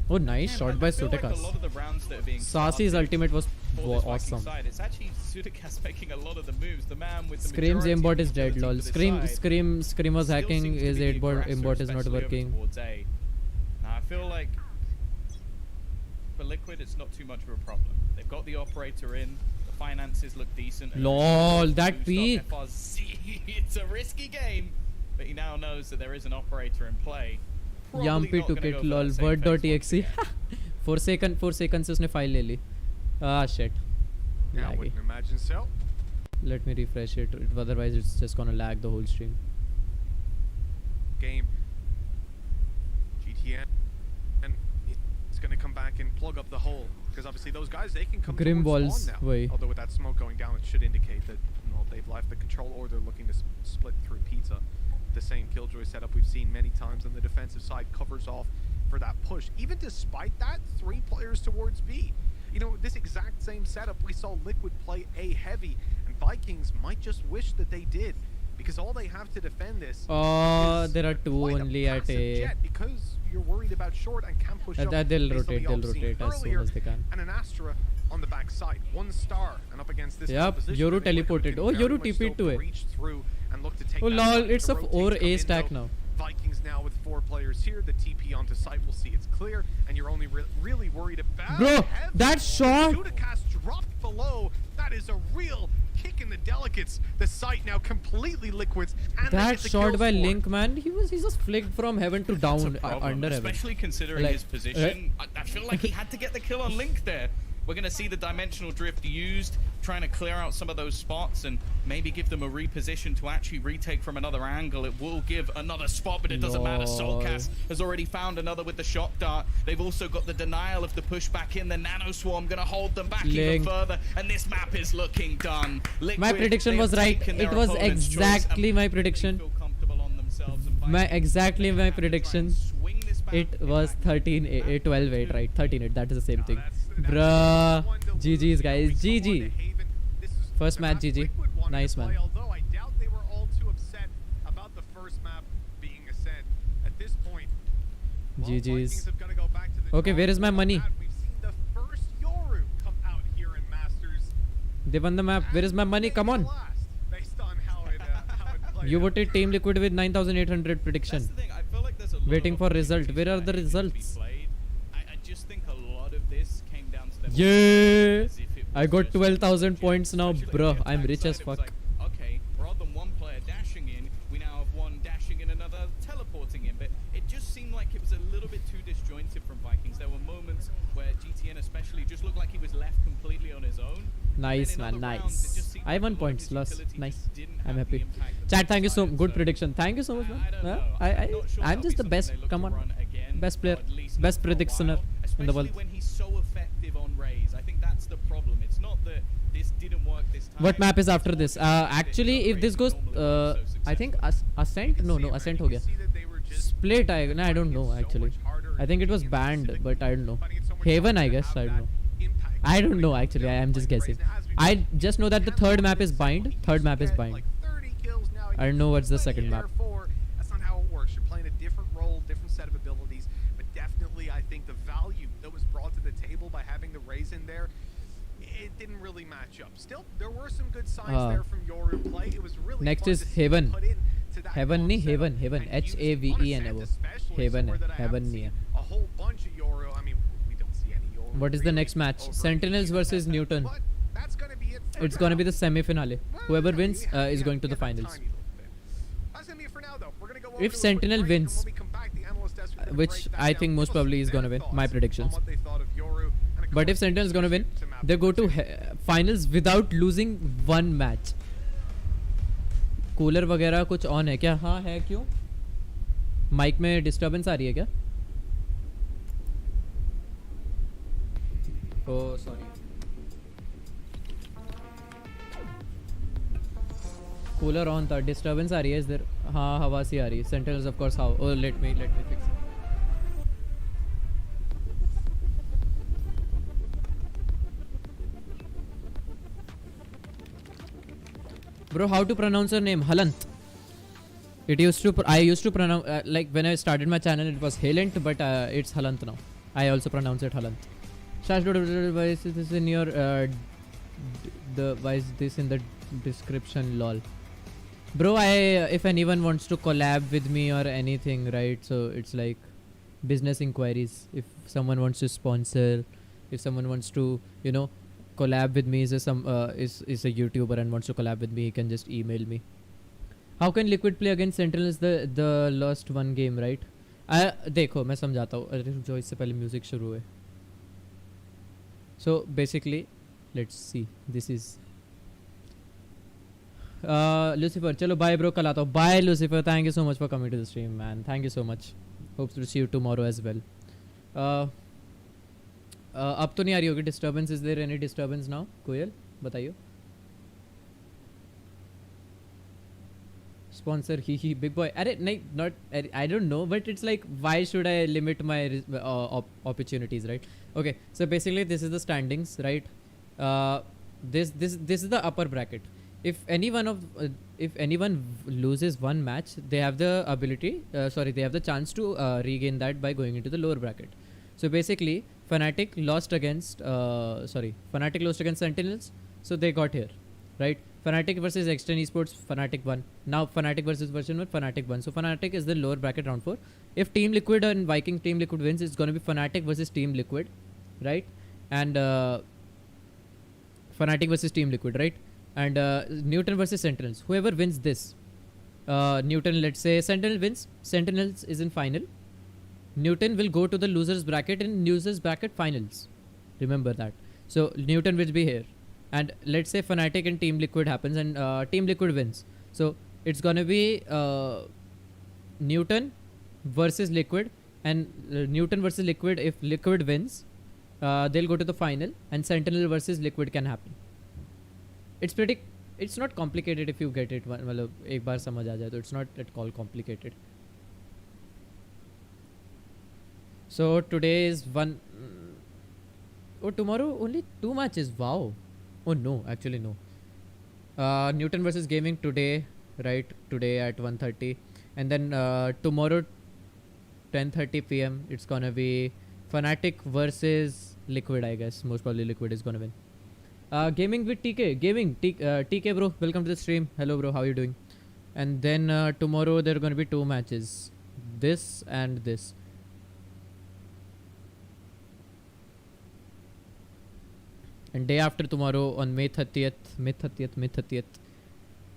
Oh, nice shot by Sudacast. Sassy's ultimate was awesome. It's actually Sudacast making a lot of the moves. The man with the Scream's aimbot is dead, lol. Scream was hacking. His aimbot is not working. Now, I feel like for Liquid, it's not too much of a problem. They've got the operator in. The finances look decent. Lol, that peak. It's a risky game, but he now knows that there is an operator in play. Yampi took it, lol. Word.exe. 4 seconds से उसने file ले ली. Ah, shit. Yeah, I wouldn't imagine so. Let me refresh it. Otherwise, it's just gonna lag the whole stream. Game. GTN. And it's gonna come back and plug up the hole. Because obviously those guys, they can come Grim towards spawn now. Way. Although with that smoke going down, it should indicate that they've left the control, or they're looking to split through pizza. The same Killjoy setup we've seen many times on the defensive side covers off for that push. Even despite that, 3 players towards B. You know, this exact same setup, we saw Liquid play A heavy, and Vikings might just wish that they did, because all they have to defend this is there are 2 only at A. Jet, because you're worried about short and can push up. They'll rotate as soon as they can. And an Astra on the back side, 1 star, and up against this yep, Yoru teleported. Oh, Yoru TP'd to it. Oh lol, it's a 4A stack now. Vikings now with 4 players here. The TP onto site, we'll see it's clear, and you're only really worried about. Bro, that shot. Sudacast dropped below. That is a real kick in the delicates. The site now completely Liquids. And that shot by Link, man, he just flicked from heaven to down under heaven. Especially considering his position. I feel like he had to get the kill on Link there. We're going to see the dimensional drift used, trying to clear out some of those spots and maybe give them a reposition to actually retake from another angle. It will give another spot, but it doesn't matter. Soulcast has already found another with the shock dart. They've also got the denial of the push back in. The nano swarm going to hold them back even further, and this map is looking done. Liquid, my prediction was right. It was exactly my prediction. Exactly my prediction. It was 12-8, right? 13-8. That is the same thing. Bruh. GG's, guys. GG. First match, GG. Nice, man. Although I doubt they were all too upset about the first map being a set. At this point, GG's. Okay, where is my money? We've seen the first Yoru They won the map. Where is my money? Come on. You voted Team Liquid with 9,800 prediction. That's the thing. I feel like there's a lot Waiting of for result. opportunities Where are the that could be results? played. I just think a lot of this came down to them. Yeah. As if it I was got just 12,000 points now, especially bruh. on the I'm attack rich side, as it was fuck. like, okay, rather than one player dashing in, we now have one dashing in, another teleporting in. But it just seemed like it was a little bit too disjointed from Vikings. There were moments where GTN especially just looked like he was left completely on his own. Nice, man. Nice. I won points. Lost. Nice. I'm happy. Chat, thank you so much. Good prediction. Thank you so much, man. I'm just the best. Come on. Best player. Best predictioner in the world. When he's so effective on Raze, I think that's the problem. It's not that this didn't work this time. What map is after this? Actually, if this goes, I think Ascent. No, Ascent ho gaya. Split. I don't know actually. I think it was banned, but I don't know. Haven, I guess. I don't know. I don't know actually. I am just guessing. I just know that the third map is bind. Third map is bind. I don't know what's the second map. That's not how it works. You're playing a different role, different set of abilities, but definitely I think the value that was brought to the table by having the Raze in there, it didn't really match up. Still, there were some good signs there from Yoru play. It was really next fun is to see Haven. put into that Heaven ni Haven. H-A-V-E-N Heaven hai. Heaven nahi hai. A whole bunch of Yoru. I mean, we don't see any Yoru. What is the next match? Sentinels versus Newton. That's gonna be it. It's gonna be the semi-finale. Whoever wins is going to the finals. If Sentinel wins, which I think most probably is gonna win, my predictions. But if Sentinel is gonna win, they go to finals without losing one match. Cooler वगैरह कुछ on है क्या? हाँ है. क्यों? Mic में disturbance आ रही है क्या? Oh sorry. कूलर ऑन था. डिस्टर्बेंस आ रही है इधर. हाँ हवा सी आ रही है. Sentinels of course how. Oh let me fix. Bro, how to pronounce your name? Halant. I used to pronounce like when I started my channel it was Halant, but it's Halant now. I also pronounce it Halant. Why is this in your why is this in the description? Lol. Bro, if anyone wants to collab with me or anything, right? So it's like business inquiries. If someone wants to sponsor, if someone wants to, collab with me, is a YouTuber and wants to collab with me, he can just email me. How can Liquid play against Sentinels the lost one game, right? देखो मैं समझाता हूँ. अरे जो इससे पहले music शुरू है. So basically, let's see. This is Lucifer. चलो bye bro, कल आता हूँ. Bye Lucifer. Thank you so much for coming to the stream, man. Thank you so much. Hope to see you tomorrow as well. अब तो नहीं आ रही होगी disturbance. Is there any disturbance now? Koyal बताइए. स्पॉन्सर ही बिग बॉय. अरे नहीं, not I don't know, but it's like why should I limit my opportunities, right? Okay, so basically this is the standings, right? This is the upper bracket. If anyone loses one match, they have the ability, they have the chance to regain that by going into the lower bracket. So basically Fnatic lost against Sentinels, so they got here, right? Fnatic versus Extern Esports, Fnatic won. Now Fnatic versus version 1, Fnatic won. So Fnatic is the lower bracket round 4. If Team Liquid and Viking Team Liquid wins, it's going to be Fnatic versus Team Liquid, right? And Fnatic versus Team Liquid, right? And NUTURN versus Sentinels. Whoever wins this, NUTURN, let's say Sentinel wins, Sentinels is in final. NUTURN will go to the losers bracket in losers bracket finals. Remember that. So NUTURN will be here. And let's say Fnatic and Team Liquid happens and Team Liquid wins. So it's gonna be NUTURN versus Liquid, and NUTURN versus Liquid. If Liquid wins, they'll go to the final, and Sentinel versus Liquid can happen. It's not complicated if you get it. मतलब एक बार समझ आ जाए तो it's not at all complicated. So today is one. Oh, tomorrow only 2 matches. Wow. Oh no, actually no. NUTURN versus Gaming today, right? Today at 1:30, and then tomorrow 10:30 p.m. it's gonna be Fnatic versus Liquid. I guess most probably Liquid is gonna win. Gaming with TK. TK bro, welcome to the stream. Hello bro, how are you doing? And then tomorrow there are going to be 2 matches. This and this. And day after tomorrow on May 30th,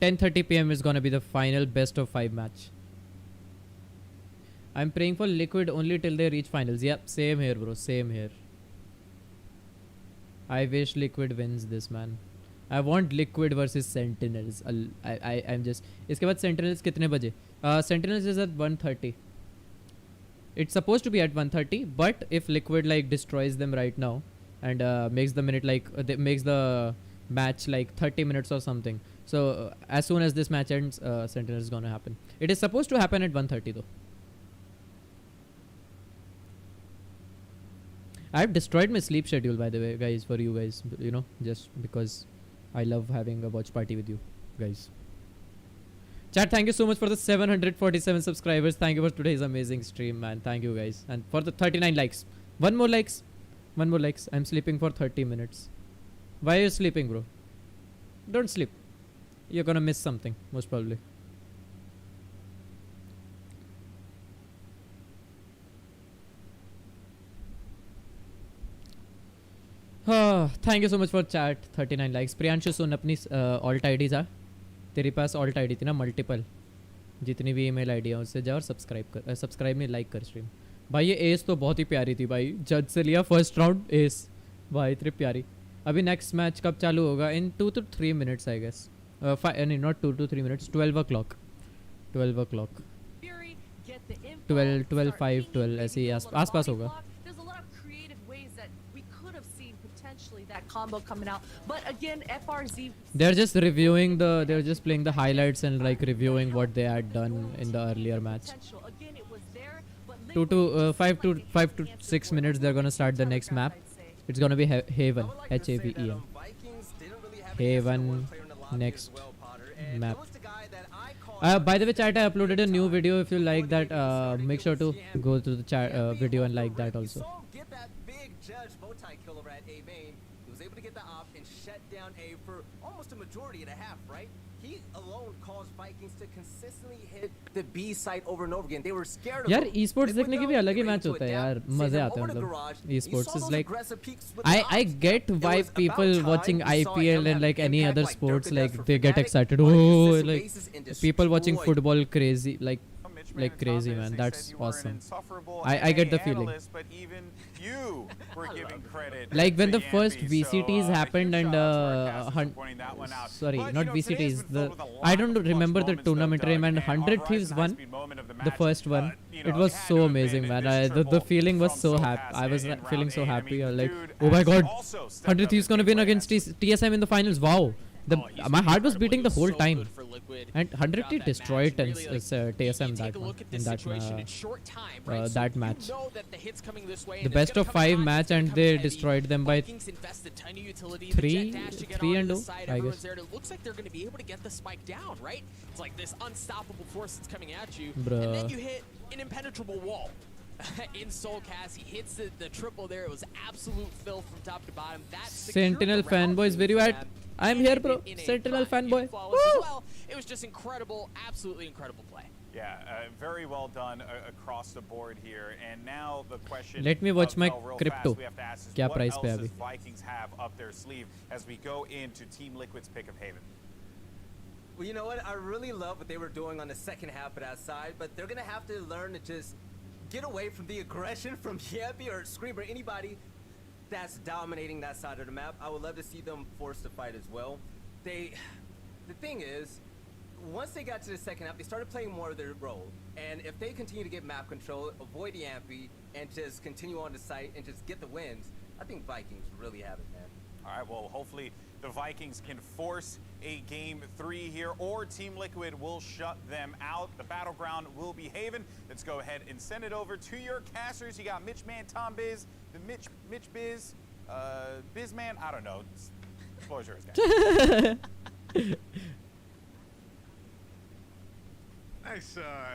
10:30 PM is going to be the final best of 5 match. I'm praying for Liquid only till they reach finals. Yep, same here bro, same here. I wish Liquid wins this, man. I want Liquid versus Sentinels. I'm just... इसके बाद Sentinels कितने बजे? Sentinels is at 1:30. It's supposed to be at 1:30, but if Liquid like destroys them right now and makes the minute like makes the match like 30 minutes or something. So as soon as this match ends, Sentinels is gonna happen. It is supposed to happen at 1:30 though. I've destroyed my sleep schedule, by the way, guys, for you guys, you know, just because I love having a watch party with you guys. Chat, thank you so much for the 747 subscribers. Thank you for today's amazing stream, man. Thank you guys. And for the 39 likes. One more likes. I'm sleeping for 30 minutes. Why are you sleeping, bro? Don't sleep. You're gonna miss something, most probably. Thank you so much for chat. 39 likes. Priyanshu सुन अपनी alt IDs आ. तेरे पास alt ID थी ना multiple. जितनी भी email ID है उससे जा और सब्सक्राइब में like कर stream. भाई ये एस तो बहुत ही प्यारी थी भाई. जज से लिया फर्स्ट राउंड एस. भाई इतनी प्यारी. अभी नेक्स्ट मैच कब चालू होगा? In 2 to 3 minutes I guess. Not 2 to 3 minutes. 12 o'clock. 12 o'clock. 12, 5, 12 ऐसे ही आस-पास होगा. That combo coming out, but again FRZ they're just reviewing they're just playing the highlights and like reviewing what they had done in the earlier match. 5 to 6 minutes they're gonna start the next map. It's gonna be Haven, Haven. Haven next map. By the way, chat, I uploaded a new video. If you like that, make sure to go to the chat video and like that also. Down A for almost a majority and a half, right? He alone caused Vikings to consistently hit the B site over and over again. They were scared of यार esports देखने के भी अलग ही match होता है यार. मजे आते हैं मतलब. Esports is like I get why people watching IPL and like any other sports like they get excited. Oh, like people watching football crazy like crazy, man. That's awesome. I get the feeling. But even you were giving credit like when the to first Yampy, VCTs so, happened and sorry, not VCTs. I don't remember the tournament name, and 100 Thieves won the first one. It was so amazing, man. The feeling was so happy. I was feeling so happy. Like, oh my god, 100 Thieves gonna win against TSM in the finals. Wow. My heart was beating the whole time, and 100T destroyed TSM that match. The best of 5 match, and they destroyed them by 3-0, I guess. It looks like they're going to be able to get the spike down, right? It's like this unstoppable force that's coming at you, Bruh. and then you hit an impenetrable wall. In Soulcast, he hits the triple there. It was absolute filth from top to bottom. Sentinel fanboys, where you at? I'm here, bro. Sentinel fanboy. Well, it was just incredible, absolutely incredible play. Yeah, very well done across the board here. And now the question. Let me watch my crypto. We have to ask is Kya what price else pe does abhi? Vikings have up their sleeve as we go into Team Liquid's pick of Haven? Well, you know what? I really love what they were doing on the second half of that side, but they're gonna have to learn to just get away from the aggression from Yampy or Scream or anybody that's dominating that side of the map. I would love to see them forced to fight as well. The thing is, once they got to the second half, they started playing more of their role. And if they continue to get map control, avoid Yampy, and just continue on the site and just get the wins, I think Vikings really have it, man. All right, well, hopefully the Vikings can force a Game 3 here, or Team Liquid will shut them out. The battleground will be Haven. Let's go ahead and send it over to your casters. You got Mitch Man, Tom Biz, the Mitch Biz, Bizman, I don't know. The floor is yours, guys.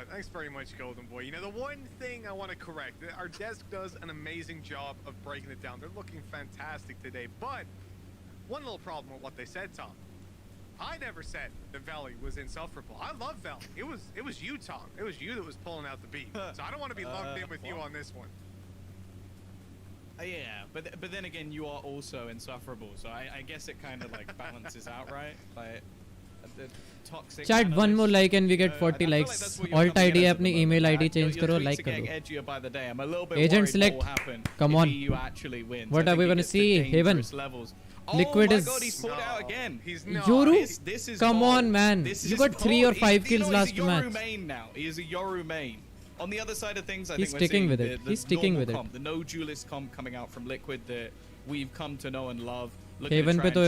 Thanks very much, Golden Boy. You know, the one thing I want to correct, our desk does an amazing job of breaking it down. They're looking fantastic today, but one little problem with what they said, Tom. I never said that Valley was insufferable. I love Valley. It was you, Tom. It was you that was pulling out the beat. So I don't want to be lumped in with you on this one. Yeah, but then again, you are also insufferable. So I guess it kind of like balances out, right? Like the toxic. Chat one more like and we get 40 I likes. feel like that's what you're Alt coming ID at अपनी the email moment, ID Pat. change Your करो, tweets like are कर getting दो. edgier by the day. I'm a little bit Agent worried select. what will happen Come if on. EU actually wins. What I are we think it gonna gets to see? Haven. dangerous levels. Liquid oh my is- God, he's pulled out again. He's not. Yoru? This is Come gold. on, man. This You is got 3 or gold. 5 He's, kills last he's a Yoru match. main now. He is a Yoru main. On the other side of things, I He's think we're sticking seeing with it. the He's sticking normal with it. comp, the no duelist comp coming out from Liquid that we've come to know and love. Haven पे तो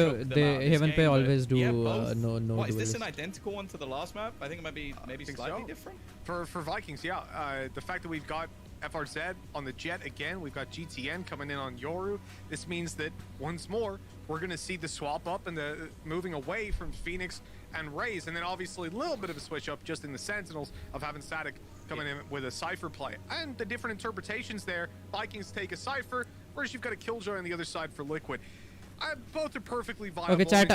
Haven पे always do no What, is this duelist. an identical one to the last map? I think it might be maybe slightly different. For Vikings, yeah. The fact that we've got FRZ on the Jet again, we've got GTN coming in on Yoru. This means that once more we're going to see the swap up and the moving away from Phoenix and Raze, and then obviously a little bit of a switch up just in the Sentinels of having SENTINELS coming in with a Cypher play. And the different interpretations there, Vikings take a Cypher, whereas you've got a Killjoy on the other side for Liquid. Both are perfectly viable. Okay, chat.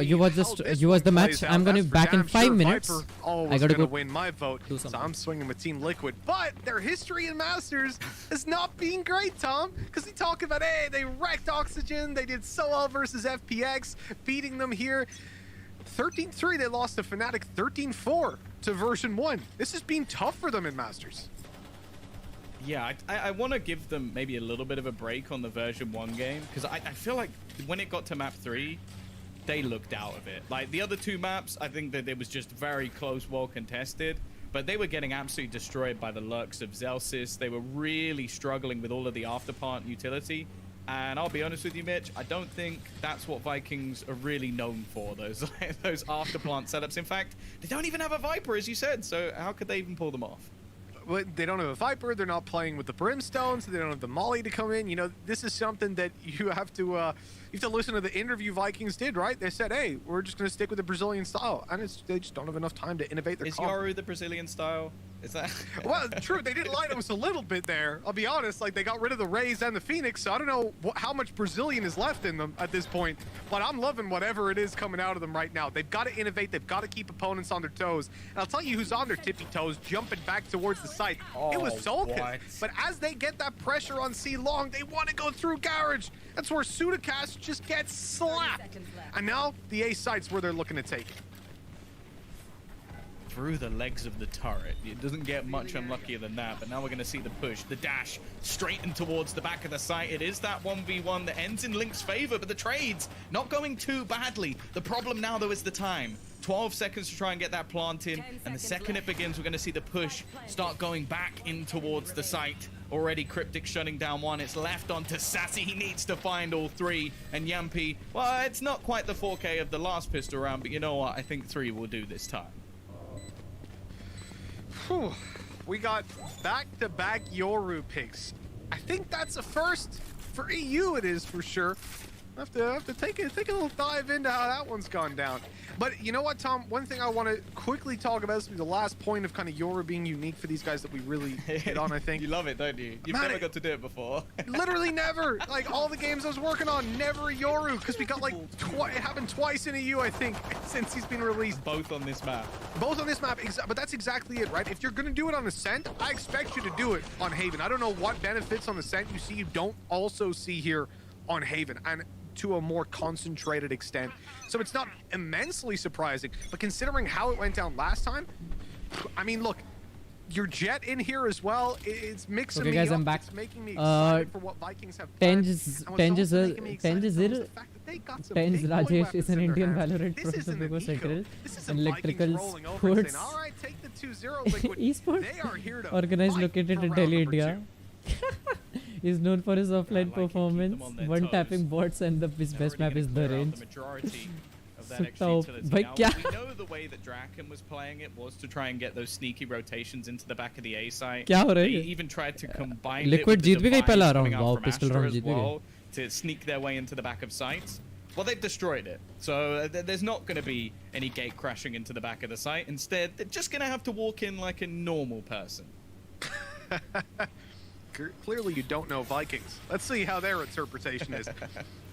You watch the match. I'm gonna be back in 5 minutes. I gotta go win my vote. do So something. I'm swinging with Team Liquid, but their history in Masters has not been great, Tom. Because they talk about, hey, they wrecked Oxygen. They did so well versus FPX, beating them here. 13-3. They lost to FNATIC. 13-4 to version 1. This has been tough for them in Masters. Yeah, I want to give them maybe a little bit of a break on the version 1 game, because I feel like when it got to map 3, they looked out of it. Like the other 2 maps, I think that it was just very close, well contested, but they were getting absolutely destroyed by the lurks of Zelsis. They were really struggling with all of the afterplant utility. And I'll be honest with you, Mitch, I don't think that's what Vikings are really known for, those afterplant setups. In fact, they don't even have a Viper, as you said, so how could they even pull them off? They don't have a Viper. They're not playing with the Brimstones. They don't have the Molly to come in. You know, this is something that you have to listen to the interview Vikings did, right? They said, hey, we're just going to stick with the Brazilian style. And they just don't have enough time to innovate their comp. Yoru the Brazilian style? Is that? Well, true. They did lie to us a little bit there. I'll be honest. Like, they got rid of the Rays and the Phoenix, so I don't know how much Brazilian is left in them at this point. But I'm loving whatever it is coming out of them right now. They've got to innovate. They've got to keep opponents on their toes. And I'll tell you who's on their tippy toes, jumping back towards the site. It was Solkin. But as they get that pressure on C Long, they want to go through Garage. That's where Sudacast just gets slapped. And now the A site's where they're looking to take it. Through the legs of the turret. It doesn't get much unluckier than that, but now we're going to see the push, the dash, straight in towards the back of the site. It is that 1v1 that ends in Link's favor, but the trades not going too badly. The problem now, though, is the time. 12 seconds to try and get that plant in, and the second it begins, we're going to see the push start going back in towards the site. Already Cryptic shutting down 1. It's left onto Sassy. He needs to find all 3. And Yampi, well, it's not quite the 4K of the last pistol round, but you know what? I think 3 will do this time. Whew. We got back-to-back Yoru picks. I think that's a first for EU. It is for sure. I have to take a little dive into how that one's gone down. But you know what, Tom? One thing I want to quickly talk about is the last point of kind of Yoru being unique for these guys that we really hit on, I think. You love it, don't you? You've never got to do it before. Literally never. Like, all the games I was working on, never a Yoru, because we got like, it happened twice in EU, I think, since he's been released. Both on this map. Both on this map, but that's exactly it, right? If you're going to do it on Ascent, I expect you to do it on Haven. I don't know what benefits on Ascent you don't also see here on Haven. And to a more concentrated extent. So it's not immensely surprising, but considering how it went down last time, I mean, look, your Jet in here as well, it's mixing okay, me guys, up. I'm back. It's making me excited for what Vikings have planned. Tenz Rajesh is an Indian Valorant professor for Sentinels and electrical sports esports organized located in Delhi, India. Is known for his offline performance, one-tapping bots, and his best map is the range. We know the way that Draken was playing it was to try and get those sneaky rotations into the back of the A site. They even tried to combine Liquid it with the जीत भी गई पहला Divine round. coming out Wow, from pistol Astra round as जीत भी गई. well to sneak their way into the back of sites. Well, they've destroyed it. So there's not going to be any gate crashing into the back of the site. Instead, they're just going to have to walk in like a normal person. Clearly you don't know Vikings. Let's see how their interpretation is.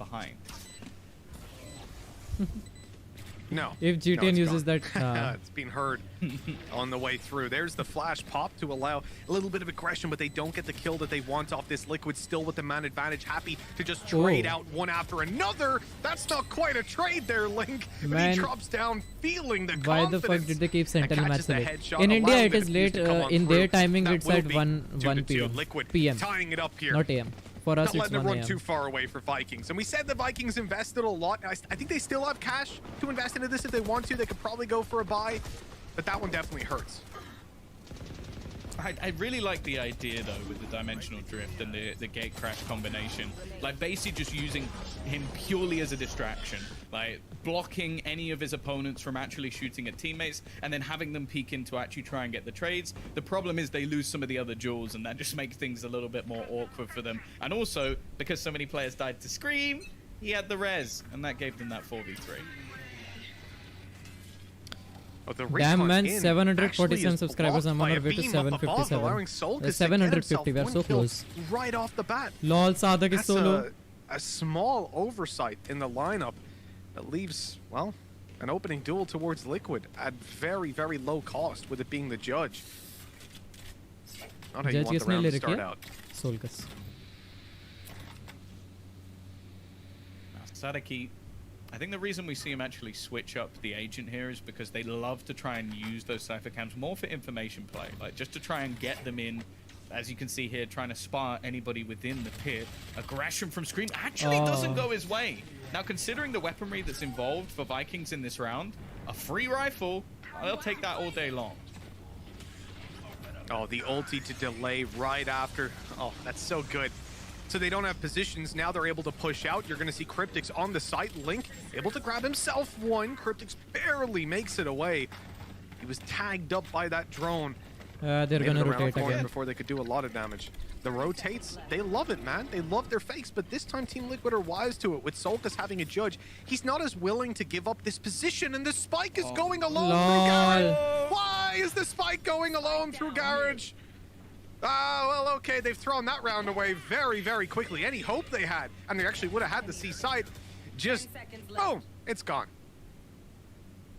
behind. No. If GTN uses that. It's been heard on the way through. There's the flash pop to allow a little bit of aggression, but they don't get the kill that they want off this Liquid. Still with the man advantage, happy to just trade out one after another. That's not quite a trade there, Link. But he drops down, feeling the why confidence. The fuck did they keep Sentinel match so late? Headshot, In India, it allowing is the late. defuse to come on In their through. timing, That it's will at be 1 p.m. Liquid PM. tying it up here. Not AM. For us, Not it's letting it 1 run AM. too far away for Vikings. And we said the Vikings invested a lot. I think they still have cash to invest into this if they want to. They could probably go for a buy, but that one definitely hurts. I really like the idea though with the dimensional drift and the gate crash combination. Like basically just using him purely as a distraction, like blocking any of his opponents from actually shooting at teammates and then having them peek in to actually try and get the trades. The problem is they lose some of the other jewels and that just makes things a little bit more awkward for them. And also because so many players died to Scream, he had the res and that gave them that 4v3. Damn man, 747 subscribers. I'm on our way to 757. 750, we are so close. Right off the bat. Lol, Sadak is solo. A small oversight in the lineup that leaves, well, an opening duel towards Liquid at very, very low cost, with it being the judge. Not how you want the round to start out. Solkas. Sadaki, I think the reason we see him actually switch up the agent here is because they love to try and use those cypher cams more for information play, like just to try and get them in. As you can see here, trying to spar anybody within the pit. Aggression from Scream actually doesn't go his way. Now, considering the weaponry that's involved for Vikings in this round, a free rifle, they'll take that all day long. Oh, the ulti to delay right after. Oh, that's so good. So they don't have positions. Now they're able to push out. You're going to see Cryptix on the site. Link able to grab himself one. Cryptix barely makes it away. He was tagged up by that drone. They're going to rotate again. Before they could do a lot of damage. The rotates, they love it, man. They love their fakes, but this time Team Liquid are wise to it. With Solkas having a judge, he's not as willing to give up this position, and the spike is going alone through Garage. Why is the spike going alone through Garage? Ah, well, okay, they've thrown that round away very, very quickly. Any hope they had, and they actually would have had the C site, just, boom, it's gone.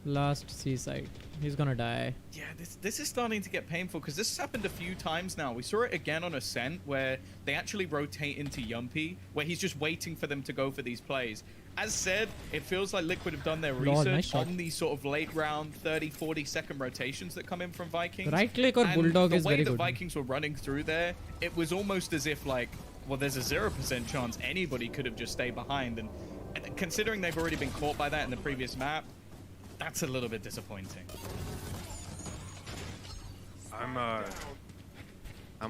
Last C site. He's gonna die. Yeah, this is starting to get painful because this has happened a few times now. We saw it again on Ascent where they actually rotate into Yumpy, where he's just waiting for them to go for these plays. As said, it feels like Liquid have done their research on these sort of late round 30-40 second rotations that come in from Vikings. Right click or Bulldog is very good. The way the Vikings were running through there, it was almost as if like, well, there's a 0% chance anybody could have just stayed behind. And considering they've already been caught by that in the previous map, that's a little bit disappointing. I'm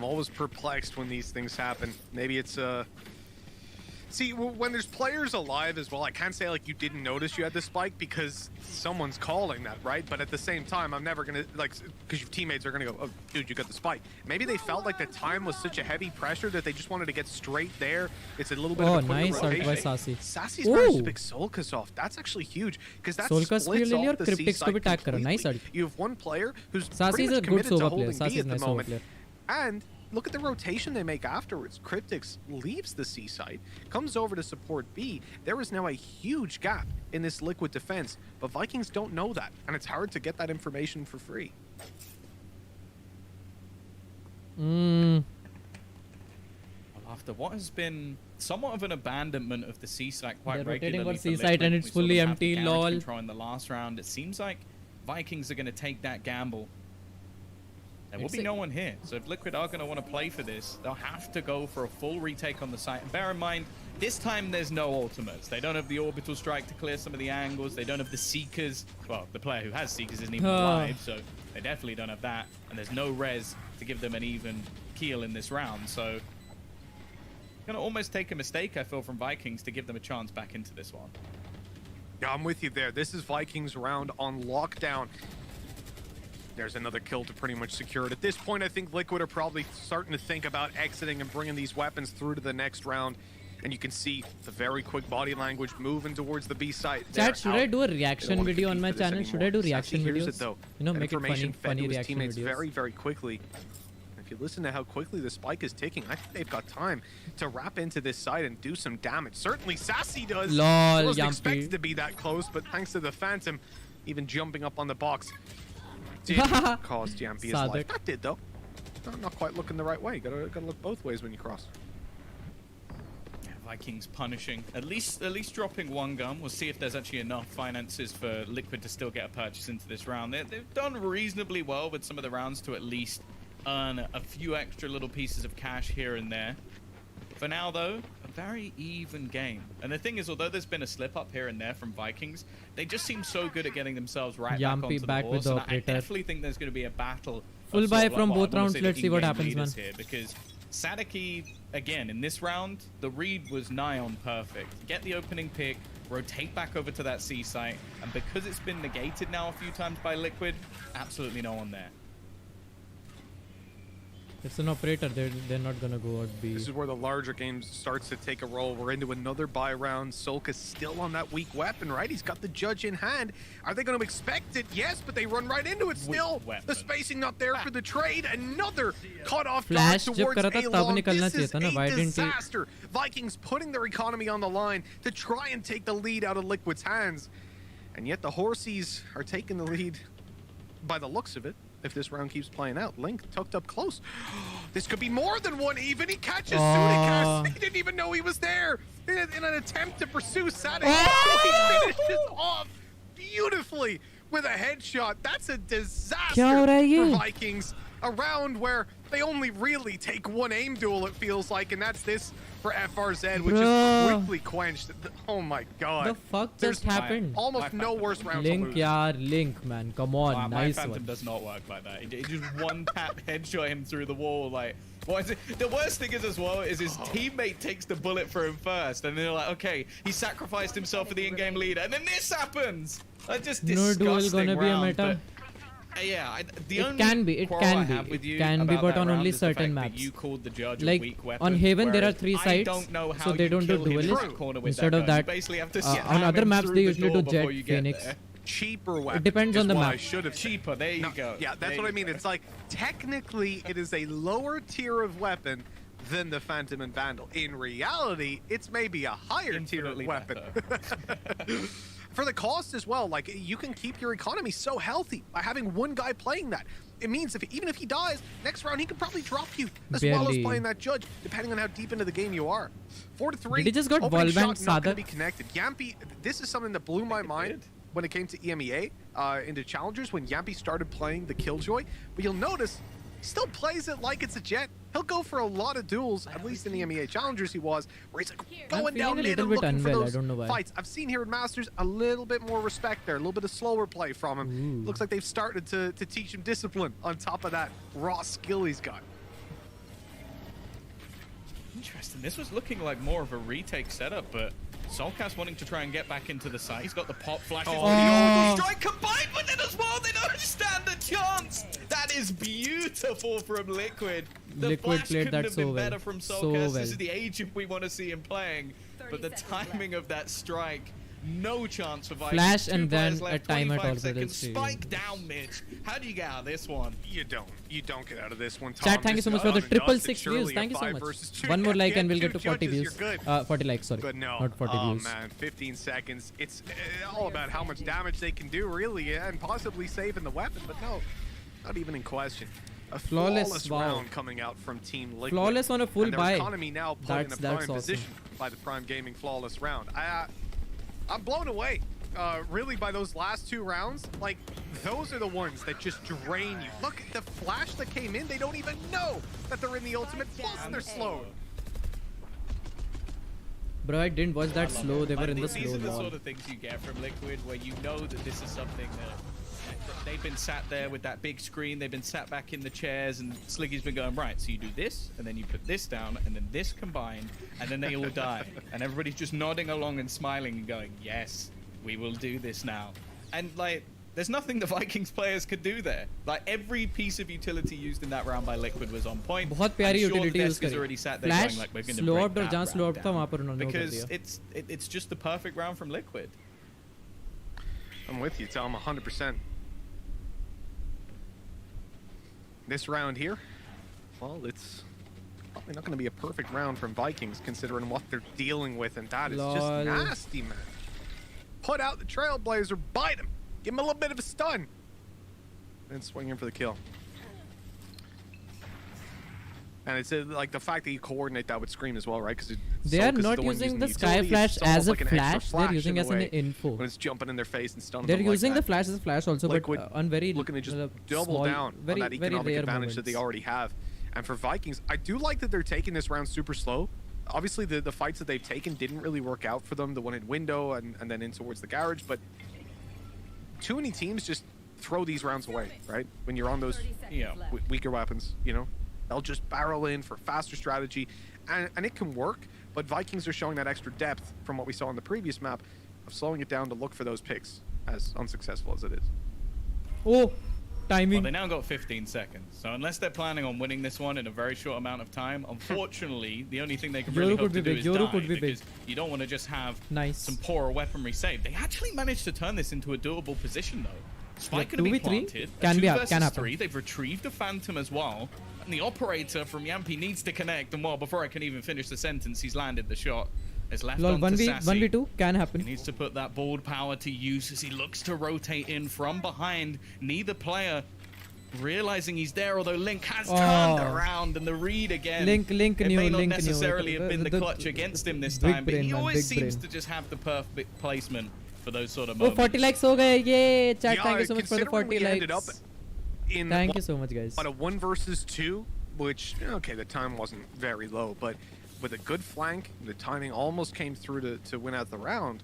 always perplexed when these things happen. Maybe it's see, when there's players alive as well, I can't say like you didn't notice you had the spike because someone's calling that, right? But at the same time, I'm never gonna like, because your teammates are gonna go, oh dude, you got the spike. Maybe they felt like the time was such a heavy pressure that they just wanted to get straight there. It's a little bit of a quick rotation. By Sassy. Sassy's managed to pick Solkas off. That's actually huge because that splits off the C site completely. Nice. You have one player who's Sassy pretty much committed to holding B at the nice moment. And look at the rotation they make afterwards. Cryptix leaves the C site, comes over to support B. There is now a huge gap in this Liquid defense, but Vikings don't know that, and it's hard to get that information for free. Well, after what has been somewhat of an abandonment of the C site quite regularly, C site and it's fully empty. Lol. Control in the last round, it seems like Vikings are going to take that gamble. There will be no one here, so if Liquid are going to want to play for this, they'll have to go for a full retake on the site. And bear in mind, this time there's no ultimates. They don't have the orbital strike to clear some of the angles. They don't have the Seekers. Well, the player who has Seekers isn't even alive, so they definitely don't have that. And there's no res to give them an even keel in this round, so going to almost take a mistake, I feel, from Vikings to give them a chance back into this one. Yeah, I'm with you there. This is Vikings round on lockdown. There's another kill to pretty much secure it. At this point, I think Liquid are probably starting to think about exiting and bringing these weapons through to the next round. And you can see the very quick body language moving towards the B site. Chat, should I do a reaction video on my channel? Should I do reaction videos? It, though. You know, make it funny reaction teammates videos. very, very quickly. If If you listen to how quickly the spike is ticking, I think they've got time to wrap into this side and do some damage. Certainly Sassy does. Lol, Wasn't Yumpy. expected to be that close, but thanks to the Phantom, even jumping up on the box did cost Yampy his life. That did, though. Not quite looking the right way. Gotta look both ways when you cross. Vikings punishing, at least dropping one gun. We'll see if there's actually enough finances for Liquid to still get a purchase into this round. They've done reasonably well with some of the rounds to at least earn a few extra little pieces of cash here and there. For now, though, a very even game. And the thing is, although there's been a slip up here and there from Vikings, they just seem so good at getting themselves right back onto the back horse. with the And I operator. definitely think there's going to be a battle. Full of buy sort of from like, well, both I wanna rounds. say Let's the see what in-game happens, leaders man. Here, because Sadiki, again, in this round, the read was nigh on perfect. Get the opening pick, rotate back over to that C site, and because it's been negated now a few times by Liquid, absolutely no one there. It's an operator. They're not gonna go out B. This is where the larger game starts to take a role. We're into another buy round. Solka's still on that weak weapon, right? He's got the judge in hand. Are they going to expect it? Yes, but they run right into it still. The spacing not there for the trade. Another cut off guard Flash jab towards करा था तब A-Long. निकलना This चाहिए is था ना. a Why didn't he? disaster. Vikings putting their economy on the line to try and take the lead out of Liquid's hands. And yet the Horsies are taking the lead by the looks of it. If this round keeps playing out, Link tucked up close. This could be more than one even. He catches Sudicast. He didn't even know he was there. In an attempt to pursue Sadek, he finishes off beautifully with a headshot. That's a disaster for Vikings. A round where they only really take one aim duel, it feels like, and that's this for FRZ, which is quickly quenched. Oh my god. The fuck just happened? Almost no worse round to Link, lose. yaar, Link, man. Come on, My nice Phantom one. does not work like that. It just one tap headshot him through the wall. Like, what is it? The worst thing is as well is his teammate takes the bullet for him first, and they're like, okay, he sacrificed himself for the in-game leader, and then this happens. That's just No duel disgusting gonna be a round, meta. but, yeah, the It only can be, it quarrel I can have be, with it you can be, about but that on round only is the fact certain that maps. you called the judge a Like weak weapon, on Haven, there are whereas 3 I sites, don't know how so they you don't do kill him in duelist. that corner with Instead that of gun. You that, basically have to on slam other him maps through they the usually door do Jet, before you get Phoenix. there. Cheaper weapon. It depends is on the what map. I should have said. Cheaper, there you go. Yeah, that's There what I you mean. go. It's like technically it is a lower tier of weapon than the Phantom and Vandal. In reality, it's maybe a higher tier of weapon. For the cost as well, like you can keep your economy so healthy by having one guy playing that. It means even if he dies, next round he can probably drop you as well as Barely. playing that judge, depending on how deep into the game you are. 4-3. Did he just got opening wallbanged, shot not going Sadak? to be connected. Yampy, this is something that blew my mind when it came to EMEA into challengers when Yampy started playing the Killjoy. But you'll notice he still plays it like it's a jet. He'll go for a lot of duels, at least in the EMEA challengers he was, where he's like going down feeling a mid and little bit looking for unwell, I those don't know why. fights. I've seen here in Masters a little bit more respect there, a little bit of slower play from him. Looks like they've started to teach him discipline on top of that raw skill he's got. Interesting. This was looking like more of a retake setup, but Solcast wanting to try and get back into the site. He's got the pop flashes. Oh. The orbital strike combined with it as well. They don't stand a chance. That is beautiful from Liquid. The Liquid flash played couldn't that have so been well. better from Solcast. So well. This is the agent we want to see him playing. But the timing of that strike, no chance for Vikings. Flash 2 and players then left, a timer 25 also seconds. is Spike down, Mitch. How do you get out of this one? You don't get out of this one, Tom. Chat, thank you so much for the This is done and 666 dusted. views. Surely Thank you a so 5 much. versus 2. One more like and we'll Two get to 40 judges, views. you're good. 40 likes, sorry. But no. Not 40 oh views. man, 15 seconds. It's all about how much damage they can do, really, and possibly saving the weapon. But no, not even in question. A flawless wow. round coming out from Team Liquid. Flawless on a full and their buy. economy now put in a That's prime awesome. position by the Prime Gaming flawless round. I'm blown away, really, by those last 2 rounds. Like, those are the ones that just drain you. Look at the flash that came in. They don't even know that they're in the ultimate, plus they're slow. Bro, I didn't watch that slow. They were in the These slow are the lol. sort of things you get from Liquid, where you know that this is something that they've been sat there with that big screen. They've been sat back in the chairs, and Sliggy's been going, right, so you do this, and then you put this down, and then this combined, and then they all die. And everybody's just nodding along and smiling and going, yes, we will do this now. And, like, there's nothing the Vikings players could do there. Like, every piece of utility used in that round by Liquid was on point. बहुत प्यारी I'm sure utility the use desk is करी. already sat there Flash, going, like, we're going to slow break up और that जहाँ slow round up था down. वहाँ पर उन्होंने वो कर Because दिया. it's just the perfect round from Liquid. I'm with you, Tom, 100%. This round here, Well, it's probably not going to be a perfect round from Vikings considering what they're dealing with, and that is just nasty, man. Put out the Trailblazer, bite him, give him a little bit of a stun, and swing in for the kill. And it's like the fact that you coordinate that with Scream as well, right? Because they are not using the Sky Flash as a flash. They're using as an info. When it's jumping in their face and stunning They're them using like the flash as a flash also, Liquid, but on very looking to just double small, down on that economic advantage moments. that they already have. And for Vikings, I do like that they're taking this round super slow. Obviously, the fights that they've taken didn't really work out for them. The one in window and then in towards the garage, but too many teams just throw these rounds away, right? When you're on those weaker weapons, you know? They'll just barrel in for faster strategy, and it can work, but Vikings are showing that extra depth from what we saw on the previous map of slowing it down to look for those picks, as unsuccessful as it is. Oh, timing. Well, they now got 15 seconds, so unless they're planning on winning this one in a very short amount of time, unfortunately, the only thing they can really hope to do is die, because you don't want to just have some poorer weaponry saved. They actually managed to turn this into a doable position, though. Spike going to be planted. Can happen. Three. They've retrieved the Phantom as well. And the operator from Yampi needs to connect. And well, before I can even finish the sentence, he's landed the shot. It's left on to Sassy. 1v2 can happen. He needs to put that board power to use as he looks to rotate in from behind. Neither player realizing he's there, although Link has turned around, and the read again. Link it may not Link necessarily have been the clutch against him this time, but he always seems brain. to just have the perfect placement for those sort of Oh, moments. 40 likes ho gaye. Yay! Chat, thank you so much for the 40 likes. Thank you so much, guys. On a 1 versus 2, which, okay, the time wasn't very low, but with a good flank, the timing almost came through to win out the round.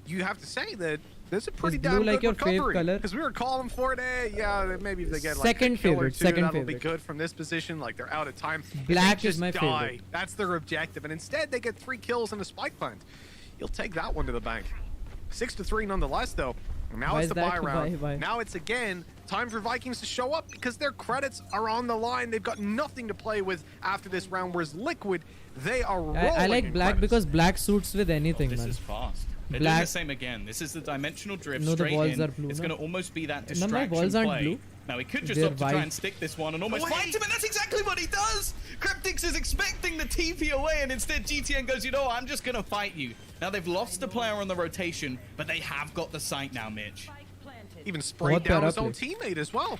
You have to say that there's a pretty damn good recovery, because we were calling for it. Yeah, maybe if they get like a kill or two, that'll be good from this position. Like they're out of time. Black is my favorite. That's their objective, and instead they get 3 kills and a spike plant. You'll take that one to the bank. 6-3 nonetheless, though. Now it's the buy round. Now it's again time for Vikings to show up because their credits are on the line. They've got nothing to play with after this round, whereas Liquid, they are rolling. I like Black because Black suits with anything, this man. Is fast. They're doing the same again. This is the dimensional drift straight in. It's going to almost be that distraction balls aren't play. Blue. Now he could just opt to try and stick this one and almost fight him, and that's exactly what he does! Cryptix is expecting the TP away, and instead GTN goes, you know what, I'm just gonna fight you. Now they've lost a player on the rotation, but they have got the sight now, Mitch. Even sprayed down his own teammate as well.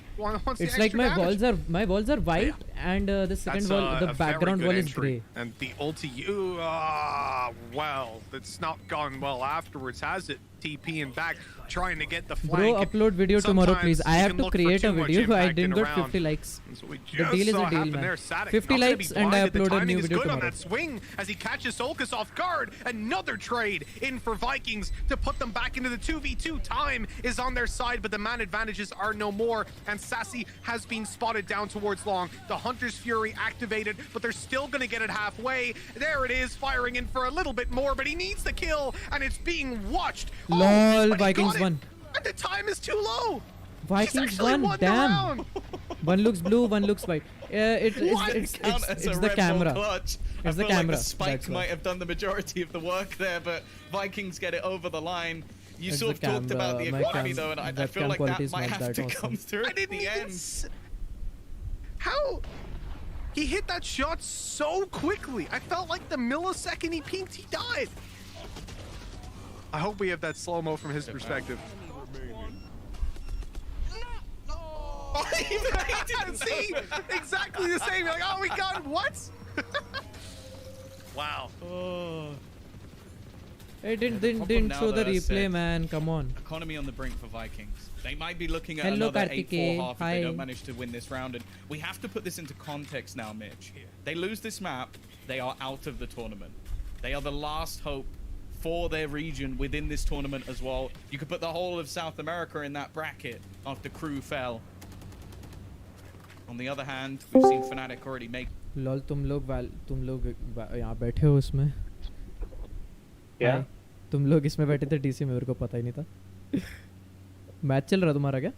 It's like my balls are white, and the second wall, the background wall is grey. And the ulti, well, it's not gone well afterwards, has it? TP and back, trying to get the flank. Bro, upload video tomorrow, please. I have to create a video. I didn't get 50 likes. The deal is a deal, man. 50 likes and I upload a new video tomorrow. On that swing as he catches Solkus off guard. Another trade in for Vikings to put them back into the 2v2. Time is on their side, but the man advantages are no more. And Sassy has been spotted down towards long. The Hunter's Fury activated, but they're still going to get it halfway. There it is, firing in for a little bit more, but he needs the kill, and it's being watched. LOL, Vikings won. And the time is too low. Vikings won, damn. One looks blue, one looks white. It's the camera. Clutch. It's the camera. camera. Like the spike might have done the majority of the work there, but Vikings get it over the line. You sort of talked about the economy though, and I feel like that might have to come through at the end. How? He hit that shot so quickly. I felt like the millisecond he peeked, he died. I hope we have that slow-mo from his perspective. Oh, he didn't see exactly the same. You're like, oh, we got what? Wow. Oh. It didn't show the replay, man. Come on. Economy on the brink for Vikings. They might be looking at Hello, another Kartike. 8-4 half if Hi. they don't manage to win this round. And we have to put this into context now, Mitch. They lose this map, they are out of the tournament. They are the last hope for their region within this tournament as well. You could put the whole of South America in that bracket after Crew fell. On the other hand, we've seen FNATIC already make... lol तुम लोग यहाँ बैठे हो उसमें क्या तुम लोग इसमें बैठे थे डीसी में मेरे को पता ही नहीं था मैच चल रहा तुम्हारा क्या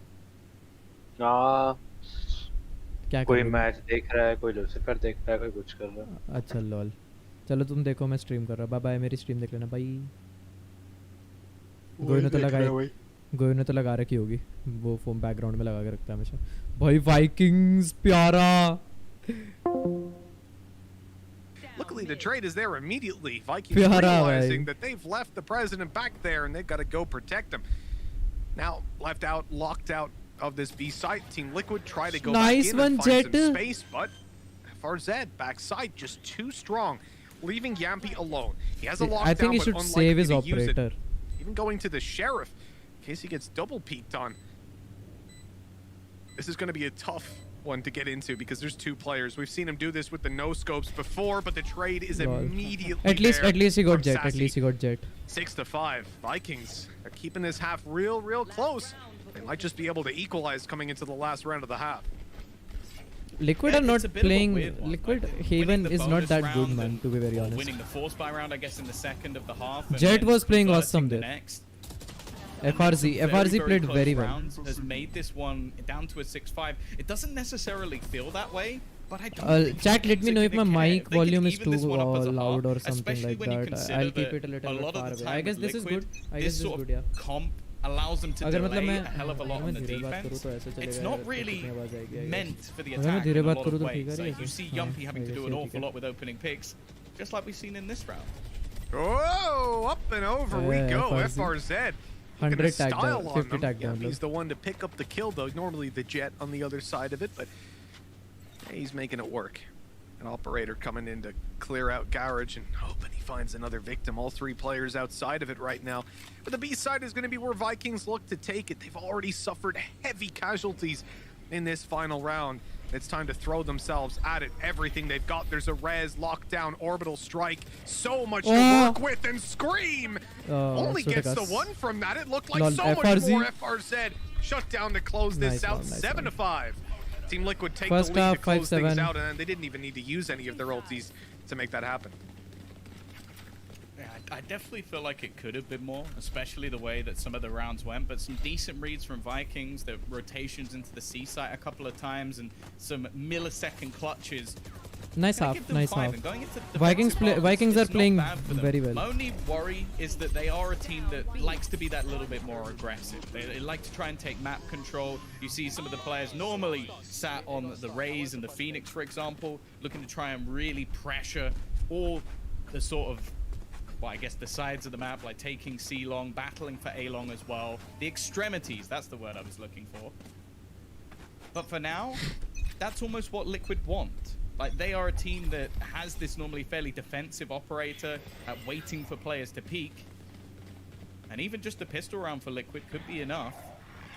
क्या कोई मैच देख रहा है कोई लूसीफर देख रहा है कोई कुछ कर रहा है अच्छा लॉल चलो तुम देखो मैं स्ट्रीम कर रहा बाय बाय मेरी स्ट्रीम देख लेना बाय गोई ने तो लगा रखी होगी वो फोन बैकग्राउंड में लगा के रखता है हमेशा भाई वाइकिंग्स प्यारा Luckily, the trade is there immediately. Vikings realizing that they've left the president back there and they've got to go protect him. Now, left out, locked out of this B site. Team Liquid try to go back in and find some space, but FRZ backside just too strong, leaving Yampy alone. He has a lockdown, I think he should save his operator. Even going to the sheriff in case he gets double peeked on. This is going to be a tough one to get into because there's two players. We've seen him do this with the no scopes before, but the trade is immediately at least he got jet. At least he got jet. 6-5. Vikings are keeping this half real close. They might just be able to equalize coming into the last round of the half. Liquid are not playing. Liquid Haven is not that good, man, to be very honest. Winning the force buy round, I guess, in the second of the half. Jet was playing awesome there. FRZ played very well. Has made this one down to a 6-5. It doesn't necessarily feel that way, but I don't chat, let me know if my mic volume is too loud or something like that. I'll keep it a little bit far away. I guess this is good. I guess this is good, yeah. Comp allows them to delay a hell of a lot on the defense. It's not really meant for the attack in a lot of ways. Like, you see Yumpy having to do an awful lot with opening picks, just like we've seen in this round. Oh, up and over we go. FRZ. 100 tag down, 50 tag down. He's the one to pick up the kill, though. Normally the Jet on the other side of it, but he's making it work. An operator coming in to clear out Garage and hoping he finds another victim. All three players outside of it right now. But the B side is going to be where Vikings look to take it. They've already suffered heavy casualties in this final round. It's time to throw themselves at it. Everything they've got. There's a res, lockdown, orbital strike. So much to work with, and Scream only gets the one from that. It looked like so much more. FRZ shut down to close this out. 7-5. Team Liquid take the lead to close things out, and they didn't even need to use any of their ultis to make that happen. Yeah, I definitely feel like it could have been more, especially the way that some of the rounds went, but some decent reads from Vikings, the rotations into the C site a couple of times, and some millisecond clutches. Nice half, nice half. Vikings are playing very well. My only worry is that they are a team that likes to be that little bit more aggressive. They like to try and take map control. You see some of the players normally sat on the Raze and the Phoenix, for example, looking to try and really pressure all the sort of, well, I guess the sides of the map, like taking C-Long, battling for A-Long as well. The extremities, that's the word I was looking for. But for now, that's almost what Liquid want. Like, they are a team that has this normally fairly defensive operator waiting for players to peak. And even just a pistol round for Liquid could be enough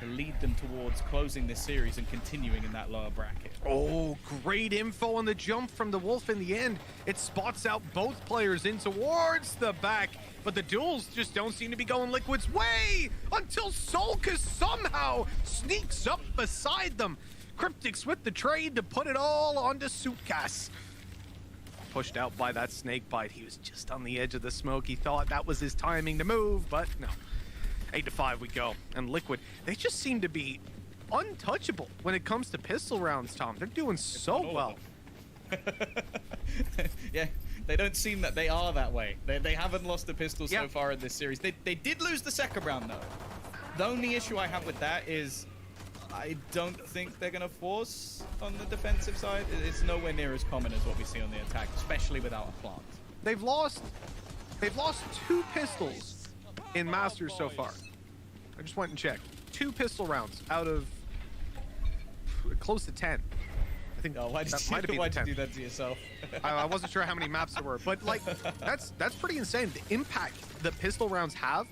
to lead them towards closing this series and continuing in that lower bracket. Oh, great info on the jump from the Wolf in the end. It spots out both players in towards the back, but the duels just don't seem to be going Liquid's way until Solka somehow sneaks up beside them. Cryptics with the trade to put it all onto Sukas. Pushed out by that snake bite. He was just on the edge of the smoke. He thought that was his timing to move, but no. 8-5 we go. And Liquid, they just seem to be untouchable when it comes to pistol rounds, Tom. They're doing so well. Yeah, they don't seem that they are that way. They haven't lost a pistol so far in this series. They did lose the second round, though. The only issue I have with that is I don't think they're going to force on the defensive side. It's nowhere near as common as what we see on the attack, especially without a plant. They've lost 2 pistols in Masters so far. I just went and checked. 2 pistol rounds out of close to 10. I think that might have been 10. Why'd you do that to yourself? I wasn't sure how many maps there were, but like that's pretty insane. The impact that pistol rounds have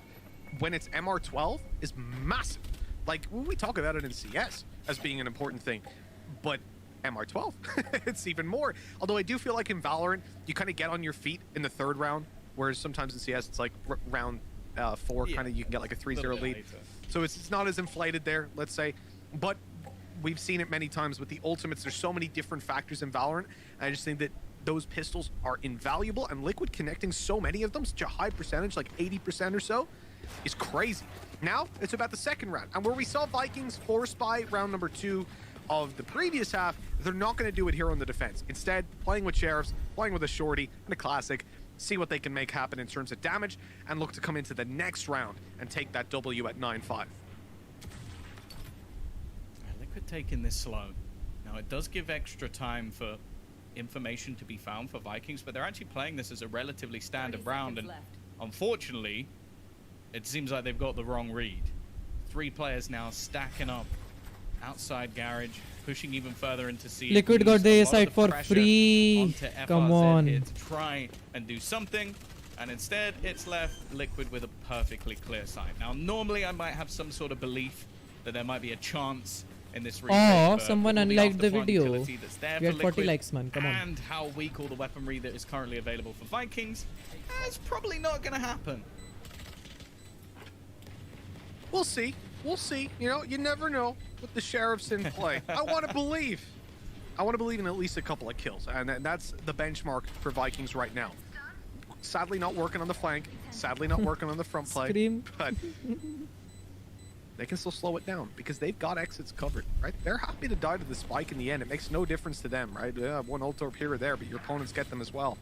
when it's MR12 is massive. Like, we talk about it in CS as being an important thing, but MR12, it's even more. Although I do feel like in Valorant, you kind of get on your feet in the 3rd round, whereas sometimes in CS, it's like round 4, kind of you can get like a 3-0 lead. So it's not as inflated there, let's say. But we've seen it many times with the ultimates. There's so many different factors in Valorant. And I just think that those pistols are invaluable, and Liquid connecting so many of them, such a high percentage, like 80% or so, is crazy. Now, it's about the second round. And where we saw Vikings force by round number 2 of the previous half, they're not going to do it here on the defense. Instead, playing with Sheriffs, playing with a Shorty and a Classic, see what they can make happen in terms of damage, and look to come into the next round and take that W at 9-5. Liquid taking this slow. Now, it does give extra time for information to be found for Vikings, but they're actually playing this as a relatively standard round, and unfortunately, it seems like they've got the wrong read. 3 players now stacking up outside garage, pushing even further into C. Liquid got the A side for free. Come on. Here to try and do something, and instead it's left Liquid with a perfectly clear side. Now, normally I might have some sort of belief that there might be a chance in this retake. Oh, someone unliked the video. We had 40 likes, man. Come on. And how weak all the weaponry that is currently available for Vikings, it's probably not going to happen. We'll see. We'll see. You know, you never know with the sheriffs in play. I want to believe. I want to believe in at least a couple of kills, and that's the benchmark for Vikings right now. Sadly, not working on the flank. Sadly, not working on the front play. Scream. But they can still slow it down because they've got exits covered, right? They're happy to die to the spike in the end. It makes no difference to them, right? Yeah, one ult torp here or there, but your opponents get them as well.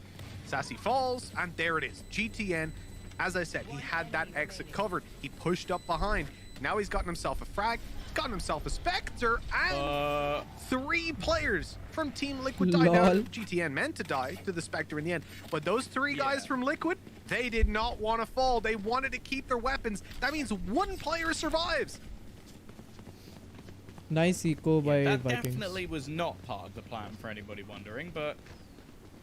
Sassy falls, and there it is. GTN, as I said, he had that exit covered. He pushed up behind. Now he's gotten himself a frag, he's gotten himself a Spectre, and 3 players from Team Liquid died. Now, GTN meant to die to the Spectre in the end, but those 3 guys from Liquid, they did not want to fall. They wanted to keep their weapons. That means 1 player survives. Nice eco by That Vikings. definitely was not part of the plan for anybody wondering, but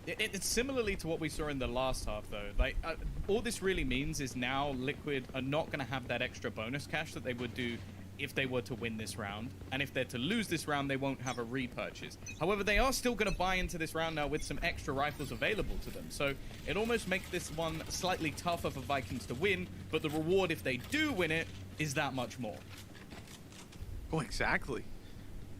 it's similarly to what we saw in the last half, though. Like, all this really means is now Liquid are not going to have that extra bonus cash that they would do if they were to win this round. And if they're to lose this round, they won't have a repurchase. However, they are still going to buy into this round now with some extra rifles available to them. So it almost makes this one slightly tougher for Vikings to win, but the reward if they do win it is that much more. Oh, exactly.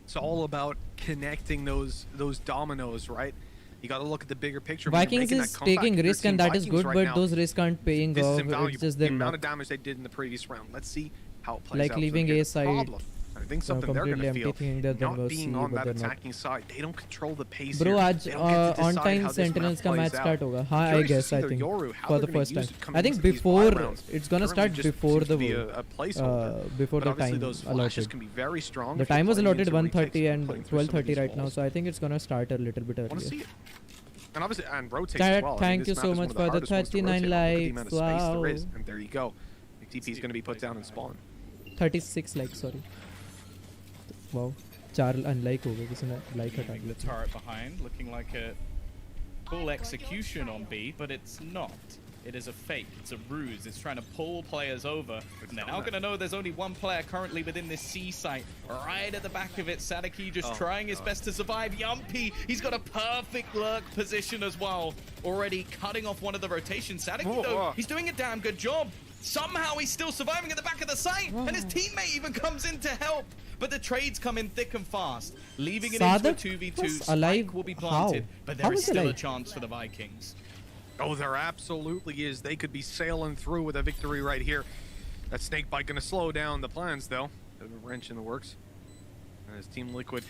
It's all about connecting those dominoes, right? You got to look at the bigger picture. Vikings is taking risk, and that is good, but those risks aren't paying off. It's just the their amount luck. of damage they did in the previous round. Let's see how it plays Like out. leaving A side. I think something they're going to feel. Not was being C, on but that they're not. attacking side, they don't control the pace. Bro, here. आज They don't get to on decide time how this Sentinels map का match plays out. start होगा. हाँ, I Curious to guess see I their think Yoru, how for they're the gonna first use time. it coming I think into these before rounds. it's gonna Currently start just before seems the to be a placeholder. before But the obviously time those flashes allotted. can be very strong The if you're time was playing allotted into retakes 1:30 and and playing through some of 12:30 these right now, walls. so I think it's gonna start a little bit I want to see earlier. it. And obviously, and rotates as well. I mean, Thank this you map so is one much of for the hardest ones to 39 rotate on. Look at the likes. amount of space there Wow. is, and there you go. TP is going to be put down and spawn. 36 likes, sorry. Wow. 4 unlike हो गए, किसी ने like हटा Leaving the दिया. turret behind, looking like a full execution on B, but it's not. It is a fake. It's a ruse. It's trying to pull players over. And they're now going to know there's only 1 player currently within this C site. Right at the back of it, Sadiki just trying his best to survive. Yumpy, he's got a perfect lurk position as well. Already cutting off one of the rotations. Sadiki, though, he's doing a damn good job. Somehow he's still surviving at the back of the site. And his teammate even comes in to help. But the trades come in thick and fast, leaving it into a 2v2. Spike will be planted, but there is still a chance for the Vikings. Oh, there absolutely is. They could be sailing through with a victory right here. That snakebite going to slow down the plans, though. Bit of a wrench in the works. And as Team Liquid,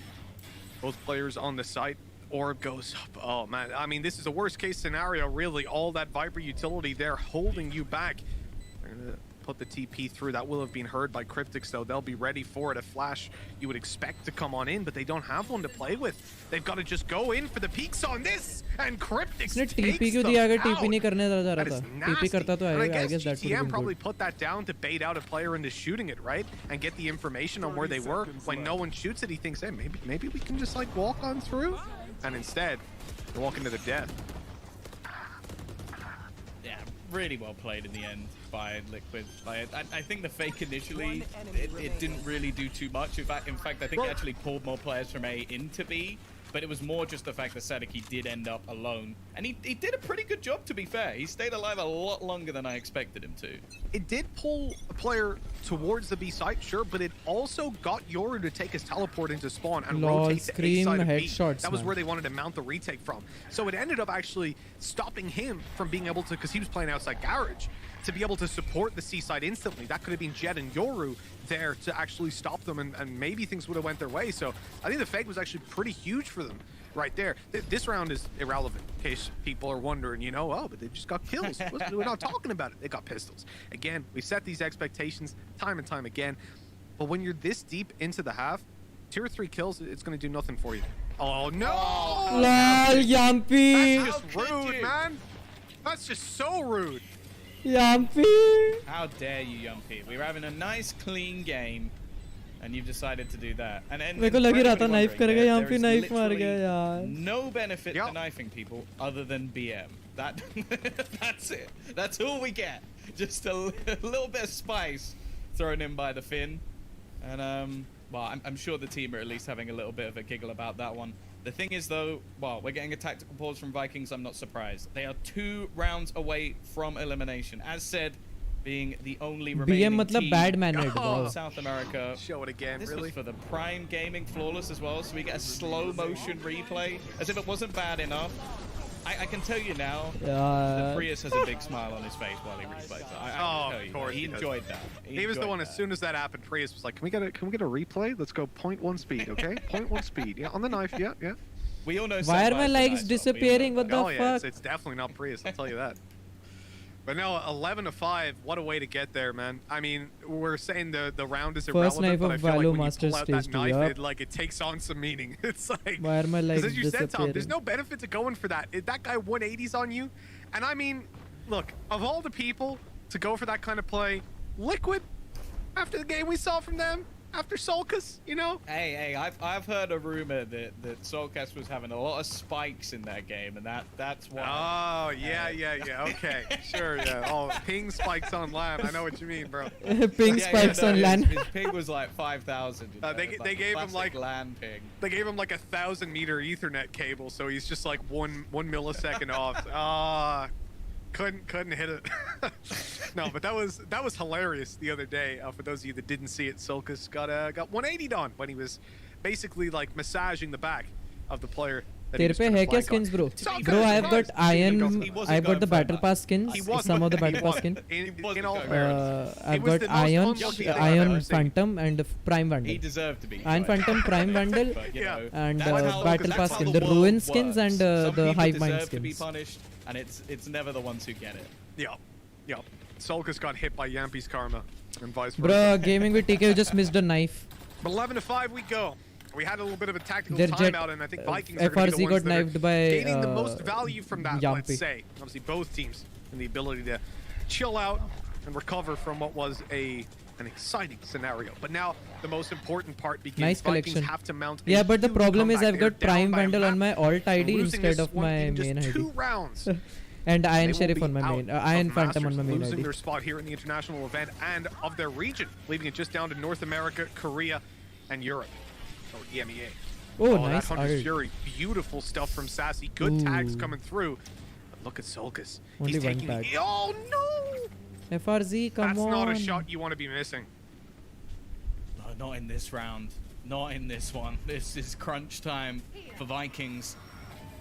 both players on the site. Orb goes up. Oh, man. I mean, this is a worst-case scenario, really. All that Viper utility there holding you back. They're going to put the TP through. That will have been heard by Cryptics, though. They'll be ready for it. A flash you would expect to come on in, but they don't have one to play with. They've got to just go in for the peaks on this, and Cryptics इसने takes TP क्यों them दिया? अगर out. TP नहीं करने जा That रहा is था. nasty. TP करता तो And I I guess guess that would GTM have been probably good. put that down to bait out a player into shooting it, right? And get the information on where they were. When no one shoots it, he thinks, hey, maybe we can just like walk on through. And instead, they're walking to the death. Yeah, really well played in the end by Liquid. I think the fake initially, it didn't really do too much. In fact, I think it actually pulled more players from A into B. But it was more just the fact that Sadiki did end up alone. And he did a pretty good job, to be fair. He stayed alive a lot longer than I expected him to. It did pull a player towards the B site, sure, but it also got Yoru to take his teleport into spawn and rotate to A side of B. headshots, That was man. where they wanted to mount the retake from. So it ended up actually stopping him from being able to, because he was playing outside garage, to be able to support the C side instantly. That could have been Jet and Yoru there to actually stop them, and maybe things would have went their way. So I think the fake was actually pretty huge for them right there. This round is irrelevant, in case people are wondering, you know, oh, but they just got kills. We're not talking about it. They got pistols. Again, we set these expectations time and time again, but when you're this deep into the half, 2 or 3 kills, it's going to do nothing for you. Oh no! Lol, Yumpy. That's just rude, man. That's just so rude. Yumpy. How dare you, Yumpy? We were having a nice, clean game, and you've decided to do that. And मेरे को लग ही रहा था knife करेगा, Yumpy knife मार गया यार. No benefit to knifing people other than BM. That's it. That's all we get. Just a little bit of spice thrown in by the Finn, and well, I'm sure the team are at least having a little bit of a giggle about that one. The thing is, though, well, we're getting a tactical pause from Vikings. I'm not surprised. They are 2 rounds away from elimination. As said, being the only remaining मतलब team bad mannered. from South America. Show it again, This really? was for the Prime Gaming Flawless as well, so we get a slow motion replay, as if it wasn't bad enough. I can tell you now, that Prius has a big smile on his face while he replays it. I can tell you, of course he enjoyed that. He was the one. As soon as that happened, Prius was like, "Can we get a replay? Let's go 0.1 speed, okay? 0.1 speed, yeah, on the knife, yeah, yeah." We all know. Why are my legs disappearing? What the Yeah, fuck? it's definitely not Prius. I'll tell you that. But no, 11-5. What a way to get there, man. I mean, we're saying the round is irrelevant, knife but I of feel like Valo when Master you pull out that Stage 2, knife, yup. it takes on some meaning. It's like, Why are my legs as you said, Tom, disappearing? there's no benefit to going for that. That guy 180s on you, and I mean, look, of all the people to go for that kind of play, Liquid, after the game we saw from them, after Solkas, you know? Hey, I've heard a rumor that Solkas was having a lot of spikes in that game, and that's why. Oh, yeah, okay, sure, yeah. Oh, ping spikes on LAN, I know what you mean, bro. Ping spikes on LAN. His ping was like 5,000. They gave him like LAN ping. They gave him like 1,000-meter Ethernet cable, so he's just like one millisecond off. Ah, couldn't hit it. No, but that was hilarious the other day. For those of you that didn't see it, Solkas got 180'd on when he was basically like massaging the back of the player. तेरे पे है क्या skins, bro? Bro, I've got iron. I've got the battle pass skins. Some of the battle pass skins. I've got iron phantom and prime vandal. He deserved to be. Iron phantom, prime vandal, and battle pass skin. The ruin skins and the hive mind to be skins. punished, and it's never the ones who get it. Yeah. Solkas got hit by Yampy's karma, and vice versa. Bro, gaming with TK, you just missed a knife. 11-5 we go. We had a little bit of a tactical Their jet, timeout, and I think Vikings are going to be the ones got that are knifed by, gaining the most value from that, Yumpy. let's say. Obviously, both teams and the ability to chill out and recover from what was an exciting scenario. But now the most important part begins. Nice Vikings collection. have to mount Yeah, a but the huge problem is comeback. I've They're got down prime by a vandal on map. my alt ID Losing instead this of one my in just main ID. 2 rounds. And Iron They will Sheriff be on my main. out Iron of Phantom on Masters, my main losing ID. their spot here in the international event and of their region, leaving it just down to North America, Korea, and Europe, or EMEA. Oh, that nice Hunter's art. Fury, beautiful stuff from Sassy. Good tags coming through. But look at Solkas. Only He's one taking. tag. Oh no! FRZ, come That's on. not a shot you want to be missing. No, not in this round. Not in this one. This is crunch time for Vikings.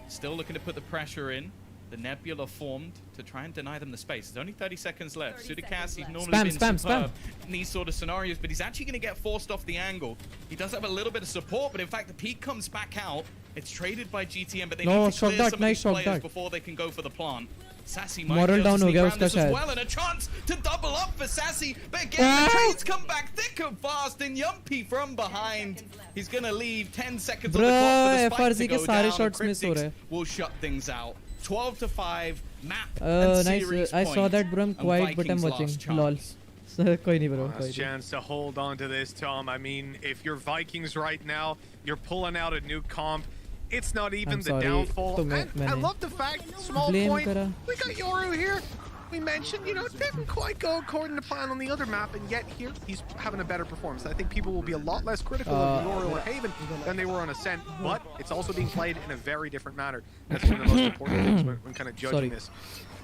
Still looking to put the pressure in. The Nebula formed to try and deny them the space. There's only 30 seconds left. Sudicas, he's normally been superb in these sort of scenarios, but he's actually going to get forced off the angle. He does have a little bit of support, but in fact, the peak comes back out. It's traded by GTM, but they need to clear some of these players before they can go for the plant. Sassy might Moral be able down to ho sneak gaya around uska this as shayad. well, and a chance to double up for Sassy. But again, the trades come back thick and fast, and Yumpy from behind. He's going to leave 10 seconds on the clock for the spike to go down, and Cryptics will shut things out. 12-5, map and Nice. series I saw point, that, bro. I'm and quiet, but I'm Vikings watching. last Lol. chance. Koi nahi, bro. Last chance to hold on to this, Tom. I mean, if you're Vikings right now, you're pulling out a new comp. It's not even I'm the sorry. downfall. And I love the fact, small Blame point, kara. we got Yoru here. We mentioned, it didn't quite go according to plan on the other map, and yet here he's having a better performance. I think people will be a lot less critical of Yoru or Haven than they were on Ascent, but it's also being played in a very different manner. That's one of the most important things when kind of judging this.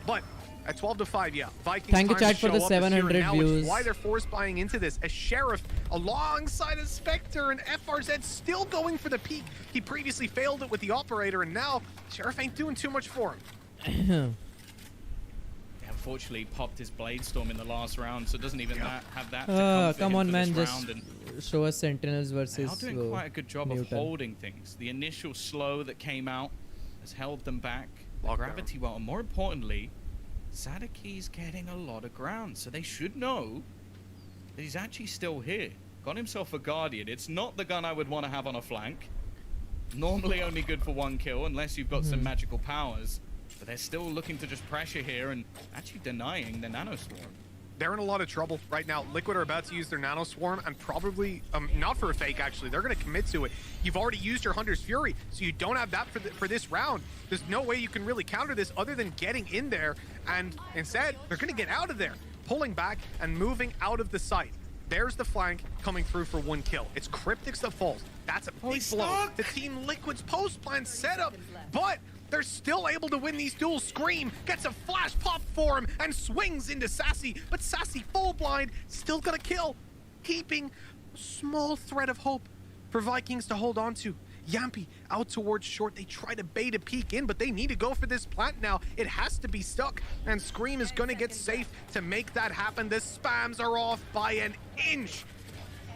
But at 12-5, yeah, Vikings. Thank you, time chat, to for the show up is here 700 now, which is views. why they're force buying into this. A Sheriff alongside a Spectre, and FRZ still going for the peak. He previously failed it with the Operator, and now Sheriff ain't doing too much for him. Unfortunately, popped his Blade Storm in the last round, so it doesn't even have that to come for Come him on, for man. this Just round. And show us Sentinels versus. they are doing quite a good job of NUTURN. holding things. The initial slow that came out has held them back. The gravity well, and more importantly, Sadaki's getting a lot of ground, so they should know that he's actually still here. Got himself a Guardian. It's not the gun I would want to have on a flank. Normally only good for 1 kill unless you've got some magical powers. But they're still looking to just pressure here and actually denying the Nano Swarm. They're in a lot of trouble right now. Liquid are about to use their Nano Swarm, and probably, not for a fake actually, they're gonna commit to it. You've already used your Hunter's Fury, so you don't have that for this round. There's no way you can really counter this other than getting in there, and instead, they're gonna get out of there, pulling back and moving out of the site. There's the flank coming through for 1 kill. It's Cryptics that falls. That's a big blow to Team Liquid's post-plan setup, but they're still able to win these duels. Scream gets a flash pop for him and swings into Sassy, but Sassy full blind, still gonna kill, keeping a small thread of hope for Vikings to hold on to. Yampy out towards short. They try to bait a peek in, but they need to go for this plant now. It has to be stuck, and Scream is gonna get safe to make that happen. The spams are off by an inch.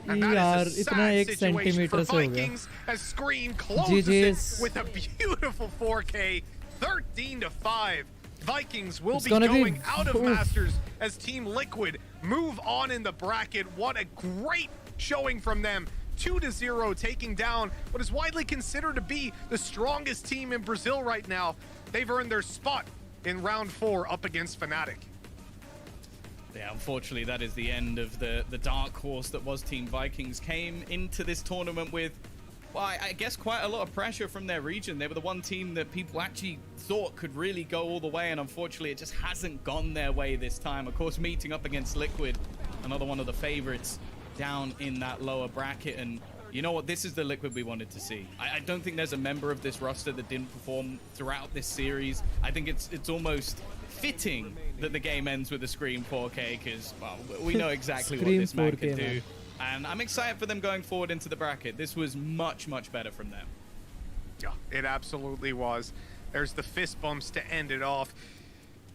And that is a sad situation for Vikings as Scream closes it with a beautiful 4K, 13-5. Vikings will be going out of Masters as Team Liquid move on in the bracket. What a great showing from them. 2-0, taking down what is widely considered to be the strongest team in Brazil right now. They've earned their spot in round 4 up against FNATIC. Yeah, unfortunately, that is the end of the dark horse that was Team Vikings. Came into this tournament with, well, I guess quite a lot of pressure from their region. They were the one team that people actually thought could really go all the way, and unfortunately, it just hasn't gone their way this time. Of course, meeting up against Liquid, another one of the favorites down in that lower bracket. And you know what? This is the Liquid we wanted to see. I don't think there's a member of this roster that didn't perform throughout this series. I think it's almost fitting that the game ends with a Scream 4K because, well, we know exactly what this man can do. And I'm excited for them going forward into the bracket. This was much, much better from them. Yeah, it absolutely was. There's the fist bumps to end it off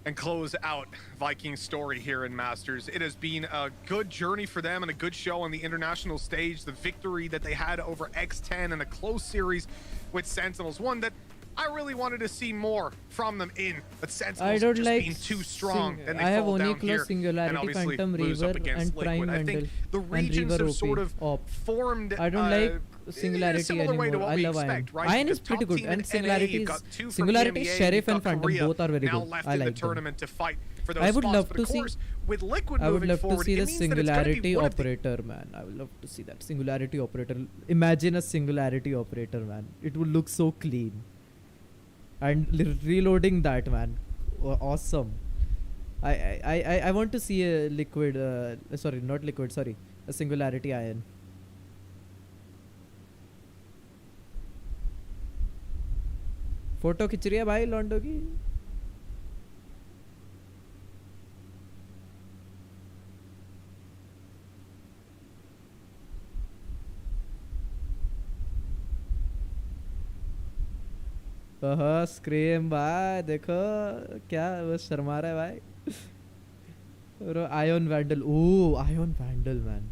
and close out Vikings' story here in Masters. It has been a good journey for them and a good show on the international stage. The victory that they had over X10 and a close series with Sentinels, one that I really wanted to see more from them in, but Sentinels just being too strong. Then they fall down here and obviously lose up against Liquid. I think the regions have sort of formed I don't like Singularity anymore. I love Iron. Iron is pretty good, and Singularity is Sheriff and Phantom, both are very good. I like them. I would love to see the Singularity Operator, man. I would love to see that Singularity Operator. Imagine a Singularity Operator, man. It would look so clean. And reloading that, man, awesome. I want to see a Liquid, sorry, not Liquid, sorry, a Singularity Iron. Photo खिंच रही है भाई लॉन्डो की. Scream भाई देखो क्या वो शर्मा रहा है भाई. और ion vandal, oh ion vandal man.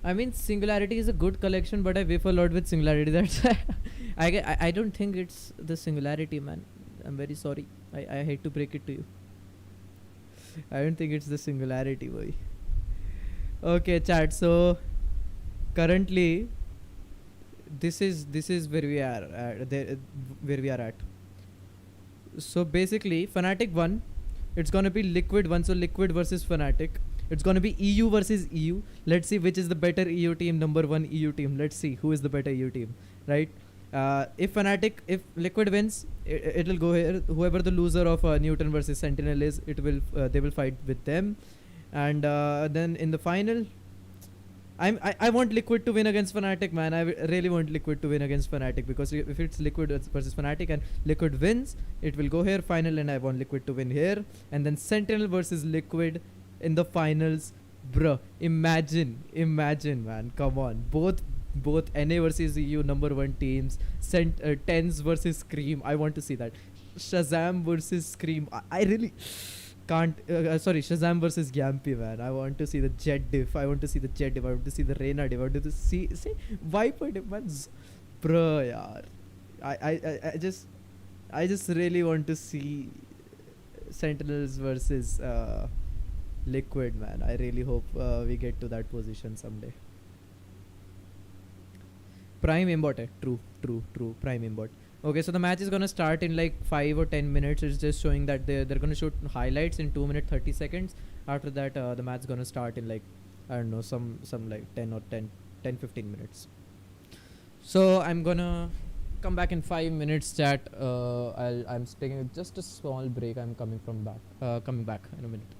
I mean, Singularity is a good collection, but I whiff a lot with Singularity. That's why I don't think it's the Singularity, man. I'm very sorry. I hate to break it to you. I don't think it's the Singularity, boy. Okay, chat. So currently, this is where we are at. So basically, FNATIC won. It's gonna be Liquid won. So Liquid versus FNATIC. It's gonna be EU versus EU. Let's see which is the better EU team, number 1 EU team. Let's see who is the better EU team, right? If Liquid wins, it'll go here. Whoever the loser of NUTURN versus Sentinel is, they will fight with them, and then in the final, I want Liquid to win against FNATIC, man. I really want Liquid to win against FNATIC, because if it's Liquid versus FNATIC and Liquid wins, it will go here final, and I want Liquid to win here, and then Sentinel versus Liquid in the finals, bruh. Imagine, man. Come on, both NA versus EU number 1 teams. TENS versus Scream. I want to see that. Shazam versus Scream. I really, Can't. Sorry, Shazam versus Gampy, man. I want to see the Jet diff. I want to see the Jet diff. I want to see the Reyna diff. I want to see Viper diff, man. Bro, yaar. I just really want to see Sentinels versus Liquid, man. I really hope we get to that position someday. Prime aimbot, true. Prime aimbot. Okay, so the match is gonna start in like 5 or 10 minutes. It's just showing that they're gonna shoot highlights in 2 minutes 30 seconds. After that, the match is gonna start in like, I don't know, some like 10 15 minutes. So I'm gonna come back in 5 minutes, chat. I'm taking just a small break. I'm coming back in a minute.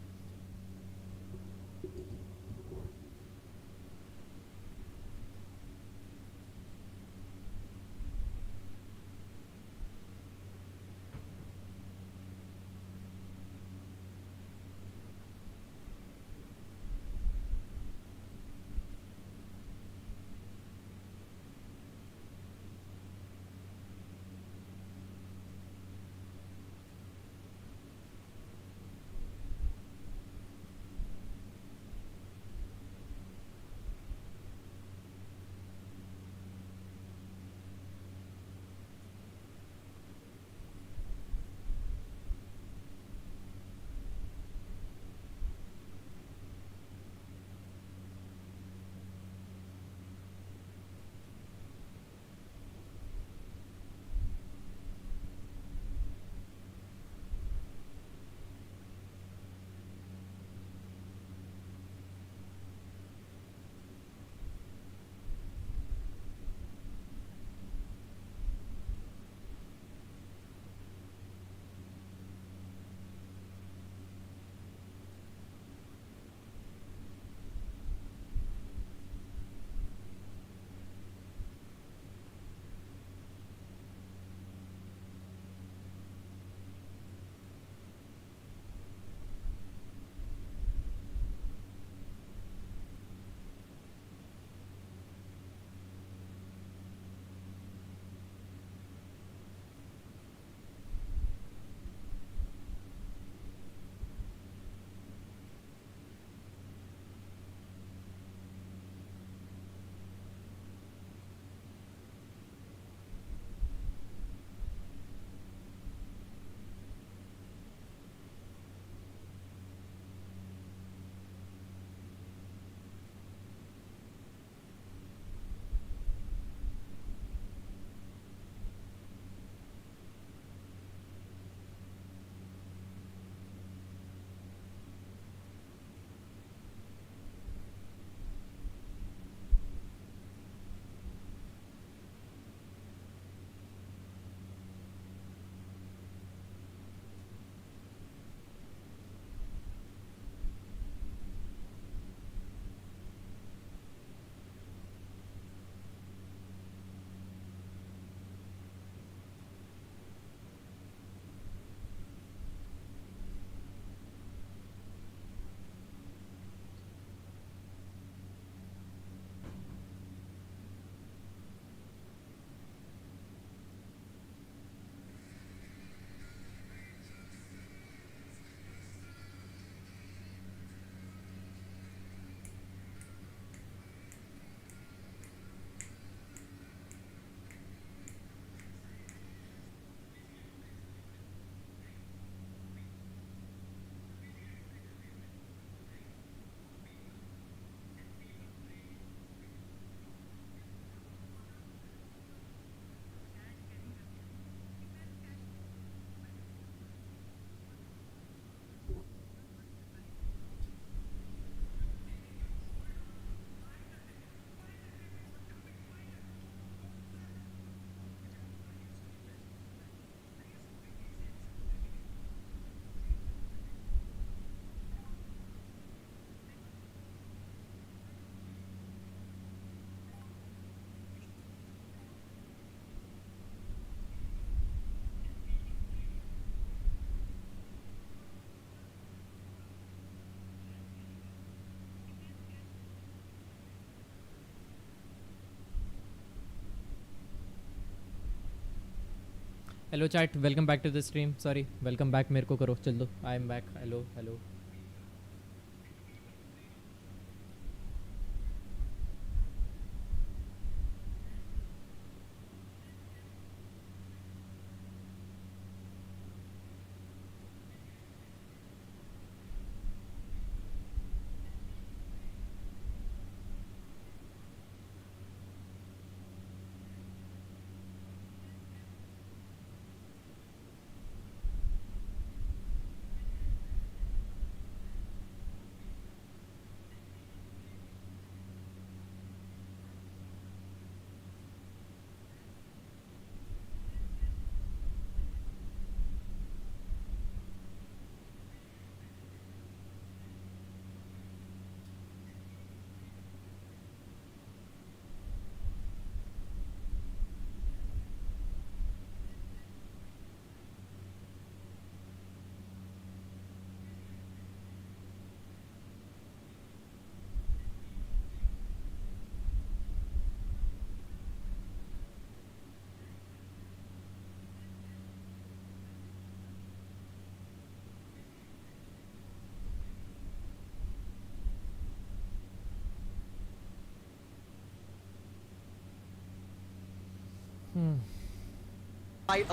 Hello chat, welcome back to the stream. Sorry, welcome back मेरे को करो. चल दो. I am back. Hello hello.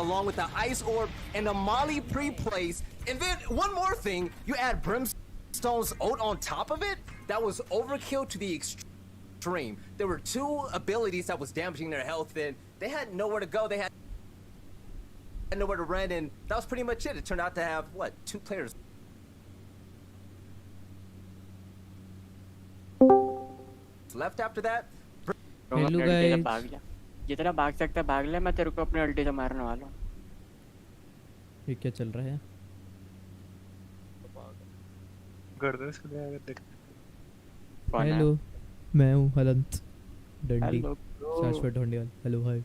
Along with the ice orb and the Molly pre-place. And then one more thing, you add Brimstone's ult on top of it? That was overkill to the extreme. There were two abilities that was damaging their health, and they had nowhere to go. They had nowhere to run, and that was pretty much it. It turned out to have, what, 2 players left after that. Hello guys. जितना भाग सकता है भाग ले, मैं तेरे को अपने अल्टी से मारने वाला हूँ. ये क्या चल रहा है? गर्दन से ले आकर देख. हेलो, मैं हूँ हलंत डंडी शाश्वत ढोंडियाल. Hello hi.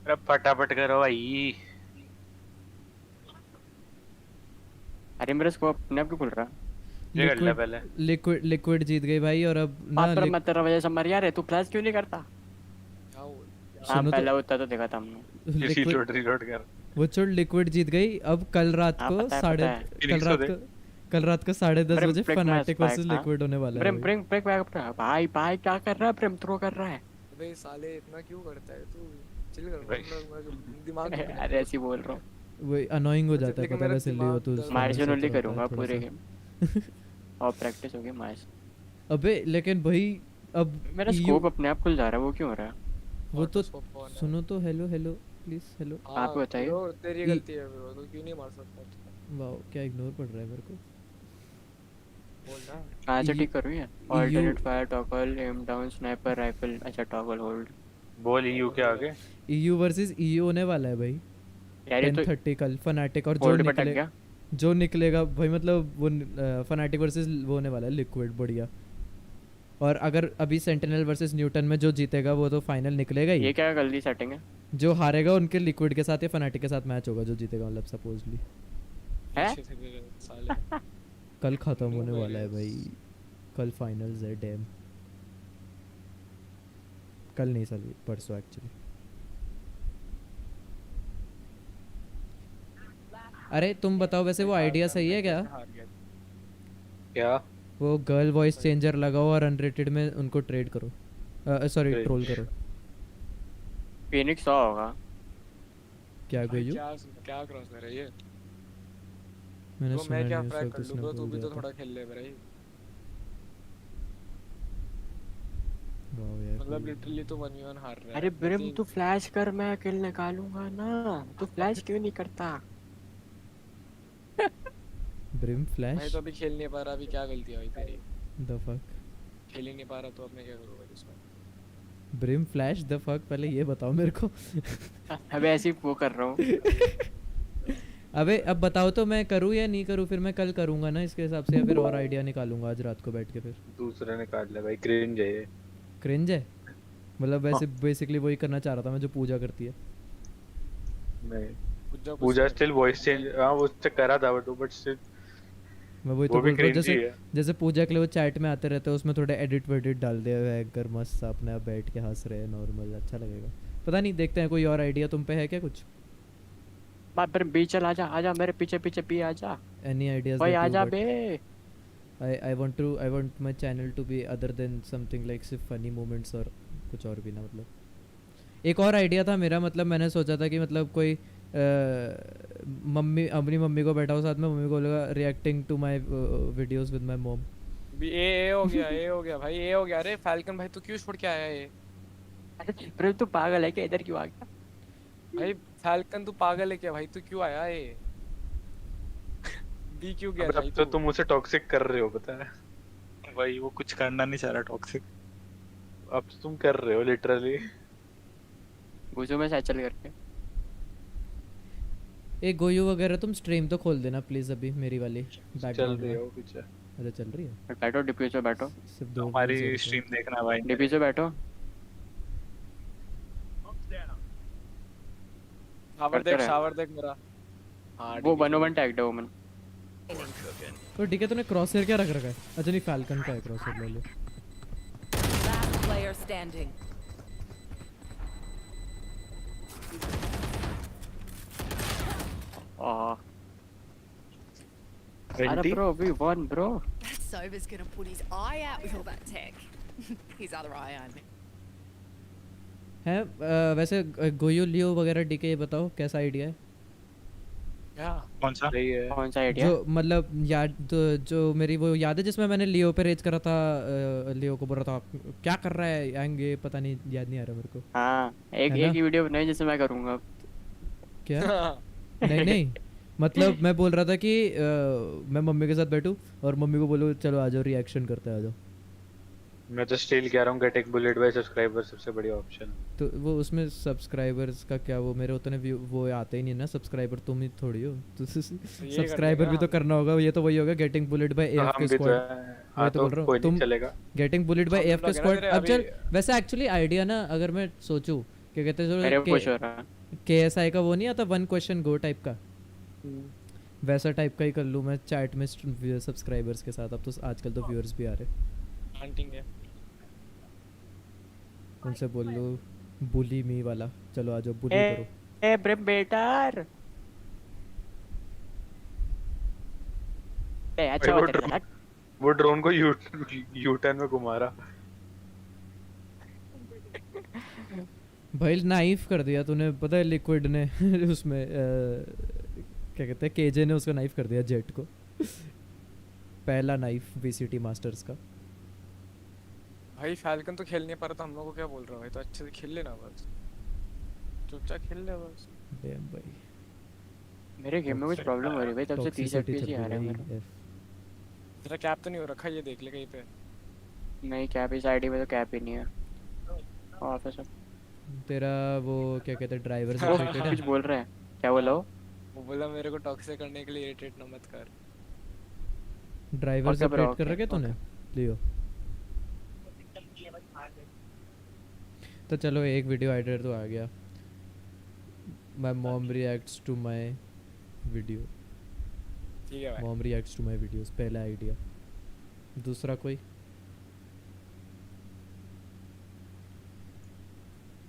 अरे फटाफट करो भाई. अरे मेरा स्कोप अपने आप क्यों खुल रहा? ये कर ले पहले. लिक्विड जीत गई भाई. और अब ना मैं तेरा वजह से मर यार. तू फ्लैश क्यों नहीं करता? हाँ पहले होता तो देखा था हमने. रिलोड कर. वो छोड़, लिक्विड जीत गई. अब कल रात को 10:30 बजे फनाटिक वर्सेस लिक्विड होने वाला है. प्रेम प्रेम प्रेम भाई भाई क्या कर रहा है? प्रेम थ्रो कर रहा है. भाई साले इतना क्यों करता है तू? चिल कर. दिमाग अरे ऐसे बोल रहा हूँ. वो अनोइंग हो जाता है पता है. सिल्ली हो तो मार्जिनली करूंगा पूरे गेम. और प्रैक्टिस हो गई मैच. अबे लेकिन भाई अब मेरा स्कोप अपने आप खुल जा रहा है. वो क्यों हो रहा है? वो तो सुनो तो. Hello hello please. हेलो आप बताइए. तेरी गलती है ब्रो. तू क्यों नहीं मार सकता? वाओ क्या इग्नोर पड़ रहा है मेरे को. बोल ना. कहाँ से ठीक करूँ यार? Alternate fire toggle aim down sniper rifle. अच्छा टॉगल होल्ड. बोल ईयू के आगे. ईयू वर्सेस ईयू होने वाला है भाई. यार 10:30 कल फनाटिक. और जो निकलेगा भाई मतलब वो फनाटिक वर्सेस वो होने वाला है लिक्विड. बढ़िया. और अगर अभी सेंटिनल वर्सेस न्यूटन में जो जीतेगा वो तो फाइनल निकलेगा ही. ये क्या गलती सेटिंग है? जो हारेगा उनके लिक्विड के साथ या फनाटिक के साथ मैच होगा. जो जीतेगा मतलब सपोजली है. कल खत्म होने वाला है भाई. कल फाइनल्स है. डैम. कल नहीं साली परसों एक्चुअली. अरे तुम बताओ वैसे वो आइडिया सही है क्या? क्या? वो गर्ल वॉइस चेंजर लगाओ और अनरेटेड में उनको ट्रेड करो. सॉरी ट्रोल करो. फिनिक्स होगा. क्या गई? क्या क्रॉस कर रही है? मैंने सुना मैं क्या फ्रैग कर लूंगा. तू भी तो थोड़ा खेल ले भाई. वाओ यार. मतलब लिटरली तो 1v1 हार रहा है. अरे ब्रिम तू फ्लैश कर. मैं किल निकालूंगा ना. तू फ्लैश क्यों नहीं करता? Brim flash. मैं तो अभी खेल नहीं पा रहा. अभी क्या गलती है भाई तेरी? The fuck. खेल ही नहीं पा रहा तो अब मैं क्या करूंगा इसमें? Brim flash the fuck. पहले ये बताओ मेरे को. अबे ऐसे ही वो कर रहा हूँ. अबे अब बताओ तो मैं करूँ या नहीं करूँ. फिर मैं कल करूँगा ना इसके हिसाब से. या फिर और आइडिया निकालूंगा आज रात को बैठ के. फिर दूसरे ने काट लिया भाई. क्रिंज है ये. क्रिंज है मतलब वैसे बेसिकली वही करना चाह रहा था मैं जो पूजा करती है. नहीं पूजा स्टिल वॉइस चेंज. हां वो चेक करा था बट स्टिल मैं वही तो बोल रहा हूँ. जैसे पूजा के लिए वो चैट में आते रहते हैं उसमें थोड़े एडिट वेडिट डाल दिया हुआ है. कर मस्त अपने आप बैठ के हंस रहे हैं नॉर्मल. अच्छा लगेगा. पता नहीं, देखते हैं कोई और आइडिया तुम पे है क्या कुछ? बाप रे बी चल आजा मेरे पीछे पीछे बी आजा। Any ideas भाई that you आजा got? Bay. I want my channel to be other than something like सिर्फ funny moments और कुछ और भी ना, मतलब एक और आइडिया था मेरा, मतलब मैंने सोचा था कि मतलब कोई मम्मी, अपनी मम्मी को बैठा हो साथ में, मम्मी को बोलेगा reacting to my videos with my mom. ए हो गया भाई, ए हो गया। अरे फाल्कन भाई तू क्यों छोड़ के आया ये? अरे तू पागल है क्या, इधर क्यों आ गया? भाई फाल्कन तू पागल है क्या भाई, तू क्यों आया ये? बी क्यों गया भाई? अब तो तुम उसे टॉक्सिक कर रहे हो, पता है भाई, वो कुछ करना नहीं चाह रहा टॉक्सिक। अब तो तुम कर रहे हो लिटरली। घुसो में सैचल करके। एक गोयू वगैरह तुम स्ट्रीम तो खोल देना प्लीज अभी, मेरी वाली बैकग्राउंड चल रही हो कुछ? अच्छा चल रही है। बैठो डिप्यूज पे बैठो, सिर्फ 2 हमारी स्ट्रीम देखना भाई। डिप्यूज पे बैठो। शावर देख मेरा। हाँ वो 101 टैग्ड है वुमन। तो ठीक है, तूने क्रॉसहेयर क्या रख रखा है? अच्छा नहीं, फाल्कन का है क्रॉसहेयर, ले ले। Last player standing. Bro, we won, bro. That Sova's gonna put his eye out with all that tech. His other eye, I mean. है वैसे गोयू लियो वगैरह डीके, ये बताओ कैसा आइडिया है? कौन सा आइडिया? जो मतलब याद, जो मेरी वो याद है जिसमें मैंने लियो पे रेज करा था, लियो को बोल रहा था क्या कर रहा है आएंगे, पता नहीं, याद नहीं आ रहा मेरे को। हाँ एक ही वीडियो बनाई जिसे मैं करूँगा। क्या? नहीं मतलब मैं बोल रहा था कि मैं मम्मी के साथ बैठूं और मम्मी को बोलूं चलो आ जाओ रिएक्शन करते हैं, आ जाओ। मैं तो स्टिल कह रहा हूँ गेटिंग बुलेट बाय सब्सक्राइबर सबसे बढ़िया ऑप्शन। तो वो उसमें सब्सक्राइबर्स का क्या, वो मेरे उतने व्यू वो आते ही नहीं ना, सब्सक्राइबर तुम ही थोड़ी हो, तो सब्सक्राइबर भी तो करना होगा। ये तो वही होगा गेटिंग बुलेट बाय एएफ के स्क्वाड। मैं तो बोल रहा हूँ तुम गेटिंग बुलेट बाय एएफ के स्क्वाड। अब चल वैसे एक्चुअली आइडिया ना, अगर मैं सोचूं क्या कहते हैं KSI का वो नहीं आता 1 क्वेश्चन गो टाइप का, वैसा टाइप का ही कर लूँ मैं चैट में सब्सक्राइबर्स के साथ। अब तो आजकल तो व्यूअर्स भी आ रहे, उनसे बोल लो बुली मी वाला, चलो आ जाओ बुली करो। ए ब्रेम बेटर ए अच्छा वो ड्रोन को यू टर्न में घुमा रहा। भाई नाइफ कर दिया तूने, पता है लिक्विड ने उसमें क्या कहते हैं केजे ने उसको नाइफ कर दिया जेट को। पहला नाइफ VCT मास्टर्स का। भाई फाल्कन तो खेल नहीं पा रहा था, हम लोग को क्या बोल रहा है भाई? तो अच्छे से खेल लेना, बस चुपचाप खेल ले बस। डैम भाई मेरे गेम में कुछ प्रॉब्लम हो रही है भाई, तब से 30 FPS ही आ रहे हैं मेरे। तेरा कैप तो नहीं हो रखा, ये देख ले कहीं पे। नहीं कैप इस आईडी में तो कैप ही नहीं है। ऑफिस तेरा वो क्या कहते हैं ड्राइवर से रिलेटेड कुछ बोल रहे हैं? क्या बोला वो बोला मेरे को टॉक्सिक करने के लिए इरिटेट ना मत कर। ड्राइवर से अपडेट कर रखे तूने लियो? तो चलो एक वीडियो आइडिया तो आ गया, my mom reacts to my video. ठीक है भाई, mom reacts to my videos, पहला आइडिया। दूसरा कोई?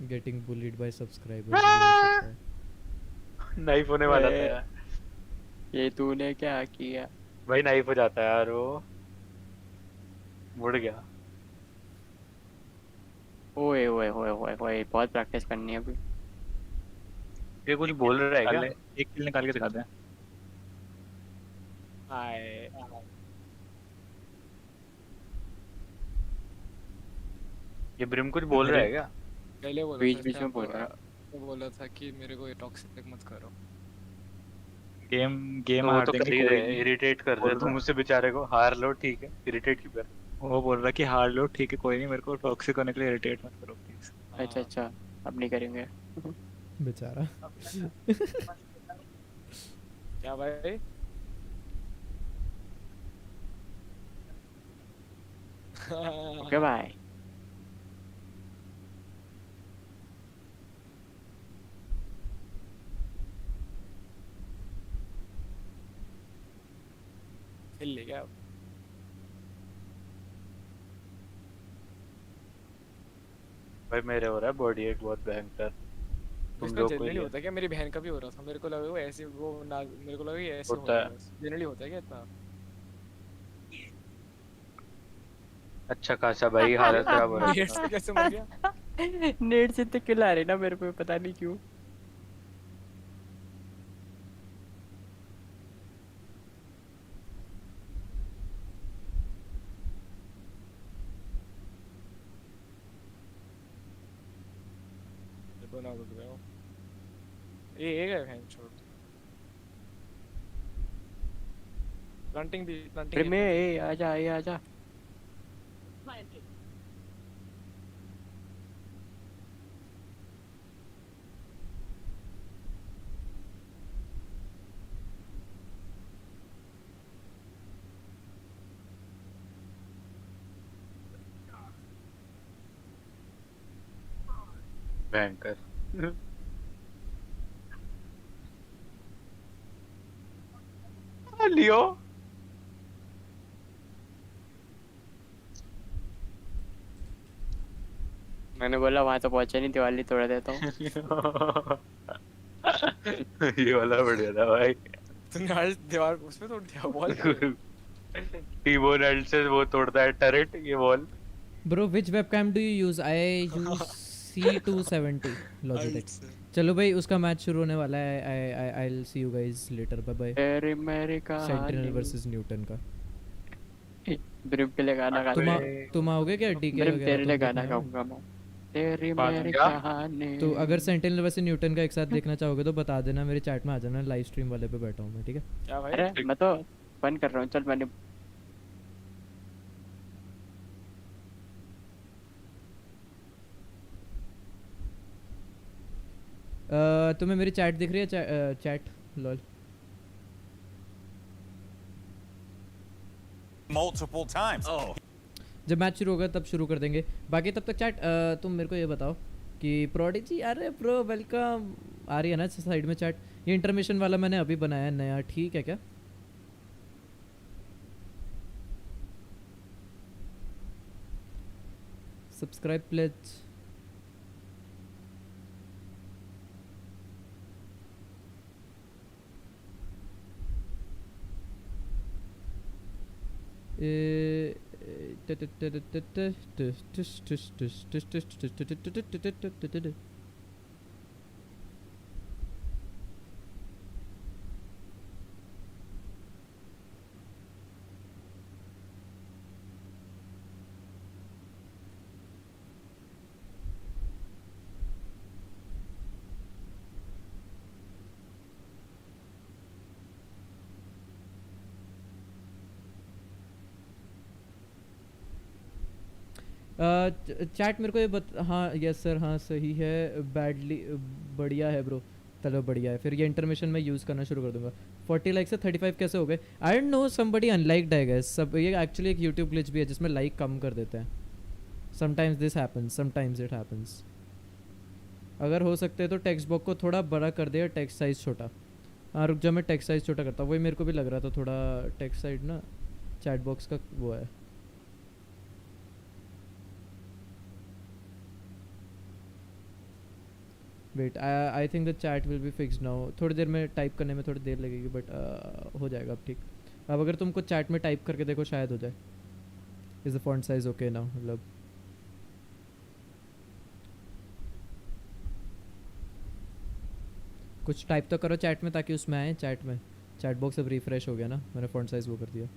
Getting bullied by subscribers. Knife होने वाला था यार। ये तूने क्या किया भाई? नाइफ हो जाता है यार, वो मुड़ गया। ओए ओए ओए ओए ओए बहुत प्रैक्टिस करनी है अभी। ये कुछ बोल रहा है क्या? एक किल निकाल के दिखा दे। हाय ये ब्रिम कुछ बोल रहा है क्या? पहले बोला बीच में बोल रहा है, वो बोला था कि मेरे को ये टॉक्सिक मत करो। गेम हार देंगे, इरिटेट कर रहे हो तुम मुझसे बेचारे को। हार लो ठीक है, इरिटेट क्यों कर? वो बोल रहा कि हार लो ठीक है, कोई नहीं, मेरे को टॉक्सिक होने के लिए इरिटेट मत करो प्लीज। अच्छा अब नहीं करेंगे बेचारा। क्या भाई? Okay bye. खेल ले क्या? भाई मेरे हो रहा है बॉडी एक बहुत भयंकर। इसका जनरली होता है क्या? मेरी बहन का भी हो रहा था, मेरे को लगा वो ऐसे वो ना, मेरे को लगा ये ऐसे होता है। जनरली होता है क्या इतना? अच्छा खासा भाई हालत खराब हो रहा नेट है। से कैसे मर गया? नेट से तो किल आ रही ना मेरे को, पता नहीं क्यों। ये बना उठ गया। ये एक है बहन छोड़। प्लांटिंग भी प्लांटिंग। अरे मैं आजा ये आजा। भयंकर। लियो मैंने बोला वहां तो पहुंचा नहीं, दिवाली तोड़ देता हूँ। ये वाला बढ़िया था भाई। तूने आज दीवार उसमें तोड़ दिया वॉल। टीबोन एल्ड से वो तोड़ता है टरेट, ये wall. Bro, which webcam do you use? I use C270 Logitech. चलो भाई, उसका मैच शुरू होने वाला है। I'll see you guys later. Bye bye. तेरी मेरी Sentinel कहानी। versus Newton का। ब्रिम के लिए गाना गाना। तुम आओगे क्या DK ब्रिम वगैरह? तेरे लिए तुम गाना देखने आओ? गाऊंगा मैं। तेरी मेरी क्या? कहानी। तो अगर सेंटिनल वर्सेस न्यूटन का एक साथ देखना चाहोगे तो बता देना, मेरे चैट में आ जाना। लाइव स्ट्रीम वाले पे बैठा हूँ मैं, ठीक है? क्या भाई? अरे मैं तो फन कर रहा हूँ, चल मैंने। तुम्हें मेरी चैट दिख रही है? Chat lol. Multiple times. Oh. जब मैच शुरू होगा तब शुरू कर देंगे। बाकी तब तक चैट तुम मेरे को ये बताओ कि प्रोडिजी, अरे प्रो वेलकम, आ रही है ना साइड में चैट? ये इंटरमिशन वाला मैंने अभी बनाया है नया, ठीक है क्या? Subscribe pledge. चैट मेरे को ये हाँ यस सर, हाँ सही है। बैडली बढ़िया है ब्रो, चलो बढ़िया है। फिर ये इंटरमिशन में यूज़ करना शुरू कर दूंगा। 40 लाइक से 35 कैसे हो गए? I don't know, somebody unliked I guess. सब ये एक्चुअली एक यूट्यूब ग्लिच भी है जिसमें लाइक कम कर देते हैं। Sometimes this happens, sometimes it happens. अगर हो सकते है तो टेक्स्ट बॉक्स को थोड़ा बड़ा कर दे, टेक्स्ट साइज़ छोटा। हाँ रुक जा, मैं टेक्स्ट साइज़ छोटा करता हूँ। वही मेरे को भी लग रहा था, थोड़ा टेक्स्ट साइड ना चैट बॉक्स का वो है। Wait, I think the chat will be fixed now. थोड़ी देर में टाइप करने में थोड़ी देर लगेगी, बट हो जाएगा अब ठीक। अब अगर तुमको चैट में टाइप करके देखो शायद हो जाए। Is the font size okay now? मतलब कुछ टाइप तो करो चैट में ताकि उसमें आए चैट में। चैट बॉक्स अब रिफ्रेश हो गया ना, मैंने फॉन्ट साइज वो कर दिया।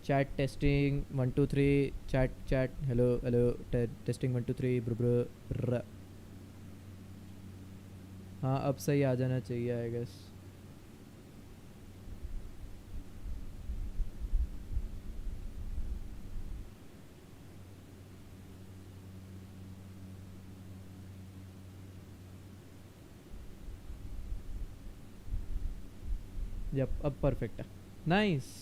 Chat testing 1 2 3। Chat hello hello testing 1 2 3 bro. हाँ अब सही आ जाना चाहिए आई गेस। यप अब परफेक्ट है, नाइस।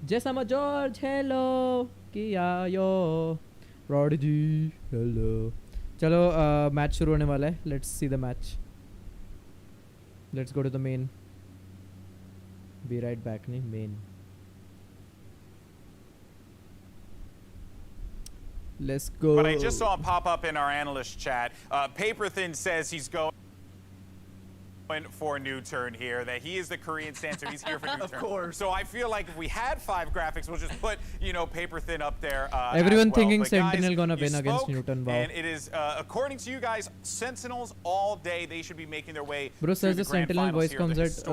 जैसा मैं जॉर्ज हेलो किया यो प्रोडिजी हेलो। चलो मैच शुरू होने वाला है, let's see the match. Let's go to the main. Be right back, नहीं main. Let's go. But I just saw him pop up in our analyst chat. Paperthin says he's going for NUTURN here, that he is the Korean stancer. He's here for NUTURN. Of course. So I feel like if we had 5 graphics, we'll just put, you know, Paperthin up there. Everyone as well. thinking But Sentinel guys, gonna you win against spoke, NUTURN. Wow. And it is, according to you guys, Sentinels all day. They should be making their way. Bro says the Sentinel voice comes at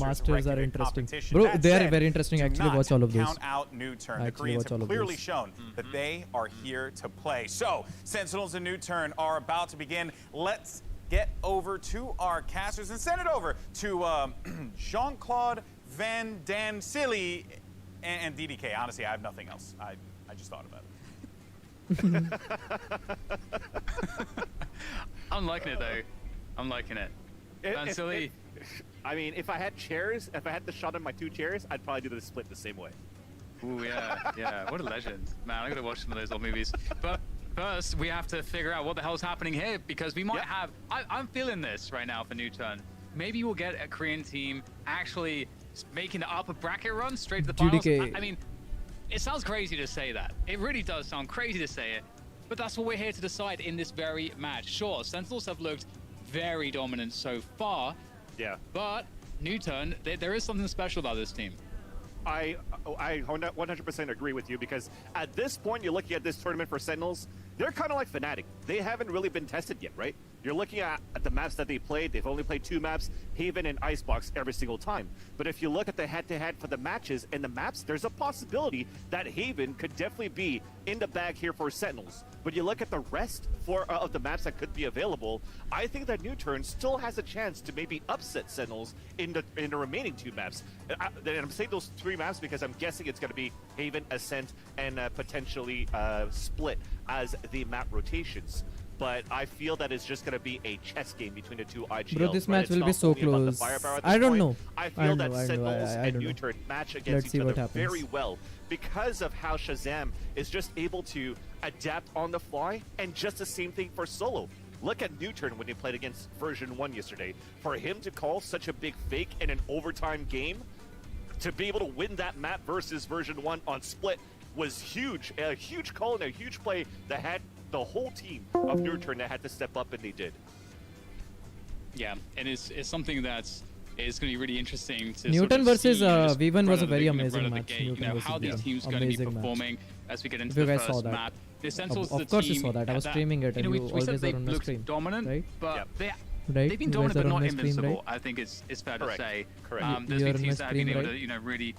Masters are interesting. Bro, they are very interesting. Actually, watch all of those. Count out NUTURN. The Koreans have clearly shown that they are here to play. So, Sentinels and NUTURN are about to begin. Let's get over to our casters and send it over to Jean-Claude Van Dan Silly and DDK. Honestly, I have nothing else. I just thought about it. I'm liking it though. I'm liking it. Van Silly. I mean, if I had chairs, if I had the shot on my 2 chairs, I'd probably do the split the same way. Ooh, yeah, yeah. What a legend. Man, I gotta watch some of those old movies. But first, we have to figure out what the hell's happening here, because we might have... I'm feeling this right now for NUTURN. Maybe we'll get a Korean team actually making the upper bracket run straight to the finals. I mean, it sounds crazy to say that. It really does sound crazy to say it. But that's what we're here to decide in this very match. Sure, Sentinels have looked very dominant so far. Yeah. But NUTURN, there is something special about this team. I 100% agree with you, because at this point, you're looking at this tournament for Sentinels, they're kind of like FNATIC. They haven't really been tested yet, right? You're looking at the maps that they played. They've only played 2 maps, Haven and Icebox, every single time. But if you look at the head-to-head for the matches and the maps, there's a possibility that Haven could definitely be in the bag here for Sentinels. But you look at the rest of the maps that could be available, I think that NUTURN still has a chance to maybe upset Sentinels in the remaining 2 maps. And I'm saying those 3 maps because I'm guessing it's going to be Haven, Ascent, and potentially Split as the map rotations. But I feel that it's just going to be a chess game between the 2 IGLs. Bro, this match will be so close. I don't know. I feel that Sentinels and NUTURN match against each other very well, because of how Shazam is just able to adapt on the fly, and just the same thing for Solo. Look at NUTURN when they played against version 1 yesterday. For him to call such a big fake in an overtime game, to be able to win that map versus version 1 on Split was huge. A huge call and a huge play that had the whole team of NUTURN that had to step up, and they did. Yeah, and it's something that's going to be really interesting to NUTURN versus V1 was a very right amazing match. You know, how these teams are going to be performing as we get into the first map. The Sentinels, of course, you saw that. I was streaming it, and you we said always are on the looked stream, dominant, right? But Right? they've been dominant, but not invincible. Right? I think it's fair to say. There's been teams that have been able to, really,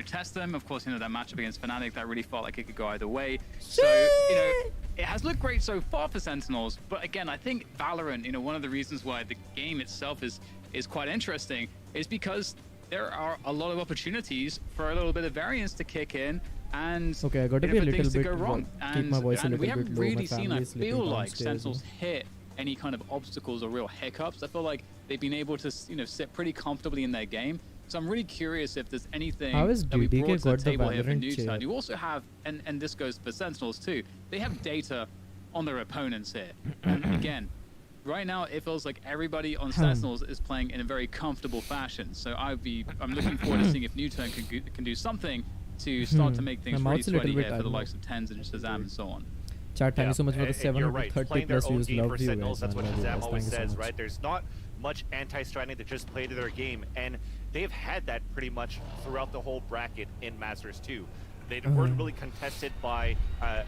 test them. Of course, that matchup against FNATIC that really felt like it could go either way. So, it has looked great so far for Sentinels. But again, I think Valorant, one of the reasons why the game itself is quite interesting is because there are a lot of opportunities for a little bit of variance to kick in. And okay, I got to be a little bit to go wrong. Keep my voice a little we bit haven't low. really seen, I feel like, downstairs, Sentinels hit any kind of obstacles or real hiccups. I feel like they've been able to, sit pretty comfortably in their game. So I'm really curious if there's anything that we brought to the table here for NUTURN. You also have, and this goes for Sentinels too, they have data on their opponents here. And again, right now it feels like everybody on Sentinels is playing in a very comfortable fashion. So I'm looking forward to seeing if NUTURN can do something to start to make things really sweaty here for the likes of Tens and Shazam and so on. Chat, thank you so much for the 730 plus views. Love you guys. That's what Shazam always says, right? There's not much anti-strategy to just play to their game, and they've had that pretty much throughout the whole bracket in Masters 2. They weren't really contested by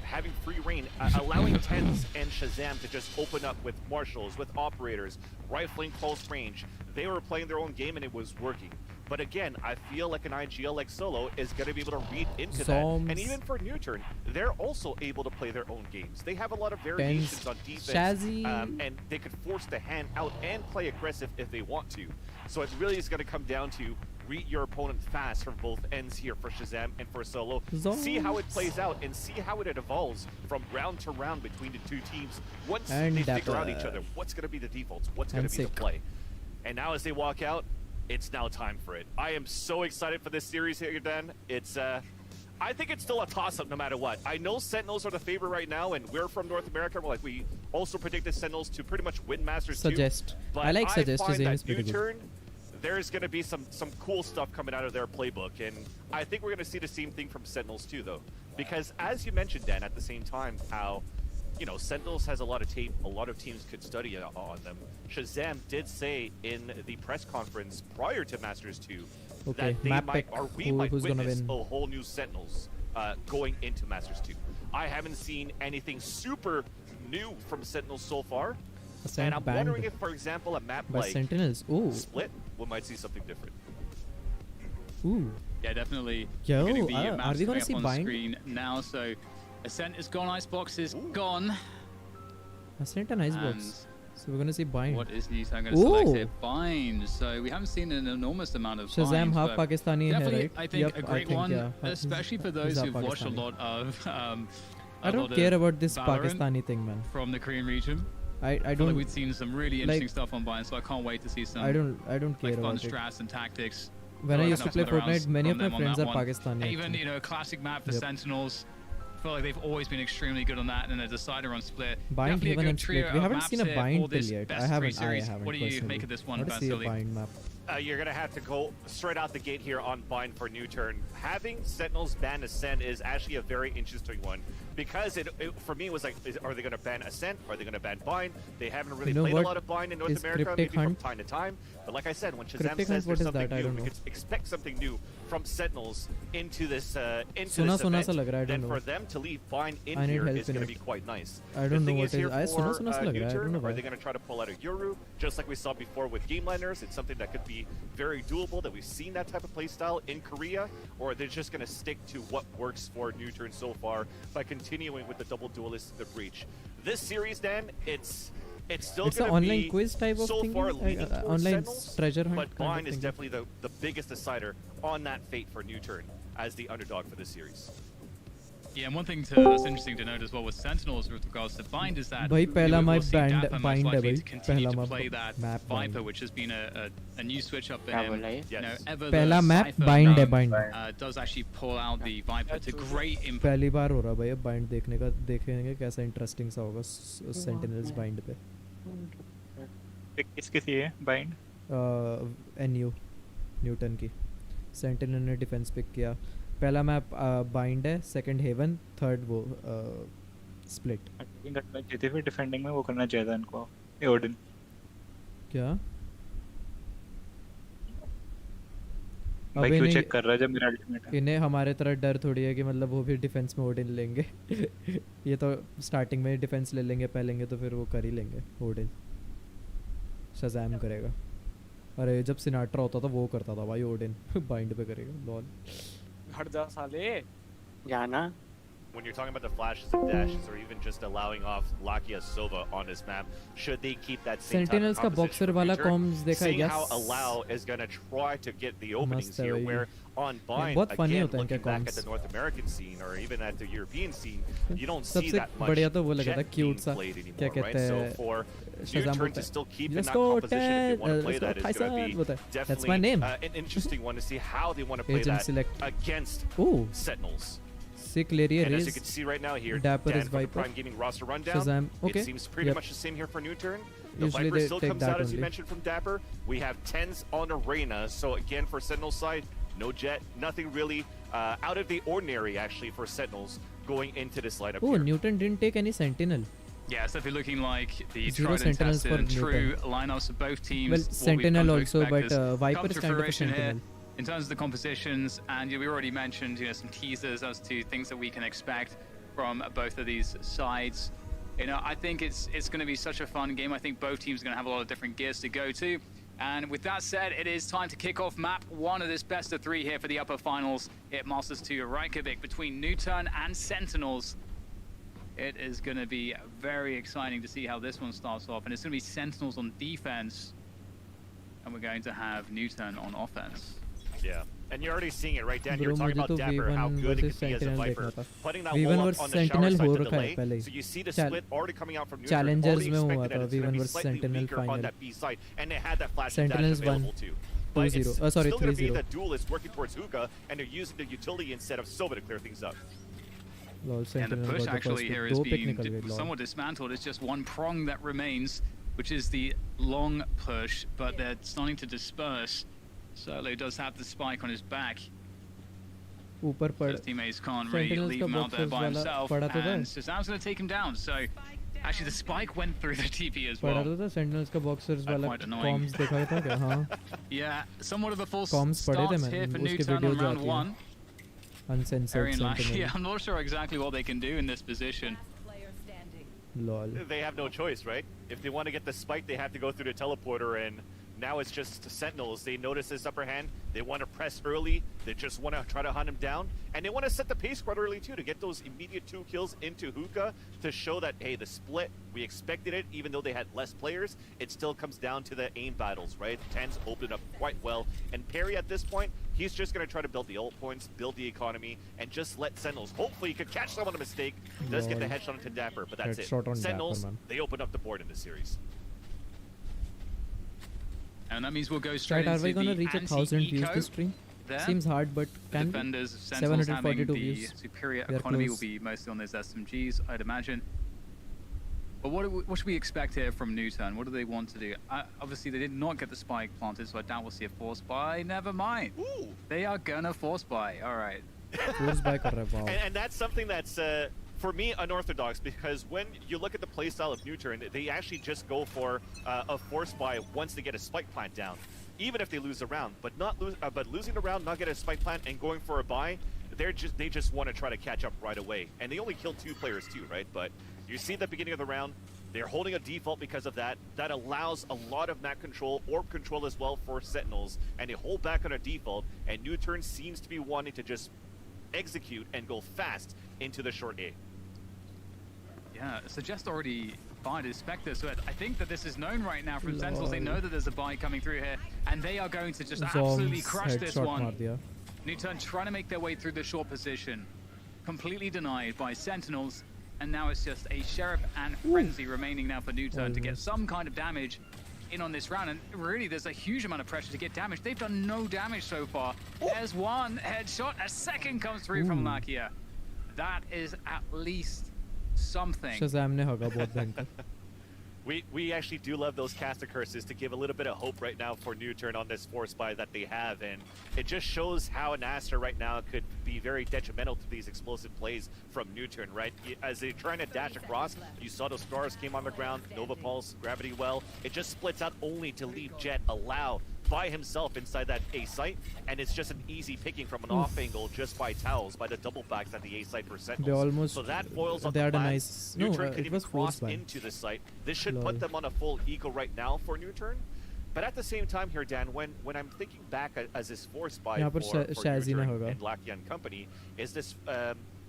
having free reign, allowing Tens and Shazam to just open up with marshals, with operators, rifling close range. They were playing their own game, and it was working. But again, I feel like an IGL like Solo is going to be able to read into that. And even for NUTURN, they're also able to play their own games. They have a lot of variations on defense, and they could force the hand out and play aggressive if they want to. So it really is going to come down to read your opponent fast from both ends here for Shazam and for Solo. See how it plays out and see how it evolves from round to round between the 2 teams. Once they figure out each other, what's going to be the defaults, what's going to be the play. And now as they walk out, it's now time for it. I am so excited for this series here, Dan. It's, I think it's still a toss-up no matter what. I know Sentinels are the favorite right now, and we're from North America. We also predicted Sentinels to pretty much win Masters 2. But I like Suggest. His aim is pretty NUTURN, there's going to be some cool stuff coming out of their playbook, and I think we're going to see the same thing from Sentinels too, though, because as you mentioned, Dan, at the same time, how Sentinels has a lot of tape, a lot of teams could study on them. Shazam did say in the press conference prior to Masters 2 that they might, or we might witness a whole new Sentinels going into Masters 2. I haven't seen anything super new from Sentinels so far. And I'm wondering if, for example, a map like Sentinels. Split, we might see something different. Ooh. Yeah, definitely. Yo, are we going to see on Bind? Screen now, so Ascent is gone, Icebox is gone. Ascent and Icebox. So we're going to see Bind. What is new? So I'm going to select it. Bind. So we haven't seen an enormous amount of Shazam binds, half Pakistani hai, right? I think a great one, yeah. especially for those who've watched a lot of I don't care about this Pakistani thing, man. From the Korean region. I feel don't. like we've seen some really interesting stuff on Bind, so I can't wait to see some. I don't care fun about it. strats and tactics. When I used to play Fortnite, many of my friends are Pakistani. Even a classic map for Sentinels. I feel like they've always been extremely good on that, and a decider on Split. Bind, Heaven, and Split. We haven't seen a Bind till yet. I haven't. What do you make of this one, Vasily? Bind map. You're going to have to go straight out the gate here on Bind for NUTURN. Having Sentinels ban Ascent is actually a very interesting one, because for me it was like, are they going to ban Ascent? Are they going to ban Bind? They haven't really played a lot of Bind in North America, maybe from time to time. But like I said, when Shazam says there's something new, we could expect something new from Sentinels into this event. Then for them to leave Bind in here is going to be quite nice. I don't know what is. I NUTURN, are they going to try to pull out a Yoru, just like we saw before with Game Landers? It's something that could be very doable, that we've seen that type of playstyle in Korea, or they're just going to stick to what works for NUTURN so far by continuing with the double duelist, the breach. This series, Dan, it's still going to be quiz type of so thing, far leaning towards online Sentinels, treasure hunt but Bind is definitely the biggest decider on that fate for NUTURN as the underdog for this series. Yeah, and one thing that's interesting to note as well with Sentinels with regards to Bind is that Bhai, pehla we'll map see Bind Dapper most likely hai, to continue pehla to map play that map Viper, which has been a new switch up for him. Ever pehla the map Cypher Bind hai, run, Bind. does actually pull out the Viper to great impact. पहली बार हो रहा भाई अब Bind देखने का, देखेंगे कैसा interesting सा होगा Sentinels Bind पे. किसकी थी ये Bind? NUTURN की. Sentinel ने डिफेंस पिक किया. पहला मैप Bind है, सेकंड हेवन, थर्ड वो स्प्लिट. करना चाहिए फिर डिफेंडिंग में वो करना चाहिए था इनको ओडिन. क्या? भाई क्यों चेक कर रहा है जब मेरा अल्टीमेट है? इन्हें हमारे तरह डर थोड़ी है कि मतलब वो भी डिफेंस में ओडिन लेंगे. ये तो स्टार्टिंग में डिफेंस ले लेंगे पहलेंगे तो फिर वो कर ही लेंगे ओडिन. शज़ैम करेगा. अरे जब सिनाट्रा होता था वो करता था भाई ओडिन. बाइंड पे करेगा. लॉल. हट जा साले. जाना. When you're talking about the flashes and dashes, or even just allowing off Lakia Sova on this map, should they keep that same Sentinels type of का boxer वाला comms देखा है. Seeing how Allow is going to try to get the openings here, where on Bind, बहुत funny again, होता है इनके looking back comms. at the North American scene, or even at the European scene, you don't see सबसे that much बढ़िया तो वो लगा था jet cute being सा. played क्या anymore, कहते right? हैं? So for Shazam NUTURN to still keep in that composition, if you want to play that, is going to be That's my name. definitely an interesting one to see how they want to play Agent that select. against Sentinels. Sick Laria And as raise. you can see right now here, Dapper Dan is from the Viper. Prime Gaming roster rundown. Shazam. Okay. It seems pretty much the same here for NUTURN. The Usually Viper they still take comes that out, as you only. mentioned, from Dapper. We have 10s on Arena. So again, for Sentinel side, no Jet, nothing really out of the ordinary, actually, for Sentinels going into this lineup Oh, here. NUTURN didn't take any Sentinel. Yeah, it's definitely looking like the Zero tried and Sentinels tested for and true NUTURN. lineups of both teams. Well, what we've Sentinel come to also, expect but has Viper come is to kind of a fruition here. Sentinel. In terms of the compositions, and we already mentioned some teasers as to things that we can expect from both of these sides. I think it's going to be such a fun game. I think both teams are going to have a lot of different gears to go to. And with that said, it is time to kick off map 1 of this best of 3 here for the upper finals at Masters 2 Reykjavik between NUTURN and Sentinels. It is going to be very exciting to see how this one starts off. And it's going to be Sentinels on defense. And we're going to have NUTURN on offense. Yeah. And you're already seeing it, right, Dan? Bro, You're talking about Dapper, how good it could be as a Viper. Putting that wall up on the shower side to delay. So you see the split already coming out from NUTURN. Challengers Already में हुआ expected था that it's going to be versus slightly Sentinel weaker on final. that B side. And they had that flash and dash Sentinels available won. too. But it's 2-0. Sorry, still going to be 3-0. the duelist working towards Hookah, and they're using the utility instead of Sova to clear things up. And the push actually here has been somewhat dismantled. It's just one prong that remains which is the long push, but they're starting to disperse. Solo does have the spike on his back. His teammates can't really leave him out there by himself, and Shazam's going to take him down. So actually the spike went through the TP as well. Sentinels ka boxers wala comms dekha tha kya? Haan. Yeah, somewhat of a false Comms start here for NUTURN on round 1. Uncensored Sentinel. Yeah, I'm not sure exactly what they can do in this position. Lol. They have no choice, right? If they want to get the spike, they have to go through the teleporter, and now it's just Sentinels. They notice this upper hand. They want to press early. They just want to try to hunt him down. And they want to set the pace quite early, too, to get those immediate 2 kills into Hookah to show that, hey, the split, we expected it. Even though they had less players, it still comes down to the aim battles, right? Tens opened up quite well. And Perry, at this point, he's just going to try to build the ult points, build the economy, and just let Sentinels, hopefully he could catch someone a mistake. Does get the headshot into Dapper, but that's it. Sentinels, they open up the board in this series. And that means we'll go straight Are into we gonna the reach 1,000 views this stream? Seems hard, but can defenders of Sentinels having 742 the views. superior They're economy close. will be mostly on those SMGs, I'd imagine. But what should we expect here from NUTURN? What do they want to do? Obviously, they did not get the spike planted, so I doubt we'll see a force buy. Never mind. Ooh. They are gonna force buy. All right. Force buy kar raha hai, wow. And that's something that's, for me, unorthodox, because when you look at the playstyle of NUTURN, they actually just go for a force buy once they get a spike plant down, even if they lose a round. But losing a round, not get a spike plant, and going for a buy, they just want to try to catch up right away. And they only killed 2 players too, right? But you see at the beginning of the round, they're holding a default because of that. That allows a lot of map control, orb control as well for Sentinels, and they hold back on a default. And NUTURN seems to be wanting to just execute and go fast into the short A. Yeah, Suggest already fired his Spectre, so I think that this is known right now from Sentinels. They know that there's a buy coming through here, and they are going to just absolutely crush this one. NUTURN trying to make their way through the short position. Completely denied by Sentinels, and now it's just a Sheriff and Frenzy remaining now for NUTURN to get some kind of damage in on this round. And really, there's a huge amount of pressure to get damage. They've done no damage so far. There's one headshot, a second comes through from Lakia. That is at least something. Shazam ne hoga bahut bhayankar. We actually do love those caster curses to give a little bit of hope right now for NUTURN on this force buy that they have, and it just shows how an Aster right now could be very detrimental to these explosive plays from NUTURN, right? As they're trying to dash across, you saw those scars came on the ground, Nova Pulse, Gravity Well, it just splits out only to leave Jet allow by himself inside that A site, and it's just an easy picking from an off angle just by towels, by the double backs at the A site for Sentinels. They almost, so that foils up they the had a plan. nice, NUTURN no, can it even was force cross buy. into the site. This should put them on a full eco right now for NUTURN. But at the same time here, Dan, when I'm thinking back as this force buy for NUTURN and Lakia and company, is this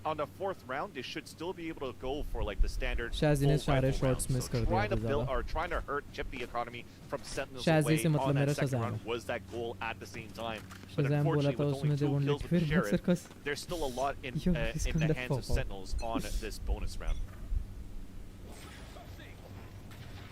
on the 4th round, they should still be able to go for like the standard Shazzy ne full sare rifle shots rounds. miss So kar trying to diya build zyada. or trying to chip the economy from Sentinels Shazzy away se matlab on mera that second Shazam round hai. was that goal at the same time. But Shazam bola unfortunately, tha with only usme, they 2 won't kills let with the fir Sheriff, circus. there's still a lot in Yo, he's the gonna hands pop of out. Sentinels on this bonus round.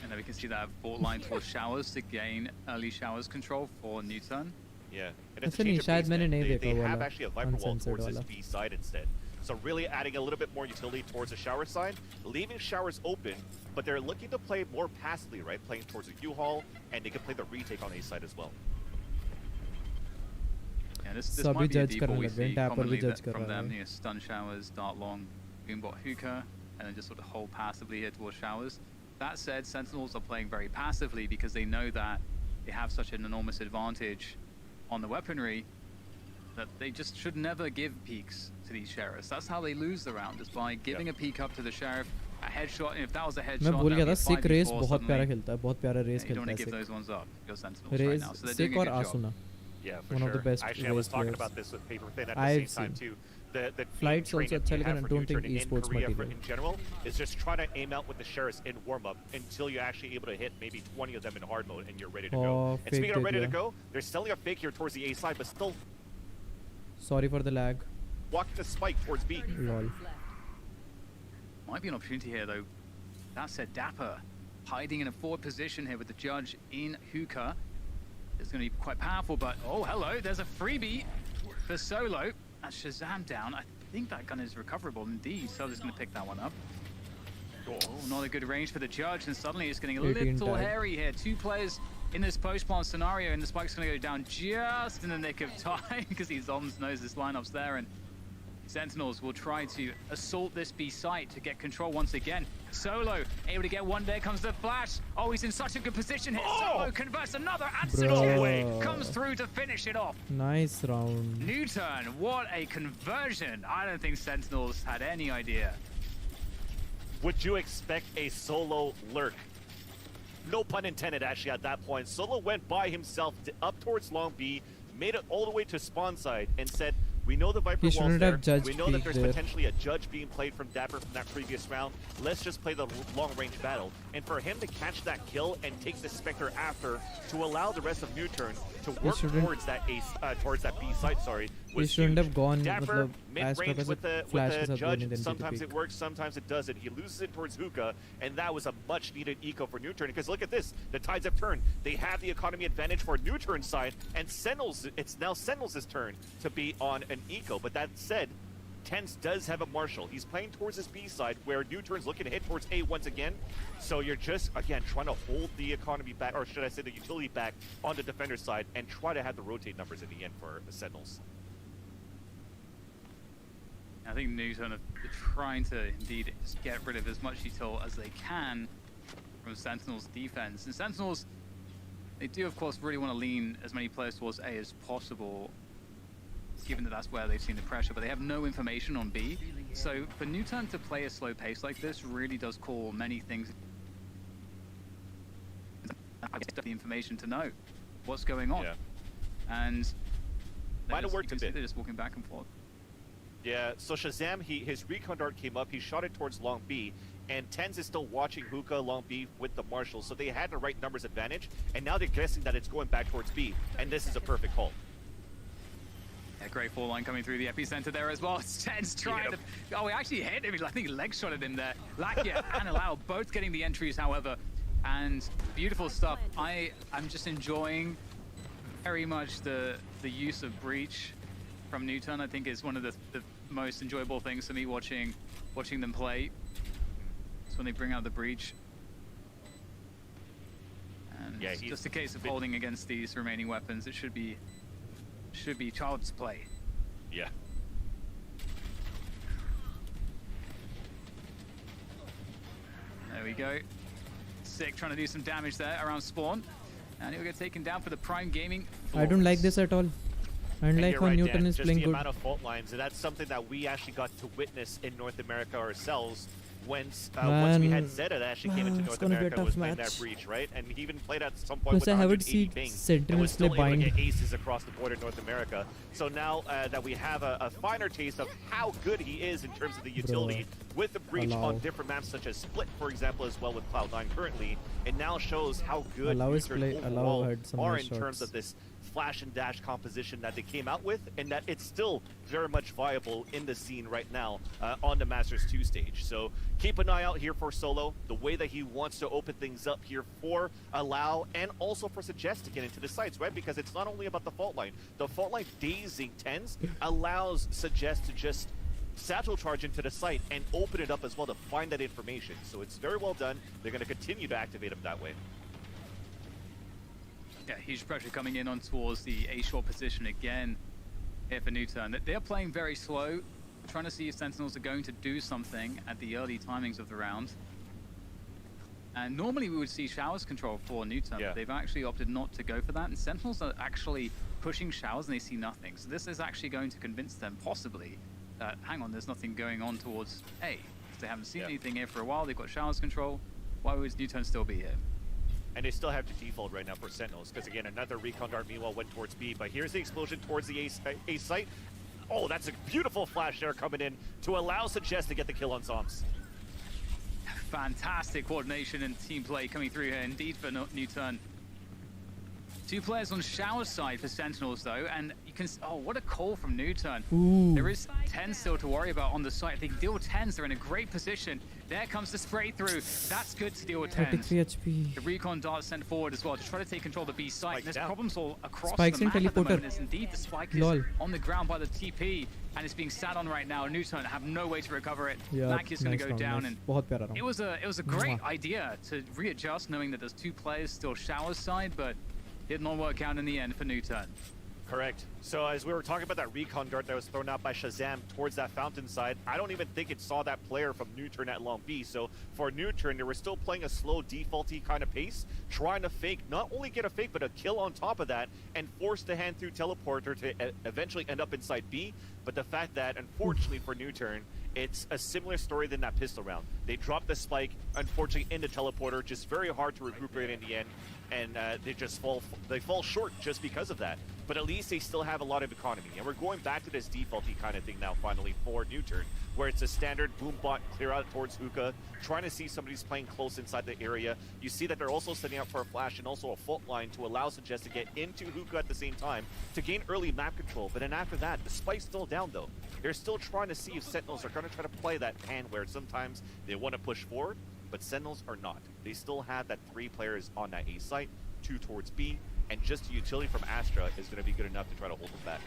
And then we can see that bought line towards showers to gain early showers control for NUTURN. Yeah, and it's अच्छा नहीं, शायद मैंने नहीं देखा they वो have वाला actually a Viper wall uncensored towards this वाला. B side instead. So really adding a little bit more utility towards the shower side, leaving showers open, but they're looking to play more passively, right? Playing towards the U-Haul, and they can play the retake on A side as well. Yeah, this सभी might be a judge default करने we लग गए, see Dapper भी commonly judge कर from रहा them. है. You know, stun showers, dart long, boombot hookah, and then just sort of hold passively here towards showers. That said, Sentinels are playing very passively because they know that they have such an enormous advantage on the weaponry that they just should never give peeks to these sheriffs. That's how they lose the round, is by giving a peek up to the sheriff, a headshot, and if that was a headshot, मैं भूल गया था, that would Sick be a Race 5v4 बहुत प्यारा suddenly. खेलता है, बहुत प्यारा रेस You don't खेलता want है to give Sick. those ones up, your Sentinels right now. So they're doing Sick a और good job. Asuna. Yeah, for One sure. of the best Actually, I was race talking players. about this with Paper Thin at the I've same time seen. too. The Flights train also that अच्छा you लेकिन have I for don't think NUTURN in esports Korea material. in general is just try to aim out with the sheriffs in warm-up until you're actually able to hit maybe 20 of them in hard mode and you're ready to go. Oh, And speaking of fake ready to did, go, they're selling a fake here towards the A side, but still Sorry for the lag. walking the spike towards B. Lol. Might be an opportunity here, though. That said, Dapper hiding in a forward position here with the judge in hookah. It's going to be quite powerful, but oh, hello, there's a freebie for Solo. That's Shazam down. I think that gun is recoverable indeed. Solo's going to pick that one up. Oh, not a good range for the judge, and suddenly it's getting a little hairy here. 2 players in this post-plant scenario, and the spike's going to go down just in the nick of time because he Zoms knows this lineup's there, and Sentinels will try to assault this B site to get control once again. Solo able to get one. There comes the flash. Oh, he's in such a good position here. Solo converts another, and Sentinels comes through to finish it off. Nice round. NUTURN, what a conversion. I don't think Sentinels had any idea. Would you expect a solo lurk? No pun intended, actually, at that point. Solo went by himself up towards Long B, made it all the way to spawn side, and said, we know the Viper wall's there. We know that there's potentially a judge being played from Dapper from that previous round. Let's just play the long-range battle. And for him to catch that kill and take the Spectre after, to allow the rest of NUTURN to work towards that B site, sorry, he shouldn't have gone Dapper mid-range with the judge. Sometimes it works, sometimes it doesn't. He loses it towards Hookah, and that was a much-needed eco for NUTURN. Because look at this, the tides have turned. They have the economy advantage for NUTURN's side, and Sentinels. It's now Sentinels' turn to be on an eco. But that said, TenZ does have a Marshal. He's playing towards his B side, where NUTURN's looking to hit towards A once again. So you're just, again, trying to hold the economy back, or should I say the utility back on the defender side, and try to have the rotate numbers in the end for the Sentinels. I think NUTURN are trying to indeed just get rid of as much util as they can from Sentinels' defense. And Sentinels, they do of course really want to lean as many players towards A as possible, given that that's where they've seen the pressure, but they have no information on B. So for NUTURN to play a slow pace like this really does call many things. The information to know what's going on. Yeah. And might have worked a bit. They're just walking back and forth. Yeah, so Shazam, his recon dart came up, he shot it towards Long B, and TenZ is still watching Hookah Long B with the Marshal, so they had the right numbers advantage, and now they're guessing that it's going back towards B, and this is a perfect call. Yeah, great fall line coming through the epicenter there as well. TenZ trying to... Oh, he actually hit him. I think he leg shotted him there. Lakia and Allow both getting the entries, however, and beautiful stuff. I'm just enjoying very much the use of Breach from NUTURN. I think is one of the most enjoyable things for me watching them play. It's when they bring out the Breach. And yeah, it's just a case of holding against these remaining weapons. It should be child's play. Yeah. There we go. Sick, trying to do some damage there around spawn. And he'll get taken down for the Prime Gaming. I don't like this at all. I don't like how NUTURN is playing good. Just the amount of fault lines, and that's something that we actually got to witness in North America ourselves. Once we had Zeta that actually came into North America and was playing that Breach, right? And he even played at some point with 180 ping and was still able to get aces across the board in North America. So now that we have a finer taste of how good he is in terms of the utility with the Breach on different maps such as Split, for example, as well with Cloud9 currently, it now shows how good NUTURN overall are in terms of this flash and dash composition that they came out with, and that it's still very much viable in the scene right now on the Masters 2 stage. So keep an eye out here for Solo, the way that he wants to open things up here for Allow and also for Suggest to get into the sites, right? Because it's not only about the fault line. The fault line dazing TenZ allows Suggest to just satchel charge into the site and open it up as well to find that information. So it's very well done. They're going to continue to activate him that way. Yeah, huge pressure coming in on towards the A short position again here for NUTURN. They're playing very slow, trying to see if Sentinels are going to do something at the early timings of the round. And normally we would see showers control for NUTURN, but they've actually opted not to go for that. And Sentinels are actually pushing showers and they see nothing. So this is actually going to convince them possibly that, hang on, there's nothing going on towards A. They haven't seen anything here for a while, they've got showers control. Why would NUTURN still be here? And they still have to default right now for Sentinels, because again, another recon dart meanwhile went towards B, but here's the explosion towards the A site. Oh, that's a beautiful flash there coming in to allow Suggest to get the kill on Zoms. Fantastic coordination and team play coming through here indeed for NUTURN. 2 players on shower side for Sentinels though, and you can, oh, what a call from NUTURN. Ooh. There is 10 still to worry about on the site. If they can deal with 10s, they're in a great position. There comes the spray through. That's good to deal with 10s. 33 HP. The recon dart sent forward as well to try to take control of the B site. There's problems all across Spikes the map and at the moment. teleporter. As indeed the spike is Lol. on the ground by the TP, and it's being sat on right now. NUTURN have no way to recover it. Yeah, Lakia's going to go down, nice. and बहुत प्यारा round. it was a great idea to readjust, knowing that there's 2 players still shower side, but did not work out in the end for NUTURN. Correct. So as we were talking about that recon dart that was thrown out by Shazam towards that fountain side, I don't even think it saw that player from NUTURN at Long B. So for NUTURN, they were still playing a slow, defaulty kind of pace, trying to fake, not only get a fake, but a kill on top of that, and force the hand through teleporter to eventually end up inside B. But the fact that, unfortunately for NUTURN, it's a similar story than that pistol round. They dropped the spike, unfortunately, in the teleporter, just very hard to recuperate in the end, and they fall short just because of that. But at least they still have a lot of economy. And we're going back to this defaulty kind of thing now, finally, for NUTURN, where it's a standard boom bot clear out towards hookah, trying to see somebody's playing close inside the area. You see that they're also setting up for a flash and also a fault line to allow Suggest to get into hookah at the same time to gain early map control. But then after that, the spike's still down, though. They're still trying to see if Sentinels are going to try to play that hand where sometimes they want to push forward, but Sentinels are not. They still have that 3 players on that A site, 2 towards B, and just a utility from Astra is going to be good enough to try to hold them back.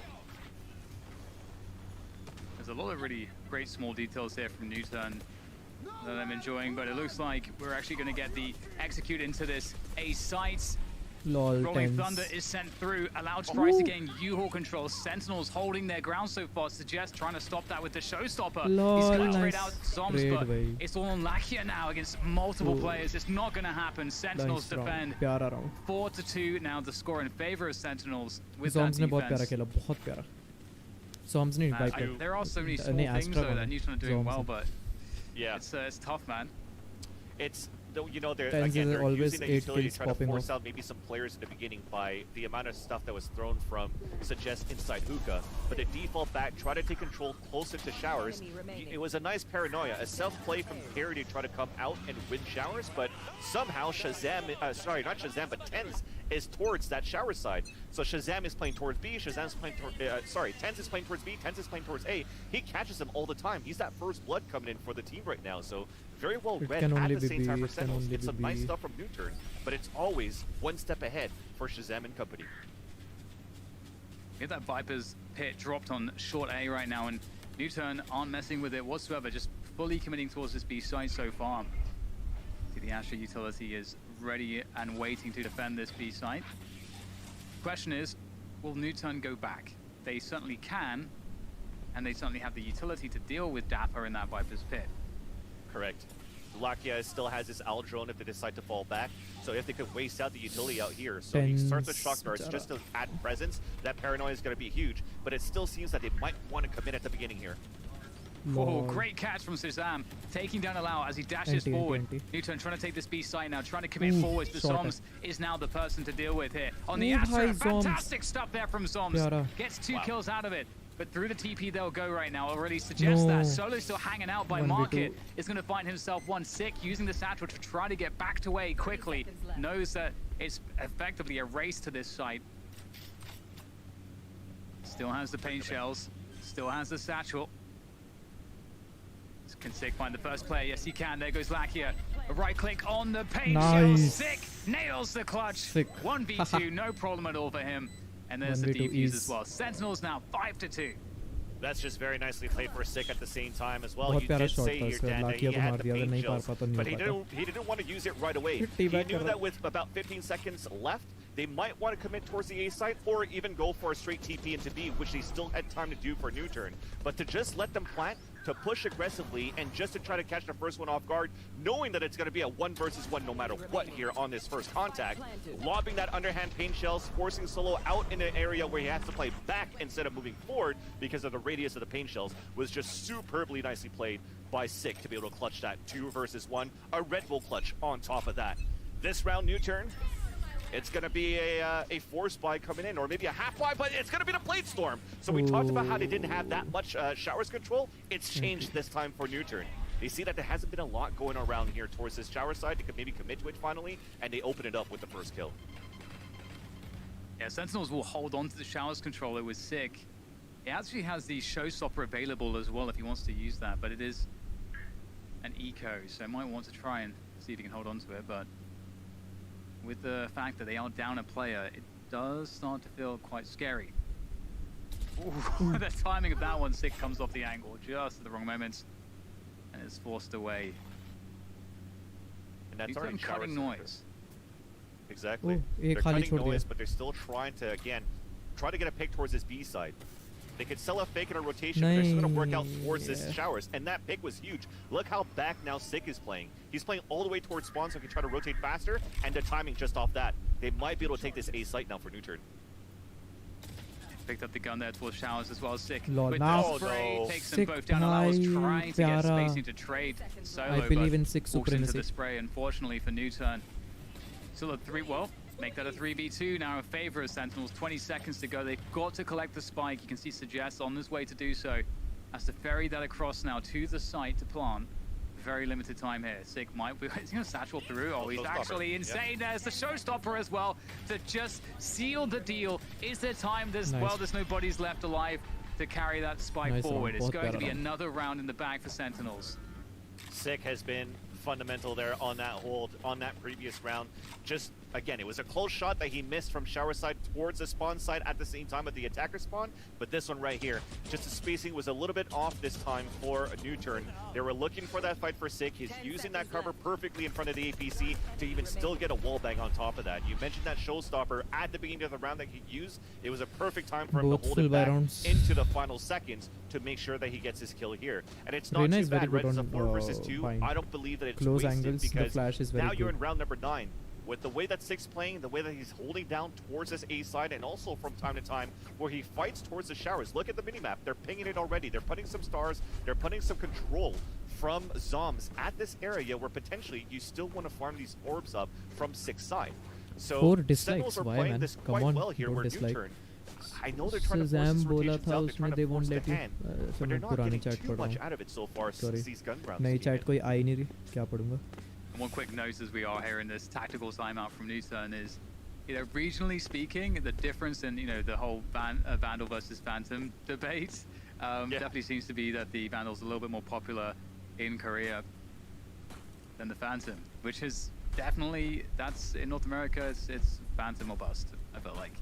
There's a lot of really great small details here from NUTURN that I'm enjoying, but it looks like we're actually going to get the execute into this A site. Lol, Rolling tense. Thunder is sent through, allowed Sprice to gain U-Haul control. Sentinels holding their ground so far. Suggest trying to stop that with the showstopper. Lol, He's going to nice. trade out Zombs, Trade, but bhai. it's all on Lakia now against multiple players. It's not going to happen. Sentinels Nice round. defend. प्यारा round. 4-2 now the score in favor of Sentinels with Zombs that ने बहुत प्यारा defense. खेला, बहुत प्यारा. Zombs ने revive किया. There are so many small नहीं, things Astra though को that नहीं. NUTURN are doing Zombs well, ने. but Yeah. it's tough, man. It's, you know, they're, Tens again, is they're always using the 8 utility kills to try to popping force off. out maybe some players in the beginning by the amount of stuff that was thrown from Suggest inside hookah. But the default back, try to take control closer to showers. It was a nice paranoia, a self-play from Carry to try to come out and win showers, but somehow Shazam, sorry, not Shazam, but Tens is towards that shower side. So Shazam is playing towards B, Shazam's playing towards, Tens is playing towards B, Tens is playing towards A. He catches them all the time. He's that first blood coming in for the team right now, so very well It read can at only the be same B, time for it can Sentinels. only It's be some nice B. stuff from NUTURN, but it's always one step ahead for Shazam and company. Get that Viper's pit dropped on short A right now, and NUTURN aren't messing with it whatsoever, just fully committing towards this B side so far. See, the Astra utility is ready and waiting to defend this B side. Question is, will NUTURN go back? They certainly can, and they certainly have the utility to deal with Dapper in that Viper's pit. Correct. Lakia still has this owl drone if they decide to fall back. So if they could waste out the utility out here. So he starts with shock darts just to add presence. That paranoia is going to be huge. But it still seems that they might want to commit at the beginning here. Oh, great catch from Shazam, taking down Allow as he dashes forward. NUTURN trying to take this B site now, trying to commit forwards, but Zombs is now the person to deal with here. On the Astra, fantastic stuff there from Zombs. Gets 2 kills out of it. But through the TP they'll go right now. Already suggests that. Solo still hanging out by Market. Is going to find himself one sick, using the satchel to try to get backed away quickly. Knows that it's effectively a race to this site. Still has the paint shells. Still has the satchel. Can Sick find the first player? Yes, he can. There goes Lakia. A right click on the paint shell. Sick nails the clutch. Sick. 1v2, no problem at all for him. And there's the defuse as well. Sentinels now 5-2. That's just very nicely played for Sick at the same time as well. बहुत You प्यारा did shot say था here, उसका, Dan, that लाकिया he को had मार the दिया, अगर paint नहीं shells, पार पाता नहीं but he पाता. didn't want to use it right away. Teabag He कर knew रहा. that with about 15 seconds left, they might want to commit towards the A site or even go for a straight TP into B, which they still had time to do for NUTURN. But to just let them plant, to push aggressively, and just to try to catch the first one off guard, knowing that it's going to be a 1 versus 1 no matter what here on this first contact, lobbing that underhand paint shells, forcing Solo out in an area where he has to play back instead of moving forward because of the radius of the paint shells, was just superbly nicely played by Sick to be able to clutch that 2 versus 1, a Red Bull clutch on top of that. This round, NUTURN, it's going to be a force buy coming in, or maybe a half buy, but it's going to be the Blade Storm. So we talked about how they didn't have that much showers control. It's changed this time for NUTURN. They see that there hasn't been a lot going around here towards this shower side. They could maybe commit to it finally, and they open it up with the first kill. Yeah, Sentinels will hold on to the Showers controller with Sick. He actually has the Showstopper available as well if he wants to use that, but it is an eco, so might want to try and see if he can hold on to it, but with the fact that they are down a player, it does start to feel quite scary. Ooh, the timing of that one, Sick comes off the angle just at the wrong moment and is forced away. And that's already cutting noise. Exactly. Oh, They're cutting noise, but they're still trying to, again, try to get a pick towards this B side. They could sell a fake in a rotation, but they're still going to work out towards this Showers. And that pick was huge. Look how back now Sick is playing. He's playing all the way towards spawn, so he can try to rotate faster, and the timing just off that. They might be able to take this A site now for NUTURN. Picked up the gun there towards Showers as well. Sick. Lol, with now the spray, takes them Sick both down. Allows trying to get pyara. spacing to trade solo, I believe but in Sick walks into supremacy. the spray, unfortunately for NUTURN. Still a 3, well, make that a 3v2 now in favor of Sentinels. 20 seconds to go. They've got to collect the spike. You can see Suggest on his way to do so. Has to ferry that across now to the site to plant. Very limited time here. Sick might be going to satchel through. Oh, he's actually insane. There's the showstopper as well to just seal the deal. Is there time? Well, there's no bodies left alive to carry that spike forward. It's going to be another round in the bag for Sentinels. Sick has been fundamental there on that hold, on that previous round. Just, again, it was a close shot that he missed from shower side towards the spawn side at the same time of the attacker spawn, but this one right here, just the spacing was a little bit off this time for a NUTURN. They were looking for that fight for Sick. He's using that cover perfectly in front of the APC to even still get a wall bang on top of that. You mentioned that showstopper at the beginning of the round that he used. It was a perfect time for him to hold it back into the final seconds to make sure that he gets his kill here. And it's not too bad, right? It's a 4 versus 2. I don't believe that it's close wasted angles, because the flash is very now you're good. in round number 9. With the way that Sick's playing, the way that he's holding down towards this A side, and also from time to time where he fights towards the showers. Look at the minimap. They're pinging it already. They're putting some stars. They're putting some control from Zoms at this area where potentially you still want to farm these orbs up from Sick's side. So 4 dislikes. Sentinels are Why, playing man? this Come quite on, well here. don't Where dislike. NUTURN, I know they're trying to force Shazam this बोला rotations था out. They're उसमें trying they to won't force the let you. hand, but मैं they're not पुरानी getting chat too पढ़ रहा much हूँ. out of it so far Sorry. since these gun rounds नई came chat in. कोई आ ही नहीं रही. क्या पढ़ूंगा? And one quick note as we are here in this tactical timeout from NUTURN is, you know, regionally speaking, the difference in, you know, the whole Vandal versus Phantom debate definitely seems to be that the Vandal's a little bit more popular in Korea than the Phantom, which is definitely, that's in North America, it's Phantom or bust, I feel like.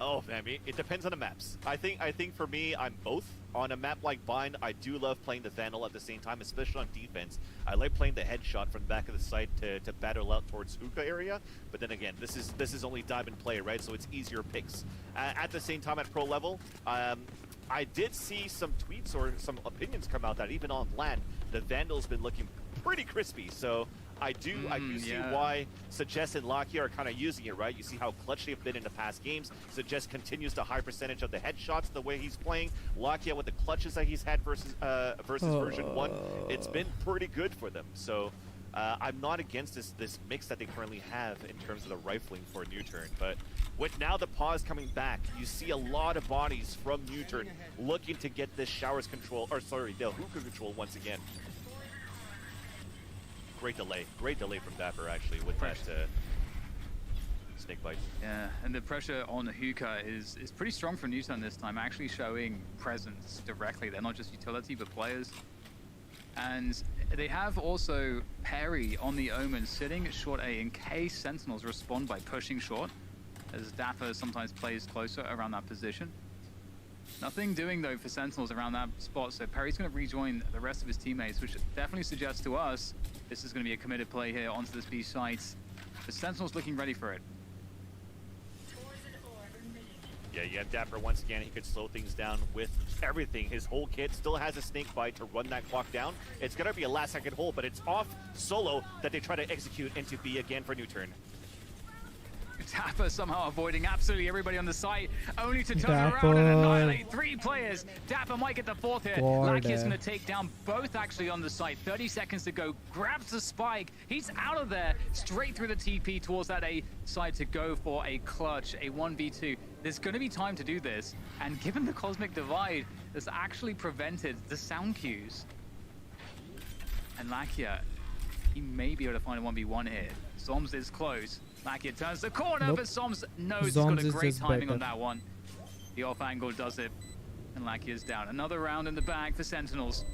Oh, I mean, it depends on the maps. I think for me, I'm both. On a map like Bind, I do love playing the Vandal at the same time, especially on defense. I like playing the headshot from the back of the site to battle out towards hookah area. But then again, this is only diamond play, right? So it's easier picks. At the same time, at pro level, I did see some tweets or some opinions come out that even on LAN, the Vandal's been looking pretty crispy. So I do see why Suggest and Lockheed are kind of using it, right? You see how clutch they've been in the past games. Suggest continues the high percentage of the headshots the way he's playing. Lockheed with the clutches that he's had versus version 1, it's been pretty good for them. So I'm not against this mix that they currently have in terms of the rifling for NUTURN. But with now the pause coming back, you see a lot of bodies from NUTURN looking to get this showers control, or sorry, the hookah control once again. Great delay from Dapper actually with that snake bite. Yeah, and the pressure on the hookah is pretty strong from NUTURN this time, actually showing presence directly. They're not just utility, but players. And they have also Perry on the Omen sitting at short A in case Sentinels respond by pushing short, as Dapper sometimes plays closer around that position. Nothing doing though for Sentinels around that spot, so Perry's going to rejoin the rest of his teammates, which definitely suggests to us this is going to be a committed play here onto this B site. The Sentinels looking ready for it. Yeah, you have Dapper once again. He could slow things down with everything. His whole kit still has a snake bite to run that clock down. It's going to be a last second hold, but it's off solo that they try to execute into B again for NUTURN. Dapper somehow avoiding absolutely everybody on the site, only to turn around and annihilate 3 players. Dapper might get the 4th here. Lackey is going to take down both actually on the site. 30 seconds to go. Grabs the spike. He's out of there. Straight through the TP towards that A side to go for a clutch, a 1v2. There's going to be time to do this. And given the Cosmic Divide, has actually prevented the sound cues. And Lakia, he may be able to find a 1v1 here. Zoms is close. Lakia turns the corner, but Zoms knows he's got a great timing on that one. The off angle does it, and Lakia's down. Another round in the bag for Sentinels.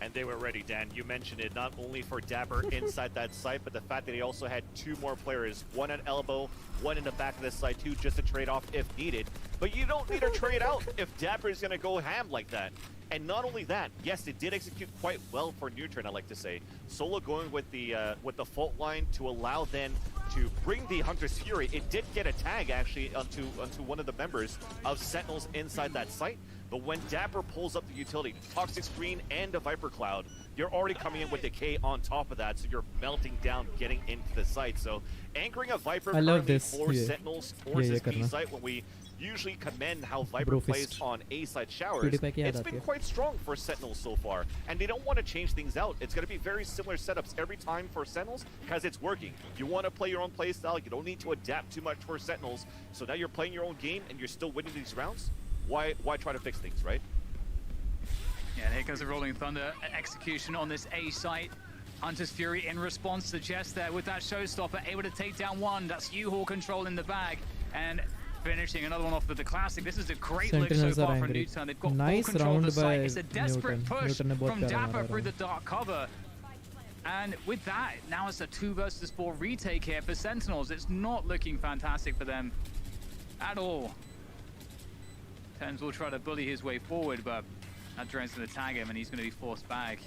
And they were ready, Dan. You mentioned it, not only for Dapper inside that site, but the fact that he also had 2 more players, one at elbow, one in the back of the site too, just to trade off if needed. But you don't need to trade out if Dapper is going to go ham like that. And not only that, yes, it did execute quite well for NUTURN, I like to say. Solo going with the fault line to allow then to bring the Hunter's Fury. It did get a tag actually onto one of the members of Sentinels inside that site. But when Dapper pulls up the utility, Toxic Screen and a Viper Cloud, you're already coming in with Decay on top of that, so you're melting down, getting into the site. So anchoring a Viper currently for Sentinels towards this B site, when we usually commend how Viper plays on A side showers, it's been quite strong for Sentinels so far, and they don't want to change things out. It's going to be very similar setups every time for Sentinels because it's working. You want to play your own play style, you don't need to adapt too much for Sentinels, so now you're playing your own game and you're still winning these rounds. Why try to fix things, right? Yeah, and here comes the Rolling Thunder execution on this A site. Hunter's Fury in response suggests there with that showstopper, able to take down one. That's U-Haul control in the bag. And finishing another one off with the classic. This is a great look so far from NUTURN. They've got full control of the site. It's a desperate push from Dapper through the dark cover. And with that, now it's a 2 versus 4 retake here for Sentinels. It's not looking fantastic for them at all. Tens will try to bully his way forward, but that Drain's going to tag him and he's going to be forced back.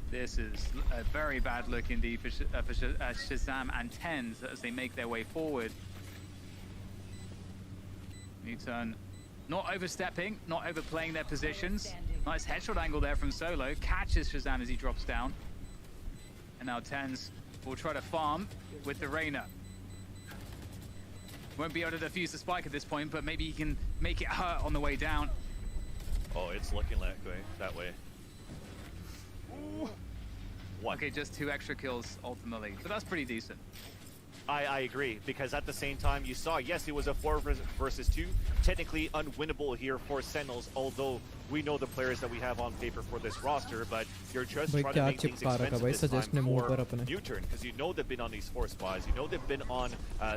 This is a very bad look indeed for Shazam and Tens as they make their way forward. NUTURN not overstepping, not overplaying their positions. Nice headshot angle there from Solo. Catches Shazam as he drops down. And now Tens will try to farm with the Reyna. Won't be able to defuse the spike at this point, but maybe he can make it hurt on the way down. Oh, it's looking that way. Ooh. Okay, just 2 extra kills ultimately, but that's pretty decent. I agree, because at the same time you saw, yes, it was a 4 versus 2, technically unwinnable here for Sentinels, although we know the players that we have on paper for this roster, but you're just trying to make things expensive this time for NUTURN, because you know they've been on these force buys, you know they've been on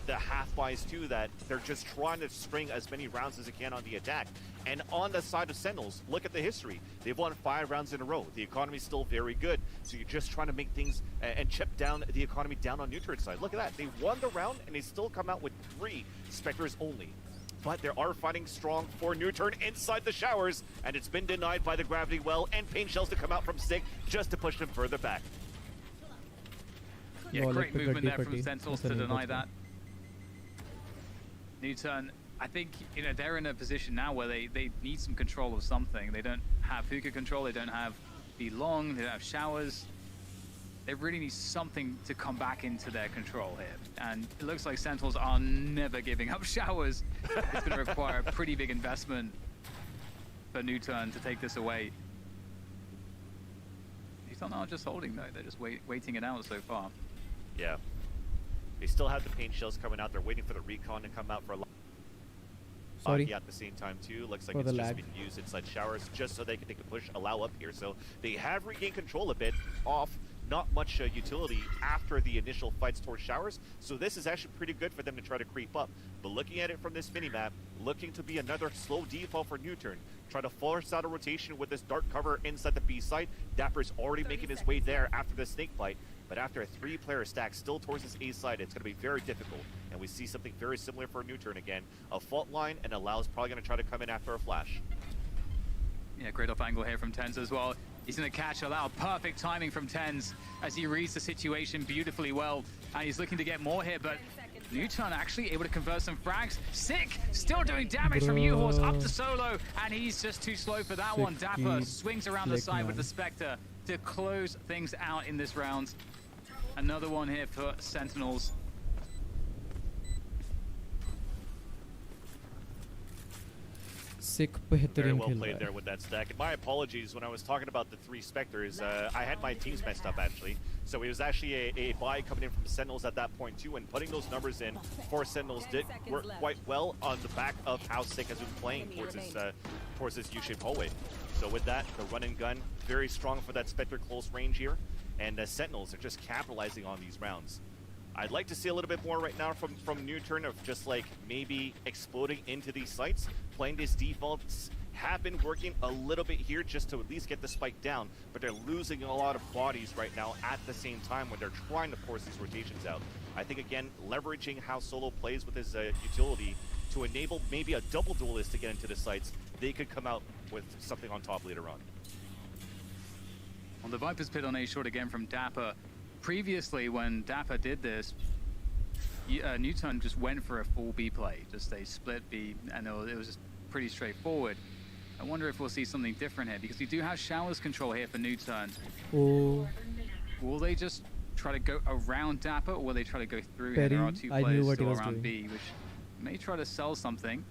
the half buys too, that they're just trying to string as many rounds as they can on the attack. And on the side of Sentinels, look at the history. They've won 5 rounds in a row. The economy's still very good. So you're just trying to make things and chip down the economy down on NUTURN's side. Look at that. They won the round and they still come out with 3 Spectres only. But they are fighting strong for NUTURN inside the showers, and it's been denied by the Gravity Well and Pain Shells to come out from Sick just to push them further back. Yeah, great movement there from Sentinels to deny that. NUTURN, I think, you know, they're in a position now where they need some control of something. They don't have hookah control, they don't have the long, they don't have showers. They really need something to come back into their control here. And it looks like Sentinels are never giving up showers. It's going to require a pretty big investment for NUTURN to take this away. NUTURN aren't just holding though, they're just waiting it out so far. Yeah. They still have the Pain Shells coming out. They're waiting for the recon to come out for a lot. At the same time too, looks like it's just been used inside showers just so they can take a push, allow up here. So they have regained control a bit off not much utility after the initial fights towards showers. So this is actually pretty good for them to try to creep up. But looking at it from this minimap, looking to be another slow default for NUTURN. Try to force out a rotation with this dark cover inside the B site. Dapper's already making his way there after the snake bite. But after a 3-player stack still towards this A side, it's going to be very difficult. And we see something very similar for NUTURN again. A fault line, and Alau's probably going to try to come in after a flash. Yeah, great off angle here from Tens as well. He's going to catch Alau. Perfect timing from Tens as he reads the situation beautifully well. And he's looking to get more here, but NUTURN actually able to convert some frags. Sick, still doing damage from U-Horse up to Solo, and he's just too slow for that one. Dapper swings around the side with the Spectre to close things out in this round. Another one here for Sentinels. Very well played there with that stack. And my apologies, when I was talking about the 3 Spectres, I had my teams messed up actually. So it was actually a buy coming in from Sentinels at that point too, and putting those numbers in for Sentinels did work quite well on the back of how Sick has been playing towards this U-shaped hallway. So with that, the run and gun, very strong for that Spectre close range here. and Sentinels are just capitalizing on these rounds. I'd like to see a little bit more right now from NUTURN of just like maybe exploding into these sites, playing these defaults. Have been working a little bit here just to at least get the spike down, but they're losing a lot of bodies right now at the same time when they're trying to force these rotations out. I think, again, leveraging how Solo plays with his utility to enable maybe a double duelist to get into the sites, they could come out with something on top later on. On the Viper's Pit on A short again from Dapper. Previously, when Dapper did this, NUTURN just went for a full B play, just a split B, and it was just pretty straightforward. I wonder if we'll see something different here, because we do have showers control here for NUTURN. Oh. Will they just try to go around Dapper, or will they try to go through? Perry, There are two I knew players what he still was around doing. B, which may try to sell something.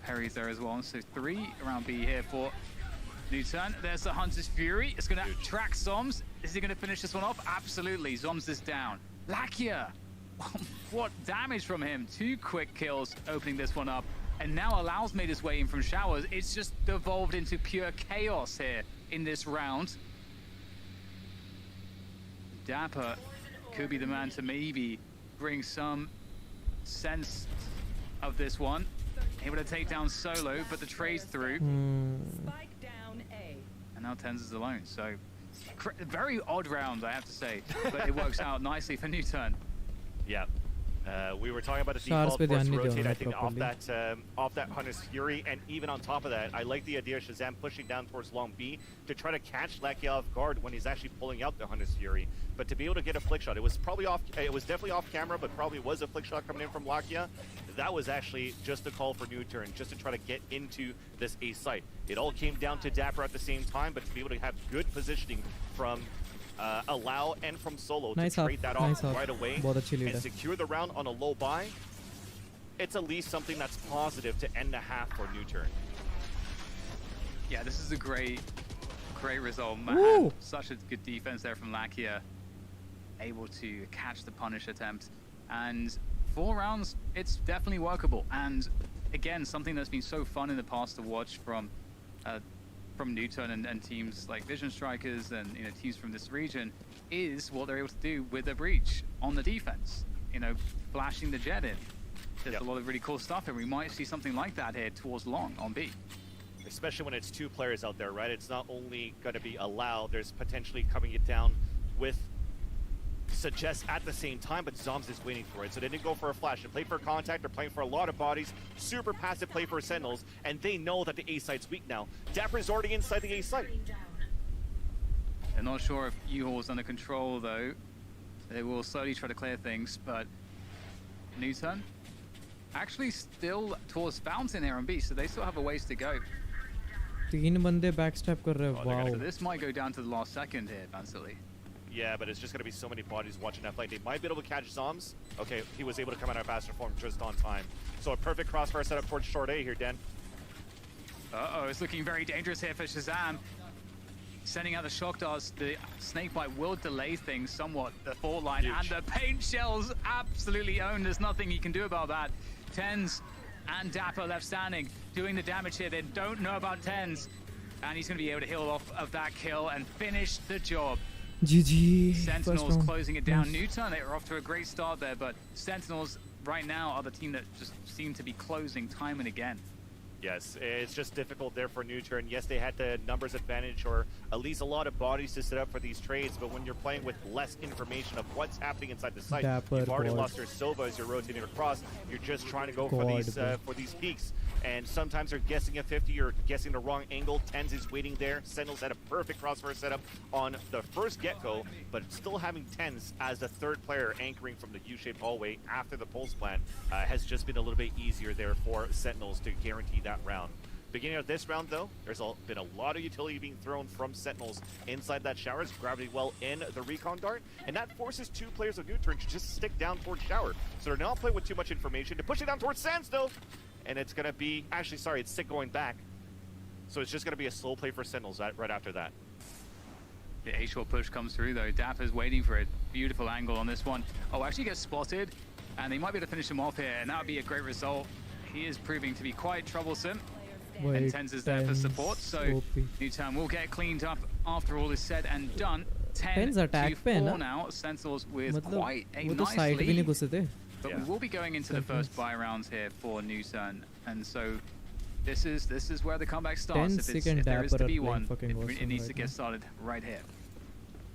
Perry's there as well, so 3 around B here for NUTURN. There's the Hunter's Fury. It's going to track Zoms. Is he going to finish this one off? Absolutely. Zoms is down. Lakia! What damage from him. 2 quick kills opening this one up. And now Allows made his way in from showers. It's just devolved into pure chaos here in this round. Dapper could be the man to maybe bring some sense of this one. Able to take down Solo, but the trade's through. Spike down A. And now Tens is alone. So very odd round, I have to say. But it works out nicely for NUTURN. Yeah. We were talking about the Stars default पे force ध्यान नहीं rotate, दिया I think, properly. off that Hunter's Fury, and even on top of that, I like the idea of Shazam pushing down towards long B to try to catch Lakia off guard when he's actually pulling out the Hunter's Fury. But to be able to get a flick shot, it was definitely off camera, but probably was a flick shot coming in from Lakia. That was actually just a call for NUTURN, just to try to get into this A site. It all came down to Dapper at the same time, but to be able to have good positioning from Allow and from Solo to trade that off right away and secure the round on a low buy, it's at least something that's positive to end the half for NUTURN. Yeah, this is a great result. Man, such a good defense there from Lakia. Able to catch the punish attempt. And 4 rounds, it's definitely workable. And again, something that's been so fun in the past to watch from NUTURN and teams like Vision Strikers and teams from this region is what they're able to do with a breach on the defense. Flashing the jet in. There's a lot of really cool stuff, and we might see something like that here towards long on B. Especially when it's 2 players out there, right? It's not only going to be Allow, there's potentially coming it down with Suggest at the same time, but Zoms is waiting for it. So they didn't go for a flash. They played for a contact. They're playing for a lot of bodies. Super passive play for Sentinels, and they know that the A site's weak now. Dapper's already inside the A site. They're not sure if U-Haul's under control, though. They will slowly try to clear things, but NUTURN actually still towards Fountain here on B, so they still have a ways to go. 3 बंदे backstab कर रहे हैं. Wow. So this might go down to the last second here, Vansily. Yeah, but it's just going to be so many bodies watching that fight. They might be able to catch Zoms. Okay, he was able to come out of faster form just on time. So a perfect crossfire setup towards short A here, Den. Uh-oh, it's looking very dangerous here for Shazam. Sending out the shock darts. The snakebite will delay things somewhat. The fault line and the paint shells absolutely own. There's nothing he can do about that. Tens and Dapper left standing, doing the damage here. They don't know about Tens. And he's going to be able to heal off of that kill and finish the job. GG. Sentinels closing it down. NUTURN, they were off to a great start there, but Sentinels right now are the team that just seem to be closing time and again. Yes, it's just difficult there for NUTURN. Yes, they had the numbers advantage or at least a lot of bodies to set up for these trades, but when you're playing with less information of what's happening inside the site, you've already lost your Silva as you're rotating across. You're just trying to go for these peaks. And sometimes they're guessing a 50 or guessing the wrong angle. Tens is waiting there. Sentinels had a perfect crossfire setup on the first get-go, but still having Tens as the 3rd player anchoring from the U-shaped hallway after the pulse plant has just been a little bit easier there for Sentinels to guarantee that round. Beginning of this round, though, there's been a lot of utility being thrown from Sentinels inside that Showers. Gravity well in the recon dart, and that forces 2 players of NUTURN to just stick down towards Shower. So they're not playing with too much information to push it down towards Sands, though. And it's going to be, actually, sorry, it's Sick going back. So it's just going to be a slow play for Sentinels right after that. The A-short push comes through, though. Dapper's waiting for it. Beautiful angle on this one. Oh, actually gets spotted, and they might be able to finish him off here, and that would be a great result. He is proving to be quite troublesome. And Tens is there for support, so NUTURN will get cleaned up after all is said and done. 10 Pens attack to 4 पे ना now. Sentinels with मतलब quite a वो तो nice side भी नहीं lead. घुसे थे But we will be going into the first buy rounds here for NUTURN, and so this is where the comeback starts. If there is to be one, it needs to get started right here.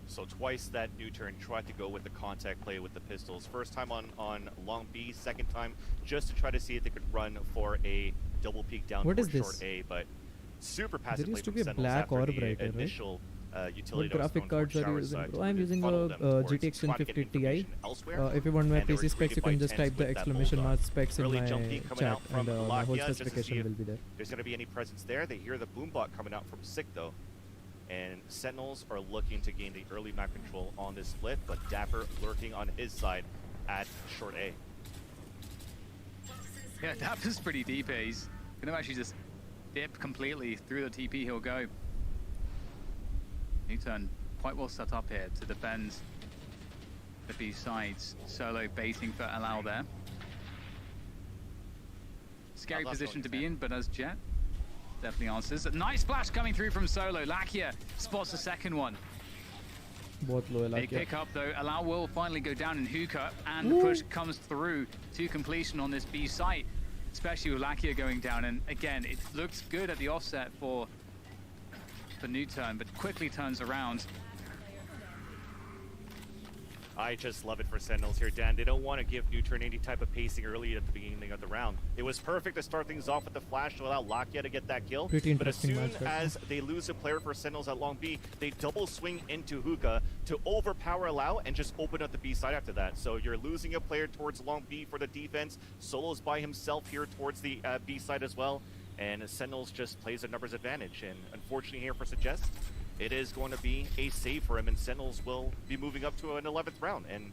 So twice that NUTURN tried to go with the contact play with the pistols. First time on long B, second time just to try to see if they could run for a double peek down towards short A, but super passive play from Sentinels after the initial utility what graphic cards are you using, bro? I'm using a GTX 1050 Ti. If you want my PC specs, you can just type the exclamation mark specs in my chat, and my whole specification will be there. There's going to be any presence there. They hear the boombot coming out from Sick though, and Sentinels are looking to gain the early map control on this split, but Dapper lurking on his side at short A. Yeah, Dapper's pretty deep here. He's going to actually just dip completely through the TP. He'll go. NUTURN quite well set up here to defend the B sides. Solo baiting for Allow there. Scary position to be in, but as Jet definitely answers. A nice splash coming through from Solo. Lakia spots the second one. They pick up though. Allow will finally go down in hookah, and the push comes through to completion on this B site, especially with Lakia going down. And again, it looks good at the offset for NUTURN, but quickly turns around. I just love it for Sentinels here, Dan. They don't want to give NUTURN any type of pacing early at the beginning of the round. It was perfect to start things off with the flash to allow Lakia to get that kill. But as soon as they lose a player for Sentinels at long B, they double swing into hookah to overpower Allow and just open up the B side after that. So you're losing a player towards long B for the defense. Solo's by himself here towards the B side as well. And Sentinels just plays a numbers advantage. And unfortunately here for Suggest, it is going to be a save for him, and Sentinels will be moving up to an 11th round. And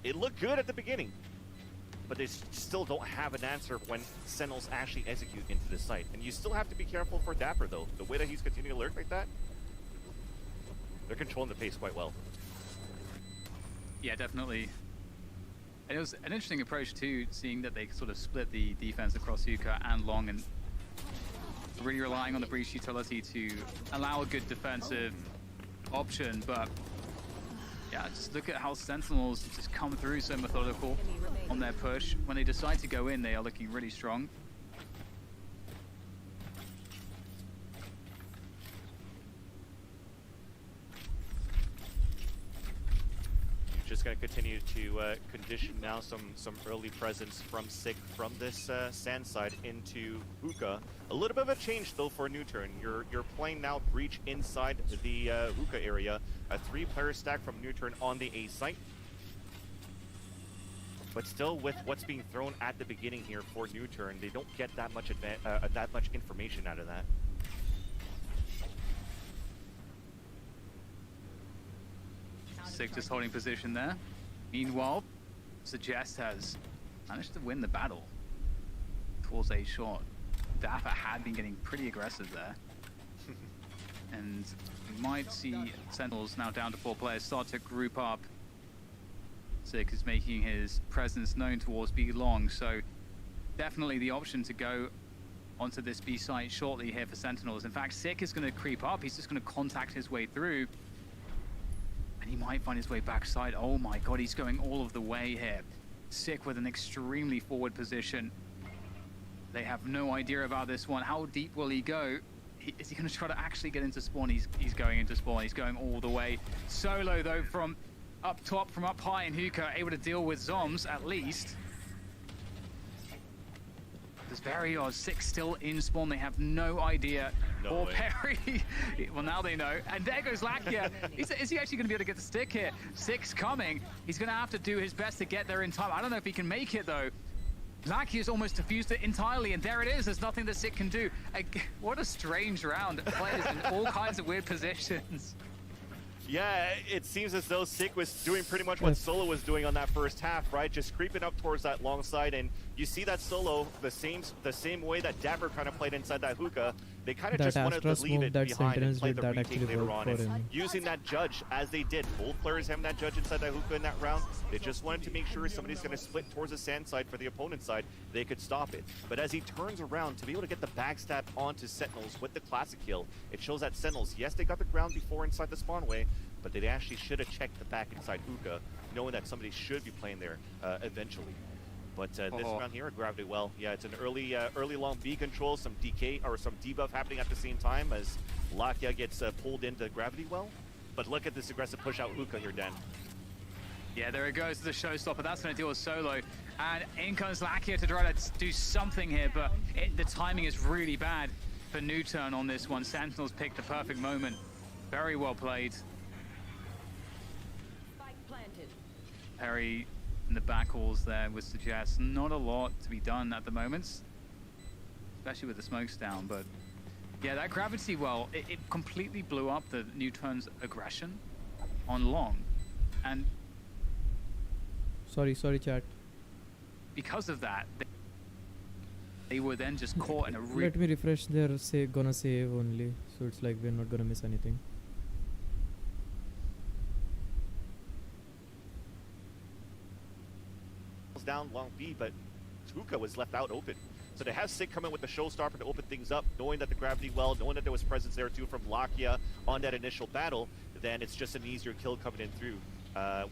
it looked good at the beginning, but they still don't have an answer when Sentinels actually execute into the site. And you still have to be careful for Dapper, though. The way that he's continuing to lurk like that, they're controlling the pace quite well. Yeah, definitely. And it was an interesting approach too, seeing that they sort of split the defense across hookah and long, and really relying on the breach utility to allow a good defensive option. But yeah, just look at how Sentinels just come through so methodical on their push. When they decide to go in, they are looking really strong. Just going to continue to condition now some early presence from Sick from this sand side into hookah. A little bit of a change though for NUTURN. You're playing now breach inside the hookah area. A 3-player stack from NUTURN on the A site. But still, with what's being thrown at the beginning here for NUTURN, they don't get that much information out of that. Sick just holding position there. Meanwhile, Suggest has managed to win the battle towards A short. Dapper had been getting pretty aggressive there. And we might see Sentinels now down to 4 players start to group up. Sick is making his presence known towards B long, so definitely the option to go onto this B site shortly here for Sentinels. In fact, Sick is going to creep up. He's just going to contact his way through. He might find his way backside. Oh my god, he's going all of the way here. Sick with an extremely forward position. They have no idea about this one. How deep will he go? Is he going to try to actually get into spawn? He's going into spawn. He's going all the way. Solo, though, from up top, from up high in hookah, able to deal with Zoms at least. There's very odd. Sick still in spawn. They have no idea. No or Perry. Well, now they know. And there goes Lakia. Is he actually going to be able to get the stick here? Sick's coming. He's going to have to do his best to get there in time. I don't know if he can make it, though. Lakia's almost diffused it entirely, and there it is. There's nothing that Sick can do. What a strange round. Players in all kinds of weird positions. Yeah, it seems as though Sick was doing pretty much what Solo was doing on that first half, right? Just creeping up towards that long side and you see that solo the same way that Dapper kind of played inside that hookah. They kind of That just wanted Astra to leave smoke it that behind and Sentinels play did, the that retake actually later worked on. for And him. using that judge as they did, both players having that judge inside that hookah in that round, they just wanted to make sure somebody's going to split towards the sand side for the opponent's side, they could stop it. But as he turns around to be able to get the backstab onto Sentinels with the classic kill, it shows that Sentinels, yes, they got the ground before inside the spawnway, but they actually should have checked the back inside hookah, knowing that somebody should be playing there eventually. But this round here, Gravity Well, yeah, it's an early long B control, some DK or some debuff happening at the same time as Lakia gets pulled into Gravity Well. But look at this aggressive push out hookah here, Dan. Yeah, there it goes, the showstopper. That's going to deal with solo. And in comes Lakia to try to do something here, but the timing is really bad for NUTURN on this one. Sentinels picked the perfect moment. Very well played. Perry in the back halls there would suggest not a lot to be done at the moment, especially with the smokes down. But yeah, that gravity well, it completely blew up the NUTURN's aggression on long, and sorry chat, because of that they were then just caught in a let me refresh their gonna save only, so it's like we're not gonna miss anything. Down long B, but Hookah was left out open. So to have Sig come in with the showstopper to open things up, knowing that the gravity well, knowing that there was presence there too from Lakia on that initial battle, then it's just an easier kill coming in through.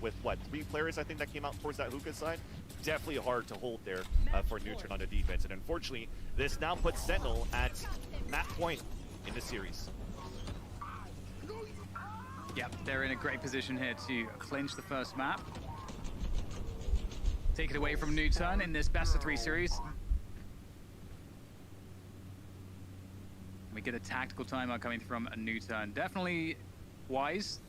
With what, 3 players I think that came out towards that Hookah side? Definitely hard to hold there for NUTURN on the defense. And unfortunately, this now puts Sentinel at map point in the series. Yep, they're in a great position here to clinch the first map. Take it away from NUTURN in this best of 3 series. We get a tactical timeout coming from a NUTURN. Definitely wise.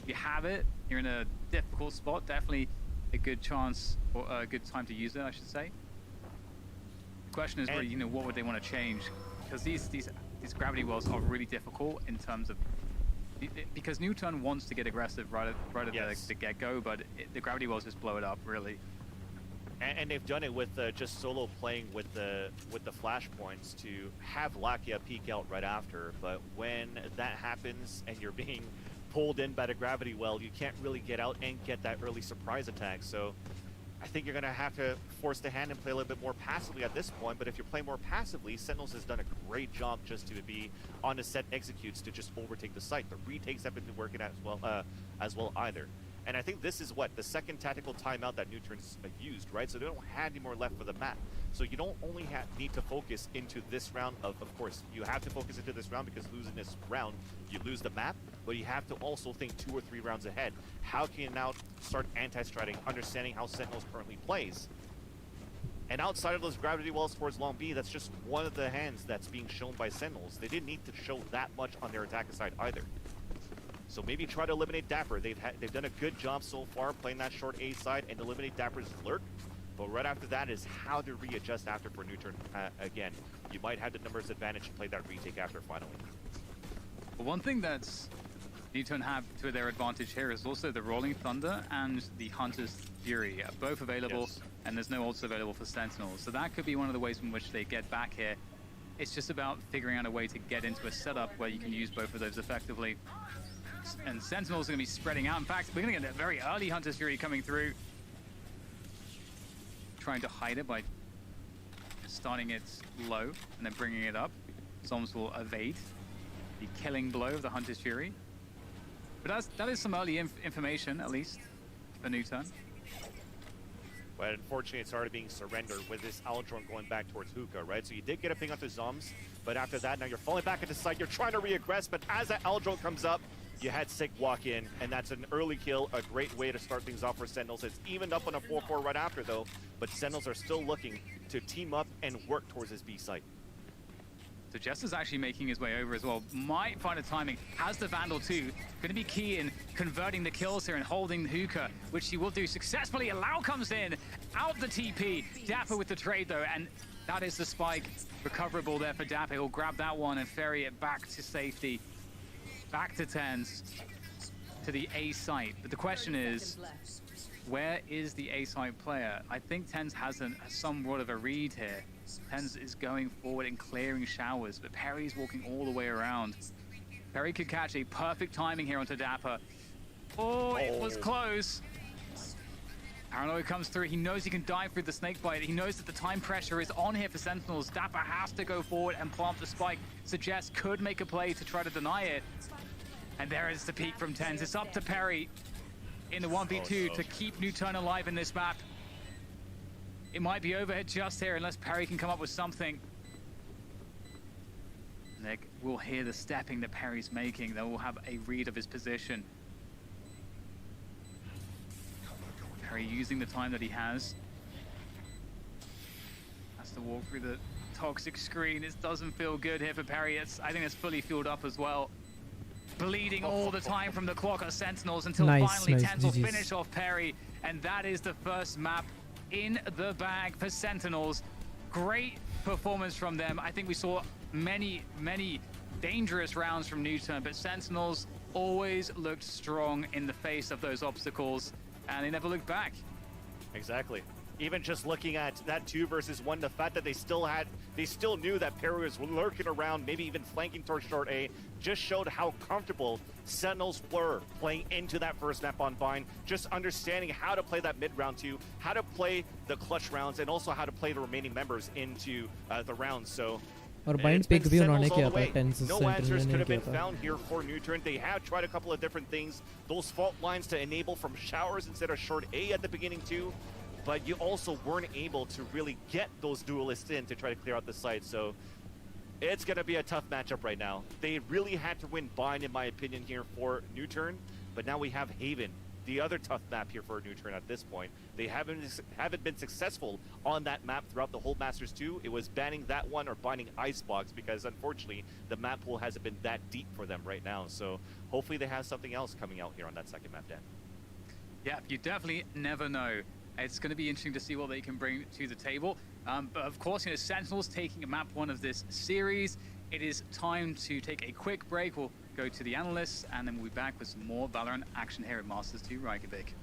If you have it, you're in a difficult spot. Definitely a good chance, or a good time to use it, I should say. The question is really, what would they want to change? Because these gravity wells are really difficult in terms of, because NUTURN wants to get aggressive right at the get-go, but the gravity wells just blow it up, really. And they've done it with just solo playing with the flash points to have Lakia peek out right after. But when that happens and you're being pulled in by the gravity well, you can't really get out and get that early surprise attack. So I think you're going to have to force the hand and play a little bit more passively at this point. But if you're playing more passively, Sentinels has done a great job just to be on the set executes to just overtake the site. The retakes have been working as well either. And I think this is what, the second tactical timeout that NUTURN's used, right? So they don't have any more left for the map. So you don't only need to focus into this round of course, you have to focus into this round because losing this round, you lose the map, but you have to also think 2 or 3 rounds ahead. How can you now start anti-stratting, understanding how Sentinels currently plays? And outside of those gravity wells towards long B, that's just one of the hands that's being shown by Sentinels. They didn't need to show that much on their attacker side either. So maybe try to eliminate Dapper. They've done a good job so far playing that short A side and eliminate Dapper's lurk. But right after that is how to readjust after for NUTURN again. You might have the numbers advantage to play that retake after finally. Well, one thing that's NUTURN have to their advantage here is also the Rolling Thunder and the Hunter's Fury, both available, and there's no ults available for Sentinels. So that could be one of the ways in which they get back here. It's just about figuring out a way to get into a setup where you can use both of those effectively. And Sentinels are going to be spreading out. In fact, we're going to get a very early Hunter's Fury coming through. Trying to hide it by starting it low and then bringing it up. Zoms will evade the killing blow of the Hunter's Fury. But that is some early information, at least, for NUTURN. But unfortunately, it's already being surrendered with this Aldron going back towards Hookah, right? So you did get a ping onto Zoms, but after that, now you're falling back into sight. You're trying to re-aggress, but as that Aldron comes up, you had Sig walk in, and that's an early kill, a great way to start things off for Sentinels. It's evened up on a 4-4 right after, though, but Sentinels are still looking to team up and work towards his B site. So Jester's actually making his way over as well. Might find a timing. Has the Vandal too. Going to be key in converting the kills here and holding Hookah, which he will do successfully. Allow comes in, out the TP. Dapper with the trade though, and that is the spike. Recoverable there for Dapper. He'll grab that one and ferry it back to safety. Back to 10s, to the A site. But the question is, Where is the A-side player? I think TenZ has somewhat of a read here. TenZ is going forward and clearing showers, but Perry's walking all the way around. Perry could catch a perfect timing here onto Dapper. Oh, it was close. Paranoia comes through. He knows he can dive through the snake bite. He knows that the time pressure is on here for Sentinels. Dapper has to go forward and plant the spike. Suggest could make a play to try to deny it. And there is the peak from TenZ. It's up to Perry in the 1v2 to keep NUTURN alive in this map. It might be over just here unless Perry can come up with something. Nick will hear the stepping that Perry's making. They will have a read of his position. Perry using the time that he has to walk through the toxic screen. It doesn't feel good here for Perry. I think it's fully fueled up as well. Bleeding all the time from the clock at Sentinels until finally TenZ will finish off Perry. And that is the first map in the bag for Sentinels. Great performance from them. I think we saw many dangerous rounds from NUTURN, but Sentinels always looked strong in the face of those obstacles, and they never looked back. Exactly. Even just looking at that 2 versus 1, the fact that they still knew that Perry was lurking around, maybe even flanking towards short A, just showed how comfortable Sentinels were playing into that first map on Vine, just understanding how to play that mid round 2, how to play the clutch rounds, and also how to play the remaining members into the rounds. So और bind pick भी उन्होंने किया था 10 से no sentinel answers ने could have किया been था found here for NUTURN. They have tried a couple of different things. Those fault lines to enable from showers instead of short A at the beginning too. But you also weren't able to really get those duelists in to try to clear out the site. So it's going to be a tough matchup right now. They really had to win Bind, in my opinion, here for NUTURN. But now we have Haven, the other tough map here for NUTURN at this point. They haven't been successful on that map throughout the whole Masters 2. It was banning that one or binding Icebox because, unfortunately, the map pool hasn't been that deep for them right now. So hopefully they have something else coming out here on that second map, Dan. Yeah, you definitely never know. It's going to be interesting to see what they can bring to the table. But of course, Sentinels taking a map 1 of this series. It is time to take a quick break. We'll go to the analysts, and then we'll be back with some more Valorant action here at Masters 2 Reykjavik.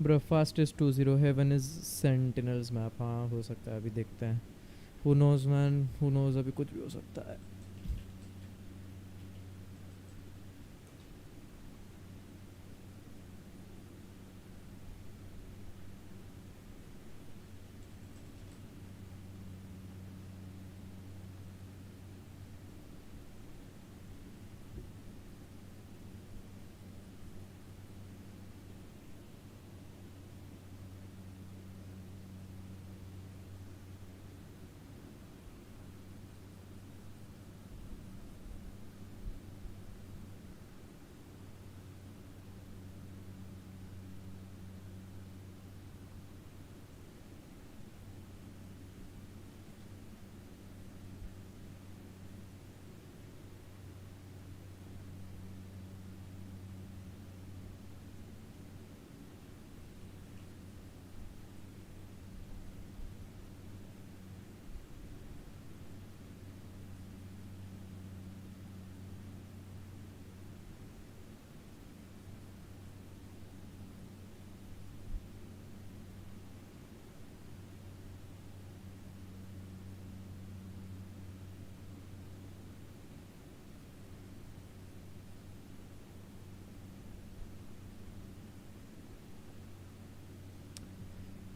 Bro fastest 2-0 Haven is Sentinels map हाँ हो सकता है अभी देखते हैं who knows man who knows अभी कुछ भी हो सकता है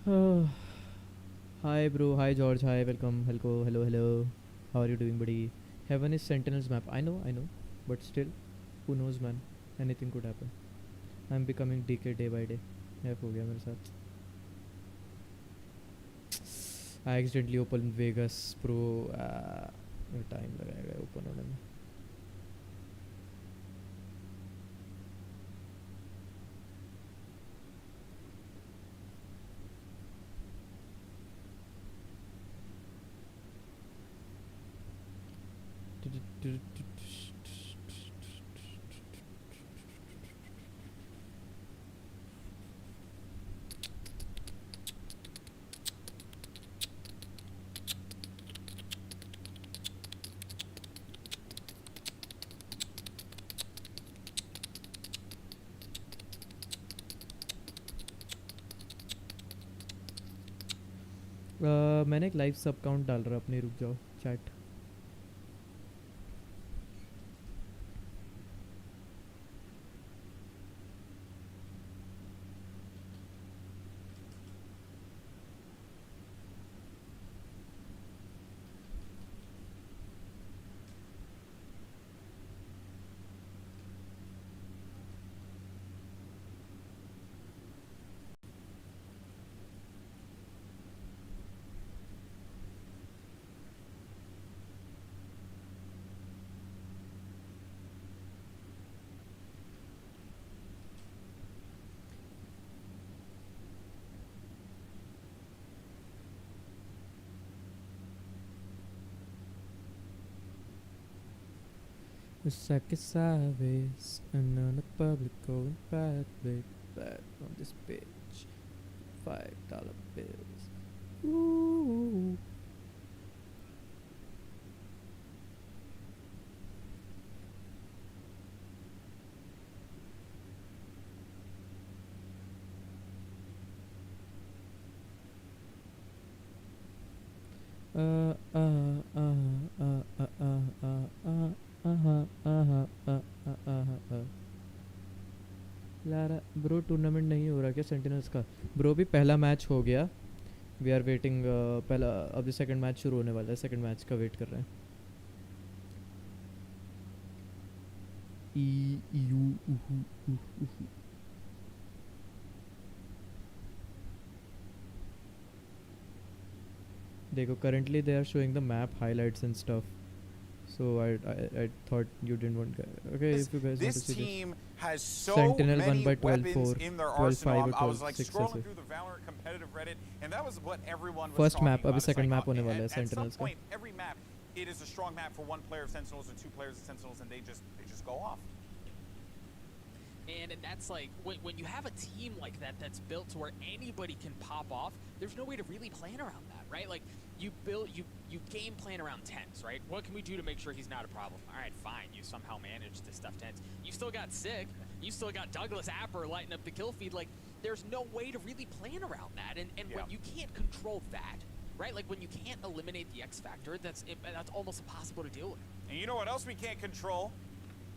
Hi bro, hi George, hi, welcome, hello. How are you doing, buddy? Heaven is Sentinels map. I know, but still, who knows, man? Anything could happen. I'm becoming DK day by day. F हो गया मेरे साथ. I accidentally opened Vegas Pro. Time लगाएगा open होने में. मैंने एक live सब काउंट डाल रहा अपनी, रुक जाओ chat. It's like a sideways and on the public going back on this bitch. $5 bills. Ooh. Bro tournament नहीं हो रहा क्या सेंटिनल्स का? ब्रो भी पहला मैच हो गया. We are waiting. पहला अभी सेकंड मैच शुरू होने वाला है. सेकंड मैच का वेट कर रहे हैं. देखो currently they are showing the map highlights and stuff. So I thought you didn't want. Okay, if you guys want to see this. Team has so Sentinel many 1 by 12 weapons 4, in their 12 arsenal. 5 I or was 12 like 6 scrolling ऐसे. through the Valorant competitive Reddit, and that was what everyone was First talking map, about. अभी It's second like, map होने वाला है at some Sentinels का. point, every map, it is a strong map for one player of Sentinels or two players of Sentinels, and they just go off. And that's like, when you have a team like that that's built to where anybody can pop off, there's no way to really plan around that, right? Like, you game plan around Tens, right? What can we do to make sure he's not a problem? All right, fine, you somehow managed to stuff Tens. You still got Sig, you still got Douglas Apper lighting up the kill feed. Like, there's no way to really plan around that. And when you can't control that, right? Like, when you can't eliminate the X factor, that's almost impossible to deal with. And you know what else we can't control?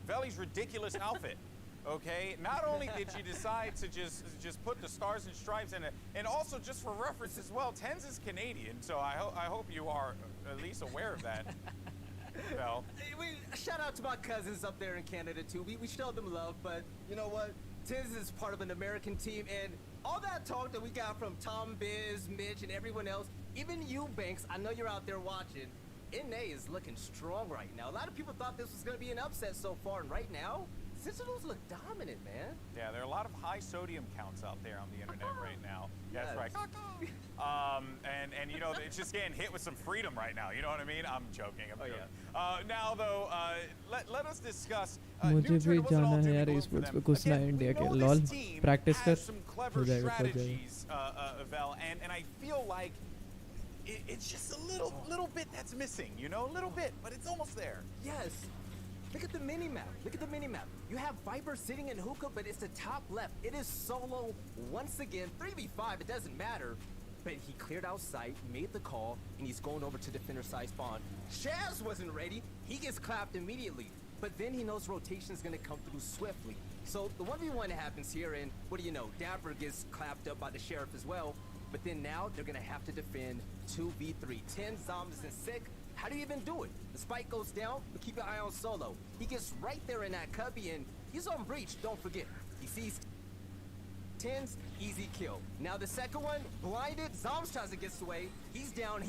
Veli's ridiculous outfit. Okay, not only did you decide to just put the stars and stripes in it, and also just for reference as well, Tens is Canadian, so I hope you are at least aware of that. Vel. Shout out to my cousins up there in Canada too. We showed them love, but you know what? Tens is part of an American team, and all that talk that we got from Tom, Biz, Mitch, and everyone else, even you, Banks, I know you're out there watching. NA is looking strong right now. A lot of people thought this was going to be an upset so far, and right now, Sentinels look dominant, man. Yeah, there are a lot of high sodium counts out there on the internet right now. Yes. That's right. And you know, it's just getting hit with some freedom right now. You know what I mean? I'm joking. I'm joking. Yeah. Now though, let us discuss. मुझे भी जाना है यार esports पे घुसना है India के. Lol practice कर. हो जाएगा पहुंच जाएगा. Vel, and I feel like it's just a little bit that's missing. You know, a little bit, but it's almost there. Yes. Look at the mini-map. Look at the mini-map. You have Viper sitting in hookah, but it's the top left. It is solo once again. 3v5, it doesn't matter. But he cleared out sight, made the call, and he's going over to defender side spawn. Shaz wasn't ready. He gets clapped immediately. But then he knows rotation's gonna come through swiftly. So the 1v1 happens here, and what do you know? Dapper gets clapped up by the sheriff as well. But then now they're gonna have to defend 2v3. 10 zombies and sick. How do you even do it? The spike goes down, but keep your eye on Solo. He gets right there in that cubby, and he's on breach, don't forget. He sees 10s, easy kill. Now the second one, blinded, Zombs tries to get away. He's down,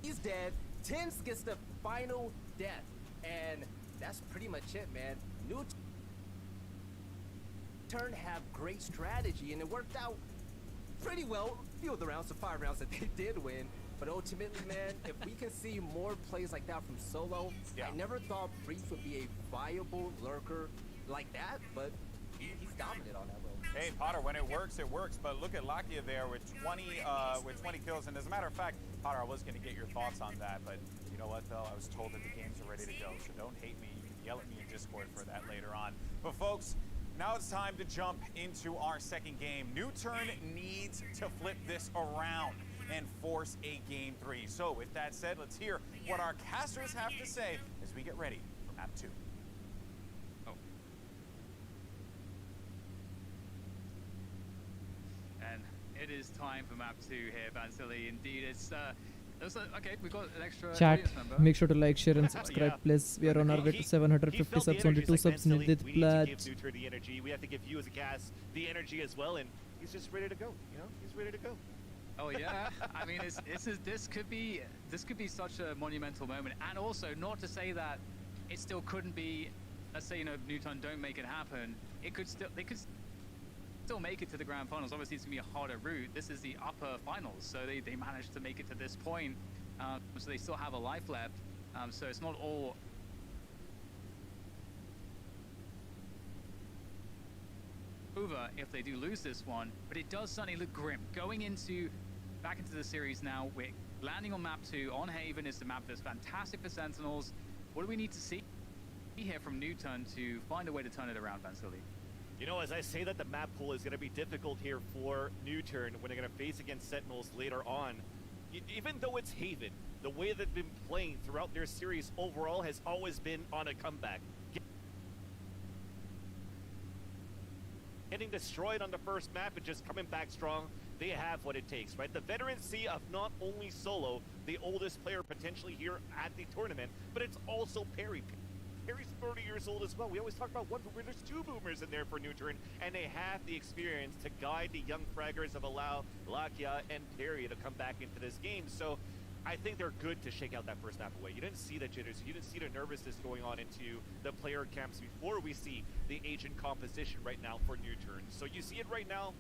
he's dead. 10s gets the final death. And that's pretty much it, man. NUTURN have great strategy, and it worked out pretty well. A few of the rounds, the 5 rounds that they did win. But ultimately, man, if we can see more plays like that from Solo, I never thought Breach would be a viable lurker like that, but he's dominant on that role. Hey, Potter, when it works, it works. But look at Lakia there with 20 kills. And as a matter of fact, Potter, I was going to get your thoughts on that, but you know what, though? I was told that the games are ready to go, so don't hate me. You can yell at me in Discord for that later on. But folks, now it's time to jump into our second game. NUTURN needs to flip this around and force a game 3. So with that said, let's hear what our casters have to say as we get ready for map 2. And it is time for map 2 here, Bansili. Indeed, it's okay, we've got an extra Chat, member. make sure to like, share and subscribe, please. We are on our way to 750 subs, only 2 subs needed, We need to give NUTURN the energy. We have to give you as a cast the energy as well, and he's just ready to go, you know? He's ready to go. Oh yeah, I mean, this could be such a monumental moment, and also not to say that it still couldn't be. Let's say NUTURN don't make it happen. They could still make it to the grand finals. Obviously, it's gonna be a harder route. This is the upper finals, so they managed to make it to this point, so they still have a life left. So it's not all. Over if they do lose this one, but it does suddenly look grim. Going back into the series now, we're landing on map 2 on Haven. Is the map that's fantastic for Sentinels. What do we need to see here from NUTURN to find a way to turn it around, Bansili? You know, as I say that the map pool is going to be difficult here for NUTURN when they're going to face against Sentinels later on, even though it's Haven, the way they've been playing throughout their series overall has always been on a comeback. Getting destroyed on the first map and just coming back strong, they have what it takes, right? The veterancy of not only Solo, the oldest player potentially here at the tournament, but it's also Perry. Perry's 30 years old as well. We always talk about one boomer. There's 2 boomers in there for NUTURN, and they have the experience to guide the young fraggers of Allow, Lakia, and Perry to come back into this game. So I think they're good to shake out that first map away. You didn't see the jitters. You didn't see the nervousness going on into the player camps before we see the agent composition right now for NUTURN. So you see it right now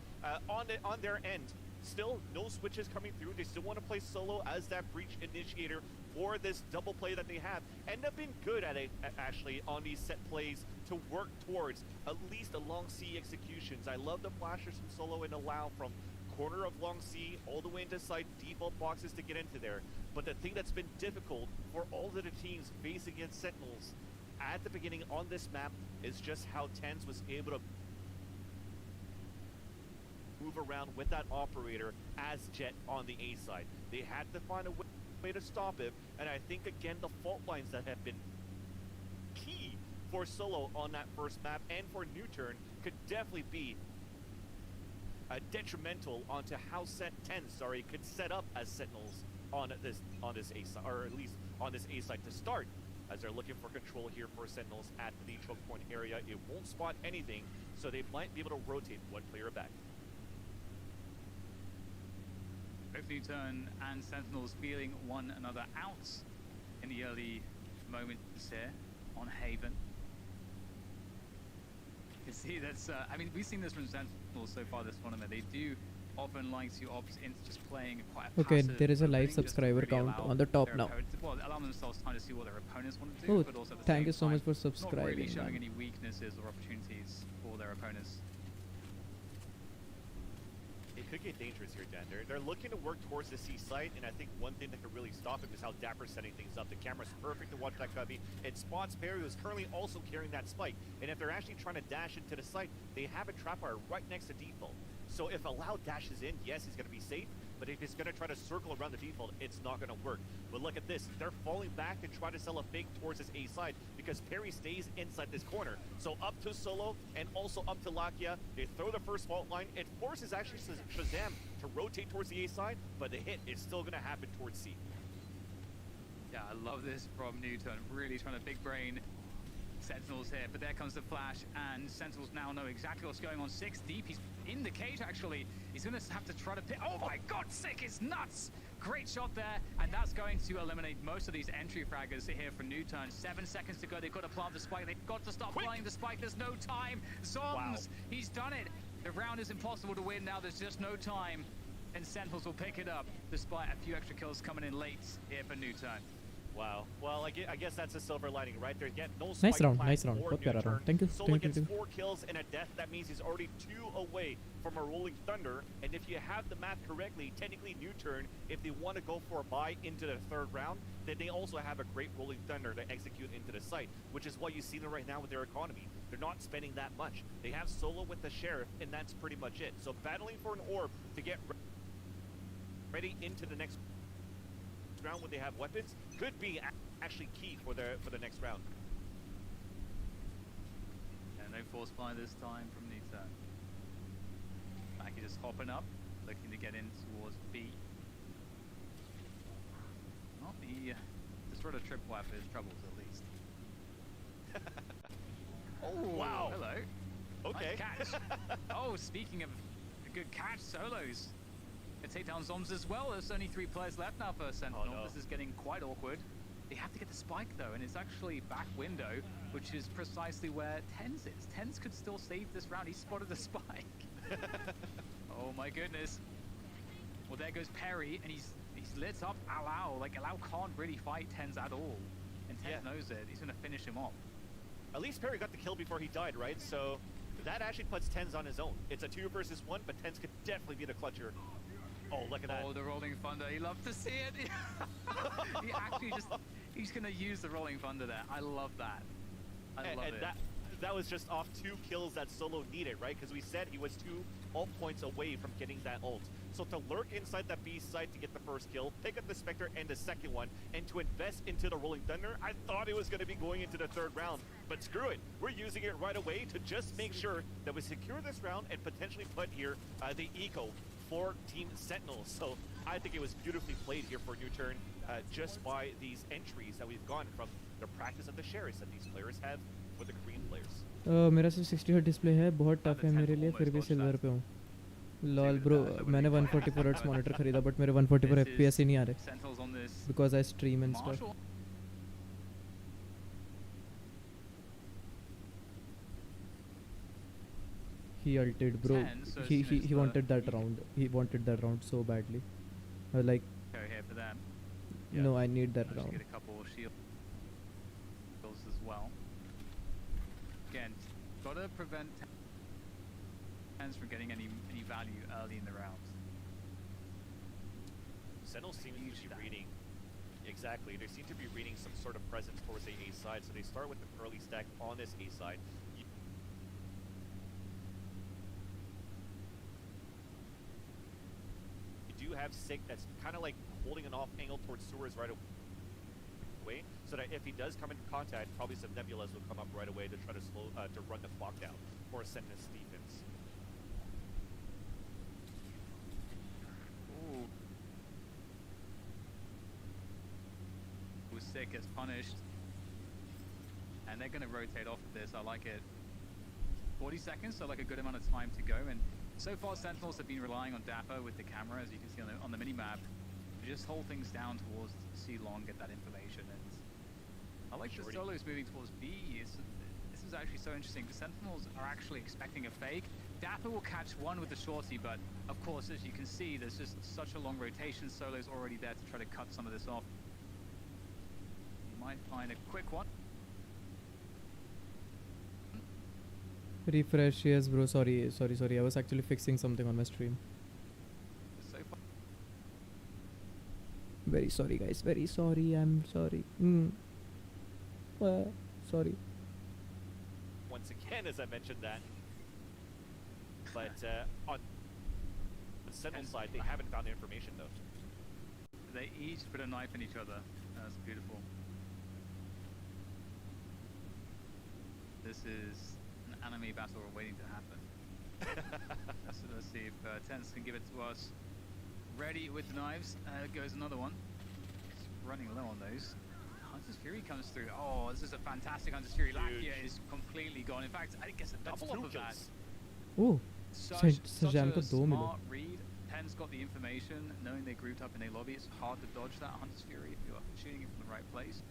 on their end. Still, no switches coming through. They still want to play Solo as that breach initiator for this double play that they have. And they've been good at it, actually, on these set plays to work towards at least a long C executions. I love the flashers from Solo and Allow from corner of long C all the way into side default boxes to get into there. But the thing that's been difficult for all of the teams facing against Sentinels at the beginning on this map is just how TENS was able to move around with that operator as Jet on the A side. They had to find a way to stop it, and I think again the fault lines that have been key for Solo on that first map and for NUTURN could definitely be detrimental onto how TENS could set up as Sentinels on this A side, or at least on this A side to start, as they're looking for control here for Sentinels at the choke point area. It won't spot anything, so they might be able to rotate one player back. Both NUTURN and Sentinels feeling one another out in the early moments here on Haven. You can see that's, I mean, we've seen this from Sentinels so far this tournament. They do often like to opt into just playing quite a Okay, passive there is a live opening, subscriber just to really count allow on the top their now. Well, allow themselves time to see what their opponents want to do, Oh, but also at the thank same you so time, much for not really subscribing, showing man. any weaknesses or opportunities for their opponents. It could get dangerous here, Dan. They're looking to work towards the C site, and I think one thing that could really stop him is how Dapper's setting things up. The camera's perfect to watch that cubby. It spots Perry, who's currently also carrying that spike. And if they're actually trying to dash into the site, they have a trap wire right next to default. So if Allow dashes in, yes, he's going to be safe. but if he's going to try to circle around the default, it's not going to work. But look at this. They're falling back to try to sell a fake towards his A side because Perry stays inside this corner. So up to Solo and also up to Lakia. They throw the first fault line. It forces actually Shazam to rotate towards the A side, but the hit is still going to happen towards C. Yeah, I love this from NUTURN. Really trying to big brain Sentinels here, but there comes the flash, and Sentinels now know exactly what's going on. 6 deep, he's in the cage actually. He's gonna have to try to pick. Oh my god, Sick is nuts! Great shot there, and that's going to eliminate most of these entry fraggers here for NUTURN. 7 seconds to go, they've got to plant the spike, they've got to stop playing the spike, there's no time. Zoms, he's done it. The round is impossible to win now, there's just no time. And Sentinels will pick it up, despite a few extra kills coming in late here for NUTURN. Wow. Well, I guess that's a silver lining, right? They're getting no Nice spike round, plan nice round. for बहुत प्यारा NUTURN. round. Thank you, Solo thank you, gets thank you. 4 kills and a death. That means he's already 2 away from a Rolling Thunder. And if you have the math correctly, technically NUTURN, if they want to go for a buy into the 3rd round, then they also have a great Rolling Thunder to execute into the site, which is what you see them right now with their economy. They're not spending that much. They have Solo with the Sheriff, and that's pretty much it. So battling for an orb to get ready into the next round when they have weapons could be actually key for the next round. And no force fire this time from NUTURN. Mackie just hopping up, looking to get in towards B. Not the destroyed a tripwire for his troubles at least. Oh wow! Hello. Okay. Nice catch. Oh, speaking of a good catch, Solos. Gonna take down Zoms as well. There's only 3 players left now for Sentinel. Oh, no. This is getting quite awkward. They have to get the spike though, and it's actually back window, which is precisely where TenZ is. TenZ could still save this round. He spotted the spike. Oh my goodness. Well, there goes Perry, and he's lit up Alao. Like, Alao can't really fight TenZ at all. And TenZ knows it. He's gonna finish him off. At least Perry got the kill before he died, right? So that actually puts TenZ on his own. It's a 2 versus 1, but TenZ could definitely be the clutcher. Oh, look at that. Oh, the Rolling Thunder. He loves to see it. He actually he's going to use the Rolling Thunder there. I love that. I love it. That was just off 2 kills that Solo needed, right? Because we said he was 2 ult points away from getting that ult. So to lurk inside that B site to get the first kill, pick up the Spectre and the second one, and to invest into the Rolling Thunder, I thought it was going to be going into the 3rd round. But screw it. We're using it right away to just make sure that we secure this round and potentially put here the eco for Team Sentinels. So I think it was beautifully played here for NUTURN just by these entries that we've gotten from the practice of the shares that these players have with the Korean players. मेरा सिर्फ 60 hertz display है, बहुत tough है मेरे लिए, फिर भी silver पे हूँ. लॉल ब्रो, मैंने 144 हर्ट्ज मॉनिटर खरीदा, बट मेरे 144 FPS ही नहीं आ रहे because I stream and stuff. He ulted, bro. He wanted that round. He wanted that round so badly. Like, Go here for them. no, I need that round. Get a couple of shields as well. Again, gotta prevent TenZ from getting any value early in the round. Sentinels seem to be reading, exactly, they seem to be reading some sort of presence towards the A side, so they start with the early stack on this A side. You do have Sig that's kind of like holding an off angle towards sewers right away, so that if he does come into contact, probably some Nebulas will come up right away to try to slow, to run the clock down for a Sentinels defense. Ooh. Sick gets punished, and they're going to rotate off of this. I like it. 40 seconds, so like a good amount of time to go. And so far, Sentinels have been relying on Dapper with the camera, as you can see on the mini map, to just hold things down towards C long, get that information. And I like the Solos moving towards B. This is actually so interesting. The Sentinels are actually expecting a fake. Dapper will catch one with the shorty, but of course, as you can see, there's just such a long rotation. Solo's already there to try to cut some of this off. Might find a quick one. Refresh, yes, bro. Sorry. I was actually fixing something on my stream. Very sorry, guys. Very sorry. I'm sorry. Sorry. Once again, as I mentioned that. But on the Sentinel side, they haven't found the information though. They each put a knife in each other. That's beautiful. This is an anime battle waiting to happen. Let's see if Tense can give it to us. Ready with the knives. Goes another one. It's running low on those. Hunter's Fury comes through. Oh, this is a fantastic Hunter's Fury. Lakia is completely gone. In fact, I think it's a double off of that. Oh, Such a Sajam smart read. Ten's got the information, knowing they grouped up in a lobby. It's hard to dodge that Hunter's Fury if you're shooting it from the right place.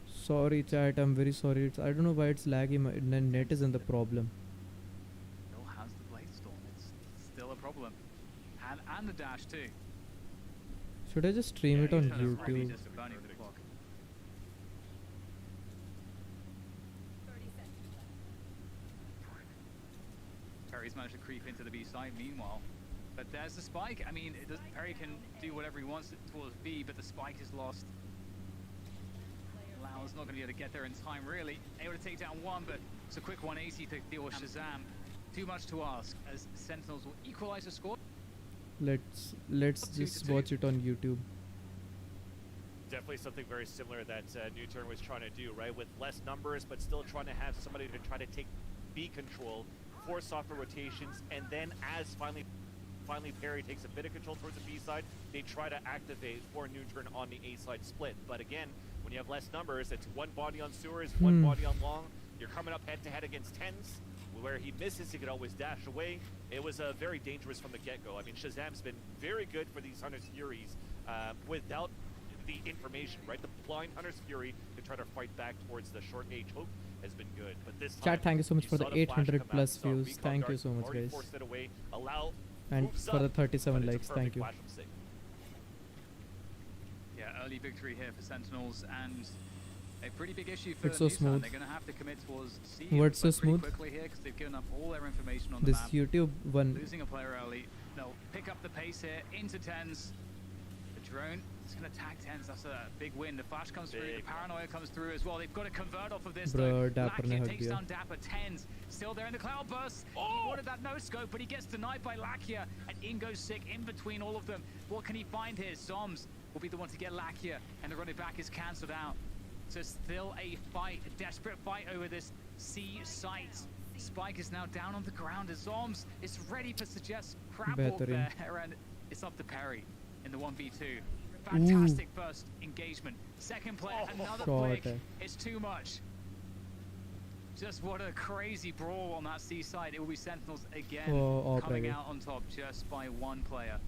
Sorry chat, I'm very sorry. I don't know why it's laggy. My net isn't the problem. Still has the Blade Storm. It's still a problem. And the dash too. Should I just stream it on YouTube? Just burning the clock. Perry's managed to creep into the B side meanwhile. But there's the spike. I mean, Perry can do whatever he wants towards B, but the spike is lost. Lau's not going to be able to get there in time, really. Able to take down one, but it's a quick 180 to deal with Shazam. Too much to ask, as Sentinels will equalize the score. Let's just watch it on YouTube. Definitely something very similar that NUTURN was trying to do, right? With less numbers, but still trying to have somebody to try to take B control, force off the rotations, and then as finally Perry takes a bit of control towards the B side, they try to activate for NUTURN on the A side split. But again, when you have less numbers, it's one body on sewers, one body on long. You're coming up head-to-head against Tens. Where he misses, he could always dash away. It was very dangerous from the get-go. I mean, Shazam's been very good for these Hunter's Furies without the information, right? The blind Hunter's Fury to try to fight back towards the short A choke has been good. But this time, chat, thank you so much for the 800 plus views. Thank you so much, guys. And for the 37 likes, thank you. Yeah, early victory here for Sentinels, and a pretty big issue for it's so smooth. They're going to have to commit towards C. What's so smooth? Quickly here because they've given up all their information on the this map. YouTube one. Losing a player early. They'll pick up the pace here into Tens. The drone is going to tag Tens. That's a big win. The flash comes through. The paranoia comes through as well. They've got to convert off of this. Bro, Dapper Lakia takes down Dapper. Tens still there in the cloud burst. He wanted that no scope, but he gets denied by Lakia, and in goes Sick in between all of them. What can he find here? Zoms will be the one to get Lakia, and the running back is cancelled out. So still a fight, a desperate fight over this C site. Spike is now down on the ground as Zoms is ready for suggest crab walk there, and it's up to Perry in the 1v2. Fantastic first engagement. Second player, another blink. It's too much. Just what a crazy brawl on that C side. It will be Sentinels again coming out on top just by one player.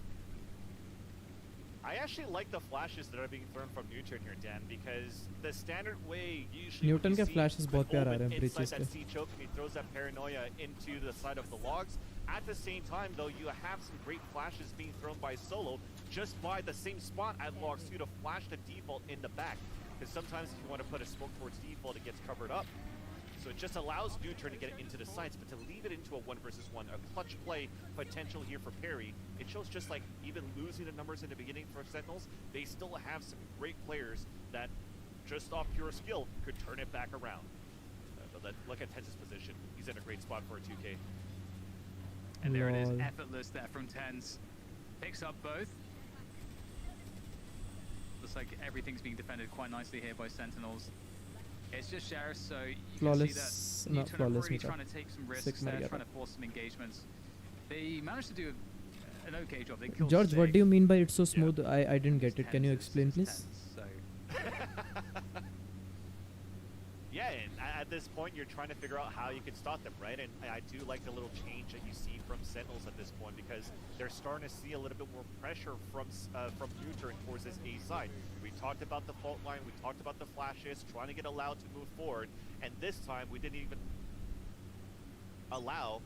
I actually like the flashes that are being thrown from NUTURN here, Dan, because the standard way usually NUTURN के flashes बहुत प्यारा आ रहे हैं inside that C choke, and he throws that paranoia into the side of the logs. At the same time, though, you have some great flashes being thrown by Solo just by the same spot at logs 2 to flash the default in the back. Because sometimes if you want to put a smoke towards default, it gets covered up. So it just allows NUTURN to get it into the sights, but to leave it into a 1 versus 1, a clutch play potential here for Perry. It shows just like even losing the numbers in the beginning for Sentinels, they still have some great players that just off pure skill could turn it back around. But look at Tens' position. He's in a great spot for a 2K. And there it is, effortless there from Tens. Picks up both. Looks like everything's being defended quite nicely here by Sentinels. It's just Sheriff, so you flawless, can see that NUTURN are really trying to take some risks there, trying to force some engagements. They managed to do an okay job. They killed George, Sig. what do you mean by it's so smooth? I didn't get it. Can you explain, please? Yeah, and at this point, you're trying to figure out how you can stop them, right? And I do like the little change that you see from Sentinels at this point, because they're starting to see a little bit more pressure from NUTURN towards this A side. We talked about the fault line, we talked about the flashes, trying to get allowed to move forward, and this time we didn't even allow.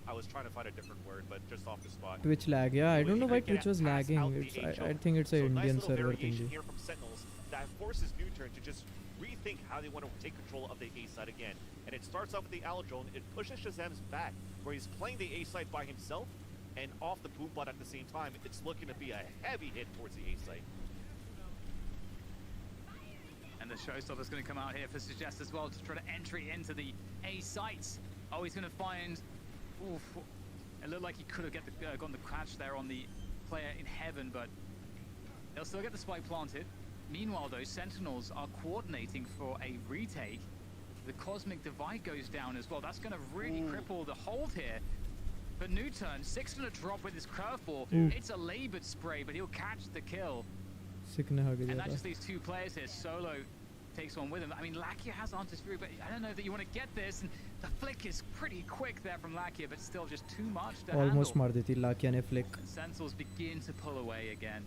I was trying to find a different word, but just off the spot. Twitch lag, yeah. I don't know why Twitch was lagging. I think it's an Indian server thing. Here from Sentinels that forces NUTURN to just rethink how they want to take control of the A side again. And it starts off with the Allo drone. It pushes Shazam's back, where he's playing the A side by himself, and off the boom bot at the same time. It's looking to be a heavy hit towards the A side. And the showstopper's going to come out here for Suggest as well to try to entry into the A sites. Oh, he's going to find It looked like he could have gotten the catch there on the player in heaven, but they'll still get the spike planted. Meanwhile, though, Sentinels are coordinating for a retake. The Cosmic Divide goes down as well. That's going to really cripple the hold here. But NUTURN, 6 going to drop with his curveball. It's a labored spray, but he'll catch the kill. And that's just these two players here. Solo takes one with him. I mean, Lakia has Hunter's Fury, but I don't know that you want to get this. And the flick is pretty quick there from Lakia, but still just too much to Almost handle. मार देती Lakia ने flick. Sentinels begin to pull away again.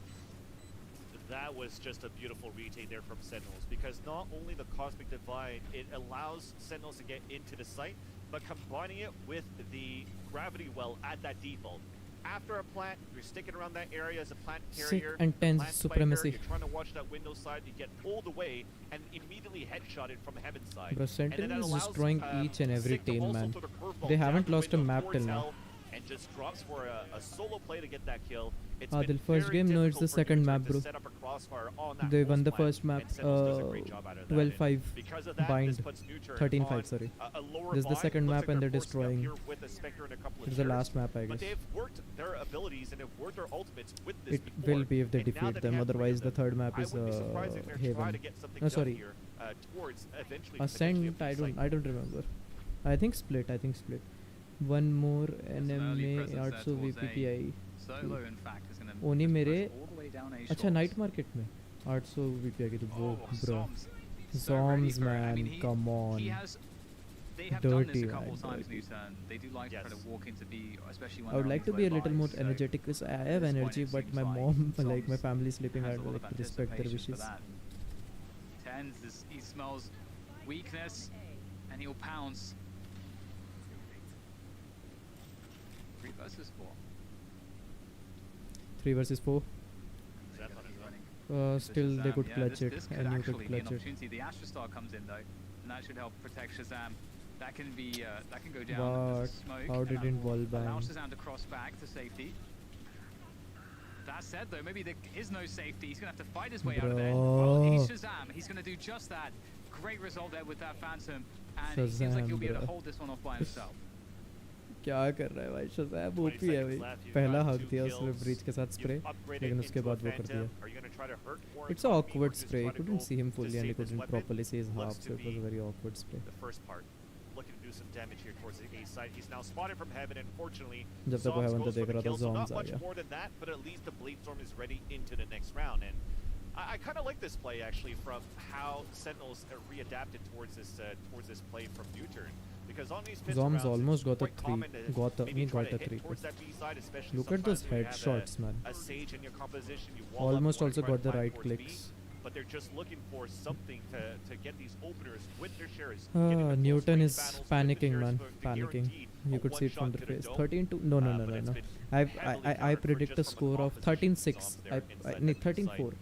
That was just a beautiful retake there from Sentinels, because not only the Cosmic Divide, it allows Sentinels to get into the site, but combining it with the Gravity Well at that default. After a plant, you're sticking around that area as a plant carrier, intense plant supremacy. Spiker, you're trying to watch that window side, you get pulled away and immediately headshotted from heaven side. Bro, Sentinel is destroying each and every Sick to team, also man. throw the curveball They down haven't the lost a window map towards till now. hell and just drops for a solo play to get that kill. It's Adil, been first very game, no, it's the difficult for second NUTURN map, to bro. set up a crossfire on that They won host the line, first map, and Sentinels does a great job out of that. 12-5 And because of that, bind, this puts NUTURN 13-5, on sorry. a lower This is the bind. second Looks map like and they're they're forcing up destroying. here with a Spectre and a couple of It's the shares. last map, I But guess. they've worked their abilities and have worked their ultimates with this It before. will be if they And now defeat that them, they have three otherwise of the them, third map I is wouldn't be surprised if they're trying Haven. to get something No, done sorry. here, towards eventually Ascent, potentially a I don't remember. I think split. One more NMA 800 VPPI. Solo, in fact, is going to Only मेरे all the way down A अच्छा short. Night market में 800 VPI की तो वो bro So ready Zoms for it. I man mean, come on they have done this dirty a couple man, times, dirty. NUTURN. They do like to try to walk into B, especially when I would they're like on to these be a low little more buys, so energetic because I have at this point energy it but seems my like mom like my Zoms family sleeping I has a lot like of to respect their anticipation for wishes. that. Tens, he smells weakness, and he'll pounce. 3 versus 4. 3 versus 4 still they could clutch it This could and you could actually be an clutch it. opportunity. The Astra Star comes in though, and that should help protect Shazam. That can be that can go down. But As a smoke, how and did that it will wall allow bang? Shazam to cross back to safety. That said though, maybe there is no safety. He's gonna have to fight his way out of there. Well, he's Shazam. He's gonna do just that. Great result there with that Phantom, and he seems like he'll be able to Shazam, hold this one off by himself. क्या कर रहा है भाई शज़ैब OP है भाई पहला हक दिया उसने ब्रिज के साथ स्प्रे लेकिन उसके बाद वो कर दिया It's an awkward spray. I couldn't see him fully and I couldn't properly see his half, so it was a very awkward spray. The first part, looking to do some damage here towards the A side. He's now spotted from heaven, and fortunately, जब तक वो Zoms heaven goes तो for देख the रहा था kill, so Zoms not uh much गया. more than that, but at least the Blade Storm is ready into the next round. And I kind of like this play actually from how Sentinels readapted towards this play from NUTURN. Because on these Zoms almost got a quite 3. common to Got a maybe try to 3. hit towards that B side, especially Look at those sometimes when you have headshots, man. a Sage in your composition, you wall up Almost more also and try got to the climb right towards B, clicks. but they're just looking for something to get these openers with their shares. NUTURN is panicking, man, panicking. You could see it from their face. 13-2. No. I predict a score of 13-6. No, 13-4.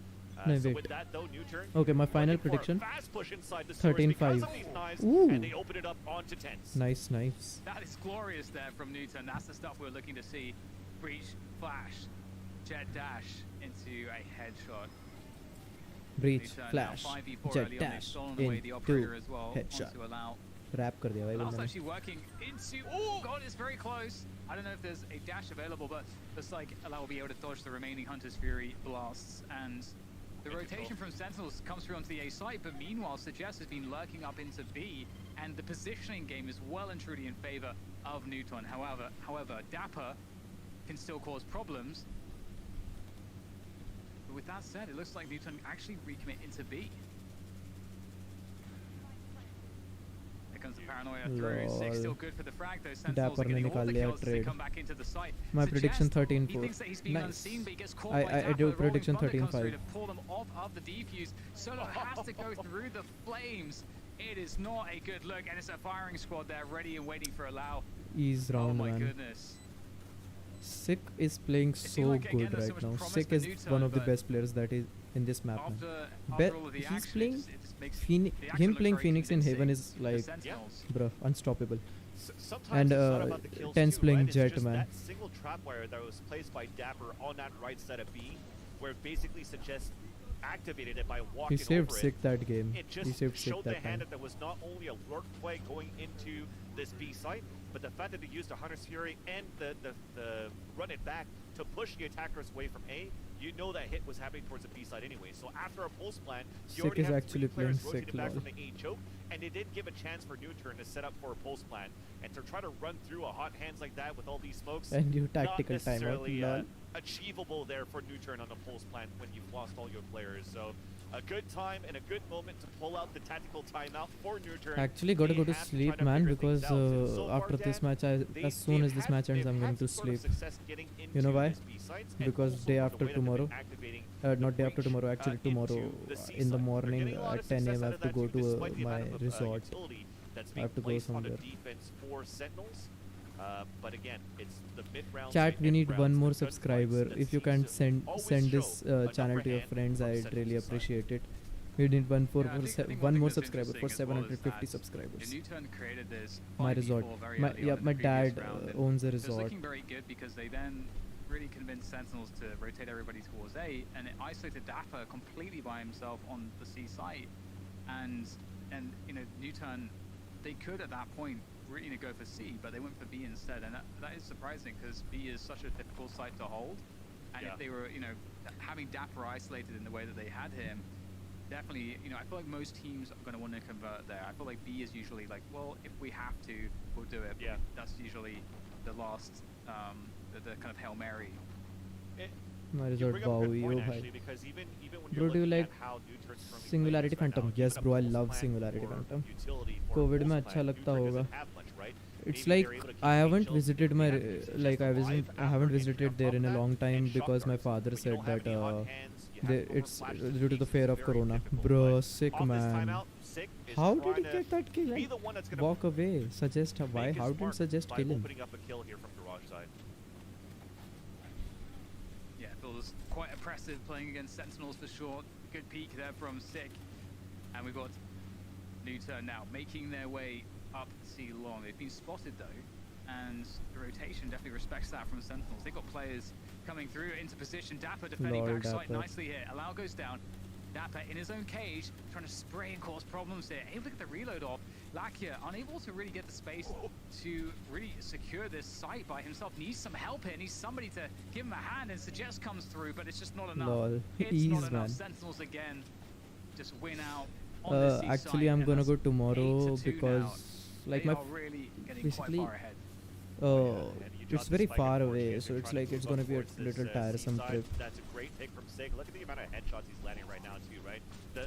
No, So wait. with that though, NUTURN Okay, my final looking for a prediction. fast push inside the source because 13-5. of these knives, Ooh. and they open it up onto tens. Nice. That is glorious there from NUTURN. That's the stuff we're looking to see. Breach, flash, jet dash into a headshot. Breach, NUTURN flash, now 5v4 jet early on. They've dash, stolen away the into operator as well. headshot. To allow Wrap कर दिया भाई Last बंदे ने. actually working into. Oh god, it's very close. I don't know if there's a dash available, but looks like Allow will be able to dodge the remaining Hunter's Fury blasts. And the rotation from Sentinels comes through onto the A site, but meanwhile, Suggest has been lurking up into B, and the positioning game is well and truly in favor of NUTURN. However, Dapper can still cause problems. But with that said, it looks like NUTURN actually recommit into B. Here comes the paranoia through. 6 still good for the frag though. Sentinels are Dapper ने getting all निकाल the लिया kills as they trade. come back into the site. My Suggest, prediction he 13-4. thinks that he's being Nice. unseen, but he gets caught I by Dapper. do The Rolling prediction Thunder comes through 13-5. to pull them off of the defuse. Solo has to go through the flames. It is not a good look, and it's a firing squad there ready and waiting for Allow. Ease Oh round, my man. goodness. Sick is playing so like, again, good there's so right much now. promise Sick for is NUTURN, one of the but best players that is in this map, man. After all of the He's action, playing it just makes Phoenix. the action Him look playing very Phoenix in Haven convincing is for like, Sentinels. bruh, unstoppable. Sometimes And it's not about the kills Tens too, playing right? It's Jet, just man. that single trapwire that was placed by Dapper on that right side of B, where it basically suggests activated it by walking He saved over Sick it. that game. It He just saved Sick showed the that hand time. that there was not only a lurk play going into this B site, but the fact that they used the Hunter's Fury and the run it back to push the attackers away from A, you know that hit was happening towards the B side anyway. So after a pulse plan, you already have three players rotated back from the A choke, and they did give a chance for NUTURN to set up for a pulse plan and to try to run through a hot hands like that with all these smokes. And you tactical not necessarily timeout. achievable there for NUTURN on the pulse plan when you've lost all your players. So a good time and a good moment to pull out the tactical timeout for NUTURN. Actually gotta go to sleep, man, because after this match, as soon as this match ends, I'm going to sleep. You know why? Because day after tomorrow, not day after tomorrow, actually tomorrow in the morning at 10 AM I have to go to my resort. I have to go somewhere. But again, it's the mid-round. Chat, we need one more subscriber. If you can send this channel to your friends, I'd really appreciate it. We need one more subscriber for 750 subscribers. NUTURN created this My resort. My dad owns a It was resort. looking very good because they then really convinced Sentinels to rotate everybody towards A, and it isolated Dapper completely by himself on the C site. And you know, NUTURN, they could at that point really go for C, but they went for B instead, and that is surprising because B is such a difficult site to hold. And if they were, you know, having Dapper isolated in the way that they had him, definitely, you know, I feel like most teams are going to want to convert there. I feel like B is usually like, well, if we have to, we'll do it. Yeah. That's usually the last, the kind of Hail Mary. My resort, wow, yo bhai. Bro, do you like Singularity Phantom? Yes, bro, I love Singularity Phantom. COVID में अच्छा लगता होगा. It's like I haven't visited my I haven't visited there in a long time because my father said that it's due to the fear of corona. Bro, sick man. How did he get that kill? Walk away. Suggest why? How did you suggest kill him? Yeah, it was quite oppressive playing against Sentinels for sure. Good peek there from Sick. And we've got NUTURN now making their way up C long. They've been spotted though, and the rotation definitely respects that from Sentinels. They've got players coming through into position. Dapper defending backside nicely here. Allow goes down. Dapper in his own cage, trying to spray and cause problems here. Able to get the reload off. Lakia unable to really get the space to really secure this site by himself. Needs some help here. Needs somebody to give him a hand, and Suggest comes through, but it's just not enough. Lol. It's Ease, not enough. man. Sentinels again just win out on the C Actually, side, I'm and gonna that's go tomorrow 8-2 because, now. like, They my are really getting basically, quite far ahead. it's very far away, so it's like it's gonna be a little tiresome trip. That's a great pick from Sig. Look at the amount of headshots he's landing right now too, right?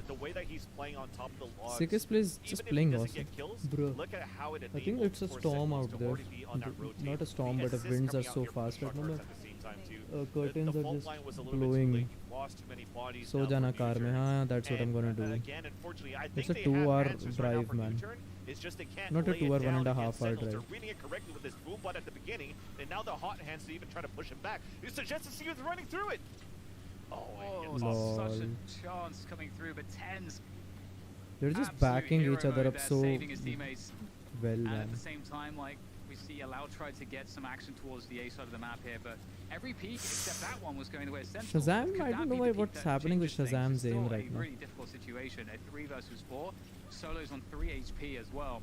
The way that he's playing on top of the logs. Sickest plays just playing awesome, bro. Look at how it I think it's a storm out there. Not a storm, but the winds are so fast right now. Curtains are just blowing. So jana car mein, हाँ, that's what I'm gonna do. It's a 2-hour drive, man. Not a 2 or 1.5 hour drive. Reading it correctly with this boom bot at the beginning, and now the hot hands to even try to push him back. You suggest to see who's running through it. Oh, such a chance coming through, but Tens They're just backing each other up so saving his teammates. well, And man. at the same time, like, we see Allow tried to get some action towards the A side of the map here, but every peak except that one was going the way of Sentinels. Shazam, Could I that don't be know the peak what's that happening with changes things? Shazam's It's aim still right a now. really difficult situation, a 3 versus 4. Solo's on 3 HP as well.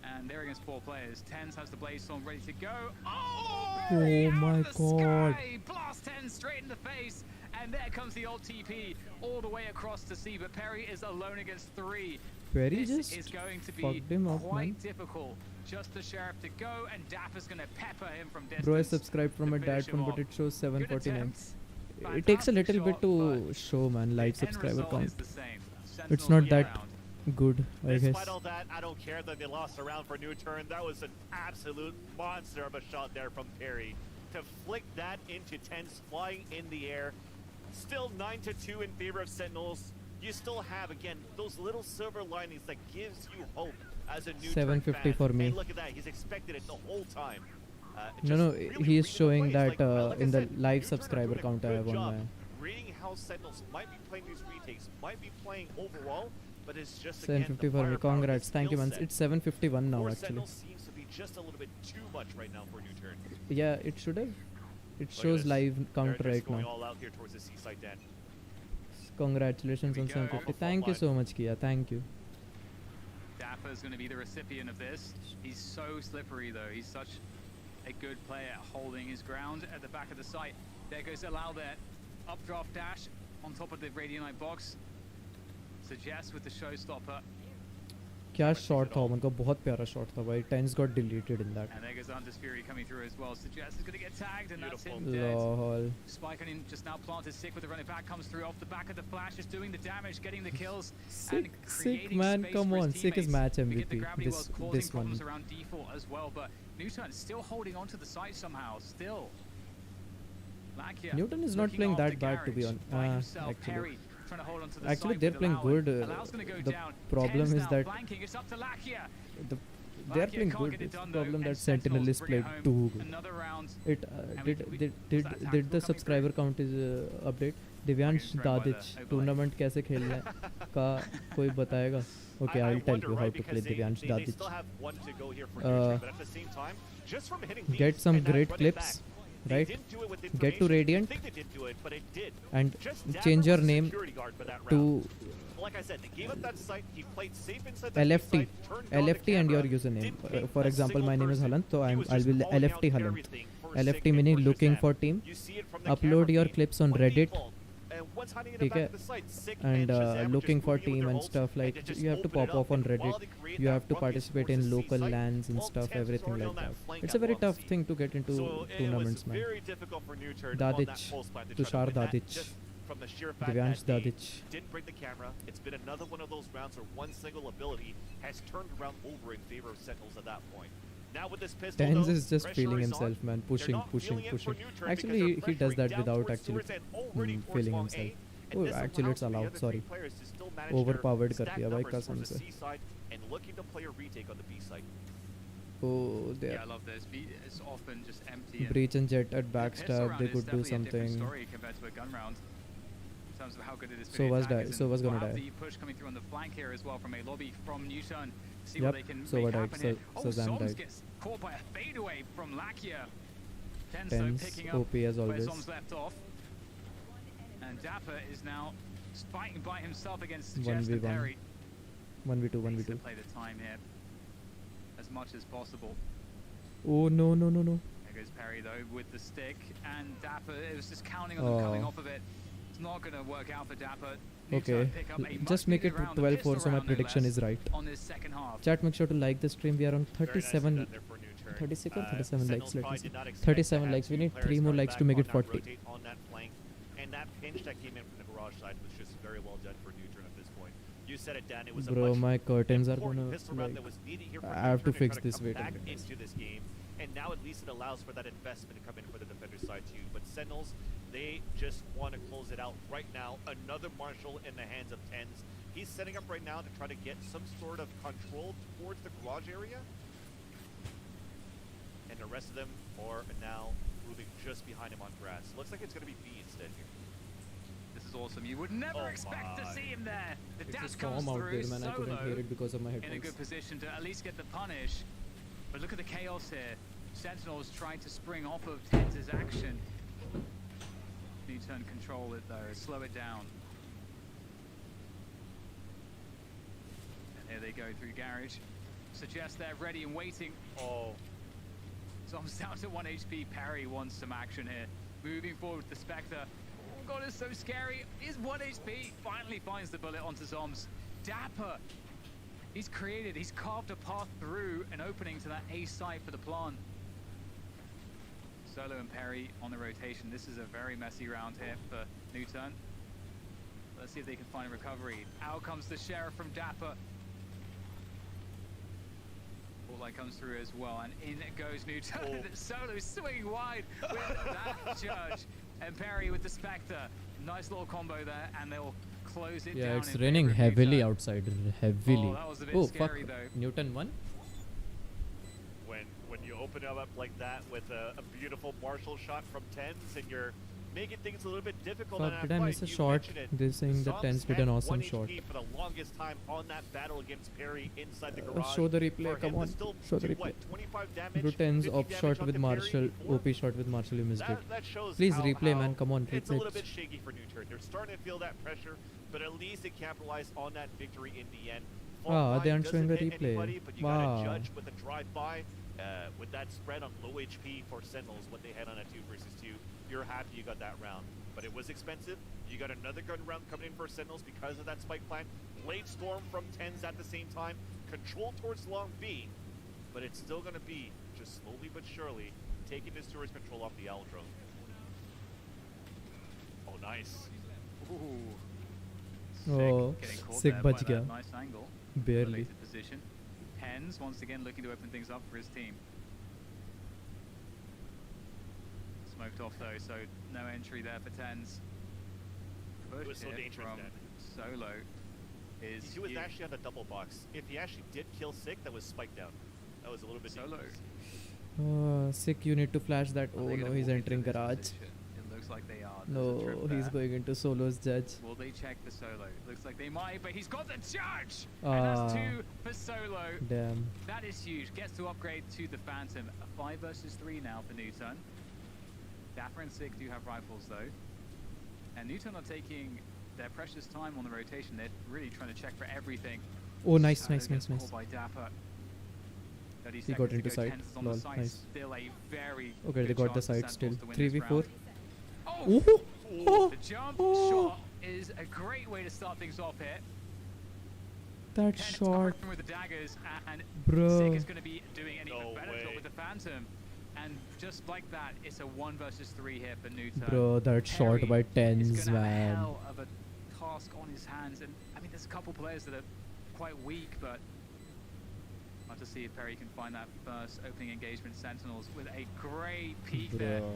And they're against 4 players. Tens has the Blaze Storm ready to go. Oh, my god. sky! Blast 10 straight in the face. And there comes the ult TP all the way across to C, but Perry is alone against 3. Perry This just is going to be fucked him up, quite man. difficult. Just the Sheriff to go, and Dapper's going to pepper him from distance. Bro, I subscribed from to my dad finish him phone, but off. it shows Good 749. attempt. It takes a little bit Fantastic to show, man, live end subscriber result count. is the same. It's Sentinels not win that round. good, I guess. Despite all that, I don't care that they lost a round for NUTURN. That was an absolute monster of a shot there from Perry. To flick that into Tens flying in the air. Still 9-2 in favor of Sentinels. You still have, again, those little silver linings that gives you hope as a NUTURN 750 fan. for me. And look at that, he's expected it the whole time. No, he is showing that in the live subscriber count I have on my... Reading how Sentinels might be playing these retakes, might be playing overall, but it's just 750 for me, congrats, thank you man. It's 751 now actually. Sentinels seems to be just a little bit too much right now for NUTURN. Yeah, it should have. It shows live count They're right just going now. all out here towards the seaside den. Congratulations on 750. Thank you so much, Kia. Thank you. Dapper is going to be the recipient of this. He's so slippery, though. He's such a good player at holding his ground at the back of the site. There goes Allow there. Updraft dash on top of the Radiant box. Suggest with the showstopper. क्या shot था उनका, बहुत प्यारा shot था भाई. Tens got deleted in that. And there goes Hunter's Fury coming through as well. Suggest is going to get tagged, and that's him Lol. dead. Spike on in just now planted. Sick with the running back, comes through off the back of the flash, just doing the damage, getting the kills, and creating man, space come for his on, Sick is teammates. match We get the MVP. gravity wells causing This one. problems around default as well, but NUTURN still holding on to the site somehow. Still. Lakia NUTURN is not looking playing after that bad, to be Garage by honest. himself. Perry trying to hold on to the Actually, site they're with playing Allow. good. Allow's gonna go The down. problem Tens is now that flanking. It's up to Lakia. they are playing good. It's the problem that Sentinel is playing too good. Another round. It did the subscriber count is update. Divyansh Dadhich tournament कैसे खेलना है का कोई बताएगा? Okay, I'll tell you how to play Divyansh Dadhich. Get some great clips, right? Get to Radiant and change your name to LFT. LFT and your username. For example, my name is Halant, so I'll be LFT Halant. LFT meaning looking for team. Upload your clips on Reddit. Okay, and looking for team and stuff, like you have to pop off on Reddit, you have to participate in local LANs and stuff, everything like that. It's a very tough thing to get into tournaments, man. Dadic, Tushar Dadic, Divyansh Dadic. Didn't break the camera. It's been another one of those rounds where one single ability has turned around over in favor of Sentinels at that point. Now with this pistol, Tens though, is just pressure feeling is himself, on. man, They're pushing. not feeling it for NUTURN Actually, because he they're does that pressuring without down actually towards Swords and already towards feeling long himself. A, and Oh, this actually, it's allows the allowed. other Sorry, three players to still manage their overpowered कर stack दिया भाई numbers कसम towards the से. C side and looking to play a retake on the B side. Oh, Yeah, there. I love this. It's often just empty. Breach and Jet at The pistol backstab, round they is could do definitely a different something. story compared to a gun round. In terms of how good it is for So the was attackers, die. So and was gonna we'll have die. the push coming through on the flank here as well from a lobby from NUTURN. See Yep, what they can so make what died. happen here. So Zam Soms died. gets caught by a fadeaway from Lakia. Tens Tens, picking up OP as where always. Soms left off. And Dapper is now fighting by himself against Suggest and 1v1. Perry. 1v2, Needs to 1v2. play the time here as much as possible. Oh no, no, no, no. There goes Perry though with the stick, and Dapper, it was just counting on them coming Oh. off of it. It's not going to work out for Dapper. Okay, just make it 12-4 so my prediction is right. On this second half. Chat, make sure to like the stream. We are on 37, 36 or 37 likes. Let me see. 37 likes. We need 3 more likes to make it 40. On that flank, and that pinch that came in from the garage side was just very well done for NUTURN at this point. You said it, Dan. It was a Bro, much my curtains are important gonna pistol round like. that was needed here for I have to NUTURN fix try this. come Wait a back minute. into this game, and now at least it allows for that investment to come in for the defender side too. But Sentinels, they just want to close it out right now. Another Marshall in the hands of Tens. He's setting up right now to try to get some sort of control towards the garage area. And the rest of them are now moving just behind him on grass. Looks like it's going to be B instead here. This is awesome. You would never expect to see him there. The It's dash a comes storm out through there, man. I couldn't solo hear it because of my in a headphones. good position to at least get the punish. But look at the chaos here. Sentinels trying to spring off of Tens' action. NUTURN control it though, slow it down. And here they go through Garage. Suggest they're ready and waiting. Oh. Tom's down to 1 HP. Perry wants some action here. Moving forward with the Spectre. Oh god, it's so scary. Is 1 HP. Finally finds the bullet onto Zoms. Dapper. He's carved a path through an opening to that A site for the plant. Solo and Perry on the rotation. This is a very messy round here for NUTURN. Let's see if they can find a recovery. Out comes the Sheriff from Dapper. Light comes through as well, and in goes NUTURN. Solo swinging wide with that Judge, and Perry with the Spectre. Nice little combo there, and they'll close it down. Yeah, it's in raining favor of heavily NUTURN. outside. Heavily. Oh, that was a bit Oh, scary, fuck. though. NUTURN won? When you open it up like that with a beautiful Marshall shot from Tens, and you're making things a little bit difficult on Fuck, that did I fight, miss a you shot? mentioned it. They're saying that Zoms Tens did had an awesome 1 shot. HP for the longest time on that battle against Perry inside the garage. Show the replay, For come him to on. still Show the do, replay. what, 25 damage, Bro, Tens 50 op damage shot onto with Perry Marshall. before? OP shot with Marshall, you missed it. That shows Please how replay, man. Come on, it's a replay. little bit shaky for NUTURN. They're starting to feel that pressure, but at least they capitalized on that victory in the end. They aren't showing a replay. Anybody, but you Wow. gotta judge with a drive-by. With that spread on low HP for Sentinels when they head on a 2 versus 2, you're happy you got that round. But it was expensive. You got another gun round coming in for Sentinels because of that spike plan. Blade Storm from 10s at the same time. Control towards long B. But it's still going to be, just slowly but surely, taking this towards control off the Owl drone. Oh, nice. Oh, sick bach gaya. Nice angle. Barely. Related position. Hens once again looking to open things up for his team. Smoked off though, so no entry there for Tens. It was so Push hit dangerous from then. Solo is He was huge. actually on the double box. If he actually did kill Sick, that was spiked down. That was a little bit Solo. dangerous. Sick, you need to flash that. Are Oh they no, gonna he's walk entering into this garage. position? It looks like they are. There's a trip No, he's there. going into Solo's judge. Will they check the Solo? Looks like they might, but he's got the judge! Ah. And that's 2 for Solo. Damn. That is huge. Gets to upgrade to the Phantom. A 5 versus 3 now for NUTURN. Dapper and Sick do have rifles though. And NUTURN are taking their precious time on the rotation. They're really trying to check for everything. Oh, nice, Shadow nice, gets nice, caught nice. by Dapper. 30 He got seconds to into go. sight. Tens is on Lol, the site. nice. Still a very Okay, they good got the chance for side still. Sentinels to win this 3v4. round. Oh! Oh! The jump Oh! shot is a great way to start things off here. That Tens shot. covering with the daggers, and Bro. Sick is going to be doing an even No better job way. with the Phantom. And just like that, it's a 1 versus 3 here for NUTURN. Bro, that shot by Is Tens, gonna have a man. hell of a task on his hands, and I mean, there's a couple players that are quite weak, but I'll have to see if Perry can find that first opening engagement. Sentinels with a great peek there. Bro.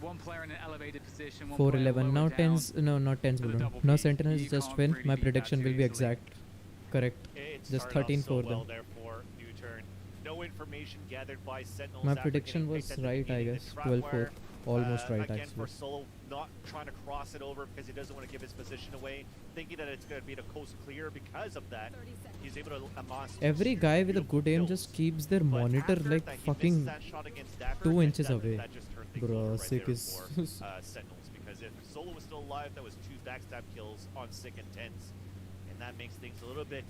One player in an elevated position. One player 411. lower Now down. Tens. No, not Tens. for the Balloon. double Now peek. Sentinels You just can't win. really My beat that prediction too will be easily. exact. Correct. It Just started off 13 so for well them. there for NUTURN. No information gathered by Sentinels. My after prediction getting was picked at the right, I beginning. guess. The 12-4. trapwire, Almost right, again actually. for Solo, not trying to cross it over because he doesn't want to give his position away, thinking that it's going to be the coast clear. Because of that, he's able to amass Every guy with a good aim kills. just keeps their monitor After like that, he fucking misses that shot against Dapper, 2 and inches that, away. That just turned things Bro, over right Sick there is. for Sentinels, because if Solo was still alive, that was 2 backstab kills on Sick and Tens, and that makes things a little bit,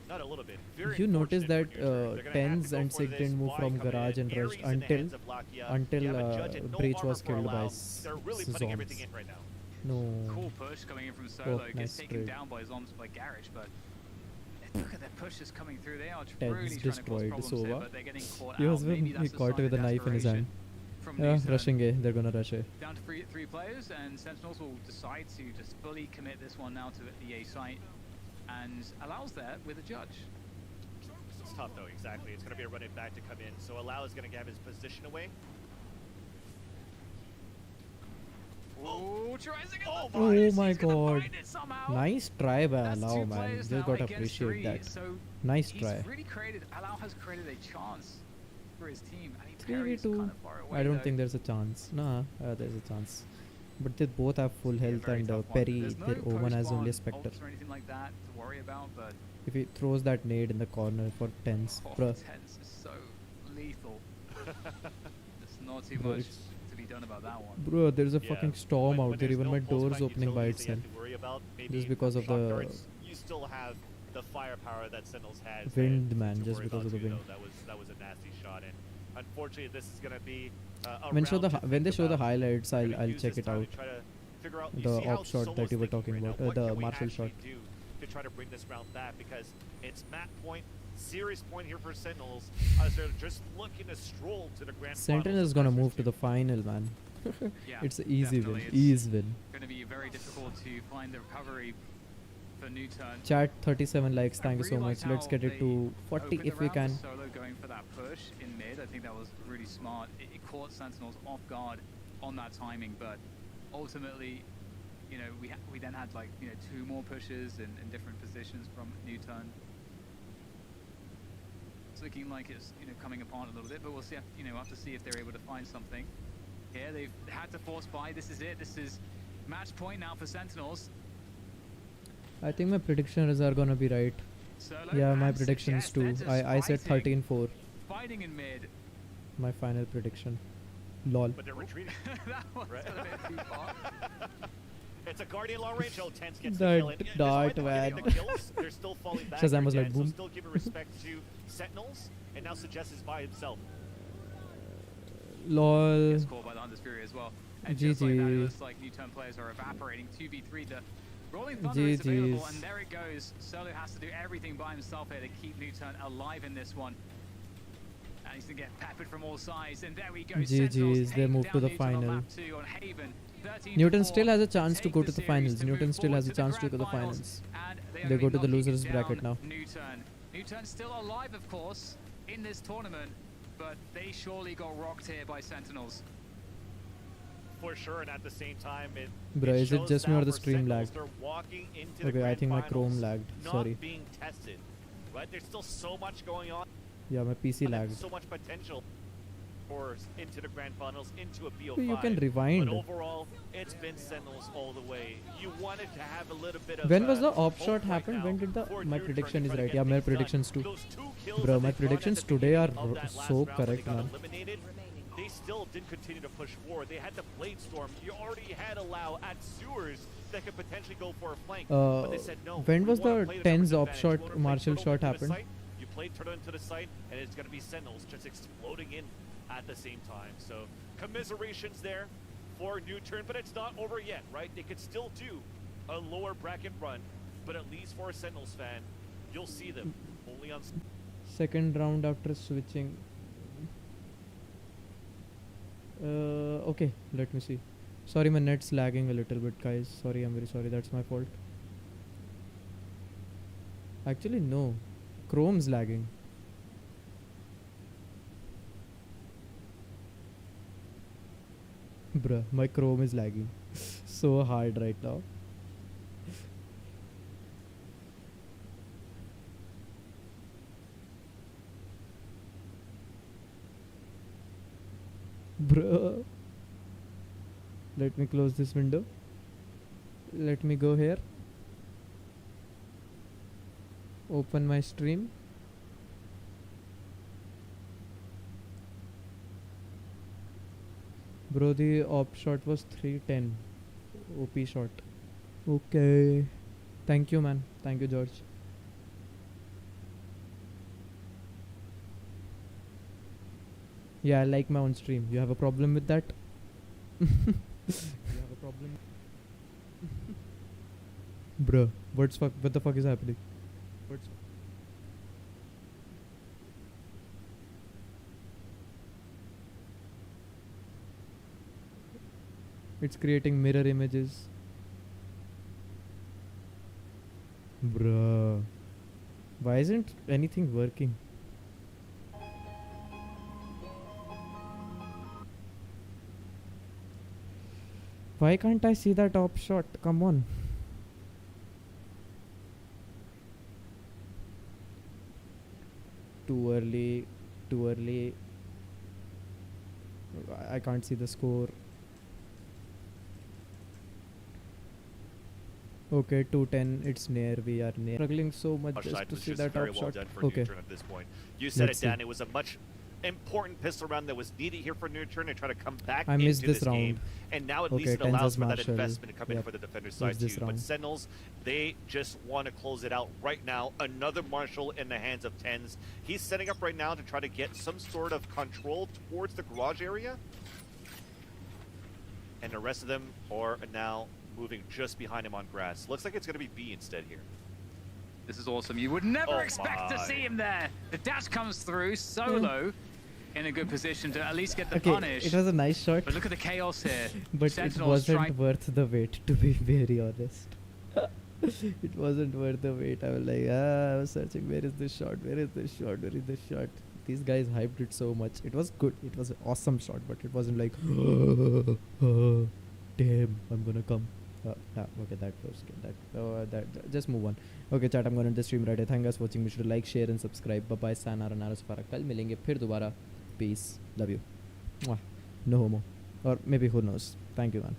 not a little bit, very You notice that unfortunate for NUTURN. They're gonna have Tens to go and for Sick this. didn't move Why from come in? garage and Ares rushed in the until hands of Lakia. You have a judge and no Breach armor was for killed by Allow. They're really putting everything Zombs. in right now. No. Cool push coming in from Solo. Oh, Gets nice taken trade. down by Zombs by Garage, but look at their pushes coming through. They are Tens really trying to cause destroyed problems here, Sova. but they're getting caught He out. was Maybe when he that's a caught sign with a of knife in his hand. desperation from Yeah, NUTURN. rushing it. They're gonna rush it. Down to three players, and Sentinels will decide to just fully commit this one now to the A site, and allows that with a judge. It's tough though, exactly. It's going to be a running back to come in. So Allow is going to have his position away. Oh, Oh my god. Nice try by Allow, man. Just gotta appreciate that. Nice try. He's really created, Allow has created a chance for his team. I mean, Perry's 3v2. kind of far away, I don't though. think there's a chance. Nah, there's a chance. But they both have full health, and Perry, There's no their Omen has only a post-spawn Spectre. ults or anything like that to worry about, but If he throws that nade in the corner for Tens, bruh. Tens is so lethal. There's not too Bro, much it's- to be done about that one. Bro, there's a Yeah. fucking storm When out there. there's Even no my pulse door's back opening by utilities that you itself. have to worry about, maybe Just because of shot the darts, you still have the firepower that Sentinels has. wind, to man. Just worry because of about the too, wind. though. That was a nasty shot, and unfortunately, this is going to be a When show round the to when they think show the about. highlights, They're gonna I'll use check this it time out. to try to figure out- you The see how op shot Solo's that you were thinking talking right now. about, What the can we martial actually shot. do to try to bring this round back, because it's map point, serious point here for Sentinels, as they're just looking to stroll to the grand Sentinel finals is of gonna Masters move to the final, man. Yeah, It's an easy win. definitely. It's Easy win. going to be very difficult to find the recovery for NUTURN. Chat 37 likes. Thank you so really much. liked Let's how get it they to 40 opened if the we round can. with Solo going for that push in mid. I think that was really smart. It caught Sentinels off guard on that timing, but ultimately, you know, we then had like, you know, 2 more pushes in different positions from NUTURN. It's looking like it's, you know, coming apart a little bit, but we'll see. You know, we'll have to see if they're able to find something. Here they've had to force buy. This is it. This is match point now for Sentinels. I think my predictions are gonna be right. Solo Yeah, my and predictions Suggest, too. they're just I said fighting. 13-4. Fighting in mid. My final prediction. Lol. But they're retreating. That was a bit too far. It's a Guardian long range. Oh, Tens gets That the kill. And dart, despite man. getting the kills, they're still falling back. Shazam was here, like, Tens, boom. So still giving respect to Sentinels, and now Suggest is by himself. Lol. Scored by the Hunter's Fury as well. And just like that, it looks like NUTURN players are evaporating. 2v3, the Rolling Thunder is available, and there it goes. Solo has to do everything by himself here to keep NUTURN alive in this one. And he's going to get peppered from all sides, and there we go. GG's, they moved to the final. NUTURN still has a chance to go to the finals. NUTURN still has a chance to go to the finals. They go to the losers bracket now. NUTURN still alive, of course, in this tournament, but they surely got rocked here by Sentinels. For sure, and at the same time, Bro, is it just me or the stream lagged? Into Okay, I think my Chrome lagged. Sorry. Not being tested, right? There's still so much going on. Yeah, my PC lagged. So much potential for into the grand finals, into a BO5. You can rewind. But overall, it's been Sentinels all the way. You wanted to have a little bit of. When was the op shot happened? When did the my prediction is right? Yeah, my predictions too. Bro, my predictions today are so correct, man. They still didn't continue to push forward. They had the Blade Storm. You already had a Lau at Sewers that could potentially go for a flank. But they said no. When was the 10's op shot, Marshall shot happened? You played Turtle into the site, and it's going to be Sentinels just exploding in at the same time. So commiserations there for NUTURN, but it's not over yet, right? They could still do a lower bracket run, but at least for a Sentinels fan, you'll see them only on. Second round after switching. Okay, let me see. Sorry, my net's lagging a little bit, guys. Sorry, I'm very sorry. That's my fault. Actually, no. Chrome's lagging. Bruh, my Chrome is lagging so hard right now. Bruh. Let me close this window. Let me go here. Open my stream. Bro, the op shot was 310. OP shot. Okay. Thank you, man. Thank you, George. Yeah, I like my own stream. You have a problem with that? You have a problem? Bruh, what the fuck is happening? It's creating mirror images. Bruh. Why isn't anything working? Why can't I see that top shot? Come on. Too early. Too early. I can't see the score. Okay, 210. It's near. We are near. Struggling so much just to see that top shot. Okay. At this point. You said it, Dan. It was a much important pistol round that was needed here for NUTURN to try to come back into this game. And now at least it allows for that investment to come in for the defender's side too. But Sentinels, they just want to close it out right now. Another Marshall in the hands of Tens. He's setting up right now to try to get some sort of control towards the garage area. And the rest of them are now moving just behind him on grass. Looks like it's going to be B instead here. This is awesome. You would never expect to see him there. The dash comes through. Solo in a good position to at least get the punish. It was a nice shot. But look at the chaos here. But Sentinels it wasn't worth the wait, to be very honest. It wasn't worth the wait. I was like, I was searching, where is this shot? Where is this shot? Where is this shot? These guys hyped it so much. It was good. It was an awesome shot, but it wasn't like, damn, I'm gonna come. Okay, that was good. Just move on. Okay, chat, I'm gonna end the stream right here. Thank you guys for watching. Be sure to like, share, and subscribe. Bye bye. Sayonara, Safara. Kal milenge phir dobara. Peace. Love you. Mwah. No homo. Or maybe who knows. Thank you, man.